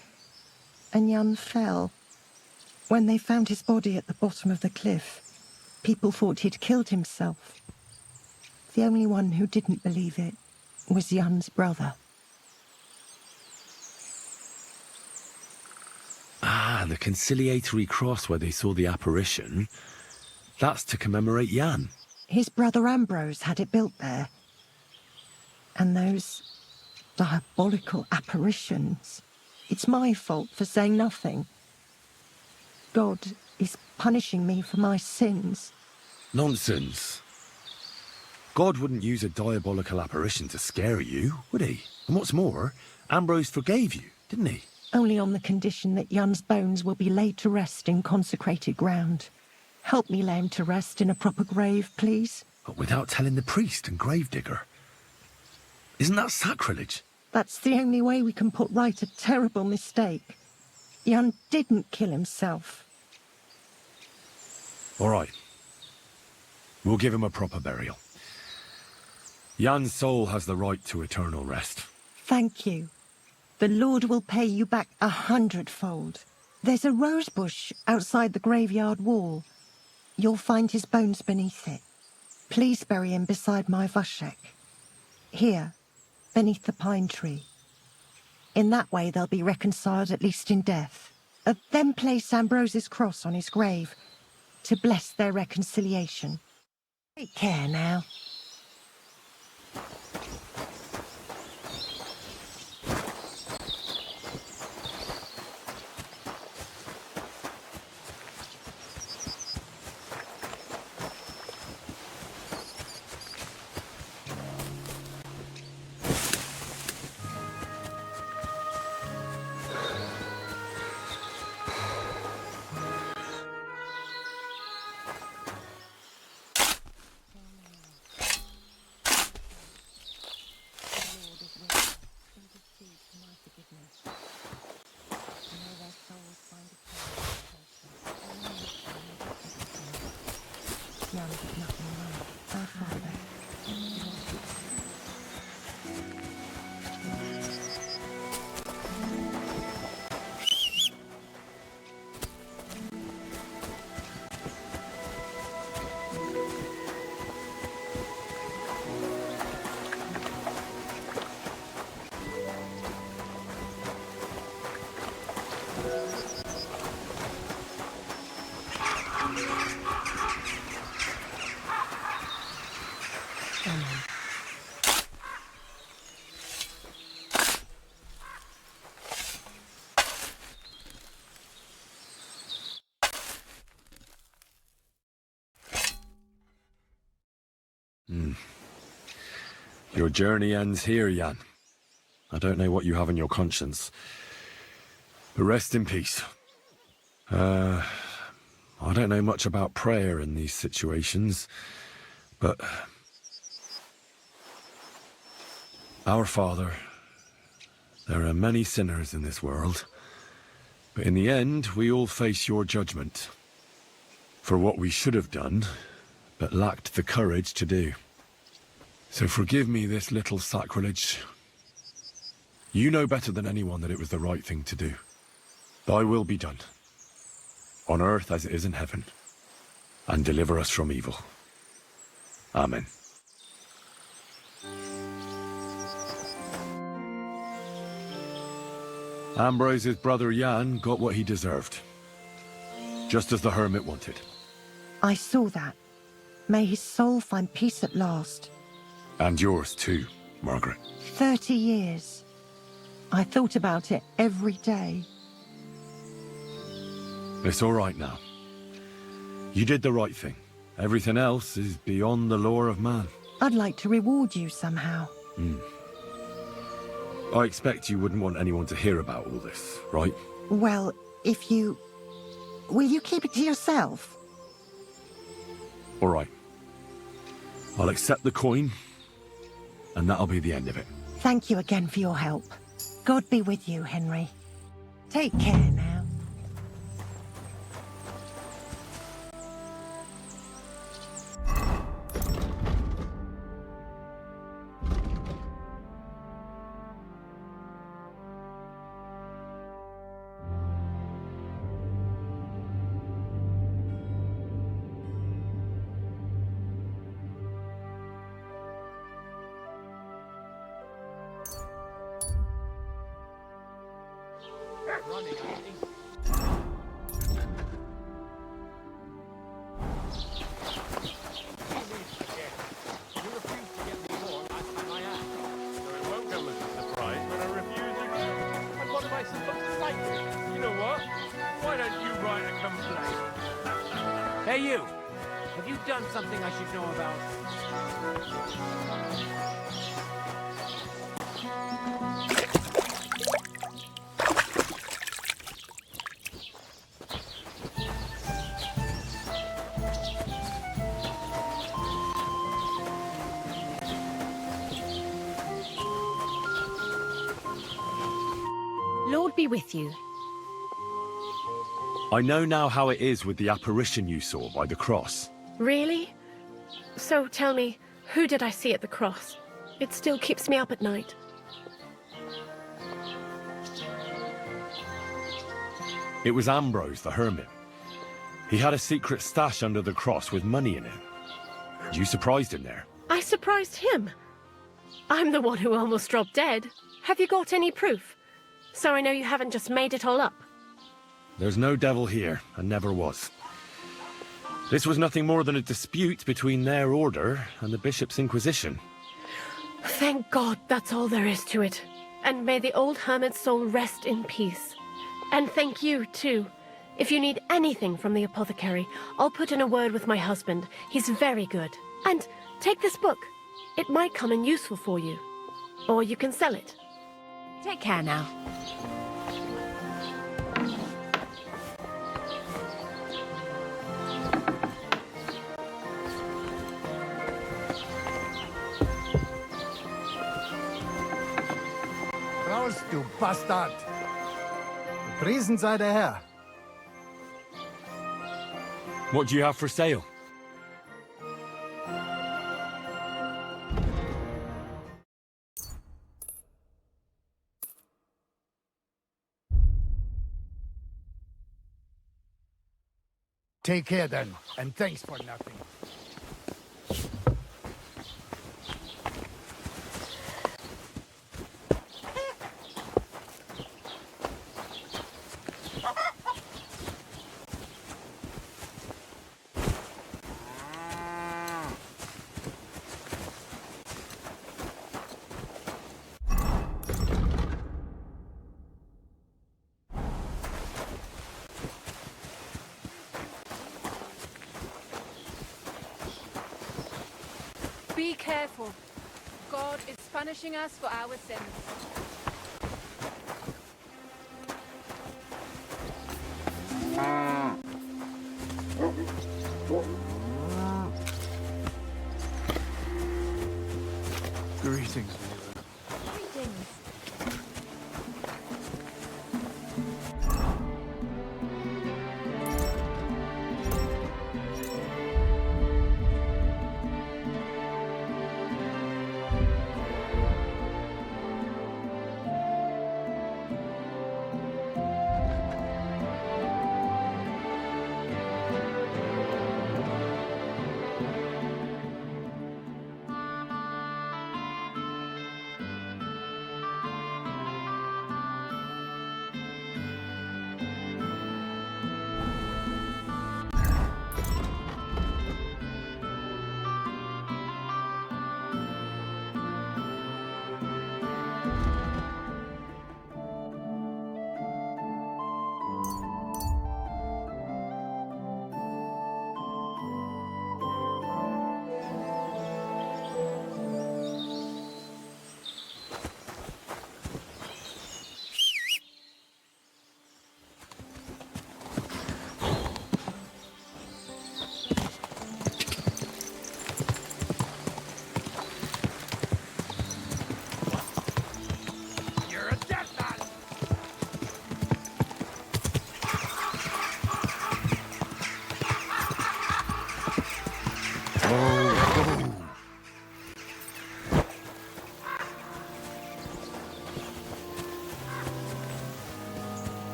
Speaker 8: and Jan fell. When they found his body at the bottom of the cliff, people thought he'd killed himself. The only one who didn't believe it was Jan's brother.
Speaker 11: And the conciliatory cross where they saw the apparition, that's to commemorate Jan.
Speaker 8: His brother Ambrose had it built there. And those diabolical apparitions. It's my fault for saying nothing. God is punishing me for my sins.
Speaker 11: Nonsense. God wouldn't use a diabolical apparition to scare you, would he? And what's more, Ambrose forgave you, didn't he?
Speaker 8: Only on the condition that Jan's bones will be laid to rest in consecrated ground. Help me lay him to rest in a proper grave, please.
Speaker 11: But without telling the priest and gravedigger. Isn't that sacrilege?
Speaker 8: That's the only way we can put right a terrible mistake. Jan didn't kill himself.
Speaker 11: All right. We'll give him a proper burial. Jan's soul has the right to eternal rest.
Speaker 8: Thank you. The Lord will pay you back 100-fold. There's a rose bush outside the graveyard wall. You'll find his bones beneath it. Please bury him beside my Vashek. Here, beneath the pine tree. In that way they'll be reconciled, at least in death. Then place Ambrose's cross on his grave to bless their reconciliation. Take care now.
Speaker 11: Your journey ends here, Jan. I don't know what you have on your conscience. But rest in peace. I don't know much about prayer in these situations, but... Our Father, there are many sinners in this world, but in the end, we all face your judgment for what we should have done, but lacked the courage to do. So forgive me this little sacrilege. You know better than anyone that it was the right thing to do. Thy will be done, on earth as it is in heaven, and deliver us from evil. Amen. Ambrose's brother Jan got what he deserved, just as the hermit wanted.
Speaker 8: I saw that. May his soul find peace at last.
Speaker 11: And yours too, Margaret.
Speaker 8: 30 years. I thought about it every day.
Speaker 11: It's all right now. You did the right thing. Everything else is beyond the law of man.
Speaker 8: I'd like to reward you somehow.
Speaker 11: I expect you wouldn't want anyone to hear about all this, right?
Speaker 8: Well, if you... Will you keep it to yourself?
Speaker 11: All right. I'll accept the coin, and that'll be the end of it.
Speaker 8: Thank you again for your help. God be with you, Henry. Take care now.
Speaker 3: Hey, you! Have you done something I should know about?
Speaker 22: Lord be with you.
Speaker 11: I know now how it is with the apparition you saw by the cross.
Speaker 22: Really? So tell me, who did I see at the cross? It still keeps me up at night.
Speaker 11: It was Ambrose, the hermit. He had a secret stash under the cross with money in it. You surprised him there.
Speaker 22: I surprised him. I'm the one who almost dropped dead. Have you got any proof? So I know you haven't just made it all up.
Speaker 11: There's no devil here, and never was. This was nothing more than a dispute between their order and the Bishop's Inquisition.
Speaker 22: Thank God that's all there is to it. And may the old hermit's soul rest in peace. And thank you, too. If you need anything from the apothecary, I'll put in a word with my husband. He's very good. And take this book. It might come in useful for you. Or you can sell it. Take care now.
Speaker 1: Raus, du Bastard! Gepriesen sei der Herr.
Speaker 11: What do you have for sale?
Speaker 1: Take care then, and thanks for nothing.
Speaker 12: Be careful. God is punishing us for our sins.
Speaker 1: Greetings.
Speaker 12: Greetings.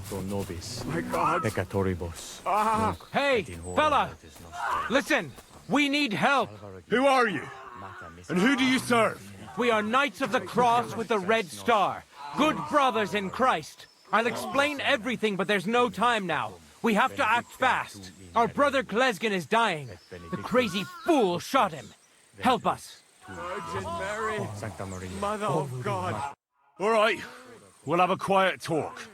Speaker 4: pro nobis.
Speaker 1: My God.
Speaker 4: Peccatoribus.
Speaker 5: Hey, fella! Listen! We need help!
Speaker 7: Who are you? And who do you serve?
Speaker 5: We are Knights of the Cross with the Red Star. Good brothers in Christ. I'll explain everything, but there's no time now. We have to act fast. Our brother Klesgen is dying. The crazy fool shot him. Help us.
Speaker 3: Virgin Mary, Mother of God.
Speaker 7: All right, we'll have a quiet talk.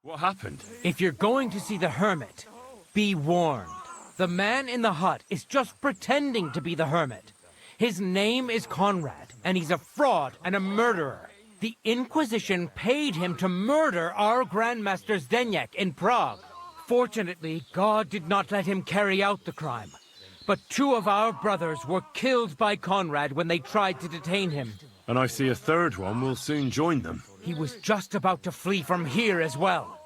Speaker 7: What happened?
Speaker 5: If you're going to see the hermit, be warned. The man in the hut is just pretending to be the hermit. His name is Conrad, and he's a fraud and a murderer. The Inquisition paid him to murder our Grandmaster Zdeněk in Prague. Fortunately, God did not let him carry out the crime. But 2 of our brothers were killed by Conrad when they tried to detain him.
Speaker 7: And I see a third one will soon join them.
Speaker 5: He was just about to flee from here as well.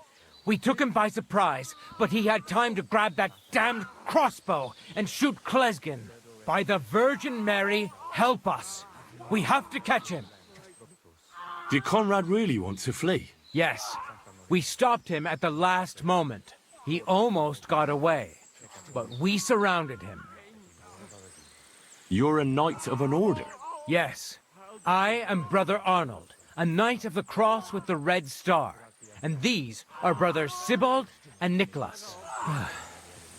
Speaker 5: We took him by surprise, but he had time to grab that damned crossbow and shoot Klesgen. By the Virgin Mary, help us. We have to catch him.
Speaker 7: Did Conrad really want to flee?
Speaker 5: Yes. We stopped him at the last moment. He almost got away, but we surrounded him.
Speaker 7: You're a knight of an order?
Speaker 5: Yes. I am Brother Arnold, a Knight of the Cross with the Red Star. And these are Brothers Sibald and Nicholas.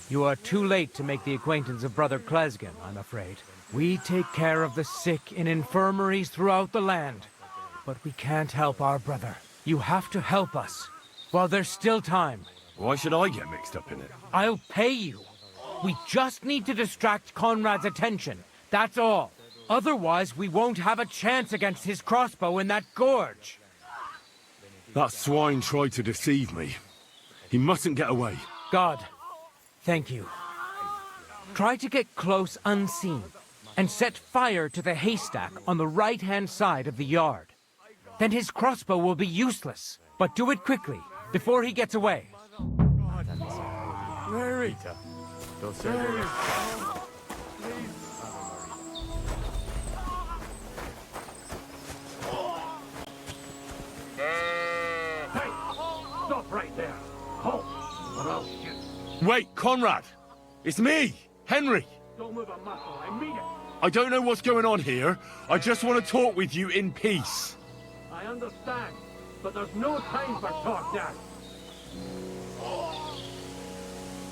Speaker 5: You are too late to make the acquaintance of Brother Klesgen, I'm afraid. We take care of the sick in infirmaries throughout the land. But we can't help our brother. You have to help us, while there's still time.
Speaker 7: Why should I get mixed up in it?
Speaker 5: I'll pay you. We just need to distract Conrad's attention. That's all. Otherwise, we won't have a chance against his crossbow in that gorge.
Speaker 7: That swine tried to deceive me. He mustn't get away.
Speaker 5: God, thank you. Try to get close unseen, and set fire to the haystack on the right-hand side of the yard. Then his crossbow will be useless. But do it quickly, before he gets away.
Speaker 3: Mary! Mary!
Speaker 1: Hey! Stop right there! Halt! Or I'll shoot.
Speaker 7: Wait, Conrad! It's me, Henry!
Speaker 1: Don't move a muscle, I mean it!
Speaker 7: I don't know what's going on here. I just want to talk with you in peace.
Speaker 1: I understand, but there's no time for talk now.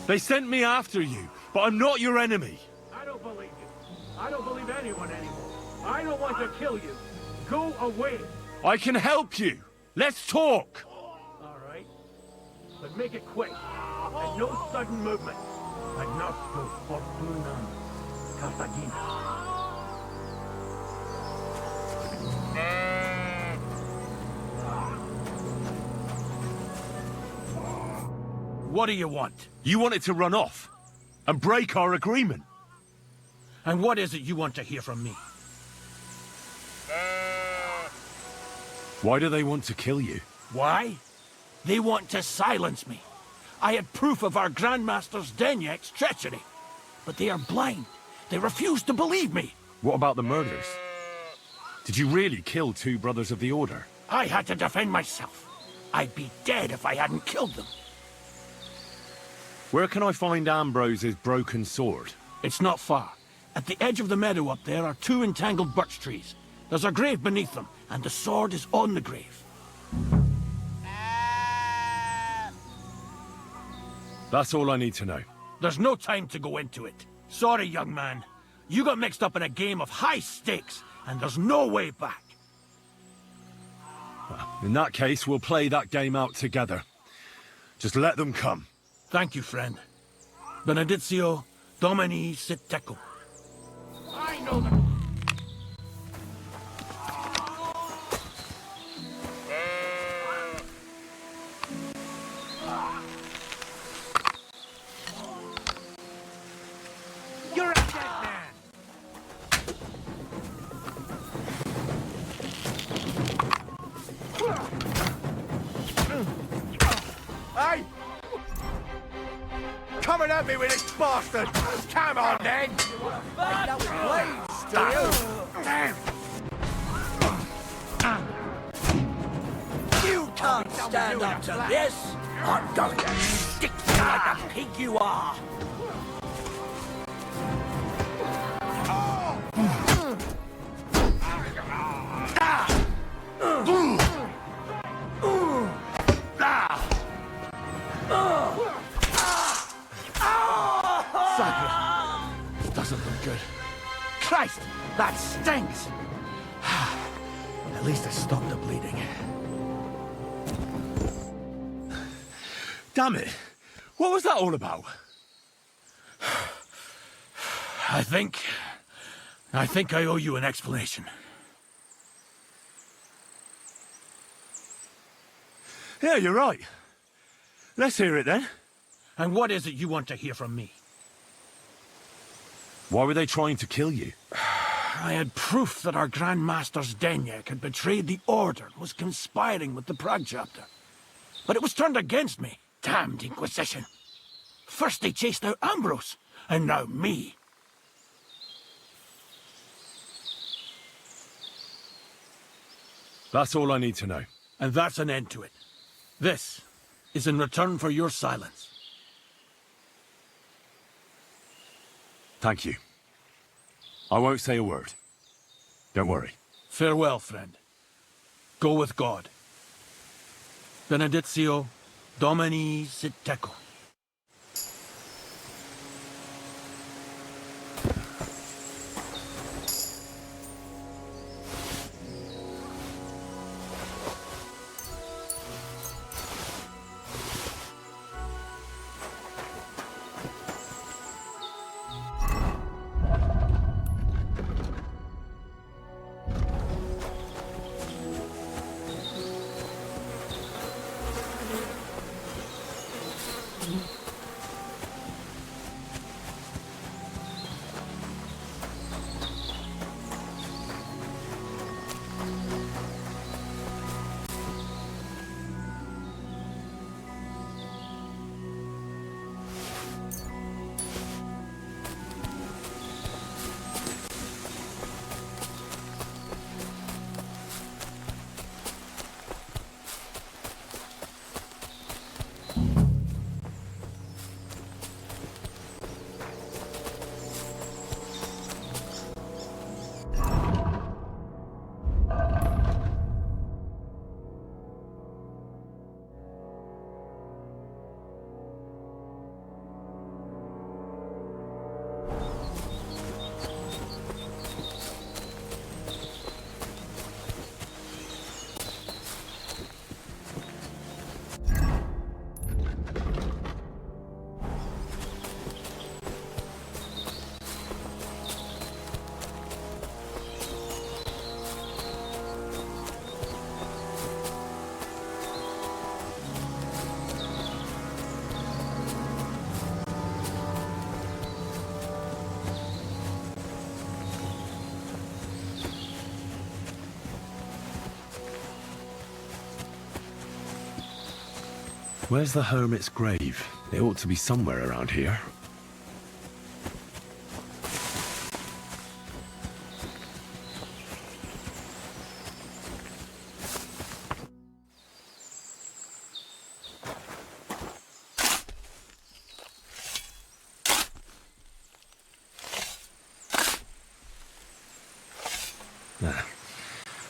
Speaker 7: They sent me after you, but I'm not your enemy.
Speaker 1: I don't believe you. I don't believe anyone anymore. I don't want to kill you. Go away.
Speaker 7: I can help you. Let's talk.
Speaker 1: All right. But make it quick. And no sudden movement. Ad nostro fortunam Carthagina.
Speaker 18: What do you want?
Speaker 7: You wanted to run off and break our agreement.
Speaker 18: And what is it you want to hear from me?
Speaker 7: Why do they want to kill you?
Speaker 18: Why? They want to silence me. I had proof of our Grandmaster Zdeněk's treachery. But they are blind. They refuse to believe me.
Speaker 7: What about the murders? Did you really kill 2 brothers of the Order?
Speaker 18: I had to defend myself. I'd be dead if I hadn't killed them.
Speaker 7: Where can I find Ambrose's broken sword?
Speaker 18: It's not far. At the edge of the meadow up there are 2 entangled birch trees. There's a grave beneath them, and the sword is on the grave.
Speaker 7: That's all I need to know.
Speaker 18: There's no time to go into it. Sorry, young man. You got mixed up in a game of high stakes, and there's no way back.
Speaker 7: In that case, we'll play that game out together. Just let them come.
Speaker 18: Thank you, friend. Benedictio Domini sit tecum.
Speaker 1: I know that.
Speaker 5: You're a dead man!
Speaker 1: Hey! Coming at me with this bastard! Come on, then! That was blades, do you? Damn! You
Speaker 18: can't stand up to this. I'm going to stick you like the pig you are. Sacre. Doesn't look good. Christ, that stinks. At least it stopped the bleeding.
Speaker 11: Damn it! What was that all about?
Speaker 18: I think I owe you an explanation.
Speaker 11: Yeah, you're right. Let's hear it then.
Speaker 18: And what is it you want to hear from me?
Speaker 11: Why were they trying to kill you?
Speaker 18: I had proof that our Grand Master's Denyek had betrayed the Order and was conspiring with the Prague chapter. But it was turned against me. Damned Inquisition. First they chased out Ambrose, and now me.
Speaker 11: That's all I need to know.
Speaker 18: And that's an end to it. This is in return for your silence.
Speaker 11: Thank you. I won't say a word. Don't worry.
Speaker 18: Farewell, friend. Go with God. Benedictio Domini sit tecum.
Speaker 11: Where's the hermit's grave? It ought to be somewhere around here. Nah,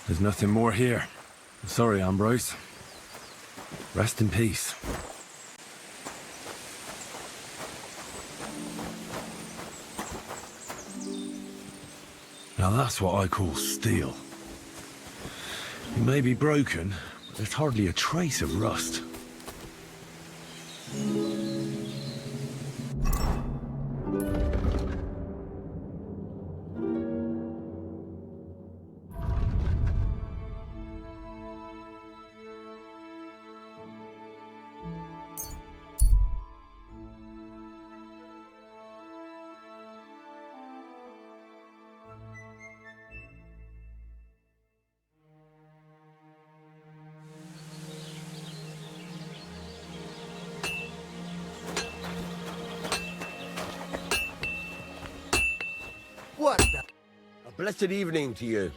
Speaker 11: there's nothing more here. Sorry, Ambrose. Rest in peace. Now that's what I call steel. It may be broken, but there's hardly a trace of rust.
Speaker 9: What the? A blessed evening to you.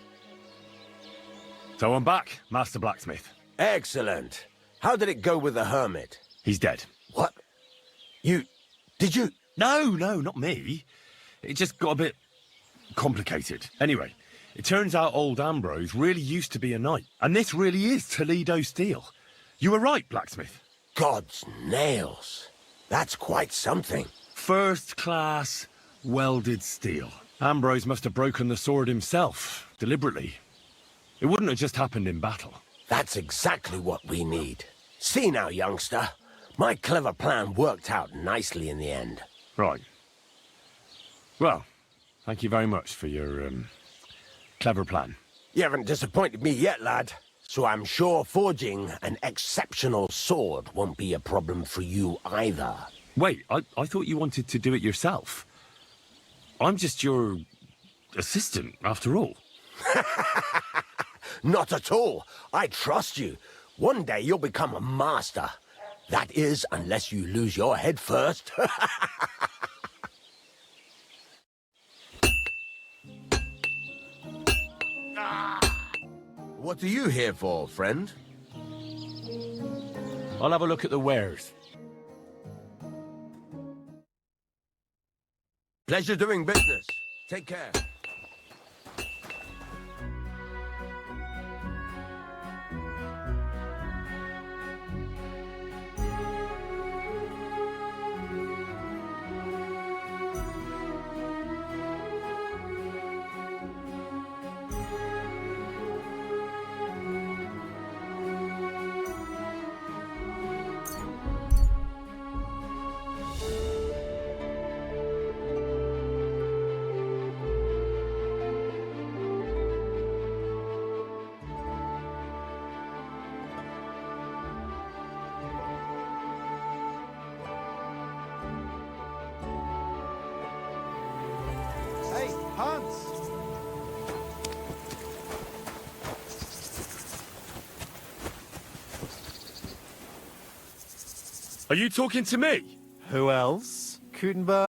Speaker 11: So I'm back, Master Blacksmith.
Speaker 9: Excellent. How did it go with the hermit?
Speaker 11: He's dead.
Speaker 9: What? Did you?
Speaker 11: No, not me. It just got a bit complicated. Anyway, it turns out old Ambrose really used to be a knight. And this really is Toledo steel. You were right, blacksmith.
Speaker 9: God's nails. That's quite something.
Speaker 11: First class welded steel. Ambrose must have broken the sword himself, deliberately. It wouldn't have just happened in battle.
Speaker 9: That's exactly what we need. See now, youngster. My clever plan worked out nicely in the end.
Speaker 11: Right. Well, thank you very much for your, clever plan.
Speaker 9: You haven't disappointed me yet, lad. So I'm sure forging an exceptional sword won't be a problem for you either.
Speaker 11: Wait, I thought you wanted to do it yourself. I'm just your assistant, after all.
Speaker 9: Not at all. I trust you. One day you'll become a master. That is, unless you lose your head first. What are you here for, friend?
Speaker 11: I'll have a look at the wares.
Speaker 9: Pleasure doing business. Take care.
Speaker 2: Hey, Hans!
Speaker 11: Are you talking to me?
Speaker 2: Who else? Gutenberg?